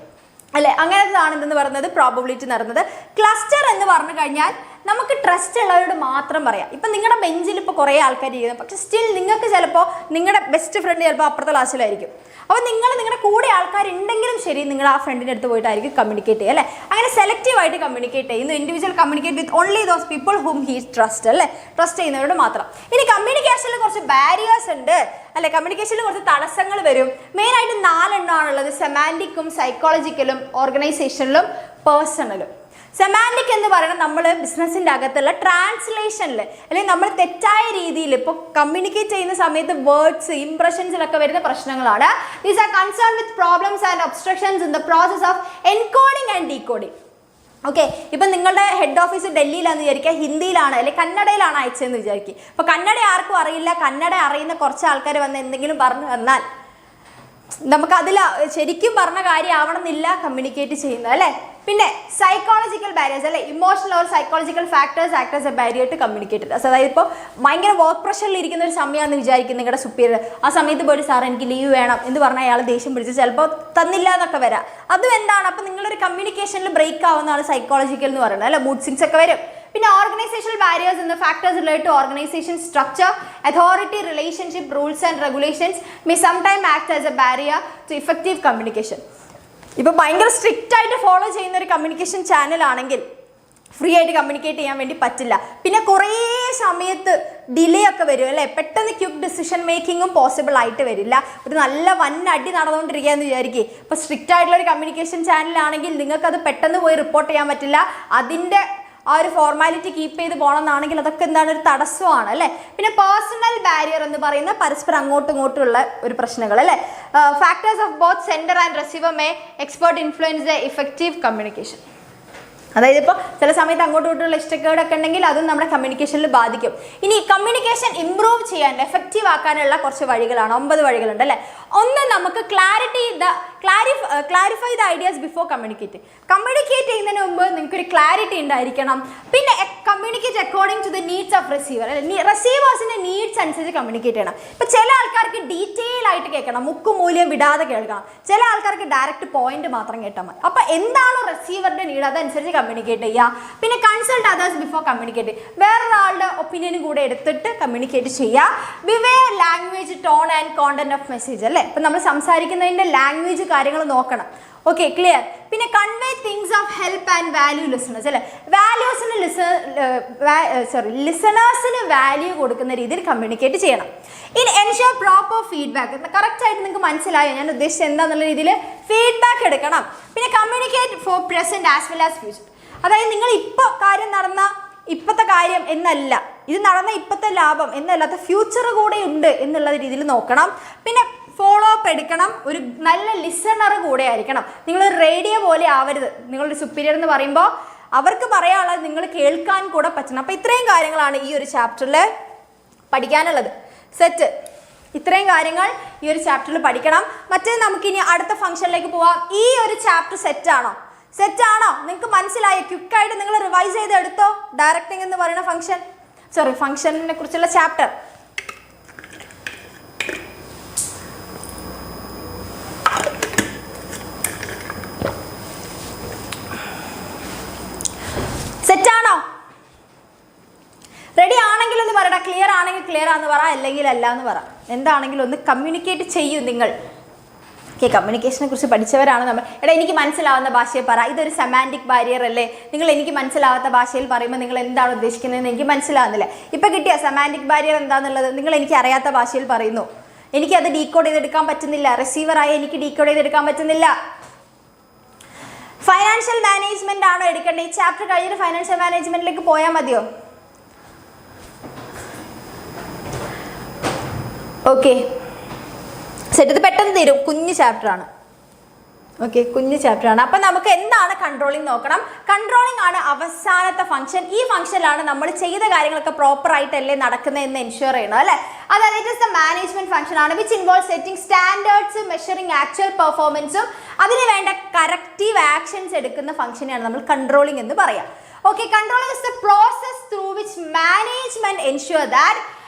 അല്ലേ, അങ്ങനത്തെതാണ് എന്തെന്ന് പറയുന്നത് പ്രോബബിലിറ്റി നടന്നത്. ക്ലസ്റ്റർ എന്ന് പറഞ്ഞു കഴിഞ്ഞാൽ നമുക്ക് ട്രസ്റ്റ് ഉള്ളവരോട് മാത്രം പറയാം. ഇപ്പം നിങ്ങളുടെ ബെഞ്ചിൽ ഇപ്പോൾ കുറേ ആൾക്കാർ ഇരിക്കുന്നു, പക്ഷെ സ്റ്റിൽ നിങ്ങൾക്ക് ചിലപ്പോൾ നിങ്ങളുടെ ബെസ്റ്റ് ഫ്രണ്ട് ചിലപ്പോൾ അപ്പുറത്തെ ക്ലാസ്സിലായിരിക്കും. അപ്പോൾ നിങ്ങളുടെ കൂടെ ആൾക്കാരുണ്ടെങ്കിലും ശരി നിങ്ങൾ ആ ഫ്രണ്ടിൻ്റെ അടുത്ത് പോയിട്ടായിരിക്കും കമ്മ്യൂണിക്കേറ്റ് ചെയ്യുക അല്ലേ. അങ്ങനെ സെലക്റ്റീവായിട്ട് കമ്മ്യൂണിക്കേറ്റ് ചെയ്യുന്നു. Individual communicate with only those people ഹൂം he trust അല്ലേ, ട്രസ്റ്റ് ചെയ്യുന്നവരോട് മാത്രം. ഇനി കമ്മ്യൂണിക്കേഷനിൽ കുറച്ച് ബാരിയേഴ്സ് ഉണ്ട് അല്ലെ, കമ്മ്യൂണിക്കേഷനിൽ കുറച്ച് തടസ്സങ്ങൾ വരും. മെയിനായിട്ട് 4 എണ്ണമാണുള്ളത്: സെമാൻറ്റിക്കും, സൈക്കോളജിക്കലും, ഓർഗനൈസേഷനിലും, പേഴ്സണലും. സെമാൻറ്റിക് എന്ന് പറയുന്നത് നമ്മൾ ബിസിനസ്സിൻ്റെ അകത്തുള്ള ട്രാൻസ്ലേഷനിൽ അല്ലെങ്കിൽ നമ്മൾ തെറ്റായ രീതിയിൽ ഇപ്പോൾ കമ്മ്യൂണിക്കേറ്റ് ചെയ്യുന്ന സമയത്ത് വേർഡ്സ് ഇംപ്രഷൻസിലൊക്കെ വരുന്ന പ്രശ്നങ്ങളാണ്. These are concern with problems and obstructions in the process of encoding and decoding. Okay, ഇപ്പം നിങ്ങളുടെ ഹെഡ് ഓഫീസ് ഡൽഹിയിലാണെന്ന് വിചാരിക്കുക, ഹിന്ദിയിലാണ് അല്ലെങ്കിൽ കന്നഡയിലാണ് അയച്ചതെന്ന് വിചാരിക്കുക. ഇപ്പോൾ കന്നഡ ആർക്കും അറിയില്ല, കന്നഡ അറിയുന്ന കുറച്ച് ആൾക്കാർ വന്ന് എന്തെങ്കിലും പറഞ്ഞു തന്നാൽ നമുക്കതിൽ ശരിക്കും പറഞ്ഞ കാര്യം ആവണമെന്നില്ല കമ്മ്യൂണിക്കേറ്റ് ചെയ്യുന്നത് അല്ലേ. പിന്നെ സൈക്കോളജിക്കൽ ബാരിയേഴ്സ് അല്ലെ, emotional or psychological factors act as a barrier to communicate. അതായത് ഇപ്പോൾ ഭയങ്കര വർക്ക് പ്രഷറിൽ ഇരിക്കുന്ന ഒരു സമയമാണെന്ന് വിചാരിക്കും നിങ്ങളുടെ സുപ്പീരിയർ. ആ സമയത്ത് പോയിട്ട് സാർ എനിക്ക് ലീവ് വേണം എന്ന് പറഞ്ഞാൽ അയാൾ ദേഷ്യം പിടിച്ച് ചിലപ്പോൾ തന്നില്ല എന്നൊക്കെ വരാം. അതും എന്താണ്, അപ്പോൾ നിങ്ങളൊരു കമ്മ്യൂണിക്കേഷനിൽ ബ്രേക്ക് ആവുന്നതാണ് സൈക്കോളജിക്കൽ എന്ന് പറയുന്നത് അല്ലെ. മൂഡ് സ്വിങ്സ് ഒക്കെ വരും. പിന്നെ organisational barriers in the factors related to organisation structure, authority, relationship, rules and regulations may sometime act as a barrier to effective communication. ഇപ്പോൾ ഭയങ്കര സ്ട്രിക്റ്റ് ആയിട്ട് ഫോളോ ചെയ്യുന്ന ഒരു കമ്മ്യൂണിക്കേഷൻ ചാനലാണെങ്കിൽ ഫ്രീ ആയിട്ട് കമ്മ്യൂണിക്കേറ്റ് ചെയ്യാൻ വേണ്ടി പറ്റില്ല. പിന്നെ കുറേ സമയത്ത് ഡിലേ ഒക്കെ വരും അല്ലേ, പെട്ടെന്ന് ക്വിക്ക് ഡിസിഷൻ മേക്കിങ്ങും പോസിബിൾ ആയിട്ട് വരില്ല. ഒരു നല്ല അടി നടന്നുകൊണ്ടിരിക്കുകയെന്ന് വിചാരിക്കുക. ഇപ്പോൾ സ്ട്രിക്റ്റ് ആയിട്ടുള്ള ഒരു കമ്മ്യൂണിക്കേഷൻ ചാനലാണെങ്കിൽ നിങ്ങൾക്കത് പെട്ടെന്ന് പോയി റിപ്പോർട്ട് ചെയ്യാൻ പറ്റില്ല. അതിൻ്റെ ആ ഒരു ഫോർമാലിറ്റി കീപ്പ് ചെയ്ത് പോകണമെന്നാണെങ്കിൽ അതൊക്കെ എന്താണ്, ഒരു തടസ്സമാണ് അല്ലേ. പിന്നെ പേഴ്സണൽ ബാരിയർ എന്ന് പറയുന്ന പരസ്പരം അങ്ങോട്ടും ഇങ്ങോട്ടുള്ള ഒരു പ്രശ്നങ്ങൾ അല്ലേ. Factors of both sender and receiver may expert influence the effective communication. അതായത് ഇപ്പോൾ ചില സമയത്ത് അങ്ങോട്ടും ഇങ്ങോട്ടുള്ള ഇഷ്ടക്കേടൊക്കെ ഉണ്ടെങ്കിൽ അതും നമ്മുടെ കമ്മ്യൂണിക്കേഷനിൽ ബാധിക്കും. ഇനി കമ്മ്യൂണിക്കേഷൻ ഇംപ്രൂവ് ചെയ്യാൻ, എഫക്റ്റീവ് ആക്കാനുള്ള കുറച്ച് വഴികളാണ്, 9 വഴികളുണ്ട് അല്ലേ. ഒന്ന്, നമുക്ക് clarify the ideas before communicate. Communicate ചെയ്യുന്നതിന് മുമ്പ് നിങ്ങൾക്കൊരു ക്ലാരിറ്റി ഉണ്ടായിരിക്കണം. പിന്നെ communicate according to the needs of receiver. റിസീവേഴ്സിൻ്റെ നീഡ്സ് അനുസരിച്ച് കമ്മ്യൂണിക്കേറ്റ് ചെയ്യണം. ഇപ്പോൾ ചില ആൾക്കാർക്ക് ഡീറ്റെയിൽ ആയിട്ട് കേൾക്കണം, മുക്കുമൂല്യം വിടാതെ കേൾക്കണം. ചില ആൾക്കാർക്ക് ഡയറക്റ്റ് പോയിന്റ് മാത്രം കേട്ടാൽ മതി. അപ്പോൾ എന്താണോ റിസീവറിൻ്റെ നീഡ് അതനുസരിച്ച് കമ്മ്യൂണിക്കേറ്റ് ചെയ്യുക. പിന്നെ കൺസൾട്ട് അതേഴ്സ് ബിഫോർ കമ്മ്യൂണിക്കേറ്റ്. വേറൊരാളുടെ ഒപ്പീനിയനും കൂടെ എടുത്തിട്ട് കമ്മ്യൂണിക്കേറ്റ് ചെയ്യുക. Beware language, tone and content of message അല്ലേ. ഇപ്പം നമ്മൾ സംസാരിക്കുന്നതിൻ്റെ ലാംഗ്വേജ് കാര്യങ്ങൾ നോക്കണം. Okay, clear. പിന്നെ convey things of help and value listeners അല്ലേ. ലിസണേഴ്സിന് വാല്യൂ കൊടുക്കുന്ന രീതിയിൽ കമ്മ്യൂണിക്കേറ്റ് ചെയ്യണം. ഇനി എൻഷുർ പ്രോപ്പർ ഫീഡ്ബാക്ക്. കറക്റ്റായിട്ട് നിങ്ങൾക്ക് മനസ്സിലായോ ഞാൻ ഉദ്ദേശിച്ചത് എന്താണെന്നുള്ള രീതിയിൽ ഫീഡ്ബാക്ക് എടുക്കണം. പിന്നെ communicate for present as well as future. അതായത് നിങ്ങൾ ഇപ്പോൾ കാര്യം നടന്ന ഇപ്പോഴത്തെ കാര്യം എന്നല്ല, ഇത് നടന്ന ഇപ്പോഴത്തെ ലാഭം എന്നല്ലാത്ത ഫ്യൂച്ചർ കൂടെ ഉണ്ട് എന്നുള്ള രീതിയിൽ നോക്കണം. പിന്നെ ഫോളോ അപ്പ് എടുക്കണം. ഒരു നല്ല ലിസണർ കൂടെ ആയിരിക്കണം. നിങ്ങൾ റേഡിയോ പോലെ ആവരുത്. നിങ്ങളുടെ സുപ്പീരിയർ എന്ന് പറയുമ്പോൾ അവർക്ക് പറയാനുള്ളത് നിങ്ങൾ കേൾക്കാൻ കൂടെ പറ്റണം. അപ്പോൾ ഇത്രയും കാര്യങ്ങളാണ് ഈ ഒരു ചാപ്റ്ററിൽ പഠിക്കാനുള്ളത്. സെറ്റ്, ഇത്രയും കാര്യങ്ങൾ ഈ ഒരു ചാപ്റ്ററിൽ പഠിക്കണം. മറ്റേ നമുക്കിനി അടുത്ത ഫംഗ്ഷനിലേക്ക് പോവാം. ഈ ഒരു ചാപ്റ്റർ സെറ്റാണോ? നിങ്ങൾക്ക് മനസ്സിലായോ? ക്വിക്കായിട്ട് നിങ്ങൾ റിവൈസ് ചെയ്ത് എടുത്തോ. ഡയറക്റ്റിംഗ് എന്ന് പറയുന്ന ഫംഗ്ഷനെ കുറിച്ചുള്ള ചാപ്റ്റർ. സെറ്റാണോ? റെഡി ആണെങ്കിൽ ഒന്ന് പറയടാ. ക്ലിയർ ആണെങ്കിൽ ക്ലിയർ ആണെന്ന് പറ, അല്ലെങ്കിൽ അല്ല എന്ന് പറ. എന്താണെങ്കിലും ഒന്ന് കമ്മ്യൂണിക്കേറ്റ് ചെയ്യൂ നിങ്ങൾ. ഓക്കെ, കമ്മ്യൂണിക്കേഷനെ കുറിച്ച് പഠിച്ചവരാണ് നമ്മൾ. എനിക്ക് മനസ്സിലാവുന്ന ഭാഷയിൽ പറ. ഇതൊരു സെമാൻറ്റിക് ബാരിയർ അല്ലേ. നിങ്ങൾ എനിക്ക് മനസ്സിലാവാത്ത ഭാഷയിൽ പറയുമ്പോൾ നിങ്ങൾ എന്താണ് ഉദ്ദേശിക്കുന്നതെന്ന് എനിക്ക് മനസ്സിലാവുന്നില്ല. ഇപ്പം കിട്ടിയ സെമാൻറ്റിക് ബാരിയർ എന്താണെന്നുള്ളത് നിങ്ങൾ എനിക്ക് അറിയാത്ത ഭാഷയിൽ പറയുന്നു. എനിക്കത് ഡീകോഡ് ചെയ്തെടുക്കാൻ പറ്റുന്നില്ല. റിസീവറായി എനിക്ക് ഡീകോഡ് ചെയ്തെടുക്കാൻ പറ്റുന്നില്ല. ഫൈനാൻഷ്യൽ മാനേജ്മെന്റ് ആണോ എടുക്കേണ്ടത്? ഈ ചാപ്റ്റർ കഴിഞ്ഞിട്ട് ഫൈനാൻഷ്യൽ മാനേജ്മെന്റിലേക്ക് പോയാൽ മതിയോ? Okay, set. ഇത് പെട്ടെന്ന് തീരും, കുഞ്ഞു ചാപ്റ്റർ ആണ്. ഓക്കെ, കുഞ്ഞു ചാപ്റ്റർ ആണ്. അപ്പം നമുക്ക് എന്താണ് കൺട്രോളിങ് നോക്കണം. കൺട്രോളിങ് ആണ് അവസാനത്തെ ഫംഗ്ഷൻ. ഈ ഫംഗ്ഷനിലാണ് നമ്മൾ ചെയ്ത കാര്യങ്ങളൊക്കെ പ്രോപ്പർ ആയിട്ടല്ലേ നടക്കുന്നതെന്ന് എൻഷുർ ചെയ്യണം, അല്ലേ? അതായത് it is the management function ആണ് which involve setting standards, measuring actual പെർഫോമൻസും അതിന് വേണ്ട കറക്റ്റീവ് ആക്ഷൻസ് എടുക്കുന്ന ഫംഗ്ഷനെയാണ് നമ്മൾ കൺട്രോളിംഗ് എന്ന് പറയാം. Okay, controlling is the process through which management ensure that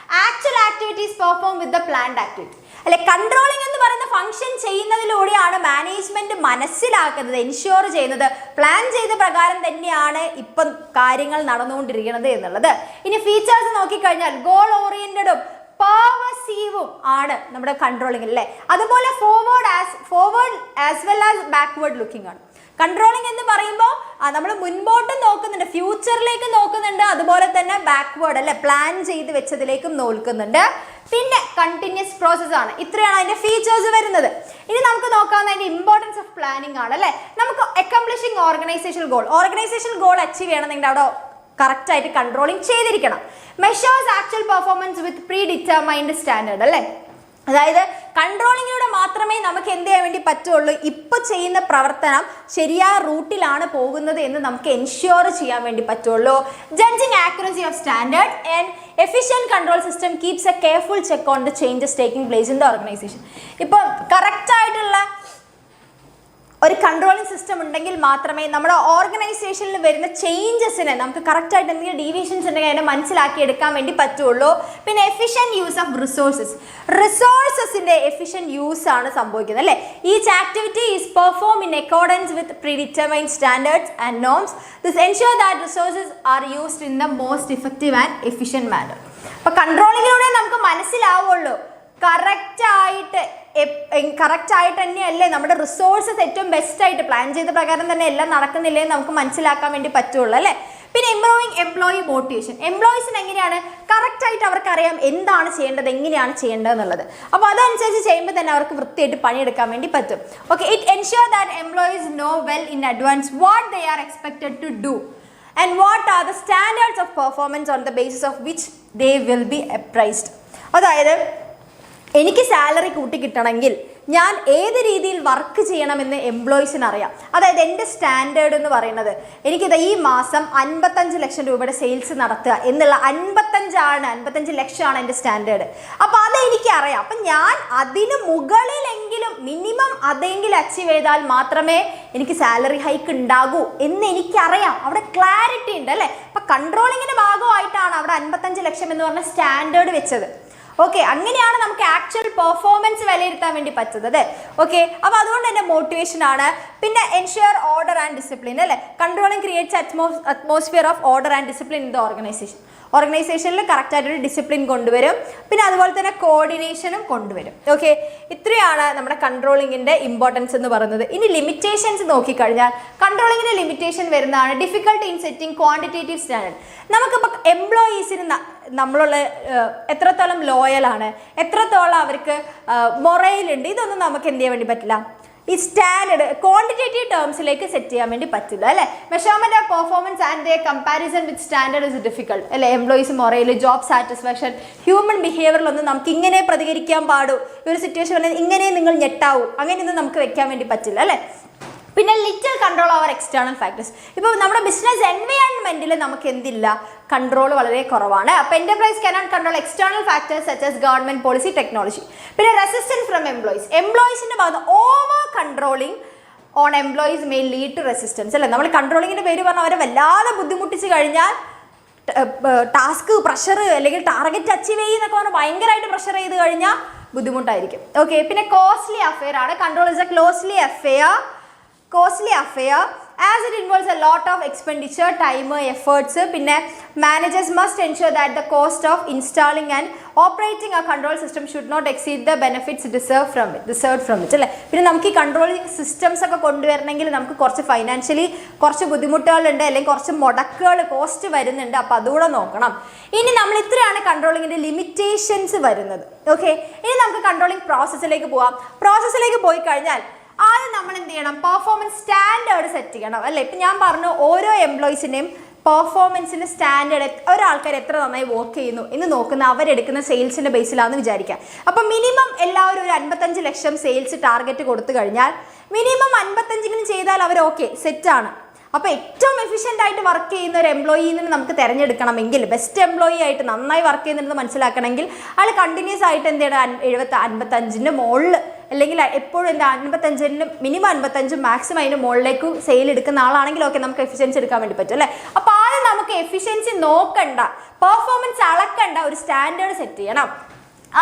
actual activities perform with the planned activity. അല്ലെ, controlling എന്ന് പറയുന്ന ഫംഗ്ഷൻ ചെയ്യുന്നതിലൂടെയാണ് മാനേജ്മെന്റ് മനസ്സിലാക്കുന്നത്, എൻഷുർ ചെയ്യുന്നത് പ്ലാൻ ചെയ്ത പ്രകാരം തന്നെയാണ് ഇപ്പം കാര്യങ്ങൾ നടന്നുകൊണ്ടിരിക്കുന്നത് എന്നുള്ളത്. ഇനി ഫീച്ചേഴ്സ് നോക്കിക്കഴിഞ്ഞാൽ ഗോൾ ഓറിയന്റഡും പെർവസീവും ആണ് നമ്മുടെ കൺട്രോളിംഗ്, അല്ലേ? അതുപോലെ forward as well as backward looking ആണ്. കൺട്രോളിംഗ് എന്ന് പറയുമ്പോൾ നമ്മൾ മുൻപോട്ടും നോക്കുന്നുണ്ട്, ഫ്യൂച്ചറിലേക്ക് നോക്കുന്നുണ്ട്, അതുപോലെ തന്നെ ബാക്ക്വേർഡ്, അല്ലെ, പ്ലാൻ ചെയ്ത് വെച്ചതിലേക്കും നോക്കുന്നുണ്ട്. പിന്നെ കണ്ടിന്യൂസ് പ്രോസസ് ആണ്. ഇത്രയാണ് അതിന്റെ ഫീച്ചേഴ്സ് വരുന്നത്. ഇനി നമുക്ക് നോക്കാവുന്ന അതിന്റെ ഇമ്പോർട്ടൻസ് ഓഫ് പ്ലാനിങ് ആണ്, അല്ലെ? നമുക്ക് അക്കംപ്ലിഷിംഗ് ഓർഗനൈസേഷൻ ഗോൾ അച്ചീവ് ചെയ്യണമെങ്കിൽ അവിടെ കറക്റ്റ് ആയിട്ട് കൺട്രോളിംഗ് ചെയ്തിരിക്കണം. മെഷേഴ്സ് ആക്ച്വൽ പെർഫോമൻസ് വിത്ത് പ്രീ ഡിറ്റർമൈൻഡ് സ്റ്റാൻഡേർഡ്, അല്ലേ? അതായത് കൺട്രോളിങ്ങിലൂടെ മാത്രമേ നമുക്ക് എന്ത് ചെയ്യാൻ വേണ്ടി പറ്റുള്ളൂ, ഇപ്പോൾ ചെയ്യുന്ന പ്രവർത്തനം ശരിയായ റൂട്ടിലാണ് പോകുന്നത് എന്ന് നമുക്ക് എൻഷുർ ചെയ്യാൻ വേണ്ടി പറ്റുള്ളൂ. Judging accuracy of standard and efficient control system keeps A careful check on the changes taking place in the organisation. ഇപ്പോൾ കറക്റ്റായിട്ടുള്ള ഒരു കൺട്രോളിംഗ് സിസ്റ്റം ഉണ്ടെങ്കിൽ മാത്രമേ നമ്മുടെ ഓർഗനൈസേഷനിൽ വരുന്ന ചേഞ്ചസിനെ നമുക്ക് കറക്റ്റായിട്ട് എന്തെങ്കിലും ഡീവിയേഷൻസ് ഉണ്ടെങ്കിൽ അതിനെ മനസ്സിലാക്കി എടുക്കാൻ വേണ്ടി പറ്റുള്ളൂ. പിന്നെ എഫിഷ്യൻറ്റ് യൂസ് ഓഫ് റിസോഴ്സസിൻ്റെ എഫിഷ്യൻറ്റ് യൂസ് ആണ് സംഭവിക്കുന്നത്, അല്ലേ? Each activity is perform in accordance with predetermined standards and norms. This ensure that resources are used in the most effective and efficient manner. അപ്പോൾ കൺട്രോളിങ്ങിലൂടെ നമുക്ക് മനസ്സിലാവുള്ളൂ കറക്റ്റ് ആയിട്ട് തന്നെയല്ലേ നമ്മുടെ റിസോഴ്സസ് ഏറ്റവും ബെസ്റ്റ് ആയിട്ട് പ്ലാൻ ചെയ്ത പ്രകാരം തന്നെ എല്ലാം നടക്കുന്നില്ലേ നമുക്ക് മനസ്സിലാക്കാൻ വേണ്ടി പറ്റുള്ളൂ, അല്ലേ? പിന്നെ ഇംപ്രൂവിങ് എംപ്ലോയി മോട്ടിവേഷൻ. എംപ്ലോയീസിന് എങ്ങനെയാണ് കറക്റ്റായിട്ട് അവർക്കറിയാം എന്താണ് ചെയ്യേണ്ടത്, എങ്ങനെയാണ് ചെയ്യേണ്ടത് എന്നുള്ളത്. അപ്പോൾ അതനുസരിച്ച് ചെയ്യുമ്പോൾ തന്നെ അവർക്ക് വൃത്തിയായിട്ട് പണിയെടുക്കാൻ വേണ്ടി പറ്റും. Okay, it ensure that employees know well in advance what they are expected to do and what are the standards of performance on the basis of which they will be appraised. അതായത് എനിക്ക് salary കൂട്ടി കിട്ടണമെങ്കിൽ ഞാൻ ഏത് രീതിയിൽ work ചെയ്യണമെന്ന് എംപ്ലോയീസിന് അറിയാം. അതായത് എൻ്റെ സ്റ്റാൻഡേർഡ് എന്ന് പറയുന്നത് എനിക്കിത് ഈ മാസം 55 ലക്ഷം രൂപയുടെ സെയിൽസ് നടത്തുക എന്നുള്ള 55 ലക്ഷമാണ് എൻ്റെ സ്റ്റാൻഡേർഡ്. അപ്പോൾ അതെനിക്കറിയാം. അപ്പം ഞാൻ അതിന് മുകളിലെങ്കിലും മിനിമം അതെങ്കിലും അച്ചീവ് ചെയ്താൽ മാത്രമേ എനിക്ക് സാലറി ഹൈക്ക് ഉണ്ടാകൂ എന്ന് എനിക്കറിയാം. അവിടെ ക്ലാരിറ്റി ഉണ്ട്, അല്ലേ? അപ്പം കൺട്രോളിങ്ങിൻ്റെ ഭാഗമായിട്ടാണ് അവിടെ 55 ലക്ഷം എന്ന് പറഞ്ഞ സ്റ്റാൻഡേർഡ് വെച്ചത്. ഓക്കെ, അങ്ങനെയാണ് നമുക്ക് ആക്ച്വൽ പെർഫോമൻസ് വിലയിരുത്താൻ വേണ്ടി പറ്റുന്നത്. ഓക്കെ, അപ്പോൾ അതുകൊണ്ട് തന്നെ മോട്ടിവേഷൻ ആണ്. പിന്നെ എൻഷുർ ഓർഡർ ആൻഡ് ഡിസിപ്ലിൻ, അല്ലേ? Controlling creates atmosphere of order and discipline in the ഓർഗനൈസേഷനിൽ കറക്റ്റായിട്ടൊരു ഡിസിപ്ലിൻ കൊണ്ടുവരും. പിന്നെ അതുപോലെ തന്നെ കോർഡിനേഷനും കൊണ്ടുവരും. ഓക്കെ, ഇത്രയാണ് നമ്മുടെ കൺട്രോളിങ്ങിൻ്റെ ഇമ്പോർട്ടൻസ് എന്ന് പറയുന്നത്. ഇനി ലിമിറ്റേഷൻസ് നോക്കിക്കഴിഞ്ഞാൽ കൺട്രോളിങ്ങിൻ്റെ ലിമിറ്റേഷൻ വരുന്നതാണ് difficulty in setting quantitative standard. നമുക്കിപ്പോൾ എംപ്ലോയീസിന് നമ്മളുള്ള എത്രത്തോളം ലോയലാണ്, എത്രത്തോളം അവർക്ക് മൊറയിലുണ്ട്, ഇതൊന്നും നമുക്ക് എന്ത് ചെയ്യാൻ വേണ്ടി പറ്റില്ല. ഈ സ്റ്റാൻഡേർഡ് ക്വാണ്ടിറ്റേറ്റീവ് ടേംസിലേക്ക് സെറ്റ് ചെയ്യാൻ വേണ്ടി പറ്റില്ല, അല്ലേ? Measurement of performance and the comparison with standard is difficult, അല്ലേ? എംപ്ലോയീസ് മൊറയിൽ, ജോബ് സാറ്റിസ്ഫാക്ഷൻ, ഹ്യൂമൻ ബിഹേവിയറിലൊന്നും നമുക്ക് ഇങ്ങനെ പ്രതികരിക്കാൻ പാടൂ, ഈ ഒരു സിറ്റുവേഷൻ വന്നാൽ ഇങ്ങനെ നിങ്ങൾ ഞെട്ടാവൂ, അങ്ങനെയൊന്നും നമുക്ക് വെക്കാൻ വേണ്ടി പറ്റില്ല, അല്ലേ? പിന്നെ little control over external factors. ഇപ്പോൾ നമ്മുടെ ബിസിനസ് എൻവയോൺമെന്റിൽ നമുക്ക് എന്തില്ല, കൺട്രോൾ വളരെ കുറവാണ്. അപ്പോൾ enterprise cannot control external factors such as government policy, technology. പിന്നെ റെസിസ്റ്റൻസ് ഫ്രം എംപ്ലോയീസിന്റെ ഭാഗത്ത് over controlling on employees may lead to resistance, അല്ലേ? നമ്മൾ കൺട്രോളിങ്ങിന്റെ പേര് പറഞ്ഞാൽ അവരെ വല്ലാതെ ബുദ്ധിമുട്ടിച്ച് കഴിഞ്ഞാൽ ടാസ്ക് പ്രഷർ അല്ലെങ്കിൽ ടാർഗറ്റ് അച്ചീവ് ചെയ്യുന്നൊക്കെ പറഞ്ഞാൽ ഭയങ്കരമായിട്ട് പ്രഷർ ചെയ്ത് കഴിഞ്ഞാൽ ബുദ്ധിമുട്ടായിരിക്കും. ഓക്കെ, പിന്നെ കോസ്റ്റ്ലി അഫെയർ ആണ്. Control is a costly affair as it involves a lot of expenditure, time, efforts. പിന്നെ managers must ensure that the cost of installing and operating a control system should not exceed the benefits deserved from it, അല്ലേ? പിന്നെ നമുക്ക് ഈ controlling systems ഒക്കെ കൊണ്ടുവരണമെങ്കിൽ നമുക്ക് കുറച്ച് financially കുറച്ച് ബുദ്ധിമുട്ടുകളുണ്ട്, അല്ലെങ്കിൽ കുറച്ച് മുടക്കുകൾ കോസ്റ്റ് വരുന്നുണ്ട്. അപ്പോൾ അതുകൂടെ നോക്കണം. ഇനി നമ്മൾ ഇത്രയാണ് കൺട്രോളിങ്ങിൻ്റെ ലിമിറ്റേഷൻസ് വരുന്നത്. ഓക്കെ, ഇനി നമുക്ക് കൺട്രോളിങ് പ്രോസസ്സിലേക്ക് പോകാം. പ്രോസസ്സിലേക്ക് പോയി കഴിഞ്ഞാൽ ആദ്യം നമ്മൾ എന്ത് ചെയ്യണം? പെർഫോമൻസ് സ്റ്റാൻഡേർഡ് സെറ്റ് ചെയ്യണം അല്ലേ? ഇപ്പം ഞാൻ പറഞ്ഞു ഓരോ എംപ്ലോയീസിൻ്റെയും പെർഫോമൻസിൻ്റെ സ്റ്റാൻഡേർഡ്, ഒരാൾക്കാർ എത്ര നന്നായി വർക്ക് ചെയ്യുന്നു എന്ന് നോക്കുന്ന അവരെടുക്കുന്ന സെയിൽസിൻ്റെ ബേസിലാണെന്ന് വിചാരിക്കാം. അപ്പം മിനിമം എല്ലാവരും ഒരു 55 ലക്ഷം സെയിൽസ് ടാർഗറ്റ് കൊടുത്തു കഴിഞ്ഞാൽ മിനിമം 55 ചെയ്താൽ അവർ ഓക്കെ സെറ്റാണ്. അപ്പോൾ ഏറ്റവും എഫിഷ്യൻ്റ് ആയിട്ട് വർക്ക് ചെയ്യുന്ന ഒരു എംപ്ലോയീനെ നമുക്ക് തിരഞ്ഞെടുക്കണമെങ്കിൽ, ബെസ്റ്റ് എംപ്ലോയി ആയിട്ട് നന്നായി വർക്ക് ചെയ്യുന്നുണ്ടെന്ന് മനസ്സിലാക്കണമെങ്കിൽ ആൾ കണ്ടിന്യൂസ് ആയിട്ട് എന്ത് ചെയ്യണം? 55 മുകളിൽ, അല്ലെങ്കിൽ എപ്പോഴും എന്താ 55 മിനിമം 55 മാക്സിമം അതിന് മുകളിലേക്ക് സെയിൽ എടുക്കുന്ന ആളാണെങ്കിൽ ഓക്കെ നമുക്ക് എഫിഷ്യൻസി എടുക്കാൻ വേണ്ടി പറ്റും അല്ലേ? അപ്പോൾ ആദ്യം നമുക്ക് എഫിഷ്യൻസി നോക്കണ്ട, പെർഫോമൻസ് അളക്കണ്ട ഒരു സ്റ്റാൻഡേർഡ് സെറ്റ് ചെയ്യണം.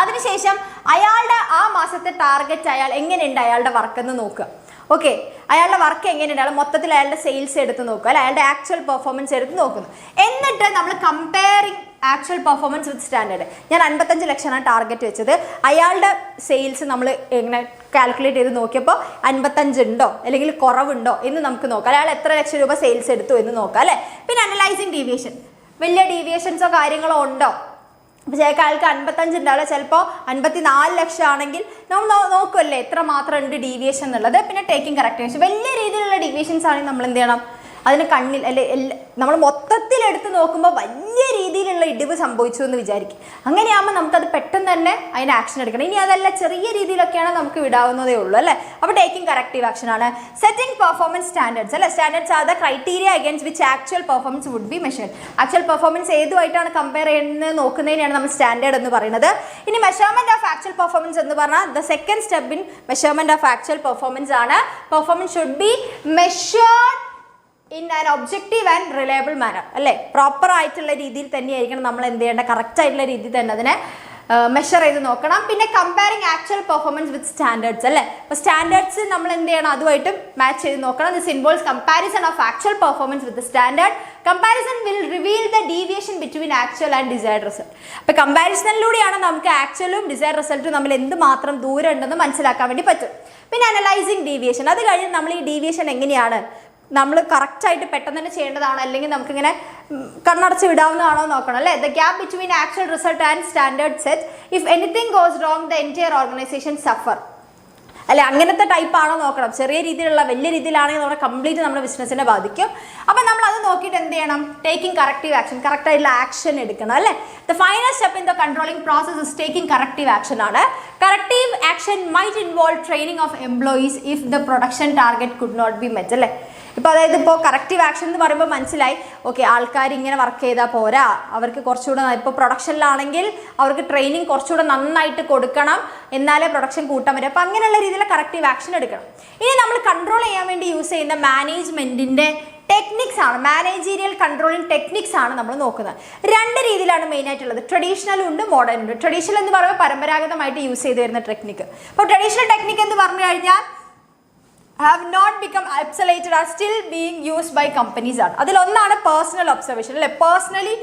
അതിനുശേഷം അയാളുടെ ആ മാസത്തെ ടാർഗറ്റ്, അയാൾ എങ്ങനെയുണ്ട് അയാളുടെ വർക്ക് എന്ന് നോക്കുക. ഓക്കെ, അയാളുടെ വർക്ക് എങ്ങനെയുണ്ട്, അയാൾ മൊത്തത്തിൽ അയാളുടെ സെയിൽസ് എടുത്ത് നോക്കുക അല്ലെ, അയാളുടെ ആക്ച്വൽ പെർഫോമൻസ് എടുത്ത് നോക്കുന്നു. എന്നിട്ട് നമ്മൾ comparing actual performance with standard. ഞാൻ 55 ലക്ഷമാണ് ടാർഗറ്റ് വെച്ചത്, അയാളുടെ സെയിൽസ് നമ്മൾ എങ്ങനെ കാൽക്കുലേറ്റ് ചെയ്ത് നോക്കിയപ്പോൾ 55 ഉണ്ടോ അല്ലെങ്കിൽ കുറവുണ്ടോ എന്ന് നമുക്ക് നോക്കാം. അയാൾ എത്ര ലക്ഷം രൂപ സെയിൽസ് എടുത്തു എന്ന് നോക്കാം അല്ലേ? പിന്നെ അനലൈസിങ് ഡീവിയേഷൻ, വലിയ ഡീവിയേഷൻസോ കാര്യങ്ങളോ ഉണ്ടോ? അപ്പോൾ ചില ആൾക്ക് 55 ഉണ്ടാവില്ല, ചിലപ്പോൾ 54 ലക്ഷം ആണെങ്കിൽ നമ്മൾ നോക്കുമല്ലേ എത്ര മാത്രം ഉണ്ട് ഡീവിയേഷൻ എന്നുള്ളത്. പിന്നെ ടേക്കിംഗ് കറക്റ്റ്, വലിയ രീതിയിലുള്ള ഡീവിയേഷൻസ് ആണെങ്കിൽ നമ്മൾ എന്ത് ചെയ്യണം? അതിന് കണ്ണിൽ അല്ലെ നമ്മൾ മൊത്തത്തിലെടുത്ത് നോക്കുമ്പോൾ വലിയ രീതിയിലുള്ള ഇടിവ് സംഭവിച്ചു എന്ന് വിചാരിക്കും. അങ്ങനെയാകുമ്പോൾ നമുക്കത് പെട്ടെന്ന് തന്നെ അതിന് ആക്ഷൻ എടുക്കണം. ഇനി അതല്ല ചെറിയ രീതിയിലൊക്കെയാണ് നമുക്ക് വിടാവുന്നതേ ഉള്ളൂ അല്ലേ? അപ്പോൾ ടേക്കിംഗ് കറക്റ്റീവ് ആക്ഷൻ ആണ്. സെറ്റിംഗ് പെർഫോമൻസ് സ്റ്റാൻഡേർഡ്സ് അല്ലെ, standards are the criteria against which actual performance would be measured. Actual performance ഏതുമായിട്ടാണ് കമ്പയർ ചെയ്യുന്നത് നോക്കുന്നതിനാണ് നമ്മൾ സ്റ്റാൻഡേർഡ് എന്ന് പറയുന്നത്. ഇനി മെഷർമെന്റ് ഓഫ് ആക്ച്വൽ പെർഫോമൻസ് എന്ന് പറഞ്ഞാൽ the second step in measurement of actual performance ആണ്. Performance should be measured in an objective and reliable manner അല്ലേ? പ്രോപ്പർ ആയിട്ടുള്ള രീതിയിൽ തന്നെയായിരിക്കണം നമ്മൾ എന്ത് ചെയ്യേണ്ട, കറക്റ്റ് ആയിട്ടുള്ള രീതിയിൽ തന്നെ അതിനെ മെഷർ ചെയ്ത് നോക്കണം. പിന്നെ കമ്പയറിങ് ആക്ച്വൽ പെർഫോമൻസ് വിത്ത് സ്റ്റാൻഡേർഡ്സ് അല്ലേ? അപ്പോൾ സ്റ്റാൻഡേർഡ്സ് നമ്മൾ എന്ത് ചെയ്യണം, അതുമായിട്ട് മാച്ച് ചെയ്ത് നോക്കണം. This involves comparison of actual performance with standard. Comparison will reveal the deviation between actual and desired result. അപ്പോൾ കമ്പാരിസണിലൂടെയാണ് നമുക്ക് ആക്ച്വലും ഡിസൈർഡ് റിസൾട്ടും തമ്മിൽ എന്ത് മാത്രം ദൂരം ഉണ്ടെന്ന് മനസ്സിലാക്കാൻ വേണ്ടി പറ്റും. പിന്നെ അനലൈസിങ് ഡീവിയേഷൻ, അത് കഴിഞ്ഞ് നമ്മൾ ഈ ഡീവിയേഷൻ എങ്ങനെയാണ് നമ്മൾ കറക്റ്റായിട്ട് പെട്ടെന്ന് തന്നെ ചെയ്യേണ്ടതാണോ അല്ലെങ്കിൽ നമുക്കിങ്ങനെ കണ്ണടച്ച് വിടാവുന്നതാണോ നോക്കണം അല്ലേ? The gap between actual result and standard set, if anything goes wrong the entire organisation suffer അല്ലെ? അങ്ങനത്തെ ടൈപ്പ് ആണോ നോക്കണം. ചെറിയ രീതിയിലുള്ള വലിയ രീതിയിലാണെങ്കിൽ നമ്മുടെ കംപ്ലീറ്റ് നമ്മുടെ ബിസിനസ്സിനെ ബാധിക്കും. അപ്പം നമ്മൾ അത് നോക്കിയിട്ട് എന്ത് ചെയ്യണം? ടേക്കിംഗ് കറക്റ്റീവ് ആക്ഷൻ, കറക്റ്റ് ആയിട്ടുള്ള ആക്ഷൻ എടുക്കണം അല്ലേ? The final step in the controlling process is taking corrective action ആണ്. Corrective action might involve training of employees if the production target could not be met അല്ലേ? ഇപ്പോൾ അതായത് ഇപ്പോൾ corrective action എന്ന് പറയുമ്പോൾ മനസ്സിലായി, ഓക്കെ ആൾക്കാർ ഇങ്ങനെ വർക്ക് ചെയ്താൽ പോരാ, അവർക്ക് കുറച്ചുകൂടെ ഇപ്പോൾ പ്രൊഡക്ഷനിലാണെങ്കിൽ അവർക്ക് ട്രെയിനിങ് കുറച്ചുകൂടെ നന്നായിട്ട് കൊടുക്കണം, എന്നാലേ പ്രൊഡക്ഷൻ കൂട്ടാൻ പറ്റും. അപ്പോൾ അങ്ങനെയുള്ള രീതിയിൽ കറക്റ്റീവ് ആക്ഷൻ എടുക്കണം. ഇനി നമ്മൾ കൺട്രോൾ ചെയ്യാൻ വേണ്ടി യൂസ് ചെയ്യുന്ന മാനേജ്മെൻറ്റിൻ്റെ ടെക്നിക്സ് ആണ്, മാനേജീരിയൽ കൺട്രോളിങ് ടെക്നിക്സ് ആണ് നമ്മൾ നോക്കുന്നത്. രണ്ട് രീതിയിലാണ് മെയിനായിട്ടുള്ളത്, ട്രഡീഷണലും ഉണ്ട് മോഡേൺ ഉണ്ട്. ട്രഡീഷണൽ എന്ന് പറയുമ്പോൾ പരമ്പരാഗതമായിട്ട് യൂസ് ചെയ്ത് വരുന്ന ടെക്നിക്ക്. അപ്പോൾ ട്രഡീഷണൽ ടെക്നിക്ക് എന്ന് പറഞ്ഞു കഴിഞ്ഞാൽ have not become obsolete are still being used by companies ആണ്. അതിലൊന്നാണ് പേഴ്സണൽ ഒബ്സർവേഷൻ അല്ലേ? പേഴ്സണലി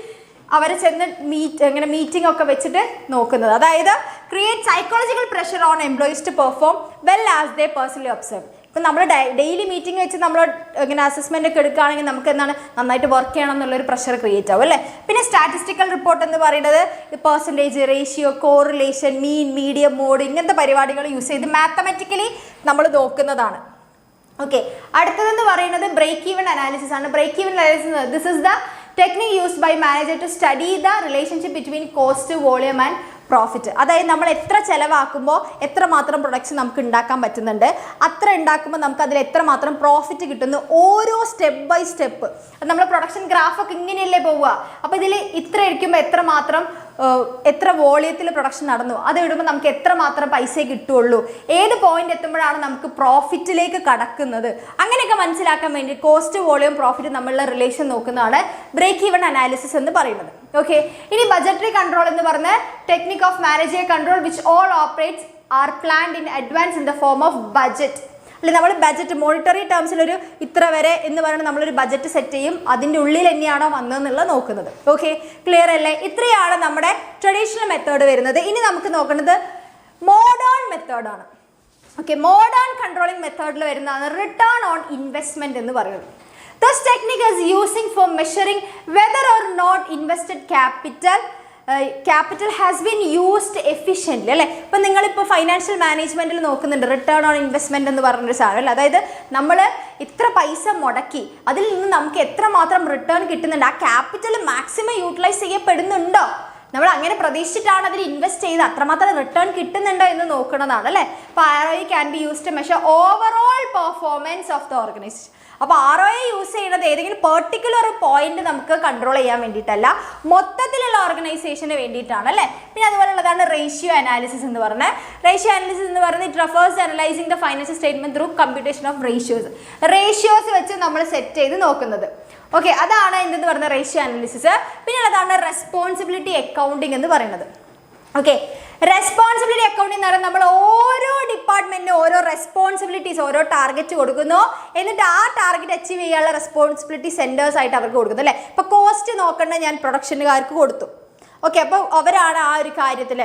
അവരെ ചെന്ന് മീറ്റിംഗ് ഒക്കെ വെച്ചിട്ട് നോക്കുന്നത്. അതായത് create psychological pressure on employees to perform well as they personally observe. ഇപ്പം നമ്മൾ ഡെയിലി മീറ്റിംഗ് വെച്ച് നമ്മൾ ഇങ്ങനെ അസസ്മെൻ്റ് ഒക്കെ എടുക്കുകയാണെങ്കിൽ നമുക്ക് എന്താണ് നന്നായിട്ട് വർക്ക് ചെയ്യണം എന്നുള്ളൊരു പ്രഷർ ക്രിയേറ്റ് ആവും അല്ലേ? പിന്നെ സ്റ്റാറ്റിസ്റ്റിക്കൽ റിപ്പോർട്ട് എന്ന് പറയുന്നത് പെർസെൻറ്റേജ്, റേഷ്യോ, കോറിലേഷൻ, മീൻ, മീഡിയം, മോഡ് ഇങ്ങനത്തെ പരിപാടികൾ യൂസ് ചെയ്ത് മാത്തമാറ്റിക്കലി നമ്മൾ നോക്കുന്നതാണ്. ഓക്കെ, അടുത്തതെന്ന് പറയുന്നത് ബ്രേക്ക് ഈവൻ അനാലിസിസ് ആണ്. Break even analysis this is the technique used by manager to study the relationship between cost, volume and profit. അതായത് നമ്മൾ എത്ര ചിലവാക്കുമ്പോൾ എത്രമാത്രം പ്രൊഡക്ഷൻ നമുക്ക് ഉണ്ടാക്കാൻ പറ്റുന്നുണ്ട്, അത്ര ഉണ്ടാക്കുമ്പോൾ നമുക്ക് അതിൽ എത്രമാത്രം പ്രോഫിറ്റ് കിട്ടുന്നു, ഓരോ സ്റ്റെപ്പ് ബൈ സ്റ്റെപ്പ്. നമ്മൾ പ്രൊഡക്ഷൻ ഗ്രാഫൊക്കെ ഇങ്ങനെയല്ലേ പോവുക. അപ്പോൾ ഇതിൽ ഇത്ര ഇരിക്കുമ്പോൾ എത്ര വോളിയത്തിൽ പ്രൊഡക്ഷൻ നടന്നു, അത് ഇടുമ്പോൾ നമുക്ക് എത്രമാത്രം പൈസ കിട്ടുള്ളൂ, ഏത് പോയിന്റ് എത്തുമ്പോഴാണ് നമുക്ക് പ്രോഫിറ്റിലേക്ക് കടക്കുന്നത്, അങ്ങനെയൊക്കെ മനസ്സിലാക്കാൻ വേണ്ടി കോസ്റ്റ്, വോളിയം, പ്രോഫിറ്റ് തമ്മിലുള്ള റിലേഷൻ നോക്കുന്നതാണ് ബ്രേക്ക് ഈവൻ അനാലിസിസ് എന്ന് പറയുന്നത്. ഓക്കെ, ഇനി ബജറ്ററി കൺട്രോൾ എന്ന് പറഞ്ഞ technique of managerial control which all operates are planned in advance in the form of budget. അല്ലെ, നമ്മൾ ബജറ്റ് മോണിറ്ററി ടേംസിലൊരു ഇത്ര വരെ എന്ന് പറയുന്നത് നമ്മളൊരു ബജറ്റ് സെറ്റ് ചെയ്യും, അതിൻ്റെ ഉള്ളിൽ തന്നെയാണോ വന്നതെന്നുള്ളത് നോക്കുന്നത്. ഓക്കെ, ക്ലിയർ അല്ലേ? ഇത്രയാണ് നമ്മുടെ ട്രഡീഷണൽ മെത്തേഡ് വരുന്നത്. ഇനി നമുക്ക് നോക്കുന്നത് മോഡേൺ മെത്തേഡാണ്. ഓക്കെ, മോഡേൺ കൺട്രോളിംഗ് മെത്തേഡിൽ വരുന്നതാണ് റിട്ടേൺ ഓൺ ഇൻവെസ്റ്റ്മെന്റ് എന്ന് പറയുന്നത്. This technique is using for measuring whether or not invested capital capital has been used efficiently അല്ലേ. ഇപ്പം നിങ്ങളിപ്പോൾ ഫൈനാൻഷ്യൽ മാനേജ്മെൻറ്റിൽ നോക്കുന്നുണ്ട് റിട്ടേൺ ഓൺ ഇൻവെസ്റ്റ്മെൻറ്റ് എന്ന് പറഞ്ഞൊരു സാധനം അല്ലേ. അതായത് നമ്മൾ ഇത്ര പൈസ മുടക്കി അതിൽ നിന്ന് നമുക്ക് എത്രമാത്രം റിട്ടേൺ കിട്ടുന്നുണ്ട്, ആ ക്യാപിറ്റൽ മാക്സിമം യൂട്ടിലൈസ് ചെയ്യപ്പെടുന്നുണ്ടോ, നമ്മൾ അങ്ങനെ പ്രതീക്ഷിച്ചിട്ടാണ് അതിൽ ഇൻവെസ്റ്റ് ചെയ്ത് അത്രമാത്രം റിട്ടേൺ കിട്ടുന്നുണ്ടോ എന്ന് നോക്കുന്നതാണ് അല്ലേ. അപ്പോൾ ROE can be used to measure overall performance of the organisation. അപ്പോൾ ROE യൂസ് ചെയ്യുന്നത് ഏതെങ്കിലും പെർട്ടിക്കുലർ പോയിന്റ് നമുക്ക് കൺട്രോൾ ചെയ്യാൻ വേണ്ടിയിട്ടല്ല, മൊത്തത്തിലുള്ള ഓർഗനൈസേഷന് വേണ്ടിയിട്ടാണ് അല്ലേ. പിന്നെ അതുപോലുള്ളതാണ് റേഷ്യോ അനാലിസിസ് എന്ന് പറഞ്ഞത്. റേഷ്യോ അനാലിസിസ് എന്ന് പറയുന്നത് it refers analysing the financial statement through computation of ratios വെച്ച് നമ്മൾ സെറ്റ് ചെയ്ത് നോക്കുന്നത്. ഓക്കെ, അതാണ് എന്തെന്ന് പറയുന്നത് റേഷ്യോ അനാലിസിസ്. പിന്നെ അതാണ് റെസ്പോൺസിബിലിറ്റി അക്കൗണ്ടിങ് എന്ന് പറയുന്നത്. ഓക്കെ, റെസ്പോൺസിബിലിറ്റി അക്കൗണ്ടിങ് എന്ന് പറയുന്നത് നമ്മൾ ഓരോ ഡിപ്പാർട്ട്മെന്റിനും ഓരോ റെസ്പോൺസിബിലിറ്റീസ്, ഓരോ ടാർഗറ്റ് കൊടുക്കുന്നു, എന്നിട്ട് ആ ടാർഗറ്റ് അച്ചീവ് ചെയ്യാനുള്ള റെസ്പോൺസിബിലിറ്റി സെന്റേഴ്സ് ആയിട്ട് അവർക്ക് കൊടുക്കുന്നു അല്ലേ. ഇപ്പോൾ കോസ്റ്റ് നോക്കേണ്ടത് ഞാൻ പ്രൊഡക്ഷനുകാർക്ക് കൊടുത്തു. ഓക്കെ, അപ്പോൾ അവരാണ് ആ ഒരു കാര്യത്തിൽ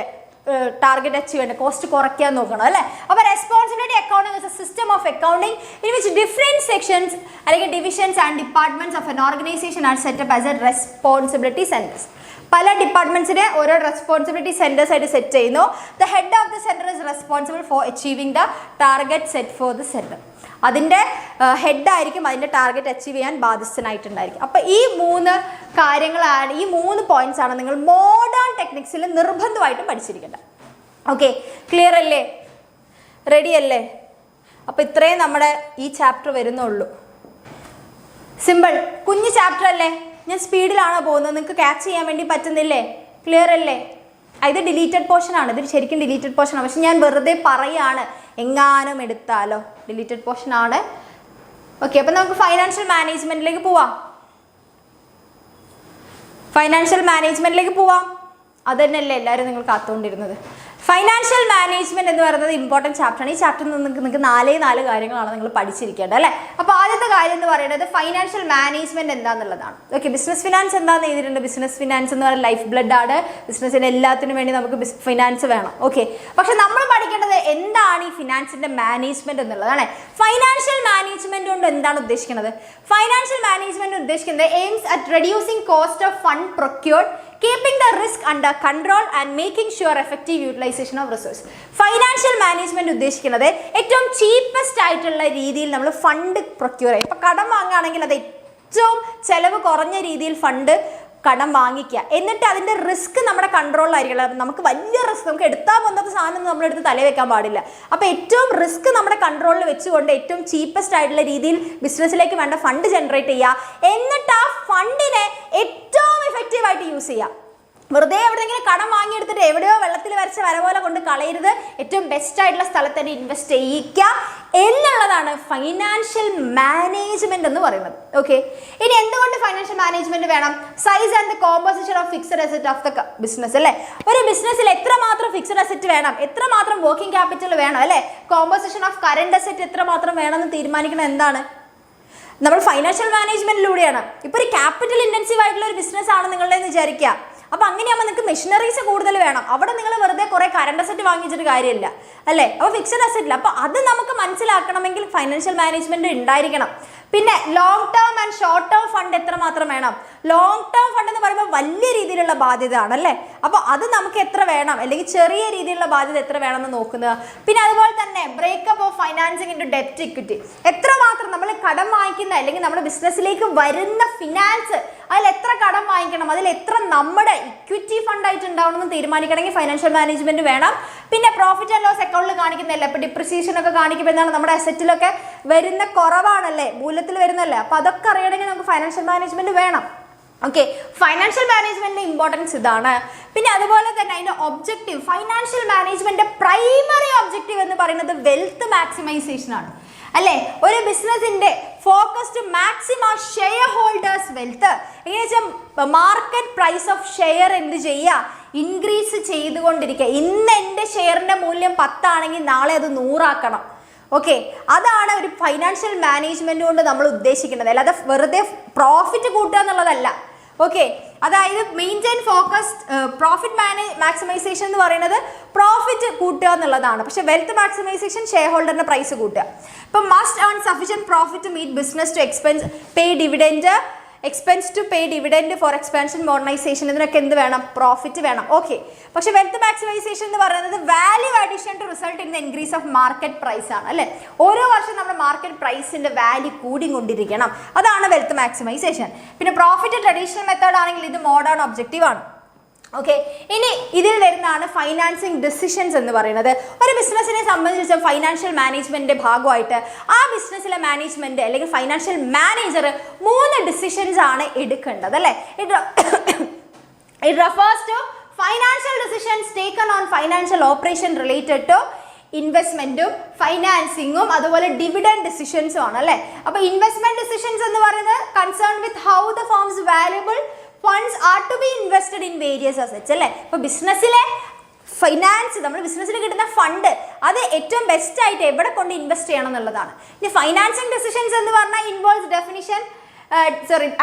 ടാർഗറ്റ് അച്ചീവ് ചെയ്യേണ്ടത്, കോസ്റ്റ് കുറയ്ക്കാൻ നോക്കണം അല്ലേ. അപ്പോൾ responsibility accounting is a system of accounting in which different sections അല്ലെങ്കിൽ divisions and departments of an organisation are set up as a responsibility centres. പല ഡിപ്പാർട്ട്മെന്റ്സിനെ ഓരോ റെസ്പോൺസിബിലിറ്റി സെന്റേഴ്സ് ആയിട്ട് സെറ്റ് ചെയ്യുന്നു. The head of the centre is responsible for achieving the target set for the centre. അതിൻ്റെ ഹെഡായിരിക്കും അതിൻ്റെ target achieve ചെയ്യാൻ ബാധ്യസ്ഥനായിട്ടുണ്ടായിരിക്കും. അപ്പോൾ ഈ 3 കാര്യങ്ങളാണ്, ഈ 3 പോയിന്റ്സ് ആണ് നിങ്ങൾ മോഡേൺ ടെക്നിക്സിൽ നിർബന്ധമായിട്ടും പഠിച്ചിരിക്കേണ്ടത്. ഓക്കെ, ക്ലിയർ അല്ലേ, റെഡി അല്ലേ? അപ്പോൾ ഇത്രയും നമ്മുടെ ഈ ചാപ്റ്റർ വരുന്നുള്ളൂ. സിമ്പിൾ, കുഞ്ഞു ചാപ്റ്റർ അല്ലേ, ഞാൻ സ്പീഡിലാണോ പോകുന്നത്, നിങ്ങൾക്ക് ക്യാച്ച് ചെയ്യാൻ വേണ്ടി പറ്റുന്നില്ലേ? ക്ലിയർ അല്ലേ? ഇത് ഡിലീറ്റഡ് പോർഷൻ ആണ്, ഇത് ശരിക്കും ഡിലീറ്റഡ് പോർഷൻ ആണ്, പക്ഷെ ഞാൻ വെറുതെ പറയാണ്, എങ്ങാനും എടുത്താലോ ഡിലീറ്റഡ് പോർഷൻ ആണ്. ഓക്കെ, അപ്പം നമുക്ക് ഫൈനാൻഷ്യൽ മാനേജ്മെന്റിലേക്ക് പോവാം. അത് തന്നെയല്ലേ എല്ലാവരും നിങ്ങൾ കാത്തുകൊണ്ടിരുന്നത്. ഫൈനാൻഷ്യൽ മാനേജ്മെന്റ് എന്ന് പറയുന്നത് ഇമ്പോർട്ടൻറ്റ് ചാപ്റ്ററാണ്. ഈ ചാപ്റ്ററിൽ നിന്ന് നിങ്ങൾക്ക് 4 കാര്യങ്ങളാണ് നിങ്ങൾ പഠിച്ചിരിക്കേണ്ടത് അല്ലേ. അപ്പോൾ ആദ്യത്തെ കാര്യം എന്ന് പറയുന്നത് ഫൈനാൻഷ്യൽ മാനേജ്മെന്റ് എന്താണെന്നുള്ളതാണ്. ഓക്കെ, ബിസിനസ് ഫിനാൻസ് എന്താണെന്ന് എഴുതിയിട്ടുണ്ട്. ബിസിനസ് ഫിനാൻസ് എന്ന് പറയുന്നത് ലൈഫ് ബ്ലഡ് ആണ്. ബിസിനസ്സിന് എല്ലാത്തിനും വേണ്ടി നമുക്ക് ഫിനാൻസ് വേണം. ഓക്കെ, പക്ഷെ നമ്മൾ പഠിക്കേണ്ടത് എന്താണ് ഈ ഫിനാൻസിന്റെ മാനേജ്മെന്റ് എന്നുള്ളതാണ്. ഫൈനാൻഷ്യൽ മാനേജ്മെന്റ് കൊണ്ട് എന്താണ് ഉദ്ദേശിക്കുന്നത്? ഫൈനാൻഷ്യൽ മാനേജ്മെന്റ് ഉദ്ദേശിക്കുന്നത് aims at reducing cost of fund procured, keeping the risk under control and making sure effective utilization of resource. Financial management ഉദ്ദേശിക്കുന്നത് ഏറ്റവും ചീപ്പസ്റ്റ് ആയിട്ടുള്ള രീതിയിൽ നമ്മൾ ഫണ്ട് പ്രൊക്യൂർ ചെയ്യും. ഇപ്പം കടം വാങ്ങുകയാണെങ്കിൽ അത് ഏറ്റവും ചെലവ് കുറഞ്ഞ രീതിയിൽ ഫണ്ട് കടം വാങ്ങിക്കുക, എന്നിട്ട് അതിൻ്റെ റിസ്ക് നമ്മുടെ കൺട്രോളിലായിരിക്കണം. നമുക്ക് വലിയ റിസ്ക്, നമുക്ക് എടുത്താൽ പോകുന്ന സാധനം നമ്മളെടുത്ത് തലയിൽ വെക്കാൻ പാടില്ല. അപ്പോൾ ഏറ്റവും റിസ്ക് നമ്മുടെ കൺട്രോളിൽ വെച്ചുകൊണ്ട് ഏറ്റവും ചീപ്പസ്റ്റ് ആയിട്ടുള്ള രീതിയിൽ ബിസിനസ്സിലേക്ക് വേണ്ട ഫണ്ട് ജനറേറ്റ് ചെയ്യുക, എന്നിട്ട് ആ ഫണ്ടിനെ ഏറ്റവും എഫക്റ്റീവായിട്ട് യൂസ് ചെയ്യുക. വെറുതെ എവിടെയെങ്കിലും കടം വാങ്ങിയെടുത്തിട്ട് എവിടെയോ വെള്ളത്തിൽ വരച്ച വര പോലെ കൊണ്ട് കളയരുത്. ഏറ്റവും ബെസ്റ്റ് ആയിട്ടുള്ള സ്ഥലത്ത് തന്നെ ഇൻവെസ്റ്റ് ചെയ്യിക്കുക എന്നുള്ളതാണ് ഫൈനാൻഷ്യൽ മാനേജ്മെന്റ് എന്ന് പറയുന്നത്. ഓക്കെ, ഇനി എന്തുകൊണ്ട് ഫൈനാൻഷ്യൽ മാനേജ്മെന്റ് വേണം? Size and the composition of fixed asset of the business അല്ലേ. ഒരു ബിസിനസ്സിൽ എത്രമാത്രം ഫിക്സഡ് അസറ്റ് വേണം, എത്രമാത്രം വർക്കിംഗ് ക്യാപിറ്റൽ വേണം അല്ലേ, കോമ്പോസിഷൻ ഓഫ് കറണ്ട് അസറ്റ് എത്രമാത്രം വേണമെന്ന് തീരുമാനിക്കണം എന്താണ്? നമ്മൾ ഫൈനാൻഷ്യൽ മാനേജ്മെന്റിലൂടെയാണ്. ഇപ്പോൾ ഒരു ക്യാപിറ്റൽ ഇന്റൻസീവ് ആയിട്ടുള്ള ഒരു ബിസിനസ് ആണ് നിങ്ങളുടെ എന്ന് വിചാരിക്കുക. അപ്പോൾ അങ്ങനെയാകുമ്പോൾ നിങ്ങൾക്ക് മെഷീനറീസ് കൂടുതൽ വേണം. അവിടെ നിങ്ങൾ വെറുതെ കുറേ കറണ്ട് അസറ്റ് വാങ്ങിച്ചിട്ട് കാര്യമില്ല അല്ലേ. അപ്പോൾ ഫിക്സഡ് അസറ്റില്ല. അപ്പോൾ അത് നമുക്ക് മനസ്സിലാക്കണമെങ്കിൽ ഫൈനാൻഷ്യൽ മാനേജ്മെന്റ് ഉണ്ടായിരിക്കണം. പിന്നെ long term and short term fund എത്രമാത്രം വേണം? ലോങ് ടേം ഫണ്ട് എന്ന് പറയുമ്പോൾ വലിയ രീതിയിലുള്ള ബാധ്യത ആണല്ലേ. അപ്പോൾ അത് നമുക്ക് എത്ര വേണം, അല്ലെങ്കിൽ ചെറിയ രീതിയിലുള്ള ബാധ്യത എത്ര വേണമെന്ന് നോക്കുന്നത്. പിന്നെ അതുപോലെ തന്നെ breakup of financing into debt equity, എത്രമാത്രം നമ്മൾ കടം വാങ്ങിക്കുന്ന അല്ലെങ്കിൽ നമ്മുടെ ബിസിനസ്സിലേക്ക് വരുന്ന ഫിനാൻസ്, അതിൽ എത്ര കടം വാങ്ങിക്കണം, അതിൽ എത്ര നമ്മുടെ ഇക്വിറ്റി ഫണ്ടായിട്ട് ഉണ്ടാവണമെന്ന് തീരുമാനിക്കണമെങ്കിൽ ഫൈനാൻഷ്യൽ മാനേജ്മെന്റ് വേണം. പിന്നെ പ്രോഫിറ്റ് ആൻഡ് ലോസ് അക്കൗണ്ടിൽ കാണിക്കുന്നില്ല, ഇപ്പോൾ ഡിപ്രിസിയേഷൻ ഒക്കെ കാണിക്കുമ്പോൾ എന്താണ് നമ്മുടെ അസറ്റിലൊക്കെ വരുന്ന കുറവാണല്ലേ, മൂല്യത്തിൽ വരുന്നല്ലേ. അപ്പോൾ അതൊക്കെ അറിയണമെങ്കിൽ നമുക്ക് ഫൈനാൻഷ്യൽ മാനേജ്മെന്റ് വേണം. ഓക്കെ, ഫൈനാൻഷ്യൽ മാനേജ്മെന്റിന്റെ ഇമ്പോർട്ടൻസ് ഇതാണ്. പിന്നെ അതുപോലെ തന്നെ അതിന്റെ ഒബ്ജക്റ്റീവ്, ഫൈനാൻഷ്യൽ മാനേജ്മെന്റിന്റെ പ്രൈമറി ഒബ്ജക്റ്റീവ് എന്ന് പറയുന്നത് വെൽത്ത് മാക്സിമൈസേഷൻ ആണ് അല്ലേ. ഒരു ബിസിനസിന്റെ focus to maximum shareholders wealth, എങ്ങനെ വെച്ചാൽ മാർക്കറ്റ് പ്രൈസ് ഓഫ് ഷെയർ എന്ത് ചെയ്യുക, ഇൻക്രീസ് ചെയ്തുകൊണ്ടിരിക്കുക. ഇന്ന് എൻ്റെ ഷെയറിന്റെ മൂല്യം 10 ആണെങ്കിൽ നാളെ അത് 100 ആക്കണം. ഓക്കെ, അതാണ് ഒരു ഫൈനാൻഷ്യൽ മാനേജ്മെന്റ് കൊണ്ട് നമ്മൾ ഉദ്ദേശിക്കുന്നത്. അല്ലാതെ വെറുതെ പ്രോഫിറ്റ് കൂട്ടുക എന്നുള്ളതല്ല. ഓക്കെ, അതായത് മെയിൻറ്റെയിൻ ഫോക്കസ്ഡ് പ്രോഫിറ്റ് മാക്സിമൈസേഷൻ എന്ന് പറയുന്നത് പ്രോഫിറ്റ് കൂട്ടുക എന്നുള്ളതാണ്. പക്ഷേ വെൽത്ത് മാക്സിമൈസേഷൻ ഷെയർ ഹോൾഡറിന്റെ പ്രൈസ് കൂട്ടുക. ഇപ്പം must earn sufficient profit to meet business to expense, pay dividend, expense to pay dividend for expansion modernisation ഇതിനൊക്കെ എന്ത് വേണം? പ്രോഫിറ്റ് വേണം. ഓക്കെ, പക്ഷെ വെൽത്ത് മാക്സിമൈസേഷൻ എന്ന് പറയുന്നത് value addition to result in the increase of market price ആണ് അല്ലേ? ഓരോ വർഷം നമ്മുടെ മാർക്കറ്റ് പ്രൈസിന്റെ വാല്യൂ കൂടിക്കൊണ്ടിരിക്കണം, അതാണ് വെൽത്ത് മാക്സിമൈസേഷൻ. പിന്നെ പ്രോഫിറ്റ് ട്രഡീഷണൽ മെത്തേഡ് ആണെങ്കിൽ ഇത് മോഡേൺ ഒബ്ജക്റ്റീവ് ആണ്. ഓക്കെ, ഇനി ഇതിൽ വരുന്നതാണ് ഫൈനാൻസിങ് ഡിസിഷൻസ് എന്ന് പറയുന്നത്. ഒരു ബിസിനസ്സിനെ സംബന്ധിച്ച് ഫൈനാൻഷ്യൽ മാനേജ്മെന്റിന്റെ ഭാഗമായിട്ട് ആ ബിസിനസ്സിലെ മാനേജ്മെന്റ് അല്ലെങ്കിൽ ഫൈനാൻഷ്യൽ മാനേജർ 3 ഡിസിഷൻസ് ആണ് എടുക്കേണ്ടത് അല്ലേ? It refers to financial decisions taken on financial operation related to ഇൻവെസ്റ്റ്മെന്റും ഫൈനാൻസിങ്ങും അതുപോലെ ഡിവിഡൻഡ് ഡിസിഷൻസും ആണ് അല്ലേ? അപ്പൊ ഇൻവെസ്റ്റ്മെന്റ് ഡിസിഷൻസ് എന്ന് പറയുന്നത് concern with how the firms valuable funds are to be invested in various assets അല്ലേ? ഇപ്പൊ ബിസിനസ്സിലെ ഫൈനാൻസ്, നമ്മൾ ബിസിനസ്സിൽ കിട്ടുന്ന ഫണ്ട് അത് ഏറ്റവും ബെസ്റ്റ് ആയിട്ട് എവിടെ കൊണ്ട് ഇൻവെസ്റ്റ് ചെയ്യണം എന്നുള്ളതാണ്. ഇനി ഫൈനാൻസിങ് ഡിസിഷൻസ് എന്ന് പറഞ്ഞാൽ involves definition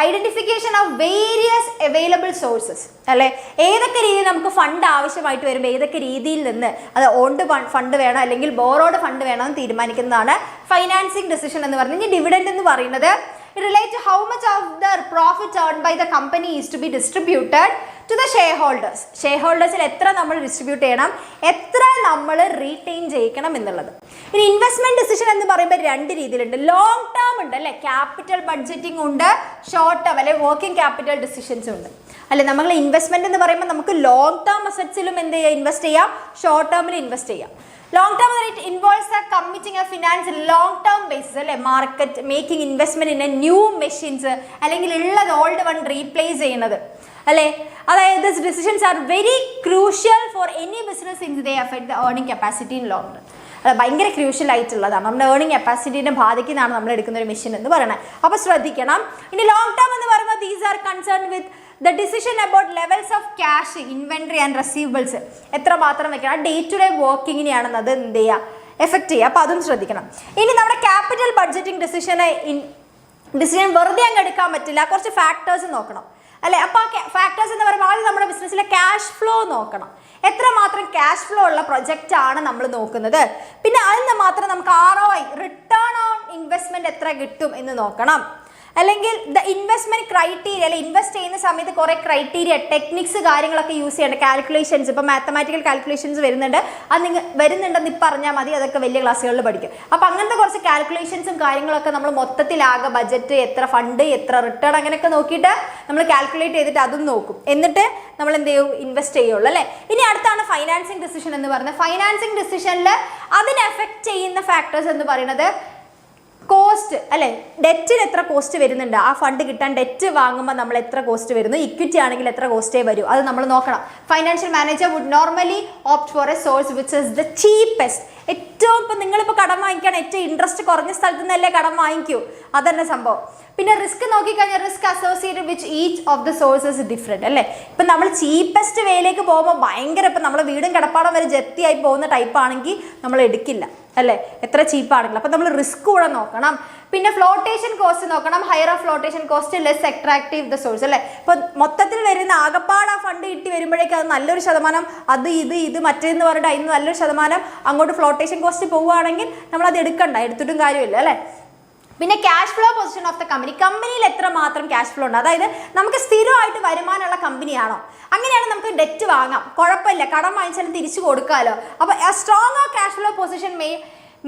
identification of various available sources അല്ലെ? ഏതൊക്കെ രീതിയിൽ നമുക്ക് ഫണ്ട് ആവശ്യമായിട്ട് വരുമ്പോൾ ഏതൊക്കെ രീതിയിൽ നിന്ന് അത് ഓൺഡ് ഫണ്ട് വേണം അല്ലെങ്കിൽ ബോറോഡ് ഫണ്ട് വേണം എന്ന് തീരുമാനിക്കുന്നതാണ് ഫൈനാൻസിങ് ഡിസിഷൻ എന്ന് പറയുന്നത്. ഇനി ഡിവിഡൻഡ് എന്ന് പറയുന്നത് relate to how much of the profit earned by the company is to be distributed to the shareholders. ഷെയർഹോൾഡേഴ്സിൽ എത്ര നമ്മൾ ഡിസ്ട്രിബ്യൂട്ട് ചെയ്യണം, എത്ര നമ്മൾ റീറ്റെയിൻ ചെയ്യിക്കണം എന്നുള്ളത്. ഇനി ഇൻവെസ്റ്റ്മെന്റ് ഡിസിഷൻ എന്ന് പറയുമ്പോൾ 2 രീതിയിലുണ്ട്. ലോങ് ടേം ഉണ്ട് അല്ലെ? ക്യാപിറ്റൽ ബഡ്ജറ്റിംഗ് ഉണ്ട്, ഷോർട്ട് ടേം അല്ലെ വർക്കിംഗ് ക്യാപിറ്റൽ ഡിസിഷൻസ് ഉണ്ട് അല്ലെ? നമ്മൾ ഇൻവെസ്റ്റ്മെന്റ് എന്ന് പറയുമ്പോൾ നമുക്ക് ലോങ് ടേം അസറ്റ്സിലും എന്ത് ചെയ്യാം, ഇൻവെസ്റ്റ് ചെയ്യാം, ഷോർട്ട് ടേമിൽ ഇൻവെസ്റ്റ് ചെയ്യാം. Long term it involves the committing a finance long term basis അല്ലെ? Market making investment in A new machines അല്ലെങ്കിൽ ഉള്ളത് ഓൾഡ് വൺ റീപ്ലേസ് ചെയ്യുന്നത് അല്ലെ? അതായത് this decisions are very crucial for any business in they affect the earning capacity in long run. അത് ഭയങ്കര crucial ആയിട്ടുള്ളതാണ്, നമ്മുടെ ഏർണിംഗ് കപ്പാസിറ്റിനെ ബാധിക്കുന്നതാണ് നമ്മൾ എടുക്കുന്ന ഒരു മെഷീൻ എന്ന് പറയുന്നത്. അപ്പോൾ ശ്രദ്ധിക്കണം. ഇനി ലോങ് ടേം എന്ന് പറയുമ്പോൾ these are concern with the decision about levels of cash, inventory and receivables എത്ര മാത്രം വെക്കണം, ഡേ ടു ഡേ വർക്കിങ്ങിനെയാണ് അത് എന്ത് ചെയ്യുക, എഫക്റ്റ് ചെയ്യുക. അപ്പോൾ അതും ശ്രദ്ധിക്കണം. ഇനി നമ്മുടെ ക്യാപിറ്റൽ ബഡ്ജറ്റിംഗ് ഡിസിഷൻ വെറുതെ അങ്ങ് എടുക്കാൻ പറ്റില്ല, കുറച്ച് ഫാക്ടേഴ്സ് നോക്കണം അല്ലേ? അപ്പോൾ ആ ഫാക്ടേഴ്സ് എന്ന് പറയുമ്പോൾ ആദ്യം നമ്മുടെ ബിസിനസ്സിലെ ക്യാഷ് ഫ്ലോ നോക്കണം. എത്രമാത്രം ക്യാഷ് ഫ്ലോ ഉള്ള പ്രൊജക്റ്റ് ആണ് നമ്മൾ നോക്കുന്നത്. പിന്നെ അതിൽ നിന്ന് മാത്രം നമുക്ക് ROI, റിട്ടേൺ ഓൺ ഇൻവെസ്റ്റ്മെന്റ് എത്ര കിട്ടും എന്ന് നോക്കണം. അല്ലെങ്കിൽ ദ ഇൻവെസ്റ്റ്മെന്റ് ക്രൈറ്റീരിയ അല്ലെ? ഇൻവെസ്റ്റ് ചെയ്യുന്ന സമയത്ത് കുറേ ക്രൈറ്റീരിയ ടെക്നിക്സ് കാര്യങ്ങളൊക്കെ യൂസ് ചെയ്യേണ്ട, കാൽക്കുലേഷൻസ്, ഇപ്പോൾ മാത്തമാറ്റിക്കൽ കാൽക്കുലേഷൻസ് വരുന്നുണ്ട്, അത് നിങ്ങൾ വരുന്നുണ്ടെന്ന് ഇപ്പം പറഞ്ഞാൽ മതി, അതൊക്കെ വലിയ ക്ലാസ്സുകളിൽ പഠിക്കും. അപ്പോൾ അങ്ങനത്തെ കുറച്ച് കാൽക്കുലേഷൻസും കാര്യങ്ങളൊക്കെ നമ്മൾ മൊത്തത്തിലാകെ ബജറ്റ്, എത്ര ഫണ്ട്, എത്ര റിട്ടേൺ അങ്ങനെയൊക്കെ നോക്കിയിട്ട് നമ്മൾ കാൽക്കുലേറ്റ് ചെയ്തിട്ട് അതും നോക്കും. എന്നിട്ട് നമ്മൾ എന്ത് ചെയ്യും, ഇൻവെസ്റ്റ് ചെയ്യുള്ളൂ അല്ലേ? ഇനി അടുത്താണ് ഫൈനാൻസിങ് ഡിസിഷൻ എന്ന് പറയുന്നത്. ഫൈനാൻസിങ് ഡിസിഷനിൽ അതിനെ എഫക്റ്റ് ചെയ്യുന്ന ഫാക്ടേഴ്സ് എന്ന് പറയുന്നത് കോസ്റ്റ് അല്ലെ? ഡെറ്റിന് എത്ര കോസ്റ്റ് വരുന്നുണ്ട്, ആ ഫണ്ട് കിട്ടാൻ ഡെറ്റ് വാങ്ങുമ്പോൾ നമ്മൾ എത്ര കോസ്റ്റ് വരുന്നു, ഇക്വിറ്റി ആണെങ്കിൽ എത്ര കോസ്റ്റേ വരും, അത് നമ്മൾ നോക്കണം. Financial manager would normally opt for a source which is the cheapest. ഏറ്റവും ഇപ്പം നിങ്ങളിപ്പോൾ കടം വാങ്ങിക്കുകയാണ്, ഏറ്റവും ഇൻട്രസ്റ്റ് കുറഞ്ഞ സ്ഥലത്ത് നിന്നല്ലേ കടം വാങ്ങിക്കൂ, അതന്നെ സംഭവം. പിന്നെ റിസ്ക് നോക്കിക്കഴിഞ്ഞാൽ risk associated which each of the sources different അല്ലേ? ഇപ്പം നമ്മൾ ചീപ്പസ്റ്റ് വേയിലേക്ക് പോകുമ്പോൾ ഭയങ്കര, ഇപ്പം നമ്മൾ വീടും കിടപ്പാടം വരെ ജപ്തിയായി പോകുന്ന ടൈപ്പ് ആണെങ്കിൽ നമ്മൾ എടുക്കില്ല അല്ലേ, എത്ര ചീപ്പാണെങ്കിലും. അപ്പം നമ്മൾ റിസ്ക് കൂടെ നോക്കണം. പിന്നെ ഫ്ലോട്ടേഷൻ കോസ്റ്റ് നോക്കണം. Higher of flotation cost less attractive the source അല്ലേ? ഇപ്പം മൊത്തത്തിൽ വരുന്ന ആകപ്പാട് ആ ഫണ്ട് കിട്ടി വരുമ്പോഴേക്കും അത് നല്ലൊരു ശതമാനം അത് ഇത് മറ്റേന്ന് പറഞ്ഞിട്ട് അതിന് നല്ലൊരു ശതമാനം അങ്ങോട്ട് ഫ്ലോട്ടേഷൻ കോസ്റ്റ് പോവുകയാണെങ്കിൽ നമ്മളത് എടുക്കണ്ട, എടുത്തിട്ടും കാര്യമില്ല അല്ലേ? പിന്നെ cash flow position of the company, കമ്പനിയിൽ എത്ര മാത്രം ക്യാഷ് ഫ്ലോ ഉണ്ട്, അതായത് നമുക്ക് സ്ഥിരമായിട്ട് വരുമാനമുള്ള കമ്പനിയാണോ, അങ്ങനെയാണ് നമുക്ക് ഡെറ്റ് വാങ്ങാം, കുഴപ്പമില്ല, കടം വാങ്ങിച്ചാലും തിരിച്ചു കൊടുക്കാമല്ലോ. അപ്പോൾ a stronger cash flow position may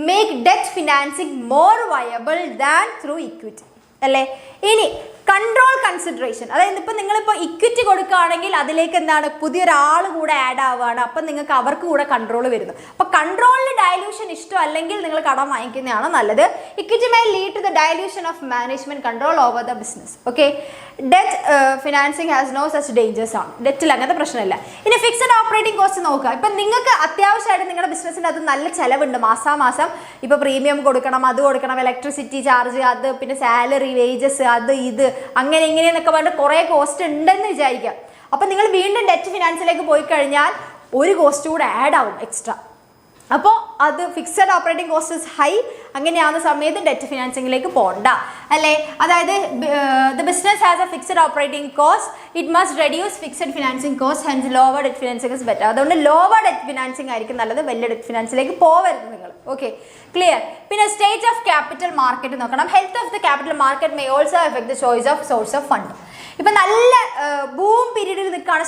make debt financing more viable than through equity അല്ലേ? ഇനി കൺട്രോൾ കൺസിഡറേഷൻ, അതായത് ഇപ്പം നിങ്ങളിപ്പോൾ ഇക്വിറ്റി കൊടുക്കുകയാണെങ്കിൽ അതിലേക്ക് എന്താണ്, പുതിയൊരാൾ കൂടെ ആഡ് ആവുകയാണ്, അപ്പം നിങ്ങൾക്ക് അവർക്ക് കൂടെ കൺട്രോൾ വരുന്നു. അപ്പോൾ കൺട്രോളിന് ഡയലൂഷൻ ഇഷ്ടമല്ലെങ്കിൽ നിങ്ങൾ കടം വാങ്ങിക്കുന്നതാണ് നല്ലത്. Equity may lead to the dilution of management control over the business. Okay, debt financing has no such dangers ആണ്, ഡെറ്റിൽ അങ്ങനത്തെ പ്രശ്നമില്ല. ഇനി ഫിക്സഡ് ഓപ്പറേറ്റിംഗ് കോസ്റ്റ് നോക്കുക. ഇപ്പം നിങ്ങൾക്ക് അത്യാവശ്യമായിട്ട് നിങ്ങളുടെ ബിസിനസ്സിന് അത് നല്ല ചിലവുണ്ട്, മാസാമാസം ഇപ്പോൾ പ്രീമിയം കൊടുക്കണം, അത് കൊടുക്കണം, ഇലക്ട്രിസിറ്റി ചാർജ്, അത് പിന്നെ സാലറി, വേജസ്, അത് ഇത് അങ്ങനെ ഇങ്ങനെയെന്നൊക്കെ പറഞ്ഞിട്ട് കുറേ കോസ്റ്റ് ഉണ്ടെന്ന് വിചാരിക്കാം. അപ്പം നിങ്ങൾ വീണ്ടും ഡെറ്റ് ഫിനാൻസിലേക്ക് പോയി കഴിഞ്ഞാൽ ഒരു കോസ്റ്റ് കൂടെ ആഡ് ആവും എക്സ്ട്രാ അപ്പോൾ അത് fixed operating cost is high, അങ്ങനെയാവുന്ന സമയത്ത് ഡെറ്റ് ഫിനാൻസിങ്ങിലേക്ക് പോകണ്ട അല്ലേ. അതായത് the business has a fixed operating cost, it must reduce fixed financing cost, hence lower debt financing is better. അതുകൊണ്ട് ലോവർ ഡെറ്റ് ഫിനാൻസിങ് ആയിരിക്കും നല്ലത്, വലിയ ഡെറ്റ് ഫിനാൻസിലേക്ക് പോവരുത് നിങ്ങൾ. Okay, clear. പിന്നെ സ്റ്റേറ്റ് ഓഫ് ക്യാപിറ്റൽ മാർക്കറ്റ് നോക്കണം. Health of the capital market may also affect the choice of source of fund. ഇപ്പം നല്ല ബൂം പീരീഡിൽ നിൽക്കുകയാണ്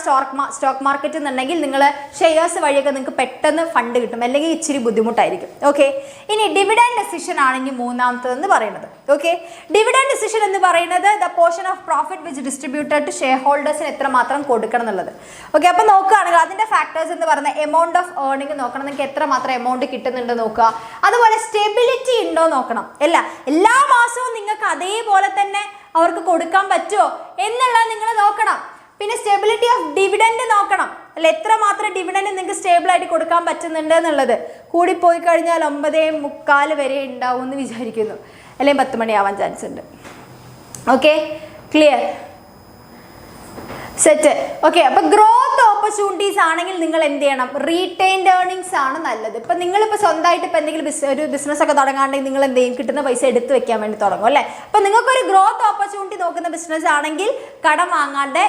സ്റ്റോക്ക് മാർക്കറ്റ് എന്നുണ്ടെങ്കിൽ നിങ്ങൾ ഷെയർസ് വഴിയൊക്കെ നിങ്ങൾക്ക് പെട്ടെന്ന് ഫണ്ട് കിട്ടും, അല്ലെങ്കിൽ ഇച്ചിരി ബുദ്ധിമുട്ടായിരിക്കും. ഓക്കെ, ഇനി ഡിവിഡൻഡ് ഡെസിഷൻ ആണെങ്കിൽ മൂന്നാമത്തതെന്ന് പറയുന്നത്. ഓക്കെ, ഡിവിഡൻഡ് ഡെസിഷൻ എന്ന് പറയുന്നത് the portion of profit which distributed to share ഹോൾഡേഴ്സിന് എത്രമാത്രം കൊടുക്കണം എന്നുള്ളത്. ഓക്കെ, അപ്പോൾ നോക്കുകയാണെങ്കിൽ അതിൻ്റെ ഫാക്ടേഴ്സ് എന്ന് പറയുന്നത് എമൗണ്ട് ഓഫ് ഏർണിംഗ് നോക്കണം, നിങ്ങൾക്ക് എത്രമാത്രം എമൗണ്ട് കിട്ടുന്നുണ്ട് നോക്കുക. അതുപോലെ സ്റ്റെബിലിറ്റി ഉണ്ടോ നോക്കണം. എല്ലാ മാസവും നിങ്ങൾക്ക് അതേപോലെ തന്നെ അവർക്ക് കൊടുക്കാൻ പറ്റുമോ എന്നുള്ളത് നിങ്ങൾ നോക്കണം. പിന്നെ സ്റ്റെബിലിറ്റി ഓഫ് ഡിവിഡൻഡ് നോക്കണം, അല്ല എത്രമാത്രം ഡിവിഡൻഡ് നിങ്ങൾക്ക് സ്റ്റേബിൾ ആയിട്ട് കൊടുക്കാൻ പറ്റുന്നുണ്ട് എന്നുള്ളത്. കൂടിപ്പോയി കഴിഞ്ഞാൽ 9:45 വരെ ഉണ്ടാവും എന്ന് വിചാരിക്കുന്നു, അല്ലെങ്കിൽ 10 മണിയാവാൻ ചാൻസ് ഉണ്ട്. Okay, clear, set. ഓക്കെ, അപ്പോൾ ഗ്രോത്ത് ഓപ്പർച്യൂണിറ്റീസ് ആണെങ്കിൽ നിങ്ങൾ എന്ത് ചെയ്യണം, റീറ്റെയിൻഡ് ഏർണിങ്സ് ആണ് നല്ലത്. ഇപ്പം നിങ്ങളിപ്പോൾ സ്വന്തമായിട്ട് ഇപ്പോൾ എന്തെങ്കിലും ഒരു ബിസിനസ് ഒക്കെ തുടങ്ങാണ്ടെങ്കിൽ നിങ്ങൾ എന്ത് ചെയ്യും, കിട്ടുന്ന പൈസ എടുത്ത് വെക്കാൻ വേണ്ടി തുടങ്ങും അല്ലേ. അപ്പോൾ നിങ്ങൾക്കൊരു ഗ്രോത്ത് ഓപ്പർച്യൂണിറ്റി നോക്കുന്ന ബിസിനസ് ആണെങ്കിൽ കടം വാങ്ങാണ്ട്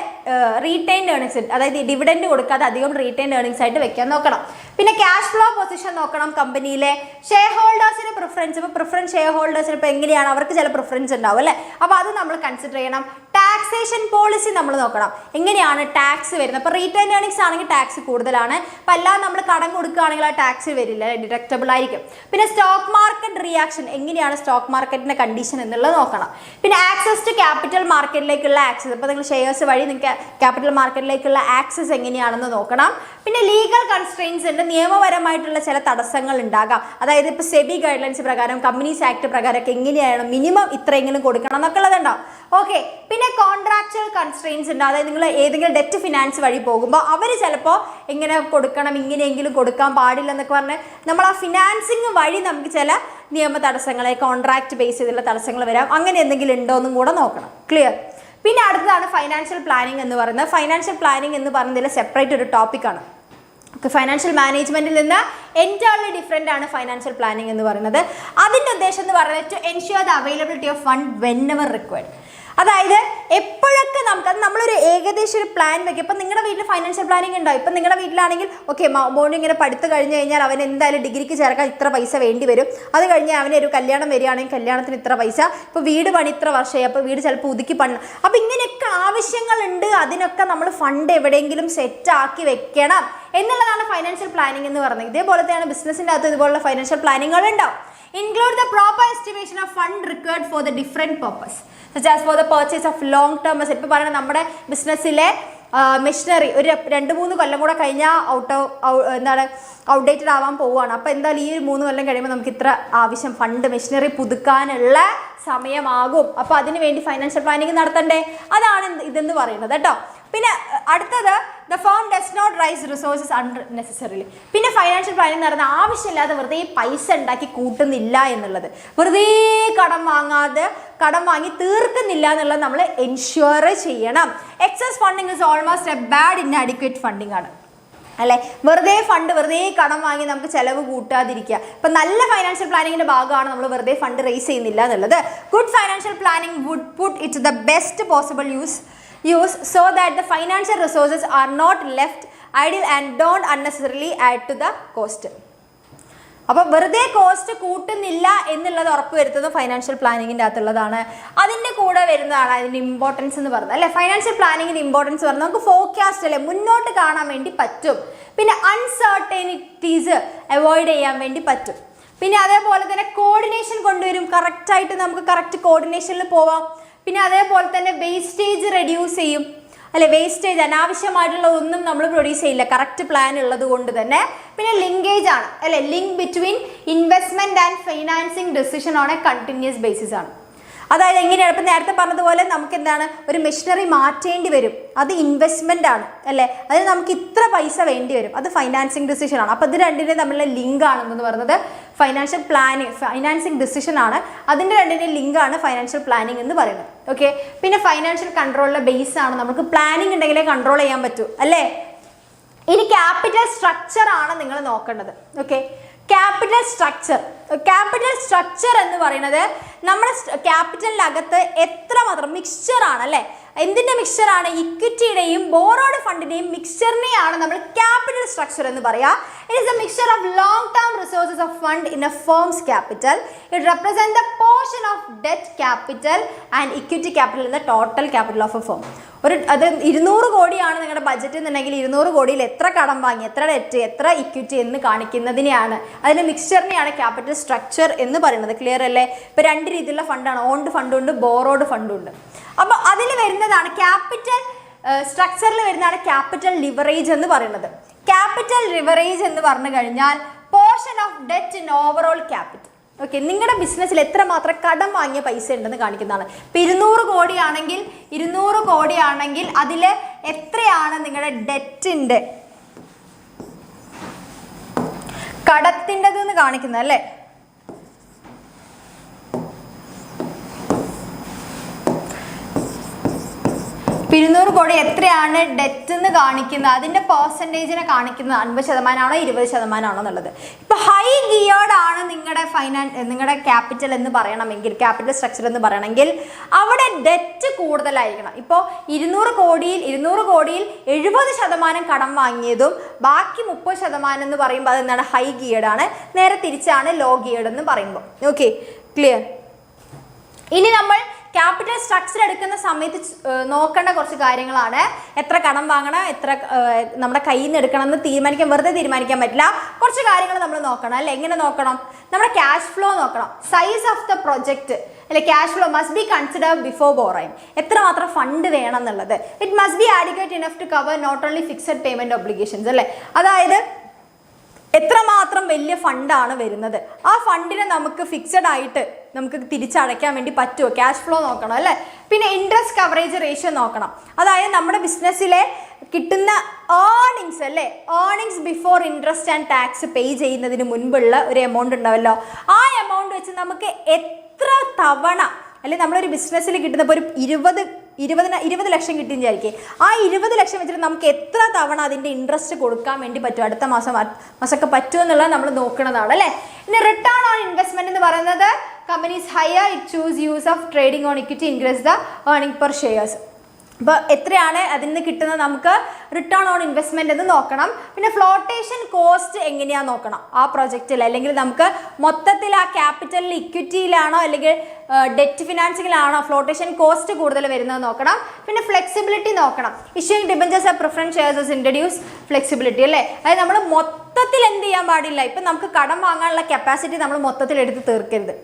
റീറ്റെയിൻഡ് ഏർണിങ്സ്, അതായത് ഡിവിഡൻഡ് കൊടുക്കാതെ അധികം റീറ്റെയിൻഡ് ഏർണിങ്സ് ആയിട്ട് വെക്കാൻ നോക്കണം. പിന്നെ ക്യാഷ് ഫ്ലോ പൊസിഷൻ നോക്കണം. കമ്പനിയിലെ ഷെയർ ഹോൾഡേഴ്സിന് പ്രിഫറൻസ്, ഇപ്പോൾ പ്രിഫറൻസ് ഷെയർ ഹോൾഡേഴ്സിന് ഇപ്പോൾ എങ്ങനെയാണ്, അവർക്ക് ചില പ്രിഫറൻസ് ഉണ്ടാവും അല്ലേ, അപ്പോൾ അത് നമ്മൾ കൺസിഡർ ചെയ്യണം. ടാക്സേഷൻ പോളിസി നമ്മൾ നോക്കണം, എങ്ങനെയാണ് ടാക്സ് വരുന്നത്. അപ്പോൾ റീറ്റെയിൻ ഏർണിങ്സ് ആണെങ്കിൽ ടാക്സ് കൂടുതലാണ്, അപ്പോൾ അല്ലാതെ നമ്മൾ കടം കൊടുക്കുകയാണെങ്കിൽ ആ ടാക്സ് വരില്ല, ഡിഡക്റ്റബിൾ ആയിരിക്കും. പിന്നെ സ്റ്റോക്ക് മാർക്കറ്റ് റിയാക്ഷൻ, എങ്ങനെയാണ് സ്റ്റോക്ക് മാർക്കറ്റിൻ്റെ കണ്ടീഷൻ എന്നുള്ളത് നോക്കണം. പിന്നെ ആക്സസ് ടു ക്യാപിറ്റൽ മാർക്കറ്റിലേക്കുള്ള ആക്സസ്, ഇപ്പോൾ നിങ്ങൾ ഷെയർസ് വഴി നിങ്ങൾക്ക് ക്യാപിറ്റൽ മാർക്കറ്റിലേക്കുള്ള ആക്സസ് എങ്ങനെയാണെന്ന് നോക്കണം. പിന്നെ ലീഗൽ കൺസ്ട്രെയിൻസ് ഉണ്ട്, നിയമപരമായിട്ടുള്ള ചില തടസ്സങ്ങൾ ഉണ്ടാകാം. അതായത് ഇപ്പോൾ സെബി ഗൈഡ്ലൈൻസ് പ്രകാരം, കമ്പനീസ് ആക്ട് പ്രകാരമൊക്കെ എങ്ങനെയാണ് മിനിമം ഇത്രയെങ്കിലും കൊടുക്കണം എന്നൊക്കെ ഉള്ളതുണ്ടാവും. ഓക്കെ, പിന്നെ കോൺട്രാക്ച്വൽ കൺസ്ട്രെയിൻസ് ഉണ്ട്, അതായത് നിങ്ങൾ ഏതെങ്കിലും ഡെറ്റ് ഫിനാൻസ് വഴി പോകുമ്പോൾ അവർ ചിലപ്പോൾ ഇങ്ങനെ കൊടുക്കണം, ഇങ്ങനെയെങ്കിലും കൊടുക്കാൻ പാടില്ല എന്നൊക്കെ പറഞ്ഞ് നമ്മൾ ആ ഫിനാൻസിങ് വഴി നമുക്ക് ചില നിയമ തടസ്സങ്ങളെ കോൺട്രാക്ട് ബേസ് ചെയ്തുള്ള തടസ്സങ്ങൾ വരാം. അങ്ങനെ എന്തെങ്കിലും ഉണ്ടോ എന്നും കൂടെ നോക്കണം. ക്ലിയർ. പിന്നെ അടുത്തതാണ് ഫൈനാൻഷ്യൽ പ്ലാനിങ് എന്ന് പറയുന്നത്. ഫൈനാൻഷ്യൽ പ്ലാനിങ് എന്ന് പറയുന്നതിൽ സെപ്പറേറ്റ് ഒരു ടോപ്പിക്കാണ്. ഫൈനാൻഷ്യൽ മാനേജ്മെന്റിൽ നിന്ന് എൻറ്റയർലി ഡിഫറെൻ്റ് ആണ് ഫൈനാൻഷ്യൽ പ്ലാനിങ് എന്ന് പറയുന്നത്. അതിൻ്റെ ഉദ്ദേശം എന്ന് പറയുന്നത് to ensure the availability of fund whenever required. അതായത് എപ്പോഴൊക്കെ നമ്മളൊരു ഏകദേശം ഒരു പ്ലാൻ വെക്കും. ഇപ്പം നിങ്ങളുടെ വീട്ടിൽ ഫൈനാൻഷ്യൽ പ്ലാനിങ് ഉണ്ടാവും. ഇപ്പം നിങ്ങളുടെ വീട്ടിലാണെങ്കിൽ ഓക്കെ, മോർണിംഗ് ഇങ്ങനെ പഠിത്തം കഴിഞ്ഞ് കഴിഞ്ഞാൽ അവൻ എന്തായാലും ഡിഗ്രിക്ക് ചേർക്കാൻ ഇത്ര പൈസ വേണ്ടി വരും. അത് കഴിഞ്ഞ് അവനൊരു കല്യാണം വരികയാണെങ്കിൽ കല്യാണത്തിന് ഇത്ര പൈസ, ഇപ്പോൾ വീട് പണി ഇത്ര വർഷമായി, അപ്പോൾ വീട് ചിലപ്പോൾ ഒതുക്കി പണി. അപ്പോൾ ഇങ്ങനെയൊക്കെ ആവശ്യങ്ങളുണ്ട്, അതിനൊക്കെ നമ്മൾ ഫണ്ട് എവിടെയെങ്കിലും സെറ്റാക്കി വെക്കണം എന്നുള്ളതാണ് ഫൈനാൻഷ്യൽ പ്ലാനിങ് എന്ന് പറയുന്നത്. ഇതേപോലെ തന്നെയാണ് ബിസിനസ്സിൻ്റെ അകത്ത് ഇതുപോലുള്ള ഫൈനാൻഷ്യൽ പ്ലാനിങ്ങുകൾ ഉണ്ടാവും. Include the proper estimation of fund required for the different purpose, such as for the purchase of long term assets. ഇപ്പോൾ പറയുന്നത് നമ്മുടെ ബിസിനസ്സിലെ മെഷീനറി ഒരു 2-3 കൊല്ലം കൂടെ കഴിഞ്ഞാൽ ഔട്ട്ഡേറ്റഡ് ആവാൻ പോവുകയാണ്. അപ്പോൾ എന്തായാലും ഈ 3 കൊല്ലം കഴിയുമ്പോൾ നമുക്ക് ഇത്ര ആവശ്യം ഫണ്ട് മെഷീനറി പുതുക്കാനുള്ള സമയമാകും. അപ്പോൾ അതിന് വേണ്ടി ഫൈനാൻഷ്യൽ പ്ലാനിങ് നടത്തണ്ടേ, അതാണ് ഇതെന്ന് പറയുന്നത് കേട്ടോ. പിന്നെ അടുത്തത് the firm does not raise resources unnecessarily. പിന്നെ ഫൈനാൻഷ്യൽ പ്ലാനിങ് നടന്ന ആവശ്യമില്ലാതെ വെറുതെ പൈസ ഉണ്ടാക്കി കൂട്ടുന്നില്ല എന്നുള്ളത്, വെറുതെ കടം വാങ്ങി തീർക്കുന്നില്ല എന്നുള്ളത് നമ്മൾ എൻഷ്യൂർ ചെയ്യണം. Excess funding is almost a bad inadequate funding ആണ് അല്ലേ. വെറുതെ കടം വാങ്ങി നമുക്ക് ചിലവ് കൂട്ടാതിരിക്കുക. ഇപ്പം നല്ല ഫൈനാൻഷ്യൽ പ്ലാനിങ്ങിൻ്റെ ഭാഗമാണ് നമ്മൾ വെറുതെ ഫണ്ട് റേസ് ചെയ്യുന്നില്ല എന്നുള്ളത്. Good financial planning would put it the best possible use so that the financial resources are not left idle and don't unnecessarily add to the cost. അപ്പോൾ വെറുതെ കോസ്റ്റ് കൂട്ടുന്നില്ല എന്നുള്ളത് ഉറപ്പ് വരുത്തുന്നത് ഫൈനാൻഷ്യൽ പ്ലാനിങ്ങിൻ്റെ അകത്തുള്ളതാണ്. അതിൻ്റെ കൂടെ വരുന്നതാണ് അതിൻ്റെ ഇമ്പോർട്ടൻസ് എന്ന് പറയുന്നത് അല്ലേ. ഫൈനാൻഷ്യൽ പ്ലാനിങ്ങിൻ്റെ ഇമ്പോർട്ടൻസ് പറഞ്ഞാൽ നമുക്ക് ഫോർകാസ്റ്റ് അല്ലേ, മുന്നോട്ട് കാണാൻ വേണ്ടി പറ്റും. പിന്നെ അൺസർട്ടനിറ്റീസ് അവോയ്ഡ് ചെയ്യാൻ വേണ്ടി പറ്റും. പിന്നെ അതേപോലെ തന്നെ കോർഡിനേഷൻ കൊണ്ടുവരും, കറക്റ്റായിട്ട് നമുക്ക് കറക്റ്റ് കോർഡിനേഷനിൽ പോവാം. പിന്നെ അതേപോലെ തന്നെ വേസ്റ്റേജ് റെഡ്യൂസ് ചെയ്യും അല്ലെ. വേസ്റ്റേജ് അനാവശ്യമായിട്ടുള്ള ഒന്നും നമ്മൾ പ്രൊഡ്യൂസ് ചെയ്യില്ല, കറക്റ്റ് പ്ലാൻ ഉള്ളത് കൊണ്ട് തന്നെ. പിന്നെ ലിങ്കേജ് ആണ് അല്ലെ, link between investment and financing decision on A continuous basis ആണ്. അതായത് എങ്ങനെയാണ്, ഇപ്പം നേരത്തെ പറഞ്ഞതുപോലെ നമുക്ക് എന്താണ് ഒരു മെഷീനറി മാറ്റേണ്ടി വരും, അത് ഇൻവെസ്റ്റ്മെൻ്റ് ആണ് അല്ലേ. അതിന് നമുക്ക് ഇത്ര പൈസ വേണ്ടി വരും, അത് ഫൈനാൻസിങ് ഡിസിഷൻ ആണ്. അപ്പോൾ ഇത് രണ്ടിൻ്റെ തമ്മിലുള്ള ലിങ്ക് ആണെന്ന് പറയുന്നത് ഫൈനാൻസിങ് ഡിസിഷൻ ആണ്. അതിൻ്റെ രണ്ടിൻ്റെ ലിങ്ക് ആണ് ഫൈനാൻഷ്യൽ പ്ലാനിങ് എന്ന് പറയുന്നത്. ഓക്കെ, പിന്നെ ഫൈനാൻഷ്യൽ കൺട്രോളിലെ ബേസ് ആണ്, നമുക്ക് പ്ലാനിങ് ഉണ്ടെങ്കിലേ കൺട്രോൾ ചെയ്യാൻ പറ്റൂ അല്ലേ. ഇനി ക്യാപിറ്റൽ സ്ട്രക്ചർ ആണ് നിങ്ങൾ നോക്കേണ്ടത്. ഓക്കെ, ക്യാപിറ്റൽ സ്ട്രക്ചർ എന്ന് പറയുന്നത് നമ്മുടെ ക്യാപിറ്റലിനകത്ത് എത്രമാത്രം മിക്സ്ചർ ആണ് അല്ലേ, എന്തിന്റെ മിക്സ്ചർ ആണ്, ഇക്വിറ്റിയുടെയും ബോറോഡ് ഫണ്ടിന്റെയും മിക്സ്ചറിനെയാണ് നമ്മൾ ക്യാപിറ്റൽ സ്ട്രക്ചർ എന്ന് പറയാ. It is A mixture of long term resources of fund in A firms capital. It represent the portion of debt capital and equity capital in the total capital of A firm. അത് 200 കോടിയാണ് നിങ്ങളുടെ budget എന്നുണ്ടെങ്കിൽ 200 കോടിയിൽ എത്ര കടം വാങ്ങി, എത്ര debt, എത്ര ഇക്വിറ്റി എന്ന് കാണിക്കുന്നതിനെയാണ്, അതിന്റെ മിക്സ്ചറിനെയാണ് ക്യാപിറ്റൽ സ്ട്രക്ചർ എന്ന് പറയുന്നത്. ക്ലിയർ അല്ലേ? ഇപ്പൊ 2 രീതിയിലുള്ള ഫണ്ടാണ്, ഓൺഡ് ഫണ്ടും ഉണ്ട്, ബോറോഡ് ഫണ്ടും ഉണ്ട്. അപ്പോൾ അതിൽ വരുന്നതാണ് ക്യാപിറ്റൽ സ്ട്രക്ചറിൽ വരുന്നതാണ് ക്യാപിറ്റൽ ലിവറേജ് എന്ന് പറയുന്നത്. ക്യാപിറ്റൽ ലിവറേജ് എന്ന് പറഞ്ഞു കഴിഞ്ഞാൽ portion of debt in overall capital. Okay, നിങ്ങളുടെ ബിസിനസ്സിൽ എത്രമാത്രം കടം വാങ്ങിയ പൈസ ഉണ്ടെന്ന് കാണിക്കുന്നതാണ്. ഇപ്പം 200 കോടിയാണെങ്കിൽ അതിൽ എത്രയാണ് നിങ്ങളുടെ ഡെറ്റിൻ്റെ കടത്തിൻ്റെതെന്ന് കാണിക്കുന്നത് അല്ലേ. 200 കോടി എത്രയാണ് ഡെറ്റ് എന്ന് കാണിക്കുന്നത്, അതിന്റെ പെർസെൻറ്റേജിനെ കാണിക്കുന്നത് 50% ആണോ 20% ആണോ എന്നുള്ളത്. ഇപ്പൊ ഹൈ ഗിയേർഡ് ആണ് നിങ്ങളുടെ ക്യാപിറ്റൽ എന്ന് പറയണമെങ്കിൽ, ക്യാപിറ്റൽ സ്ട്രക്ചർ എന്ന് പറയണമെങ്കിൽ അവിടെ ഡെറ്റ് കൂടുതലായിരിക്കണം. ഇപ്പോൾ 200 കോടിയിൽ 70% കടം വാങ്ങിയതും ബാക്കി 30% എന്ന് പറയുമ്പോൾ അതെന്താണ്, ഹൈ ഗിയേർഡ് ആണ്. നേരെ തിരിച്ചാണ് ലോ ഗിയേർഡ് എന്ന് പറയുമ്പോൾ. Okay, clear. ഇനി നമ്മൾ ക്യാപിറ്റൽ സ്ട്രക്ചർ എടുക്കുന്ന സമയത്ത് നോക്കേണ്ട കുറച്ച് കാര്യങ്ങളാണ്. എത്ര കടം വാങ്ങണം, എത്ര നമ്മുടെ കയ്യിൽ നിന്ന് എടുക്കണം എന്ന് വെറുതെ തീരുമാനിക്കാൻ പറ്റില്ല. കുറച്ച് കാര്യങ്ങൾ നമ്മൾ നോക്കണം അല്ലെ. എങ്ങനെ നോക്കണം? നമ്മുടെ ക്യാഷ് ഫ്ലോ നോക്കണം. സൈസ് ഓഫ് ദ പ്രൊജക്ട് അല്ലെ, cash flow must be consider before borrowing. എത്രമാത്രം ഫണ്ട് വേണം എന്നുള്ളത്. It must be adequate enough to cover not only fixed payment obligations അല്ലെ. അതായത് എത്രമാത്രം വലിയ ഫണ്ടാണ് വരുന്നത്, ആ ഫണ്ടിനെ നമുക്ക് ഫിക്സഡ് ആയിട്ട് നമുക്ക് തിരിച്ചടയ്ക്കാൻ വേണ്ടി പറ്റുമോ, ക്യാഷ് ഫ്ലോ നോക്കണം അല്ലേ. പിന്നെ ഇൻട്രസ്റ്റ് കവറേജ് റേഷ്യോ നോക്കണം. അതായത് നമ്മുടെ ബിസിനസ്സിലെ കിട്ടുന്ന ഏർണിങ്സ് അല്ലേ, earnings before interest and tax പേ ചെയ്യുന്നതിന് മുൻപുള്ള ഒരു എമൗണ്ട് ഉണ്ടാവല്ലോ, ആ എമൗണ്ട് വെച്ച് നമുക്ക് എത്ര തവണ അല്ലെ നമ്മളൊരു ബിസിനസ്സിൽ കിട്ടുന്നപ്പോൾ ഒരു 20 ലക്ഷം കിട്ടി വിചാരിക്കും, ആ 20 ലക്ഷം വെച്ചിട്ട് നമുക്ക് എത്ര തവണ അതിൻ്റെ ഇൻട്രസ്റ്റ് കൊടുക്കാൻ വേണ്ടി പറ്റും, അടുത്ത മാസമൊക്കെ പറ്റുമോ എന്നുള്ളത് നമ്മൾ നോക്കുന്നതാണ് അല്ലേ. ഇനി റിട്ടേൺ ഓൺ ഇൻവെസ്റ്റ്മെന്റ് എന്ന് പറയുന്നത് companies higher it choose use of trading on equity increase the earning per shares. അപ്പോൾ എത്രയാണ് അതിൽ നിന്ന് കിട്ടുന്നത് നമുക്ക് റിട്ടേൺ ഓൺ ഇൻവെസ്റ്റ്മെന്റ് എന്ന് നോക്കണം. പിന്നെ ഫ്ലോട്ടേഷൻ കോസ്റ്റ് എങ്ങനെയാണെന്ന് നോക്കണം ആ പ്രൊജക്റ്റിൽ. അല്ലെങ്കിൽ നമുക്ക് മൊത്തത്തിൽ ആ ക്യാപിറ്റലിൽ ഇക്വിറ്റിയിലാണോ അല്ലെങ്കിൽ ഡെറ്റ് ഫിനാൻസിങ്ങിലാണോ ഫ്ലോട്ടേഷൻ കോസ്റ്റ് കൂടുതൽ വരുന്നത് നോക്കണം. പിന്നെ ഫ്ലെക്സിബിലിറ്റി നോക്കണം. Issuing debentures of preference shares introduce flexibility അല്ലേ. അതായത് നമ്മൾ മൊത്തത്തിൽ എന്ത് ചെയ്യാൻ പാടില്ല, ഇപ്പം നമുക്ക് കടം വാങ്ങാനുള്ള കപ്പാസിറ്റി നമ്മൾ മൊത്തത്തിൽ എടുത്ത് തീർക്കരുത്.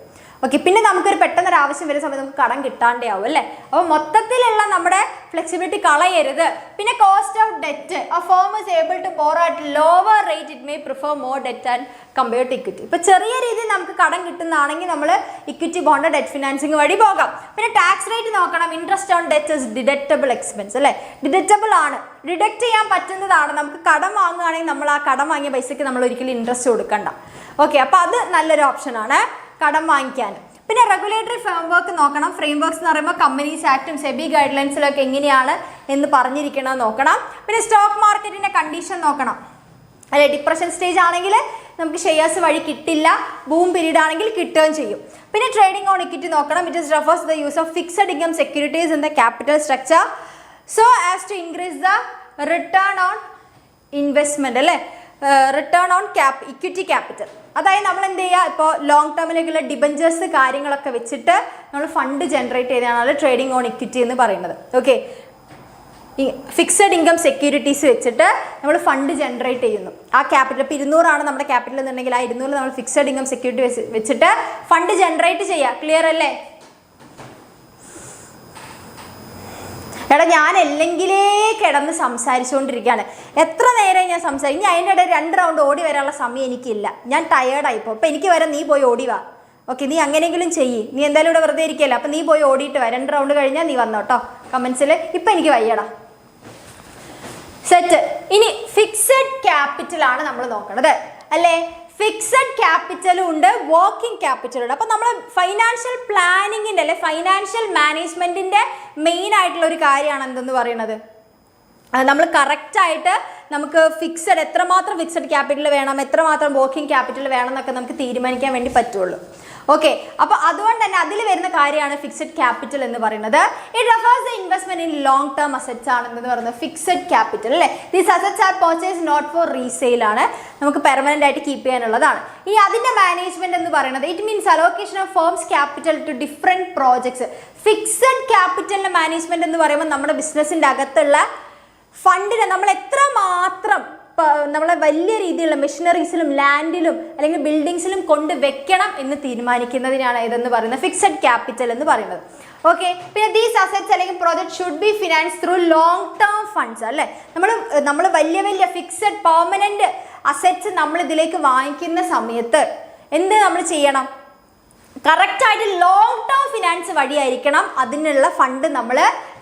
ഓക്കെ, പിന്നെ നമുക്കൊരു പെട്ടെന്നൊരു ആവശ്യം വരുന്ന സമയത്ത് നമുക്ക് കടം കിട്ടാണ്ടേ ആവും അല്ലേ. അപ്പോൾ മൊത്തത്തിലുള്ള നമ്മുടെ ഫ്ലെക്സിബിലിറ്റി കളയരുത്. പിന്നെ cost of debt, a firm is able to borrow at lower rate it may prefer more debt and compare to equity. ഇപ്പോൾ ചെറിയ രീതിയിൽ നമുക്ക് കടം കിട്ടുന്നതാണെങ്കിൽ നമ്മൾ ഇക്വിറ്റി ബോണ്ട് ഡെറ്റ് ഫിനാൻസിങ് വഴി പോകാം. പിന്നെ ടാക്സ് റേറ്റ് നോക്കണം. Interest on debt is deductible expense അല്ലേ, ഡിഡക്റ്റബിൾ ആണ്, ഡിഡക്റ്റ് ചെയ്യാൻ പറ്റുന്നതാണ്. നമുക്ക് കടം വാങ്ങുകയാണെങ്കിൽ നമ്മൾ ആ കടം വാങ്ങിയ പൈസയ്ക്ക് നമ്മൾ ഒരിക്കലും ഇൻട്രസ്റ്റ് കൊടുക്കണ്ട. ഓക്കെ, അപ്പോൾ അത് നല്ലൊരു ഓപ്ഷനാണ് കടം വാങ്ങിക്കാൻ. പിന്നെ റെഗുലേറ്ററി ഫ്രെയിംവർക്ക് നോക്കണം. ഫ്രെയിംവർക്ക്സ് എന്ന് പറയുമ്പോൾ കമ്പനീസ് ആക്ടും സെബി ഗൈഡ് ലൈൻസിലൊക്കെ എങ്ങനെയാണ് എന്ന് പറഞ്ഞിരിക്കണം നോക്കണം. പിന്നെ സ്റ്റോക്ക് മാർക്കറ്റിൻ്റെ കണ്ടീഷൻ നോക്കണം അല്ലെ. ഡിപ്രഷൻ സ്റ്റേജ് ആണെങ്കിൽ നമുക്ക് ഷെയർസ് വഴി കിട്ടില്ല, ബൂം പീരീഡ് ആണെങ്കിൽ കിട്ടുകയും ചെയ്യും. പിന്നെ ട്രേഡിംഗ് ഓൺ ഇക്വിറ്റി നോക്കണം. It is refers the use of fixed income securities in the capital structure so as to increase the return on investment അല്ലേ, റിട്ടേൺ ഓൺ ഇക്വിറ്റി ക്യാപിറ്റൽ. അതായത് നമ്മൾ എന്ത് ചെയ്യുക, ഇപ്പോൾ ലോങ് ടേമിലേക്കുള്ള ഡിബഞ്ചേഴ്സ് കാര്യങ്ങളൊക്കെ വെച്ചിട്ട് നമ്മൾ ഫണ്ട് ജനറേറ്റ് ചെയ്തതാണ് ട്രേഡിംഗ് ഓൺ ഇക്വിറ്റി എന്ന് പറയുന്നത്. ഓക്കെ, ഫിക്സഡ് ഇൻകം സെക്യൂരിറ്റീസ് വെച്ചിട്ട് നമ്മൾ ഫണ്ട് ജനറേറ്റ് ചെയ്യുന്നു. ആ ക്യാപിറ്റൽ ഇപ്പോൾ 200 നമ്മുടെ ക്യാപിറ്റൽ എന്നുണ്ടെങ്കിൽ ആ 200 നമ്മൾ ഫിക്സഡ് ഇൻകം സെക്യൂരിറ്റി വെച്ചിട്ട് ഫണ്ട് ജനറേറ്റ് ചെയ്യുക. ക്ലിയർ അല്ലേ? എടാ ഞാൻ അല്ലെങ്കിലേ കിടന്ന് സംസാരിച്ചുകൊണ്ടിരിക്കുകയാണ്, എത്ര നേരം ഞാൻ സംസാരിക്കും. ഇനി അതിൻ്റെ ഇടയിൽ 2 റൗണ്ട് ഓടി വരാനുള്ള സമയം എനിക്കില്ല, ഞാൻ ടയേർഡായിപ്പോൾ. അപ്പോൾ എനിക്ക് വരാം, നീ പോയി ഓടി വാ. ഓക്കെ, നീ അങ്ങനെയെങ്കിലും ചെയ്യ്, നീ എന്തായാലും ഇവിടെ വെറുതെ ഇരിക്കുകയല്ല, അപ്പോൾ നീ പോയി ഓടിയിട്ട് വാ. 2 റൗണ്ട് കഴിഞ്ഞാൽ നീ വന്നോട്ടോ കമൻസിൽ. ഇപ്പം എനിക്ക് വയ്യടാ. സെറ്റ്. ഇനി ഫിക്സഡ് ക്യാപിറ്റൽ ആണ് നമ്മൾ നോക്കണത് അല്ലേ. ഫിക്സഡ് ക്യാപിറ്റലും ഉണ്ട്, വർക്കിംഗ് ക്യാപിറ്റലും ഉണ്ട്. അപ്പോൾ നമ്മൾ ഫൈനാൻഷ്യൽ പ്ലാനിങ്ങിൻ്റെ അല്ലെ ഫൈനാൻഷ്യൽ മാനേജ്മെൻറ്റിൻ്റെ മെയിൻ ആയിട്ടുള്ള ഒരു കാര്യമാണ് എന്തെന്ന് പറയുന്നത്, നമ്മൾ കറക്റ്റായിട്ട് നമുക്ക് ഫിക്സഡ് എത്രമാത്രം ഫിക്സഡ് ക്യാപിറ്റൽ വേണം, എത്രമാത്രം വർക്കിംഗ് ക്യാപിറ്റൽ വേണം എന്നൊക്കെ നമുക്ക് തീരുമാനിക്കാൻ വേണ്ടി പറ്റുള്ളൂ. ഓക്കെ, അപ്പോൾ അതുകൊണ്ട് തന്നെ അതിൽ വരുന്ന കാര്യമാണ് ഫിക്സഡ് ക്യാപിറ്റൽ എന്ന് പറയുന്നത്. It refers the investment in long term assets ആണെന്ന് പറയുന്നത് ഫിക്സഡ് ക്യാപിറ്റൽ അല്ലേ. These assets are purchase not for resale ആണ്, നമുക്ക് പെർമനന്റ് ആയിട്ട് കീപ്പ് ചെയ്യാനുള്ളതാണ്. ഈ അതിന്റെ മാനേജ്മെന്റ് എന്ന് പറയുന്നത് it means allocation of firms capital to different projects. Fixed ക്യാപിറ്റലിന്റെ മാനേജ്മെന്റ് എന്ന് പറയുമ്പോൾ നമ്മുടെ ബിസിനസിന്റെ അകത്തുള്ള ഫണ്ടിനെ നമ്മൾ എത്രമാത്രം നമ്മളെ വലിയ രീതിയിലുള്ള മെഷീനറീസിലും ലാൻഡിലും അല്ലെങ്കിൽ ബിൽഡിങ്സിലും കൊണ്ട് വെക്കണം എന്ന് തീരുമാനിക്കുന്നതിനാണ് ഇതെന്ന് പറയുന്നത് ഫിക്സഡ് ക്യാപിറ്റൽ എന്ന് പറയുന്നത്. ഓക്കെ, പിന്നെ ദീസ് അസറ്റ്സ് അല്ലെങ്കിൽ project should be finance through long term funds അല്ലേ. നമ്മൾ വലിയ വലിയ ഫിക്സഡ് പെർമനന്റ് അസറ്റ്സ് നമ്മൾ ഇതിലേക്ക് വാങ്ങിക്കുന്ന സമയത്ത് എന്ത് നമ്മൾ ചെയ്യണം? കറക്റ്റായിട്ട് ലോങ് ടേം ഫിനാൻസ് വഴിയായിരിക്കണം അതിനുള്ള ഫണ്ട് നമ്മൾ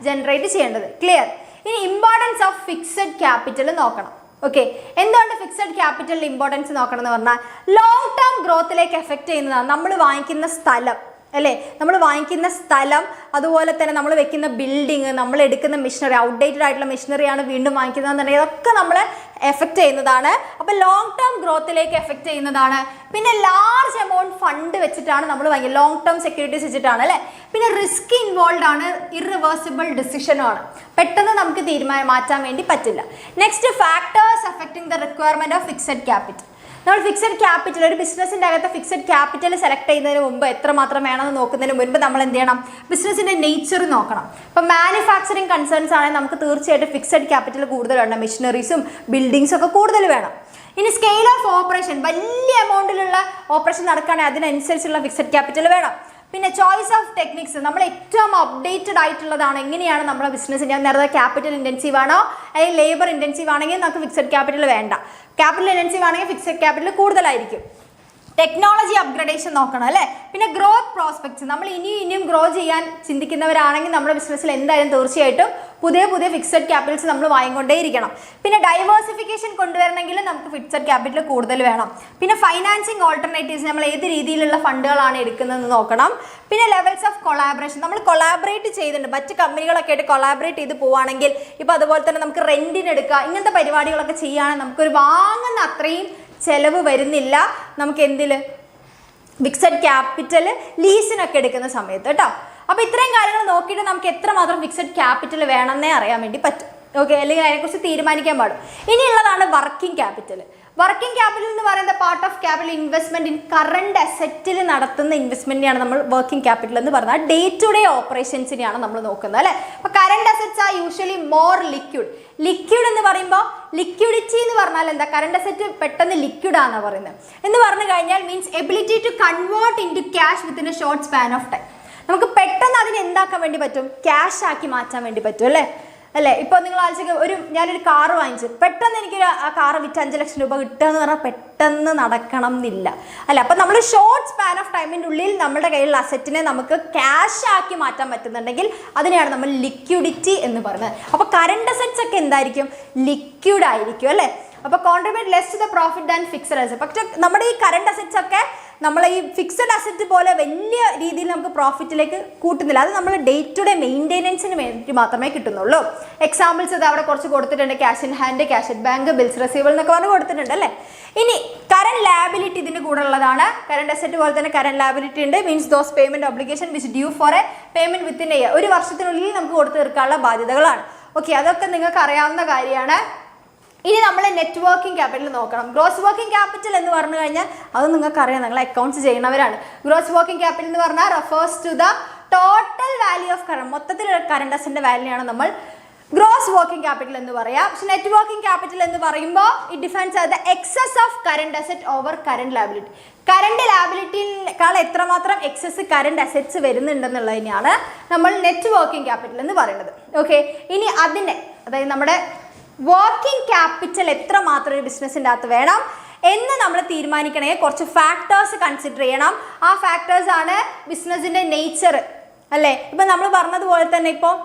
ജനറേറ്റ് ചെയ്യേണ്ടത്. ക്ലിയർ? ഇനി ഇമ്പോർട്ടൻസ് ഓഫ് ഫിക്സഡ് ക്യാപിറ്റൽ നോക്കണം. ഓക്കെ, എന്തുകൊണ്ട് ഫിക്സഡ് ക്യാപിറ്റലിന്റെ ഇമ്പോർട്ടൻസ് നോക്കണം എന്ന് പറഞ്ഞാൽ ലോങ് ടേം ഗ്രോത്തിലേക്ക് എഫക്റ്റ് ചെയ്യുന്നതാണ്. നമ്മൾ വാങ്ങിക്കുന്ന സ്ഥലം അല്ലേ, നമ്മൾ വാങ്ങിക്കുന്ന സ്ഥലം, അതുപോലെ തന്നെ നമ്മൾ വെക്കുന്ന ബിൽഡിങ്, നമ്മൾ എടുക്കുന്ന മെഷീനറി, ഔട്ട്ഡേറ്റഡ് ആയിട്ടുള്ള മെഷീനറിയാണ് വീണ്ടും വാങ്ങിക്കുന്നതെന്നുണ്ടെങ്കിൽ അതൊക്കെ നമ്മളെ എഫക്റ്റ് ചെയ്യുന്നതാണ്. അപ്പോൾ ലോങ് ടേം ഗ്രോത്തിലേക്ക് എഫക്റ്റ് ചെയ്യുന്നതാണ്. പിന്നെ ലാർജ് എമൗണ്ട് ഫണ്ട് വെച്ചിട്ടാണ് നമ്മൾ വാങ്ങിയത്, ലോങ് ടേം സെക്യൂരിറ്റീസ് വെച്ചിട്ടാണ് അല്ലേ. പിന്നെ റിസ്ക് ഇൻവോൾവ് ആണ്, ഇറിവേഴ്സിബിൾ ഡിസിഷനുമാണ്, പെട്ടെന്ന് നമുക്ക് മാറ്റാൻ വേണ്ടി പറ്റില്ല. Next, factors affecting the requirement of fixed capital. നമ്മൾ ഫിക്സഡ് ക്യാപിറ്റൽ, ഒരു ബിസിനസിൻ്റെ അകത്ത് ഫിക്സഡ് ക്യാപിറ്റൽ സെലക്ട് ചെയ്യുന്നതിന് മുമ്പ് എത്രമാത്രം വേണമെന്ന് നോക്കുന്നതിന് മുൻപ് നമ്മൾ എന്ത് ചെയ്യണം? ബിസിനസിൻ്റെ നേച്ചർ നോക്കണം. ഇപ്പം മാനുഫാക്ചറിങ് കൺസേൺസ് ആണെങ്കിൽ നമുക്ക് തീർച്ചയായിട്ടും ഫിക്സഡ് ക്യാപിറ്റൽ കൂടുതൽ വേണം, മെഷീനറീസും ബിൽഡിങ്സും ഒക്കെ കൂടുതൽ വേണം. ഇനി സ്കെയിൽ ഓഫ് ഓപ്പറേഷൻ, വലിയ എമൗണ്ടിലുള്ള ഓപ്പറേഷൻ നടക്കുകയാണെങ്കിൽ അതിനനുസരിച്ചുള്ള ഫിക്സഡ് ക്യാപിറ്റൽ വേണം. പിന്നെ ചോയ്സ് ഓഫ് ടെക്നിക്സ്, നമ്മൾ ഏറ്റവും അപ്ഡേറ്റഡ് ആയിട്ടുള്ളതാണ്, എങ്ങനെയാണ് നമ്മുടെ ബിസിനസ്. ഞാൻ നേരത്തെ ക്യാപിറ്റൽ ഇൻറ്റൻസീവ് ആണോ അല്ലെങ്കിൽ ലേബർ ഇൻറ്റൻസീവ് ആണെങ്കിൽ നമുക്ക് ഫിക്സഡ് ക്യാപിറ്റൽ വേണ്ട, ക്യാപിറ്റൽ ഇൻറ്റൻസീവ് ആണെങ്കിൽ ഫിക്സഡ് ക്യാപിറ്റൽ കൂടുതലായിരിക്കും. ടെക്നോളജി അപ്ഗ്രഡേഷൻ നോക്കണം അല്ലേ. പിന്നെ ഗ്രോത്ത് പ്രോസ്പെക്ട്സ്, നമ്മൾ ഇനിയും ഗ്രോ ചെയ്യാൻ ചിന്തിക്കുന്നവരാണെങ്കിൽ നമ്മുടെ ബിസിനസ്സിൽ എന്തായാലും തീർച്ചയായിട്ടും പുതിയ ഫിക്സഡ് ക്യാപിറ്റൽസ് നമ്മൾ വാങ്ങിക്കൊണ്ടേയിരിക്കണം. പിന്നെ ഡൈവേഴ്സിഫിക്കേഷൻ കൊണ്ടുവരണമെങ്കിൽ നമുക്ക് ഫിക്സഡ് ക്യാപിറ്റൽ കൂടുതൽ വേണം. പിന്നെ ഫൈനാൻസിങ് ഓൾട്ടർനേറ്റീവ്സ്, നമ്മൾ ഏത് രീതിയിലുള്ള ഫണ്ടുകളാണ് എടുക്കുന്നതെന്ന് നോക്കണം. പിന്നെ ലെവൽസ് ഓഫ് കൊളാബറേഷൻ, നമ്മൾ കൊളാബറേറ്റ് ചെയ്തിട്ടുണ്ട്, മറ്റ് കമ്പനികളൊക്കെ ആയിട്ട് കൊളാബറേറ്റ് ചെയ്ത് പോവുകയാണെങ്കിൽ ഇപ്പോൾ അതുപോലെ തന്നെ നമുക്ക് റെൻറ്റിന് എടുക്കുക, ഇങ്ങനത്തെ പരിപാടികളൊക്കെ ചെയ്യുകയാണെങ്കിൽ നമുക്കൊരു വാങ്ങുന്ന അത്രയും ചിലവ് വരുന്നില്ല നമുക്ക് എന്തിൽ, ഫിക്സഡ് ക്യാപിറ്റൽ ലീസിനൊക്കെ എടുക്കുന്ന സമയത്ത് കേട്ടോ. അപ്പോൾ ഇത്രയും കാര്യങ്ങൾ നോക്കിയിട്ട് നമുക്ക് എത്രമാത്രം ഫിക്സഡ് ക്യാപിറ്റൽ വേണമെന്നേ അറിയാൻ വേണ്ടി പറ്റും. ഓക്കെ, അല്ലെങ്കിൽ അതിനെക്കുറിച്ച് തീരുമാനിക്കാൻ പാടും. ഇനിയുള്ളതാണ് വർക്കിംഗ് ക്യാപിറ്റൽ. വർക്കിംഗ് ക്യാപിറ്റൽ എന്ന് പറയുന്നത് part of capital investment in current അസറ്റിൽ നടത്തുന്ന ഇൻവെസ്റ്റ്മെന്റിനെയാണ് നമ്മൾ വർക്കിംഗ് ക്യാപിറ്റൽ എന്ന് പറഞ്ഞാൽ ഡേ ടു ഡേ ഓപ്പറേഷൻസിനെയാണ് നമ്മൾ നോക്കുന്നത് അല്ലേ. അപ്പോൾ current assets are usually more liquid. Liquid എന്ന് പറയുമ്പോൾ ലിക്വിഡിറ്റി എന്ന് പറഞ്ഞാൽ എന്താ, കറണ്ട് അസറ്റ് പെട്ടെന്ന് ലിക്വിഡ് ആണെന്ന് പറയുന്നത്. എന്ന് പറഞ്ഞു കഴിഞ്ഞാൽ means ability to convert into cash within a short span of time. നമുക്ക് പെട്ടെന്ന് അതിനെ എന്താക്കാൻ വേണ്ടി പറ്റും, ക്യാഷ് ആക്കി മാറ്റാൻ വേണ്ടി പറ്റും അല്ലേ. ഇപ്പോൾ നിങ്ങൾ ആലോചിക്കുക, ഞാനൊരു കാറ് വാങ്ങിച്ചു, പെട്ടെന്ന് എനിക്ക് ആ കാറ് വിറ്റ് 5 ലക്ഷം രൂപ കിട്ടുക എന്ന് പറഞ്ഞാൽ പെട്ടെന്ന് നടക്കണം എന്നില്ല അല്ലേ. അപ്പം നമ്മൾ ഷോർട്ട് സ്പാൻ ഓഫ് ടൈമിൻ്റെ ഉള്ളിൽ നമ്മുടെ കയ്യിലുള്ള അസറ്റിനെ നമുക്ക് ക്യാഷ് ആക്കി മാറ്റാൻ പറ്റുന്നുണ്ടെങ്കിൽ അതിനെയാണ് നമ്മൾ ലിക്വിഡിറ്റി എന്ന് പറയുന്നത്. അപ്പോൾ കറണ്ട് അസറ്റ്സ് ഒക്കെ എന്തായിരിക്കും, ലിക്വിഡ് ആയിരിക്കും അല്ലേ. അപ്പോൾ contribute less to the profit than fixed asset. പക്ഷേ നമ്മുടെ ഈ കറണ്ട് അസറ്റ്സ് ഒക്കെ നമ്മൾ ഈ ഫിക്സഡ് അസറ്റ് പോലെ വലിയ രീതിയിൽ നമുക്ക് പ്രോഫിറ്റിലേക്ക് കൂട്ടുന്നില്ല. അത് നമ്മൾ ഡേ ടു ഡേ മെയിൻ്റെനൻസിന് വേണ്ടി മാത്രമേ കിട്ടുന്നുള്ളൂ. എക്സാമ്പിൾസ് ഇത് അവിടെ കുറച്ച് കൊടുത്തിട്ടുണ്ട്, cash in hand, cash at bank, bills receivable എന്നൊക്കെ പറഞ്ഞ് കൊടുത്തിട്ടുണ്ട് അല്ലേ. ഇനി കറണ്ട് ലാബിലിറ്റി ഇതിൻ്റെ കൂടെ ഉള്ളതാണ്. കറണ്ട് അസറ്റ് പോലെ തന്നെ കറണ്ട് ലാബിലിറ്റി ഉണ്ട്. Means those payment obligation which due for a payment within a year, ഒരു വർഷത്തിനുള്ളിൽ നമുക്ക് കൊടുത്തു തീർക്കാനുള്ള ബാധ്യതകളാണ്. ഓക്കെ, അതൊക്കെ നിങ്ങൾക്ക് അറിയാവുന്ന കാര്യമാണ്. ഇനി നമ്മൾ നെറ്റ് വർക്കിംഗ് ക്യാപിറ്റൽ നോക്കണം. ഗ്രോസ് വർക്കിംഗ് ക്യാപിറ്റൽ എന്ന് പറഞ്ഞു കഴിഞ്ഞാൽ അത് നിങ്ങൾക്കറിയാം, നിങ്ങൾ അക്കൗണ്ട്സ് ചെയ്യുന്നവരാണ്. ഗ്രോസ് വർക്കിംഗ് ക്യാപിറ്റൽ എന്ന് പറഞ്ഞാൽ refers to the total value of current, മൊത്തത്തിലുള്ള കറണ്ട് അസറ്റിന്റെ വാല്യൂയാണ് നമ്മൾ ഗ്രോസ് വർക്കിംഗ് ക്യാപിറ്റൽ എന്ന് പറയാം. പക്ഷെ നെറ്റ് വർക്കിംഗ് ക്യാപിറ്റൽ എന്ന് പറയുമ്പോൾ it defines as the excess of current asset over current liability. Current ലാബിലിറ്റിയേക്കാൾ എത്രമാത്രം എക്സസ് കറണ്ട് അസറ്റ്സ് വരുന്നുണ്ടെന്നുള്ളതിനെയാണ് നമ്മൾ നെറ്റ് വർക്കിംഗ് ക്യാപിറ്റൽ എന്ന് പറയുന്നത്. ഓക്കെ, ഇനി അതിനെ, അതായത് നമ്മുടെ വർക്കിംഗ് ക്യാപിറ്റൽ എത്രമാത്രം ഒരു ബിസിനസ്സിൻ്റെ അകത്ത് വേണം എന്ന് നമ്മൾ തീരുമാനിക്കണമെങ്കിൽ കുറച്ച് ഫാക്ടേഴ്സ് കൺസിഡർ ചെയ്യണം. ആ ഫാക്ടേഴ്സ് ആണ് ബിസിനസ്സിൻ്റെ നേച്ചർ അല്ലേ. ഇപ്പം നമ്മൾ പറഞ്ഞതുപോലെ തന്നെ ഇപ്പോൾ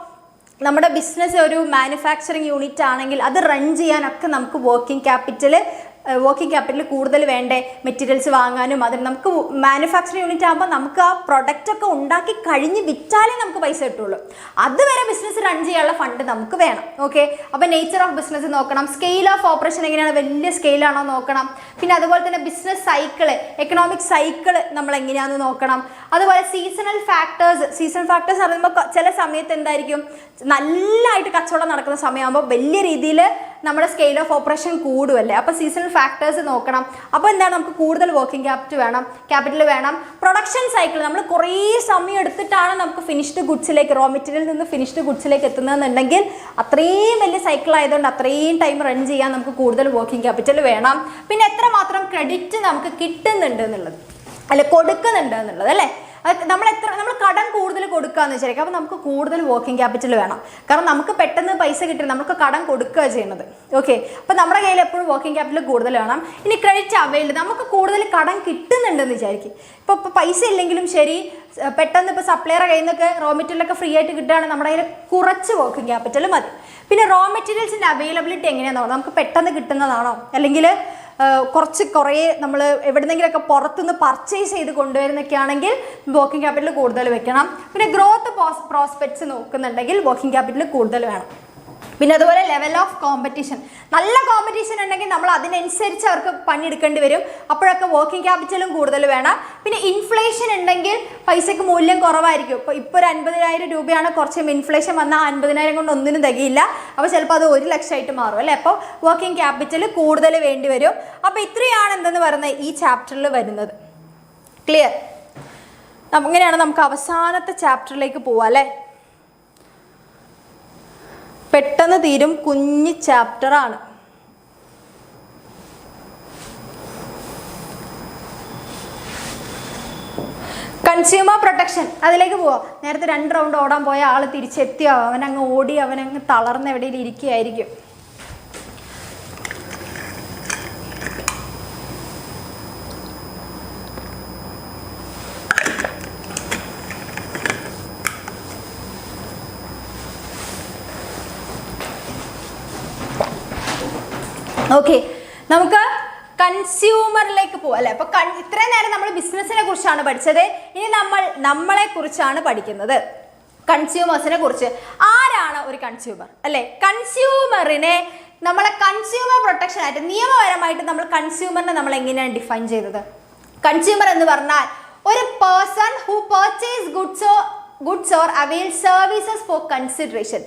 നമ്മുടെ ബിസിനസ് ഒരു മാനുഫാക്ചറിങ് യൂണിറ്റ് ആണെങ്കിൽ അത് റൺ ചെയ്യാനൊക്കെ നമുക്ക് വർക്കിംഗ് ക്യാപിറ്റൽ വർക്കിംഗ് ക്യാപിറ്റൽ കൂടുതൽ വേണ്ടേ മെറ്റീരിയൽസ് വാങ്ങാനും അതിന് നമുക്ക് മാനുഫാക്ചറിങ് യൂണിറ്റ് ആകുമ്പോൾ നമുക്ക് ആ പ്രൊഡക്റ്റ് ഒക്കെ ഉണ്ടാക്കി കഴിഞ്ഞ് വിറ്റാലേ നമുക്ക് പൈസ കിട്ടുള്ളൂ. അതുവരെ ബിസിനസ് റൺ ചെയ്യാനുള്ള ഫണ്ട് നമുക്ക് വേണം. ഓക്കെ, അപ്പോൾ നേച്ചർ ഓഫ് ബിസിനസ് നോക്കണം, സ്കെയിൽ ഓഫ് ഓപ്പറേഷൻ എങ്ങനെയാണ്, വലിയ സ്കെയിലാണോ നോക്കണം. പിന്നെ അതുപോലെ തന്നെ ബിസിനസ് സൈക്കിള്, എക്കണോമിക് സൈക്കിള് നമ്മൾ എങ്ങനെയാണെന്ന് നോക്കണം. അതുപോലെ സീസണൽ ഫാക്ടേഴ്സ് പറയുമ്പോൾ ചില സമയത്ത് എന്തായിരിക്കും, നല്ലതായിട്ട് കച്ചവടം നടക്കുന്ന സമയമാകുമ്പോൾ വലിയ രീതിയിൽ നമ്മുടെ സ്കെയിൽ ഓഫ് ഓപ്പറേഷൻ കൂടുമല്ലേ, അപ്പോൾ സീസണൽ ഫാക്ടേഴ്സ് നോക്കണം. അപ്പോൾ എന്താണ്, നമുക്ക് കൂടുതൽ വർക്കിംഗ് ക്യാപിറ്റൽ വേണം. പ്രൊഡക്ഷൻ സൈക്കിൾ, നമ്മൾ കുറേ സമയം എടുത്തിട്ടാണ് നമുക്ക് ഫിനിഷ്ഡ് ഗുഡ്സിലേക്ക്, റോ മെറ്റീരിയലിൽ നിന്ന് ഫിനിഷ്ഡ് ഗുഡ്സിലേക്ക് എത്തുന്നതെന്നുണ്ടെങ്കിൽ അത്രയും വലിയ സൈക്കിൾ ആയതുകൊണ്ട് അത്രയും ടൈം റൺ ചെയ്യാൻ നമുക്ക് കൂടുതൽ വർക്കിംഗ് ക്യാപിറ്റൽ വേണം. പിന്നെ എത്രമാത്രം ക്രെഡിറ്റ് നമുക്ക് കിട്ടുന്നുണ്ട് എന്നുള്ളത്, അല്ലെ കൊടുക്കുന്നുണ്ട് എന്നുള്ളത്, അല്ലേ. നമ്മൾ കടം കൂടുതൽ കൊടുക്കുകയെന്ന് വെച്ചാൽ അപ്പോൾ നമുക്ക് കൂടുതൽ വർക്കിംഗ് ക്യാപിറ്റൽ വേണം. കാരണം നമുക്ക് പെട്ടെന്ന് പൈസ കിട്ടില്ല, നമുക്ക് കടം കൊടുക്കുക ചെയ്യുന്നത്. ഓക്കെ, അപ്പോൾ നമ്മുടെ കയ്യിൽ എപ്പോഴും വർക്കിംഗ് ക്യാപിറ്റൽ കൂടുതൽ വേണം. ഇനി ക്രെഡിറ്റ് അവൈൽഡ്, നമുക്ക് കൂടുതൽ കടം കിട്ടുന്നുണ്ടെന്ന് വിചാരിക്കും. ഇപ്പോൾ പൈസ ഇല്ലെങ്കിലും ശരി, പെട്ടെന്ന് ഇപ്പോൾ സപ്ലയറുടെ കയ്യിൽ നിന്നൊക്കെ റോ മെറ്റീരിയലൊക്കെ ഫ്രീ ആയിട്ട് കിട്ടുകയാണെങ്കിൽ നമ്മുടെ കയ്യിൽ കുറച്ച് വർക്കിംഗ് ക്യാപിറ്റൽ മതി. പിന്നെ റോ മെറ്റീരിയൽസിൻ്റെ അവൈലബിലിറ്റി എങ്ങനെയാണെന്നോ, നമുക്ക് പെട്ടെന്ന് കിട്ടുന്നതാണോ, അല്ലെങ്കിൽ കുറേ നമ്മൾ എവിടെന്നെങ്കിലുമൊക്കെ പുറത്തുനിന്ന് പർച്ചേസ് ചെയ്ത് കൊണ്ടുവരുന്നൊക്കെ ആണെങ്കിൽ വർക്കിംഗ് ക്യാപിറ്റൽ കൂടുതൽ വെക്കണം. പിന്നെ ഗ്രോത്ത് പ്രോസ്പെക്ട്സ് നോക്കുന്നുണ്ടെങ്കിൽ വർക്കിംഗ് ക്യാപിറ്റൽ കൂടുതൽ വേണം. പിന്നെ അതുപോലെ ലെവൽ ഓഫ് കോമ്പറ്റീഷൻ, നല്ല കോമ്പറ്റീഷൻ ഉണ്ടെങ്കിൽ നമ്മൾ അതിനനുസരിച്ച് അവർക്ക് പണിയെടുക്കേണ്ടി വരും, അപ്പോഴൊക്കെ വർക്കിംഗ് ക്യാപിറ്റലും കൂടുതൽ വേണം. പിന്നെ ഇൻഫ്ലേഷൻ ഉണ്ടെങ്കിൽ പൈസയ്ക്ക് മൂല്യം കുറവായിരിക്കും. ഇപ്പോൾ ഒരു 50,000 രൂപയാണ്, കുറച്ച് ഇൻഫ്ലേഷൻ വന്നാൽ 50,000 കൊണ്ട് ഒന്നിനും തികയില്ല, അപ്പോൾ ചിലപ്പോൾ അത് 1 ലക്ഷമായിട്ട് മാറും, അല്ലേ. അപ്പോൾ വർക്കിംഗ് ക്യാപിറ്റൽ കൂടുതൽ വേണ്ടി വരും. അപ്പോൾ ഇത്രയാണ് എന്തെന്ന് പറയുന്നത് ഈ ചാപ്റ്ററിൽ വരുന്നത്. ക്ലിയർ? ഇങ്ങനെയാണ് നമുക്ക് അവസാനത്തെ ചാപ്റ്ററിലേക്ക് പോവാം, അല്ലേ. പെട്ടെന്ന് തീരും, കുഞ്ഞ് ചാപ്റ്ററാണ്. കൺസ്യൂമർ പ്രൊട്ടക്ഷൻ, അതിലേക്ക് പോവാം. നേരത്തെ 2 റൗണ്ട് ഓടാൻ പോയ ആൾ തിരിച്ചെത്തിയോ, അവനങ്ങ് ഓടി, അവനങ്ങ് തളർന്ന് എവിടെയും ഇരിക്കുകയായിരിക്കും. ഓക്കെ, നമുക്ക് കൺസ്യൂമറിലേക്ക് പോവാം, അല്ലേ. അപ്പോൾ ഇത്രയും നേരം നമ്മൾ ബിസിനസ്സിനെ കുറിച്ചാണ് പഠിച്ചത്. ഇനി നമ്മളെ കുറിച്ചാണ് പഠിക്കുന്നത്, കൺസ്യൂമേഴ്സിനെ കുറിച്ച്. ആരാണ് ഒരു കൺസ്യൂമർ, അല്ലേ. കൺസ്യൂമറിനെ നമ്മളെ കൺസ്യൂമർ പ്രൊട്ടക്ഷൻ ആയിട്ട് നിയമപരമായിട്ട് നമ്മൾ കൺസ്യൂമറിനെ നമ്മൾ എങ്ങനെയാണ് ഡിഫൈൻ ചെയ്തത്? കൺസ്യൂമർ എന്ന് പറഞ്ഞാൽ ഒരു person who purchase goods or avail services for consideration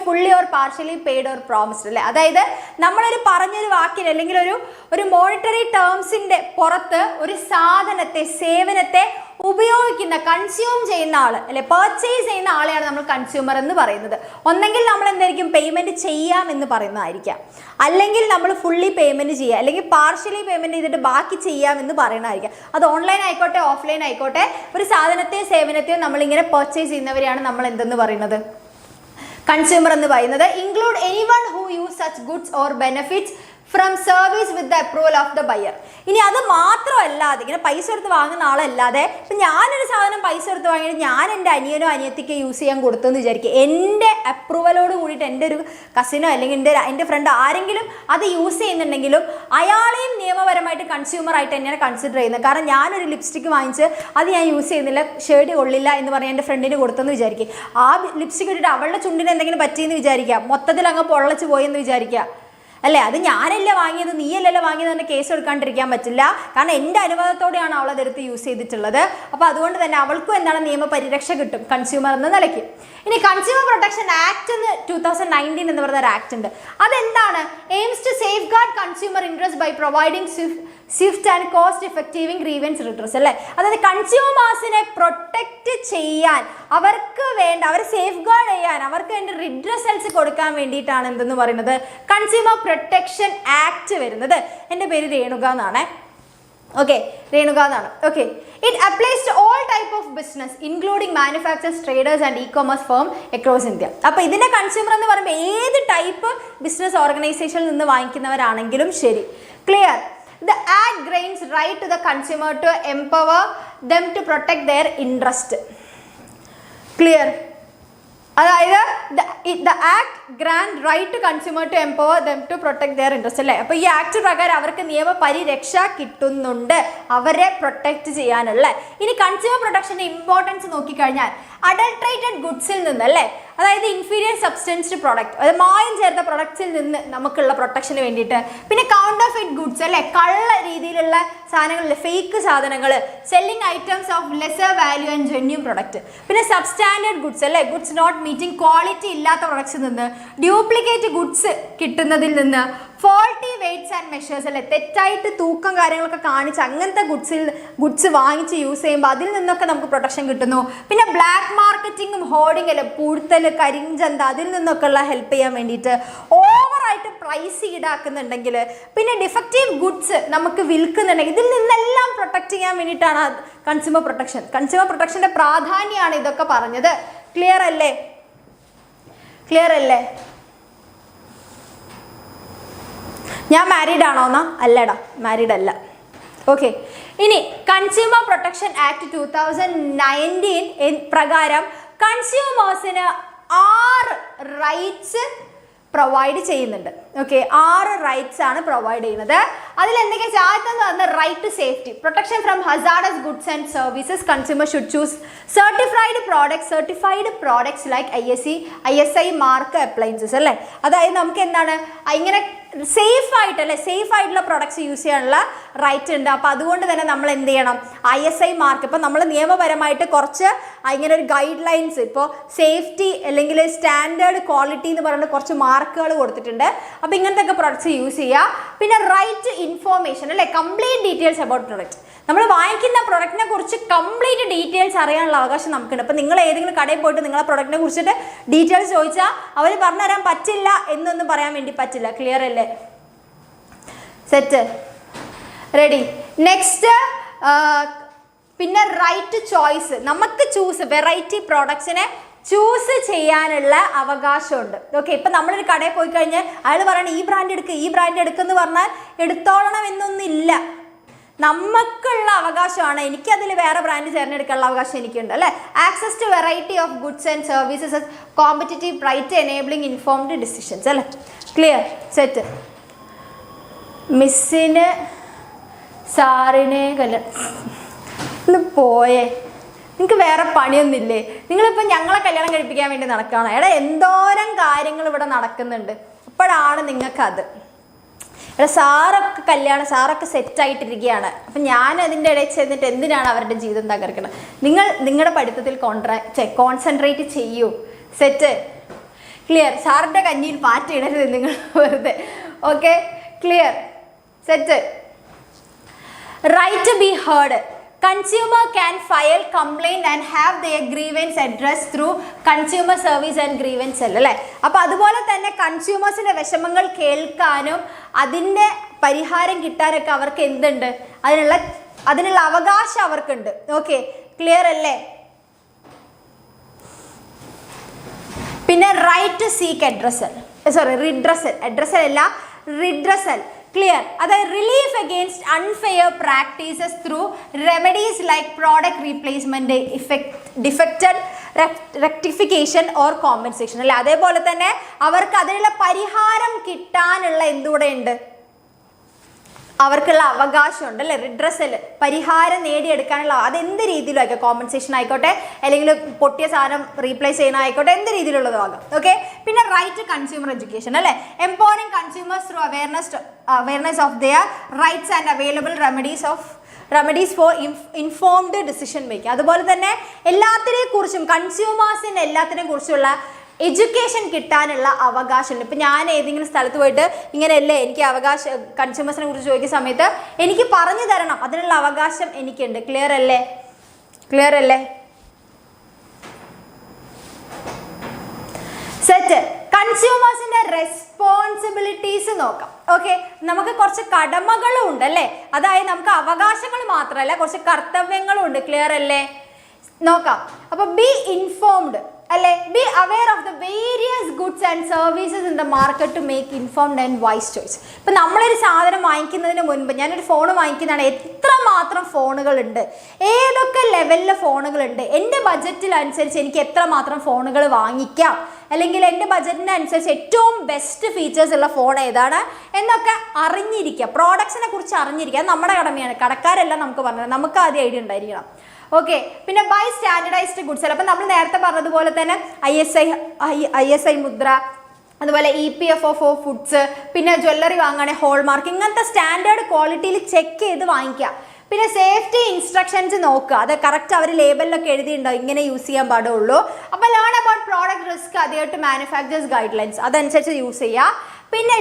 fully or partially paid or promised, അല്ലേ. അതായത് നമ്മളൊരു പറഞ്ഞൊരു വാക്കിന് അല്ലെങ്കിൽ ഒരു മോണിറ്ററി ടേംസിന്റെ പുറത്ത് ഒരു സാധനത്തെ, സേവനത്തെ ഉപയോഗിക്കുന്ന, കൺസ്യൂം ചെയ്യുന്ന ആൾ, അല്ലെ, പർച്ചേസ് ചെയ്യുന്ന ആളെയാണ് നമ്മൾ കൺസ്യൂമർ എന്ന് പറയുന്നത്. ഒന്നെങ്കിൽ നമ്മൾ എന്തായിരിക്കും പേയ്മെന്റ് ചെയ്യാം എന്ന് പറയുന്നതായിരിക്കാം, അല്ലെങ്കിൽ നമ്മൾ ഫുള്ളി പേയ്മെന്റ് ചെയ്യുക, അല്ലെങ്കിൽ പാർഷ്യലി പേയ്മെന്റ് ചെയ്തിട്ട് ബാക്കി ചെയ്യാം എന്ന് പറയുന്നതായിരിക്കാം. അത് ഓൺലൈൻ ആയിക്കോട്ടെ ഓഫ്ലൈൻ ആയിക്കോട്ടെ, ഒരു സാധനത്തെയോ സേവനത്തെയോ നമ്മളിങ്ങനെ പർച്ചേസ് ചെയ്യുന്നവരെയാണ് നമ്മൾ എന്തെന്ന് പറയുന്നത്, കൺസ്യൂമർ എന്ന് പറയുന്നത്. Include anyone who use such goods or benefits from service with the approval of the buyer. ഇനി അത് മാത്രമല്ലാതെ, ഇങ്ങനെ പൈസ എടുത്ത് വാങ്ങുന്ന ആളല്ലാതെ, ഇപ്പം ഞാനൊരു സാധനം പൈസ എടുത്ത് വാങ്ങിയിട്ട് ഞാൻ എൻ്റെ അനിയനോ അനിയത്തിക്ക് യൂസ് ചെയ്യാൻ കൊടുത്തെന്ന് വിചാരിക്കുക, എൻ്റെ അപ്രൂവലോട് കൂടിയിട്ട് എൻ്റെ ഒരു കസിനോ അല്ലെങ്കിൽ എൻ്റെ ഫ്രണ്ട് ആരെങ്കിലും അത് യൂസ് ചെയ്യുന്നുണ്ടെങ്കിലും അയാളെയും നിയമപരമായിട്ട് കൺസ്യൂമറായിട്ട് തന്നെയാണ് കൺസിഡർ ചെയ്യുന്നത്. കാരണം ഞാനൊരു ലിപ്സ്റ്റിക്ക് വാങ്ങിച്ച് അത് ഞാൻ യൂസ് ചെയ്യുന്നില്ല, ഷെയ്ഡ് കൊള്ളില്ല എന്ന് പറഞ്ഞ് എൻ്റെ ഫ്രണ്ടിന് കൊടുത്തെന്ന് വിചാരിക്കുക, ആ ലിപ്സ്റ്റിക്ക് ഇട്ടിട്ട് അവളുടെ ചുണ്ടിന് എന്തെങ്കിലും പറ്റിയെന്ന് വിചാരിക്കുക, മൊത്തത്തിൽ അങ്ങ് പൊള്ളച്ച് പോയെന്ന് വിചാരിക്കുക, അല്ലേ. അത് ഞാനല്ലേ വാങ്ങിയത്, നീയല്ലല്ലോ വാങ്ങിയത് തന്നെ കേസ് എടുക്കാണ്ടിരിക്കാൻ പറ്റില്ല. കാരണം എൻ്റെ അനുവാദത്തോടെയാണ് അവൾ അതെടുത്ത് യൂസ് ചെയ്തിട്ടുള്ളത്. അപ്പോൾ അതുകൊണ്ട് തന്നെ അവൾക്കും എന്താണ് നിയമപരിരക്ഷ കിട്ടും കൺസ്യൂമർ എന്ന നിലയ്ക്ക്. ഇനി കൺസ്യൂമർ പ്രൊട്ടക്ഷൻ ആക്ട് എന്ന് 2019 എന്ന് പറയുന്ന ഒരു ആക്ട് ഉണ്ട്. അതെന്താണ്? Aims to safeguard consumer interest by providing swift and cost effective grievance redress, അല്ലേ. അതായത് കൺസ്യൂമേഴ്സിനെ പ്രൊട്ടക്റ്റ് ചെയ്യാൻ, അവരെ സേഫ് ഗാർഡ് ചെയ്യാൻ, അവർക്ക് വേണ്ടി റിഡ്രസൽസ് കൊടുക്കാൻ വേണ്ടിയിട്ടാണ് എന്തെന്ന് പറയുന്നത് കൺസ്യൂമർ പ്രൊട്ടക്ഷൻ ആക്ട് വരുന്നത്. എൻ്റെ പേര് രേണുക എന്നാണ്. ഓക്കെ, രേണുക എന്നാണ്. Okay, it applies to all type of business including manufactures, traders and e-commerce firm across India. അപ്പോൾ ഇതിൻ്റെ കൺസ്യൂമർ എന്ന് പറയുമ്പോൾ ഏത് ടൈപ്പ് ബിസിനസ് ഓർഗനൈസേഷനിൽ നിന്ന് വാങ്ങിക്കുന്നവരാണെങ്കിലും ശരി. Clear? The act grants right to the consumer to empower them to protect their interest. Clear? അതായത് the act grant right to consumer to empower them to protect their interest അല്ലേ. അപ്പോൾ ഈ act പ്രകാരം അവർക്ക് നിയമപരിരക്ഷ കിട്ടുന്നുണ്ട്, അവരെ പ്രൊട്ടക്ട് ചെയ്യാനുള്ള. ഇനി കൺസ്യൂമർ പ്രൊട്ടക്ഷൻ്റെ ഇമ്പോർട്ടൻസ് നോക്കിക്കഴിഞ്ഞാൽ അഡൾട്രേറ്റഡ് ഗുഡ്സിൽ നിന്ന് അല്ലേ, അതായത് ഇൻഫീരിയർ സബ്സ്റ്റൻസ്ഡ് പ്രോഡക്റ്റ്, അത് മായം ചേർത്ത പ്രൊഡക്ട്സിൽ നിന്ന് നമുക്കുള്ള പ്രൊട്ടക്ഷന് വേണ്ടിയിട്ട്. പിന്നെ കൗണ്ടർഫിറ്റ് ഗുഡ്സ് അല്ലേ, കള്ള രീതിയിലുള്ള സാധനങ്ങൾ, ഫേക്ക് സാധനങ്ങൾ, selling items of lesser value and genuine product. പിന്നെ സബ്സ്റ്റാൻഡേർഡ് ഗുഡ്സ് അല്ലേ, ഗുഡ്സ് നോട്ട് മീറ്റിംഗ് ക്വാളിറ്റി ഇല്ലാത്ത പ്രൊഡക്ട്സിൽ നിന്ന്, ഡ്യൂപ്ലിക്കേറ്റ് ഗുഡ്സ് കിട്ടുന്നതിൽ നിന്ന്, ഫോൾട്ടി വെയ്റ്റ്സ് ആൻഡ് മെഷേഴ്സ് അല്ലേ, തെറ്റായിട്ട് തൂക്കം കാര്യങ്ങളൊക്കെ കാണിച്ച് അങ്ങനത്തെ ഗുഡ്സ് വാങ്ങിച്ച് യൂസ് ചെയ്യുമ്പോൾ അതിൽ നിന്നൊക്കെ നമുക്ക് പ്രൊട്ടക്ഷൻ കിട്ടുന്നു. പിന്നെ ബ്ലാക്ക് മാർക്കറ്റിങ്ങും ഹോർഡിങ് അല്ലേ, പൂഴ്ത്തൽ, കരിഞ്ചന്ത, അതിൽ നിന്നൊക്കെ ഉള്ള ഹെൽപ്പ് ചെയ്യാൻ വേണ്ടിയിട്ട്. ഓവറായിട്ട് പ്രൈസ് ഈടാക്കുന്നുണ്ടെങ്കിൽ, പിന്നെ ഡിഫക്റ്റീവ് ഗുഡ്സ് നമുക്ക് വിൽക്കുന്നുണ്ടെങ്കിൽ, ഇതിൽ നിന്നെല്ലാം പ്രൊട്ടക്ട് ചെയ്യാൻ വേണ്ടിയിട്ടാണ് കൺസ്യൂമർ പ്രൊട്ടക്ഷൻ. കൺസ്യൂമർ പ്രൊട്ടക്ഷൻ്റെ പ്രാധാന്യമാണ് ഇതൊക്കെ പറഞ്ഞത്. ക്ലിയർ അല്ലേ? ക്ലിയർ അല്ലേ? ഞാൻ മാരീഡ് ആണോ എന്നാ? അല്ലടാ, മാരീഡ് അല്ല. ഓക്കെ, ഇനി കൺസ്യൂമർ പ്രൊട്ടക്ഷൻ ആക്ട് 2019 പ്രകാരം കൺസ്യൂമേഴ്സിന് 6 റൈറ്റ്സ് പ്രൊവൈഡ് ചെയ്യുന്നുണ്ട്. ഓക്കെ, 6 റൈറ്റ്സ് ആണ് പ്രൊവൈഡ് ചെയ്യുന്നത്. അതിൽ എന്തൊക്കെയാ? ആദ്യത്തെ പറഞ്ഞ right to safety, protection from hazardous goods and services. Consumer should choose certified products like ISI mark appliances അല്ലേ. അതായത് നമുക്ക് എന്താണ് ഇങ്ങനെ സേഫ് ആയിട്ടുള്ള പ്രൊഡക്ട്സ് യൂസ് ചെയ്യാനുള്ള റൈറ്റ് ഉണ്ട്. അപ്പോൾ അതുകൊണ്ട് തന്നെ നമ്മൾ എന്ത് ചെയ്യണം? ISI മാർക്ക്, ഇപ്പോൾ നമ്മൾ നിയമപരമായിട്ട് കുറച്ച് ഇങ്ങനെ ഒരു ഗൈഡ് ലൈൻസ്, ഇപ്പോൾ സേഫ്റ്റി അല്ലെങ്കിൽ സ്റ്റാൻഡേർഡ് ക്വാളിറ്റി എന്ന് പറഞ്ഞിട്ട് കുറച്ച് മാർക്കുകൾ കൊടുത്തിട്ടുണ്ട്. അപ്പോൾ ഇങ്ങനത്തെ ഒക്കെ പ്രൊഡക്ട്സ് യൂസ് ചെയ്യുക. പിന്നെ റൈറ്റ് ടു ഇൻഫോർമേഷൻ അല്ലേ, കംപ്ലീറ്റ് ഡീറ്റെയിൽസ് അബൌട്ട് പ്രൊഡക്റ്റ്. നമ്മൾ വാങ്ങിക്കുന്ന പ്രൊഡക്റ്റിനെ കുറിച്ച് കംപ്ലീറ്റ് ഡീറ്റെയിൽസ് അറിയാനുള്ള അവകാശം നമുക്കുണ്ട്. അപ്പോൾ നിങ്ങൾ ഏതെങ്കിലും കടയിൽ പോയിട്ട് നിങ്ങളെ പ്രൊഡക്റ്റിനെ കുറിച്ചിട്ട് ഡീറ്റെയിൽസ് ചോദിച്ചാൽ അവർ പറഞ്ഞുതരാൻ പറ്റില്ല എന്നൊന്നും പറയാൻ വേണ്ടി പറ്റില്ല. ക്ലിയർ അല്ലേ? സെറ്റ്? റെഡി? നെക്സ്റ്റ്, പിന്നെ റൈറ്റ് ചോയ്സ്, നമുക്ക് ചൂസ് വെറൈറ്റി പ്രോഡക്ട്സിനെ ചൂസ് ചെയ്യാനുള്ള അവകാശമുണ്ട്. ഓക്കെ, ഇപ്പം നമ്മളൊരു കടയിൽ പോയി കഴിഞ്ഞാൽ അയാൾ പറയണം ഈ ബ്രാൻഡ് എടുക്കുമെന്ന് പറഞ്ഞാൽ എടുത്തോളണം എന്നൊന്നില്ല. നമുക്കുള്ള അവകാശമാണ്. എനിക്കതിൽ വേറെ ബ്രാൻഡ് തിരഞ്ഞെടുക്കാനുള്ള അവകാശം എനിക്കുണ്ട് അല്ലേ. Access to variety of goods and services, competitive right enabling informed decisions അല്ലേ. ക്ലിയർ? സെറ്റ്? മിസ്സിന് സാറിനെ ഒന്ന് പോയേ, നിങ്ങൾക്ക് വേറെ പണിയൊന്നുമില്ലേ? നിങ്ങളിപ്പോൾ ഞങ്ങളെ കല്യാണം കഴിപ്പിക്കാൻ വേണ്ടി നടക്കുകയാണ്. എടാ, എന്തോരം കാര്യങ്ങൾ ഇവിടെ നടക്കുന്നുണ്ട്. അപ്പോഴാണ് നിങ്ങൾക്കത്. എടാ, സാറൊക്കെ സെറ്റായിട്ടിരിക്കുകയാണ്. അപ്പം ഞാൻ അതിൻ്റെ ഇടയിൽ ചെന്നിട്ട് എന്തിനാണ് അവരുടെ ജീവിതം തകർക്കുന്നത്? നിങ്ങളുടെ പഠിത്തത്തിൽ കോൺസെൻട്രേറ്റ് ചെയ്യൂ. സെറ്റ്? ക്ലിയർ? സാറിൻ്റെ കഞ്ഞിയിൽ പാറ്റിടരുത് നിങ്ങൾ വെറുതെ. Okay, clear? Set? Right to be heard, consumer can file complaint and have their grievance addressed through consumer service and grievance cell അല്ലേ. അപ്പോൾ അതുപോലെ തന്നെ കൺസ്യൂമേഴ്സിൻ്റെ വിഷമങ്ങൾ കേൾക്കാനും അതിൻ്റെ പരിഹാരം കിട്ടാനൊക്കെ അവർക്ക് എന്തുണ്ട്? അതിനുള്ള അവകാശം അവർക്കുണ്ട്. ഓക്കെ, ക്ലിയർ അല്ലേ? പിന്നെ right to seek redressal. Clear? അതായത് relief against unfair practices through remedies like product replacement, defected rectification or compensation അല്ലേ. അതേപോലെ തന്നെ അവർക്ക് അതിനുള്ള പരിഹാരം കിട്ടാനുള്ള എന്തുകൂടെ ഉണ്ട്? അവർക്കുള്ള അവകാശമുണ്ട് അല്ലേ. റിഡ്രസൽ, പരിഹാരം നേടിയെടുക്കാനുള്ള, അതെന്ത് രീതിയിലും ആയിക്കോട്ടെ, കോമ്പൻസേഷൻ ആയിക്കോട്ടെ, അല്ലെങ്കിൽ പൊട്ടിയ സാധനം റീപ്ലേസ് ചെയ്യുന്ന ആയിക്കോട്ടെ, എന്ത് രീതിയിലുള്ളതും ആകാം. ഓക്കെ, പിന്നെ റൈറ്റ് ടു കൺസ്യൂമർ എഡ്യൂക്കേഷൻ അല്ലേ, empowering consumers through awareness of their rights and available remedies four informed decision making. അതുപോലെ തന്നെ കൺസ്യൂമേഴ്സിന് എല്ലാത്തിനെയും കുറിച്ചുള്ള എഡ്യൂക്കേഷൻ കിട്ടാനുള്ള അവകാശമുണ്ട്. ഇപ്പം ഞാൻ ഏതെങ്കിലും സ്ഥലത്ത് പോയിട്ട് ഇങ്ങനെയല്ലേ എനിക്ക് കൺസ്യൂമേഴ്സിനെ കുറിച്ച് ചോദിക്കുന്ന സമയത്ത് എനിക്ക് പറഞ്ഞു തരണം, അതിനുള്ള അവകാശം എനിക്കുണ്ട്. ക്ലിയർ അല്ലേ? സെറ്റ്? കൺസ്യൂമേഴ്സിന്റെ റെസ്പോൺസിബിലിറ്റീസ് നോക്കാം. ഓക്കെ, നമുക്ക് കുറച്ച് കടമകളും ഉണ്ട് അല്ലേ. അതായത് നമുക്ക് അവകാശങ്ങൾ മാത്രമല്ല, കുറച്ച് കർത്തവ്യങ്ങളും ഉണ്ട്. ക്ലിയർ അല്ലേ? നോക്കാം. അപ്പോൾ ബി ഇൻഫോംഡ് അല്ലേ, be aware of the various goods and services in the market to make informed and wise choice. ഇപ്പം നമ്മളൊരു സാധനം വാങ്ങിക്കുന്നതിന് മുൻപ്, ഞാനൊരു ഫോൺ വാങ്ങിക്കുന്നതാണ്, എത്രമാത്രം ഫോണുകളുണ്ട്, ഏതൊക്കെ ലെവലിലെ ഫോണുകളുണ്ട്, എൻ്റെ ബഡ്ജറ്റിലനുസരിച്ച് എനിക്ക് എത്രമാത്രം ഫോണുകൾ വാങ്ങിക്കാം അല്ലെങ്കിൽ എൻ്റെ ബജറ്റിന് അനുസരിച്ച് ഏറ്റവും ബെസ്റ്റ് ഫീച്ചേഴ്സ് ഉള്ള ഫോൺ ഏതാണ് എന്നൊക്കെ അറിഞ്ഞിരിക്കുക, പ്രോഡക്ട്സിനെ കുറിച്ച് അറിഞ്ഞിരിക്കുക. അത് നമ്മുടെ കടമയാണ്, കടക്കാരെല്ലാം നമുക്ക് പറഞ്ഞത്, നമുക്ക് ആദ്യം ഐഡിയ ഉണ്ടായിരിക്കണം. ഓക്കെ, പിന്നെ ബൈ സ്റ്റാൻഡർഡൈസ്ഡ് ഗുഡ്സ്. അപ്പം നമ്മൾ നേരത്തെ പറഞ്ഞതുപോലെ തന്നെ ISI മുദ്ര, അതുപോലെ EPFO ഫോർ ഫുഡ്സ്, പിന്നെ ജ്വല്ലറി വാങ്ങുകയാണെങ്കിൽ ഹോൾമാർക്ക്, ഇങ്ങനത്തെ സ്റ്റാൻഡേർഡ് ക്വാളിറ്റിയിൽ ചെക്ക് ചെയ്ത് വാങ്ങിക്കുക. പിന്നെ സേഫ്റ്റി ഇൻസ്ട്രക്ഷൻസ് നോക്കുക, അത് കറക്റ്റ് അവർ ലേബലിലൊക്കെ എഴുതിയിട്ടുണ്ടാവും ഇങ്ങനെ യൂസ് ചെയ്യാൻ പാടുള്ളൂ. അപ്പോൾ ലേൺ അബൌട്ട് പ്രോഡക്റ്റ് റിസ്ക്, അതായിട്ട് മാനുഫാക്ചേഴ്സ് ഗൈഡ് ലൈൻസ് അതനുസരിച്ച് യൂസ് ചെയ്യുക. പിന്നെ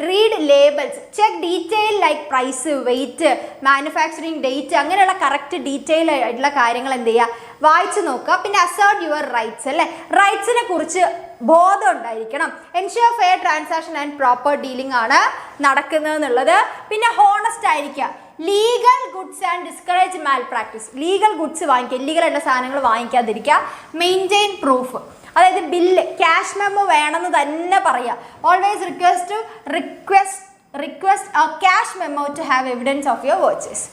read labels, check detail like price, weight, manufacturing date, അങ്ങനെയുള്ള കറക്റ്റ് ഡീറ്റെയിൽ ആയിട്ടുള്ള കാര്യങ്ങൾ എന്ത് ചെയ്യുക, വായിച്ചു നോക്കുക. പിന്നെ അസേർട്ട് യുവർ റൈറ്റ്സ് അല്ലേ, റൈറ്റ്സിനെ കുറിച്ച് ബോധം ഉണ്ടായിരിക്കണം. Ensure fair transaction and proper dealing ആണ് നടക്കുന്നത് എന്നുള്ളത്. പിന്നെ ഹോണസ്റ്റ് ആയിരിക്കുക, legal goods and discourage Mal practice, legal goods വാങ്ങിക്കുക, ഇല്ലീഗൽ ആയിട്ടുള്ള സാധനങ്ങൾ വാങ്ങിക്കാതിരിക്കുക. മെയിൻറ്റെയിൻ പ്രൂഫ്, അതായത് ബില്ല്, ക്യാഷ് മെമ്മോ വേണമെന്ന് തന്നെ പറയുക. Always request a cash memo to have evidence of your purchase.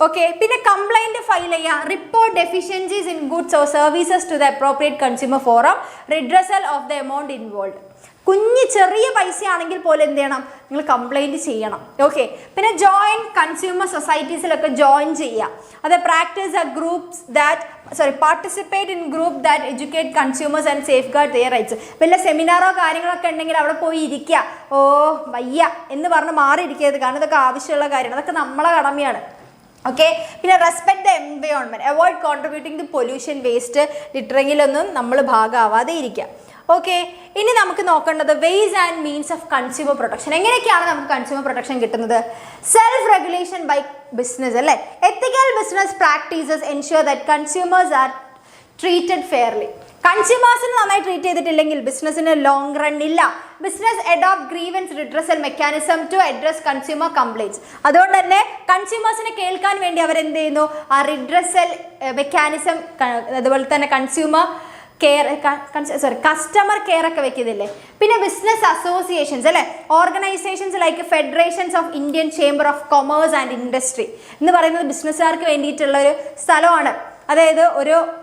Okay, പിന്നെ കംപ്ലൈന്റ് ഫയൽ ചെയ്യുക. Report deficiencies in goods or services to the appropriate consumer forum, redressal of the amount involve. ചെറിയ പൈസ ആണെങ്കിൽ പോലും എന്ത് ചെയ്യണം, നിങ്ങൾ കംപ്ലൈൻറ്റ് ചെയ്യണം. ഓക്കെ, പിന്നെ ജോയിൻ കൺസ്യൂമർ സൊസൈറ്റീസിലൊക്കെ ജോയിൻ ചെയ്യുക. അത് practice a participate in group that educate consumers and safeguard their rights. വല്ല സെമിനാറോ കാര്യങ്ങളൊക്കെ ഉണ്ടെങ്കിൽ അവിടെ പോയി ഇരിക്കുക. ഓ വയ്യ എന്ന് പറഞ്ഞ് മാറിയിരിക്കരുത്, കാരണം ഇതൊക്കെ ആവശ്യമുള്ള കാര്യമാണ്, അതൊക്കെ നമ്മളെ കടമയാണ്. ഓക്കെ, പിന്നെ respect the environment, avoid contributing to pollution, waste, ലിറ്ററിങ്ങിലൊന്നും നമ്മൾ ഭാഗമാവാതെ ഇരിക്കുക. ഓക്കെ, ഇനി നമുക്ക് നോക്കേണ്ടത് ways and means of consumer protection. എങ്ങനെയൊക്കെയാണ് നമുക്ക് കൺസ്യൂമർ പ്രൊട്ടക്ഷൻ കിട്ടുന്നത്? സെൽഫ് റെഗുലേഷൻ ബൈ ബിസിനസ് അല്ലേ, ethical business practices ensure that consumers are treated fairly. കൺസ്യൂമേഴ്സിന് നന്നായി ട്രീറ്റ് ചെയ്തിട്ടില്ലെങ്കിൽ ബിസിനസ്സിന് ലോങ് റൺ ഇല്ല. Business adopt grievance redressal mechanism to address consumer complaints. അതുകൊണ്ട് തന്നെ കൺസ്യൂമേഴ്സിനെ കേൾക്കാൻ വേണ്ടി അവരെന്ത് ചെയ്യുന്നു, ആ റിഡ്രസൽ മെക്കാനിസം, അതുപോലെ തന്നെ കസ്റ്റമർ കെയർ ഒക്കെ വെക്കുന്നില്ലേ. പിന്നെ ബിസിനസ് അസോസിയേഷൻസ് അല്ലേ, organisations like federations of Indian chamber of commerce and industry എന്ന് പറയുന്നത് ബിസിനസ്സുകാർക്ക് വേണ്ടിയിട്ടുള്ള ഒരു സ്ഥലമാണ്, അതായത്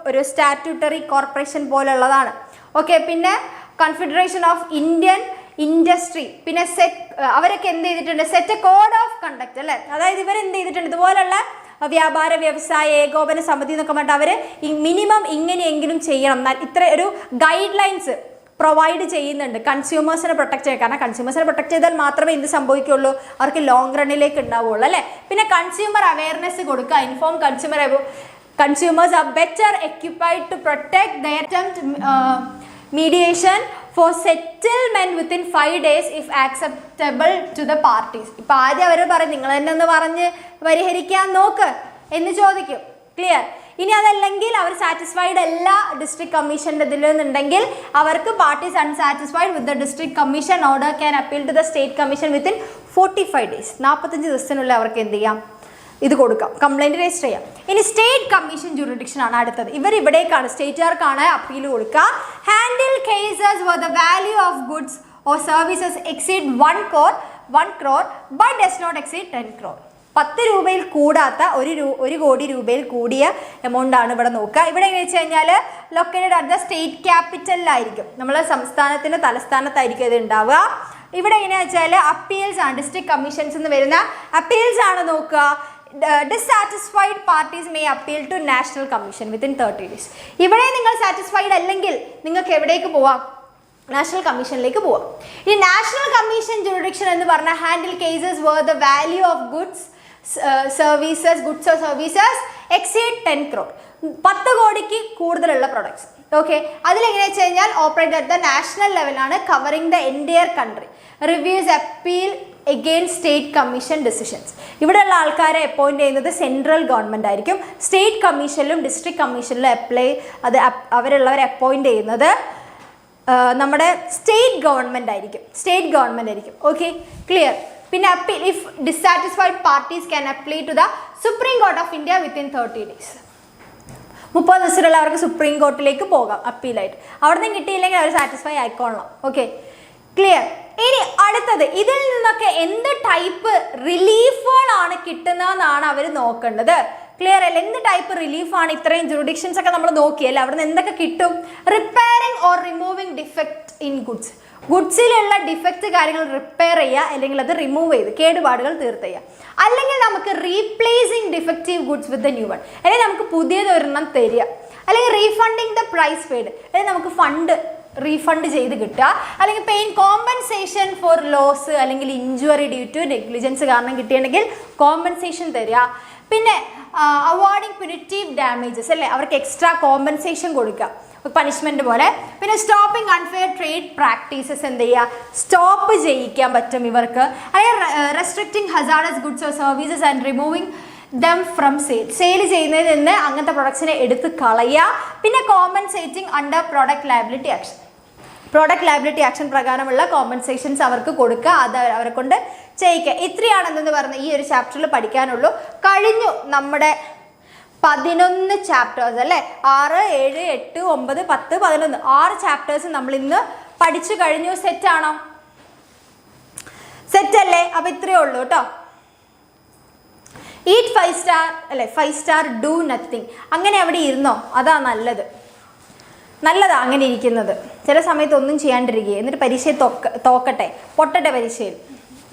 ഒരു സ്റ്റാറ്റ്യൂട്ടറി കോർപ്പറേഷൻ പോലുള്ളതാണ്. ഓക്കെ, പിന്നെ കൺഫെഡറേഷൻ ഓഫ് ഇന്ത്യൻ ഇൻഡസ്ട്രി, പിന്നെ അവരൊക്കെ എന്ത് ചെയ്തിട്ടുണ്ട്, set A code of conduct അല്ലേ, അതായത് ഇവരെന്ത് ചെയ്തിട്ടുണ്ട്, ഇതുപോലുള്ള വ്യാപാര വ്യവസായ ഏകോപന സമിതി എന്നൊക്കെ പറഞ്ഞിട്ട് അവർ മിനിമം ഇങ്ങനെയെങ്കിലും ചെയ്യണം, ഇത്ര ഒരു ഗൈഡ് ലൈൻസ് പ്രൊവൈഡ് ചെയ്യുന്നുണ്ട് കൺസ്യൂമേഴ്സിനെ പ്രൊട്ടക്ട് ചെയ്യാൻ. കാരണം കൺസ്യൂമേഴ്സിനെ പ്രൊട്ടക്ട് ചെയ്താൽ മാത്രമേ എന്ത് സംഭവിക്കുള്ളൂ, അവർക്ക് ലോങ് റണ്ണിലേക്ക് ഉണ്ടാവുള്ളൂ അല്ലേ. പിന്നെ കൺസ്യൂമർ അവയർനെസ് കൊടുക്കുക, inform consumers are better equipped to protect their attempt mediation for settlement within 5 days if acceptable to the parties. ഇപ്പം ആദ്യം അവർ പറയും നിങ്ങൾ തന്നെ ഒന്ന് പറഞ്ഞ് പരിഹരിക്കാൻ നോക്ക് എന്ന് ചോദിക്കും. ക്ലിയർ? ഇനി അതല്ലെങ്കിൽ അവർ സാറ്റിസ്ഫൈഡ് അല്ല ഡിസ്ട്രിക്ട് കമ്മീഷൻ്റെ ഇതിൽ നിന്നുണ്ടെങ്കിൽ അവർക്ക് parties unsatisfied with the district commission order can appeal to the state commission within 45 days. 45 ദിവസത്തിനുള്ളിൽ അവർക്ക് എന്ത് ചെയ്യാം, ഇത് കൊടുക്കാം, കംപ്ലൈൻറ്റ് രജിസ്റ്റർ ചെയ്യാം. ഇനി സ്റ്റേറ്റ് കമ്മീഷൻ ജൂറിഡിക്ഷൻ ആണ് അടുത്തത്. ഇവിടേക്കാണ് സ്റ്റേറ്റുകാർക്കാണ് അപ്പീൽ കൊടുക്കുക. Handle cases where the value of goods or services exceed 1 crore but does not exceed 10 crore. 10 രൂപയിൽ കൂടാത്ത 1 കോടി രൂപയിൽ കൂടിയ എമൗണ്ട് ആണ് ഇവിടെ നോക്കുക. ഇവിടെ എങ്ങനെ വെച്ച് കഴിഞ്ഞാൽ ലൊക്കേറ്റഡ് അറ്റ് ദ സ്റ്റേറ്റ് ക്യാപിറ്റലിലായിരിക്കും, നമ്മളെ സംസ്ഥാനത്തിൻ്റെ തലസ്ഥാനത്തായിരിക്കും ഇത് ഉണ്ടാവുക. ഇവിടെ എങ്ങനെയാണെന്ന് വെച്ചാൽ അപ്പീൽസ് ആണ്, ഡിസ്ട്രിക്ട് കമ്മീഷൻസ് എന്ന് വരുന്ന അപ്പീൽസ് ആണ് നോക്കുക. dissatisfied parties may appeal to national commission within 30 days. ഇവിടെ നിങ്ങൾ സാറ്റിസ്ഫൈഡ് അല്ലെങ്കിൽ നിങ്ങൾക്ക് എവിടേക്ക് പോവാം, നാഷണൽ കമ്മീഷനിലേക്ക് പോവാം. ഈ നാഷണൽ കമ്മീഷൻ ജൂറിഡിക്ഷൻ എന്ന് പറഞ്ഞാൽ handle cases where the value of goods or services exceed 10 crore, 10 കോടിക്ക് കൂടുതലുള്ള പ്രൊഡക്ട്സ്. ഓക്കെ, അതിലെങ്ങനെ വെച്ച് കഴിഞ്ഞാൽ ഓപ്പറേറ്റ് അറ്റ് ദ നാഷണൽ ലെവലാണ്, covering the entire country. Reviews appeal against state commission decisions. ഇവിടെയുള്ള ആൾക്കാരെ അപ്പോയിൻറ്റ് ചെയ്യുന്നത് സെൻട്രൽ ഗവൺമെൻറ് ആയിരിക്കും. സ്റ്റേറ്റ് കമ്മീഷനിലും ഡിസ്ട്രിക്ട് കമ്മീഷനിലും അവരുള്ളവരെ അപ്പോയിൻറ്റ് ചെയ്യുന്നത് നമ്മുടെ സ്റ്റേറ്റ് ഗവൺമെൻറ് ആയിരിക്കും. Okay, clear? പിന്നെ appeal if dissatisfied parties can appeal to the Supreme Court of India within 30 days. 30 ദിവസത്തിലുള്ള അവർക്ക് സുപ്രീം കോർട്ടിലേക്ക് പോകാം അപ്പീലായിട്ട്. അവിടെ നിന്ന് കിട്ടിയില്ലെങ്കിൽ അവർ സാറ്റിസ്ഫൈ ആയിക്കോളണം. Okay, clear? ഇനി അടുത്തത്, ഇതിൽ നിന്നൊക്കെ എന്ത് ടൈപ്പ് റിലീഫുകളാണ് കിട്ടുന്നതെന്നാണ് അവർ നോക്കേണ്ടത്. ക്ലിയർ അല്ലേ? എന്ത് ടൈപ്പ് റിലീഫാണ്? ഇത്രയും ജുറിഡിക്ഷൻസ് ഒക്കെ നമ്മൾ നോക്കിയല്ലേ, അവിടെ നിന്ന് എന്തൊക്കെ കിട്ടും? Repairing or removing defect in goods. ഗുഡ്സിലുള്ള ഡിഫക്റ്റ് കാര്യങ്ങൾ റിപ്പയർ ചെയ്യുക, അല്ലെങ്കിൽ അത് റിമൂവ് ചെയ്ത് കേടുപാടുകൾ തീർത്ത് ചെയ്യുക. അല്ലെങ്കിൽ നമുക്ക് replacing defective goods with the new one, അല്ലെങ്കിൽ നമുക്ക് പുതിയതൊരെണ്ണം തരിക. അല്ലെങ്കിൽ റീഫണ്ടിങ് ദ പ്രൈസ് പെയ്ഡ്, അല്ലെങ്കിൽ നമുക്ക് ഫണ്ട് റീഫണ്ട് ചെയ്ത് കിട്ടുക. അല്ലെങ്കിൽ പെയിൻ കോമ്പൻസേഷൻ ഫോർ ലോസ് അല്ലെങ്കിൽ ഇഞ്ചുറി ഡ്യൂ ടു നെഗ്ലിജൻസ് കാരണം കിട്ടിയിട്ടുണ്ടെങ്കിൽ കോമ്പൻസേഷൻ തരിക. പിന്നെ അവോയ്ഡിങ് പ്യൂണിറ്റീവ് ഡാമേജസ് അല്ലേ, അവർക്ക് എക്സ്ട്രാ കോമ്പൻസേഷൻ കൊടുക്കുക, പണിഷ്മെന്റ് പോലെ. പിന്നെ സ്റ്റോപ്പിംഗ് അൺഫെയർ ട്രേഡ് പ്രാക്ടീസസ് എന്ത് ചെയ്യുക, സ്റ്റോപ്പ് ചെയ്യിക്കാൻ പറ്റും ഇവർക്ക്. അല്ലെങ്കിൽ restricting hazardous goods or services and removing them from sale ചെയ്യുന്നതിൽ നിന്ന് അങ്ങനത്തെ പ്രൊഡക്ട്സിനെ എടുത്ത് കളയുക. പിന്നെ compensating under product liability action, product liability action പ്രകാരമുള്ള കോമ്പൻസേഷൻസ് അവർക്ക് കൊടുക്കുക, അത് അവരെ കൊണ്ട് ചെയ്യിക്കുക. ഇത്രയാണ് എന്തെന്ന് പറഞ്ഞ ഈ ഒരു ചാപ്റ്ററിൽ പഠിക്കാനുള്ളൂ. കഴിഞ്ഞു നമ്മുടെ 11 ചാപ്റ്റേഴ്സ് അല്ലേ, 6, 7, 8, 9, 10, 11 6 ചാപ്റ്റേഴ്സ് നമ്മൾ ഇന്ന് പഠിച്ചു കഴിഞ്ഞു. സെറ്റാണോ? സെറ്റ് അല്ലേ? അപ്പൊ ഇത്രയേ ഉള്ളൂ കേട്ടോ. ഈറ്റ് 5 സ്റ്റാർ അല്ലേ, 5 സ്റ്റാർ ഡു നത്തിങ്, അങ്ങനെ അവിടെ ഇരുന്നോ, അതാ നല്ലതാ അങ്ങനെ ഇരിക്കുന്നത്. ചില സമയത്ത് ഒന്നും ചെയ്യാണ്ടിരിക്കുക, എന്നിട്ട് പരീക്ഷയിൽ തോക്കട്ടെ, പൊട്ടട്ടെ പരീക്ഷയിൽ,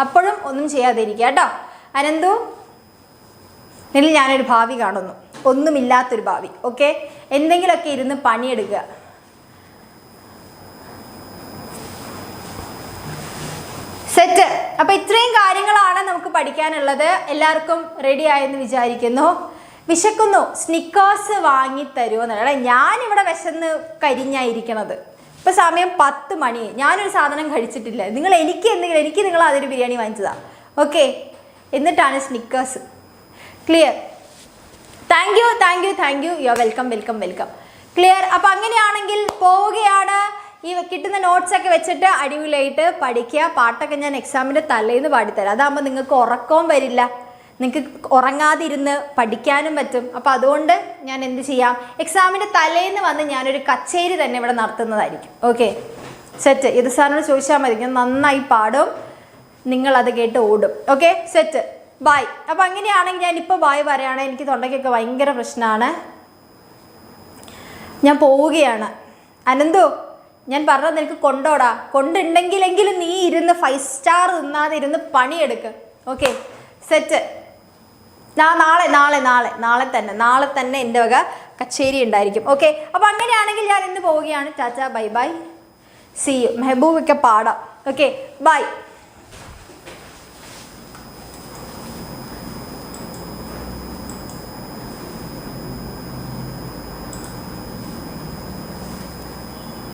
അപ്പോഴും ഒന്നും ചെയ്യാതിരിക്കുക കേട്ടോ. അനന്തു, ഇതിൽ ഞാനൊരു ഭാവി കാണുന്നു, ഒന്നുമില്ലാത്തൊരു ഭാവി. ഓക്കെ, എന്തെങ്കിലുമൊക്കെ ഇരുന്ന് പണിയെടുക്കുക. സെറ്റ്. അപ്പൊ ഇത്രയും കാര്യങ്ങളാണ് നമുക്ക് പഠിക്കാനുള്ളത്. എല്ലാവർക്കും റെഡി ആയെന്ന് വിചാരിക്കുന്നു. വിശക്കുന്നു, സ്നിക്കേഴ്സ് വാങ്ങി തരുമോ എന്നല്ല, ഞാനിവിടെ വിശന്ന് കരിഞ്ഞായിരിക്കണത്. ഇപ്പൊ സമയം 10 മണി, ഞാനൊരു സാധനം കഴിച്ചിട്ടില്ല. എനിക്ക് നിങ്ങൾ അതൊരു ബിരിയാണി വാങ്ങിച്ചതാ. ഓക്കെ, എന്നിട്ടാണ് Snickers. Clear? Thank you. You are welcome. Clear? അപ്പൊ അങ്ങനെയാണെങ്കിൽ പോവുകയാണ്. ഈ കിട്ടുന്ന നോട്ട്സ് ഒക്കെ വെച്ചിട്ട് അടിപൊളിയായിട്ട് പഠിക്കുക. പാട്ടൊക്കെ ഞാൻ എക്സാമിന്റെ തലേന്ന് പാടിത്തരാം, അതാകുമ്പോൾ നിങ്ങൾക്ക് ഉറക്കവും വരില്ല, നിങ്ങൾക്ക് ഉറങ്ങാതിരുന്ന് പഠിക്കാനും പറ്റും. അപ്പോൾ അതുകൊണ്ട് ഞാൻ എന്ത് ചെയ്യാം, എക്സാമിന്റെ തലേന്ന് വന്ന് ഞാനൊരു കച്ചേരി തന്നെ ഇവിടെ നടത്തുന്നതായിരിക്കും. Okay, set. ഇത് സാറിനോട് ചോദിച്ചാൽ മതി, ഞാൻ നന്നായി പാടും, നിങ്ങളത് കേട്ട് ഓടും. Okay, set. ബായ്. അപ്പം അങ്ങനെയാണെങ്കിൽ ഞാനിപ്പോൾ ബായ് പറയുകയാണ്. എനിക്ക് തൊണ്ടയ്ക്കൊക്കെ ഭയങ്കര പ്രശ്നമാണ്, ഞാൻ പോവുകയാണ്. അനന്തു, ഞാൻ പറഞ്ഞത് നിനക്ക് കൊണ്ടോടാ, കൊണ്ടുണ്ടെങ്കിലെങ്കിലും നീ ഇരുന്ന് 5 സ്റ്റാർ തിന്നാതെ ഇരുന്ന് പണിയെടുക്ക്. Okay, set. നാളെ തന്നെ എൻ്റെ വക കച്ചേരി ഉണ്ടായിരിക്കും. ഓക്കെ, അപ്പോൾ അങ്ങനെയാണെങ്കിൽ ഞാൻ ഇന്ന് പോവുകയാണ്. ടാറ്റ, ബൈ ബൈ, സീ യു. മെഹബൂബൊക്കെ പാടാം. Okay, by.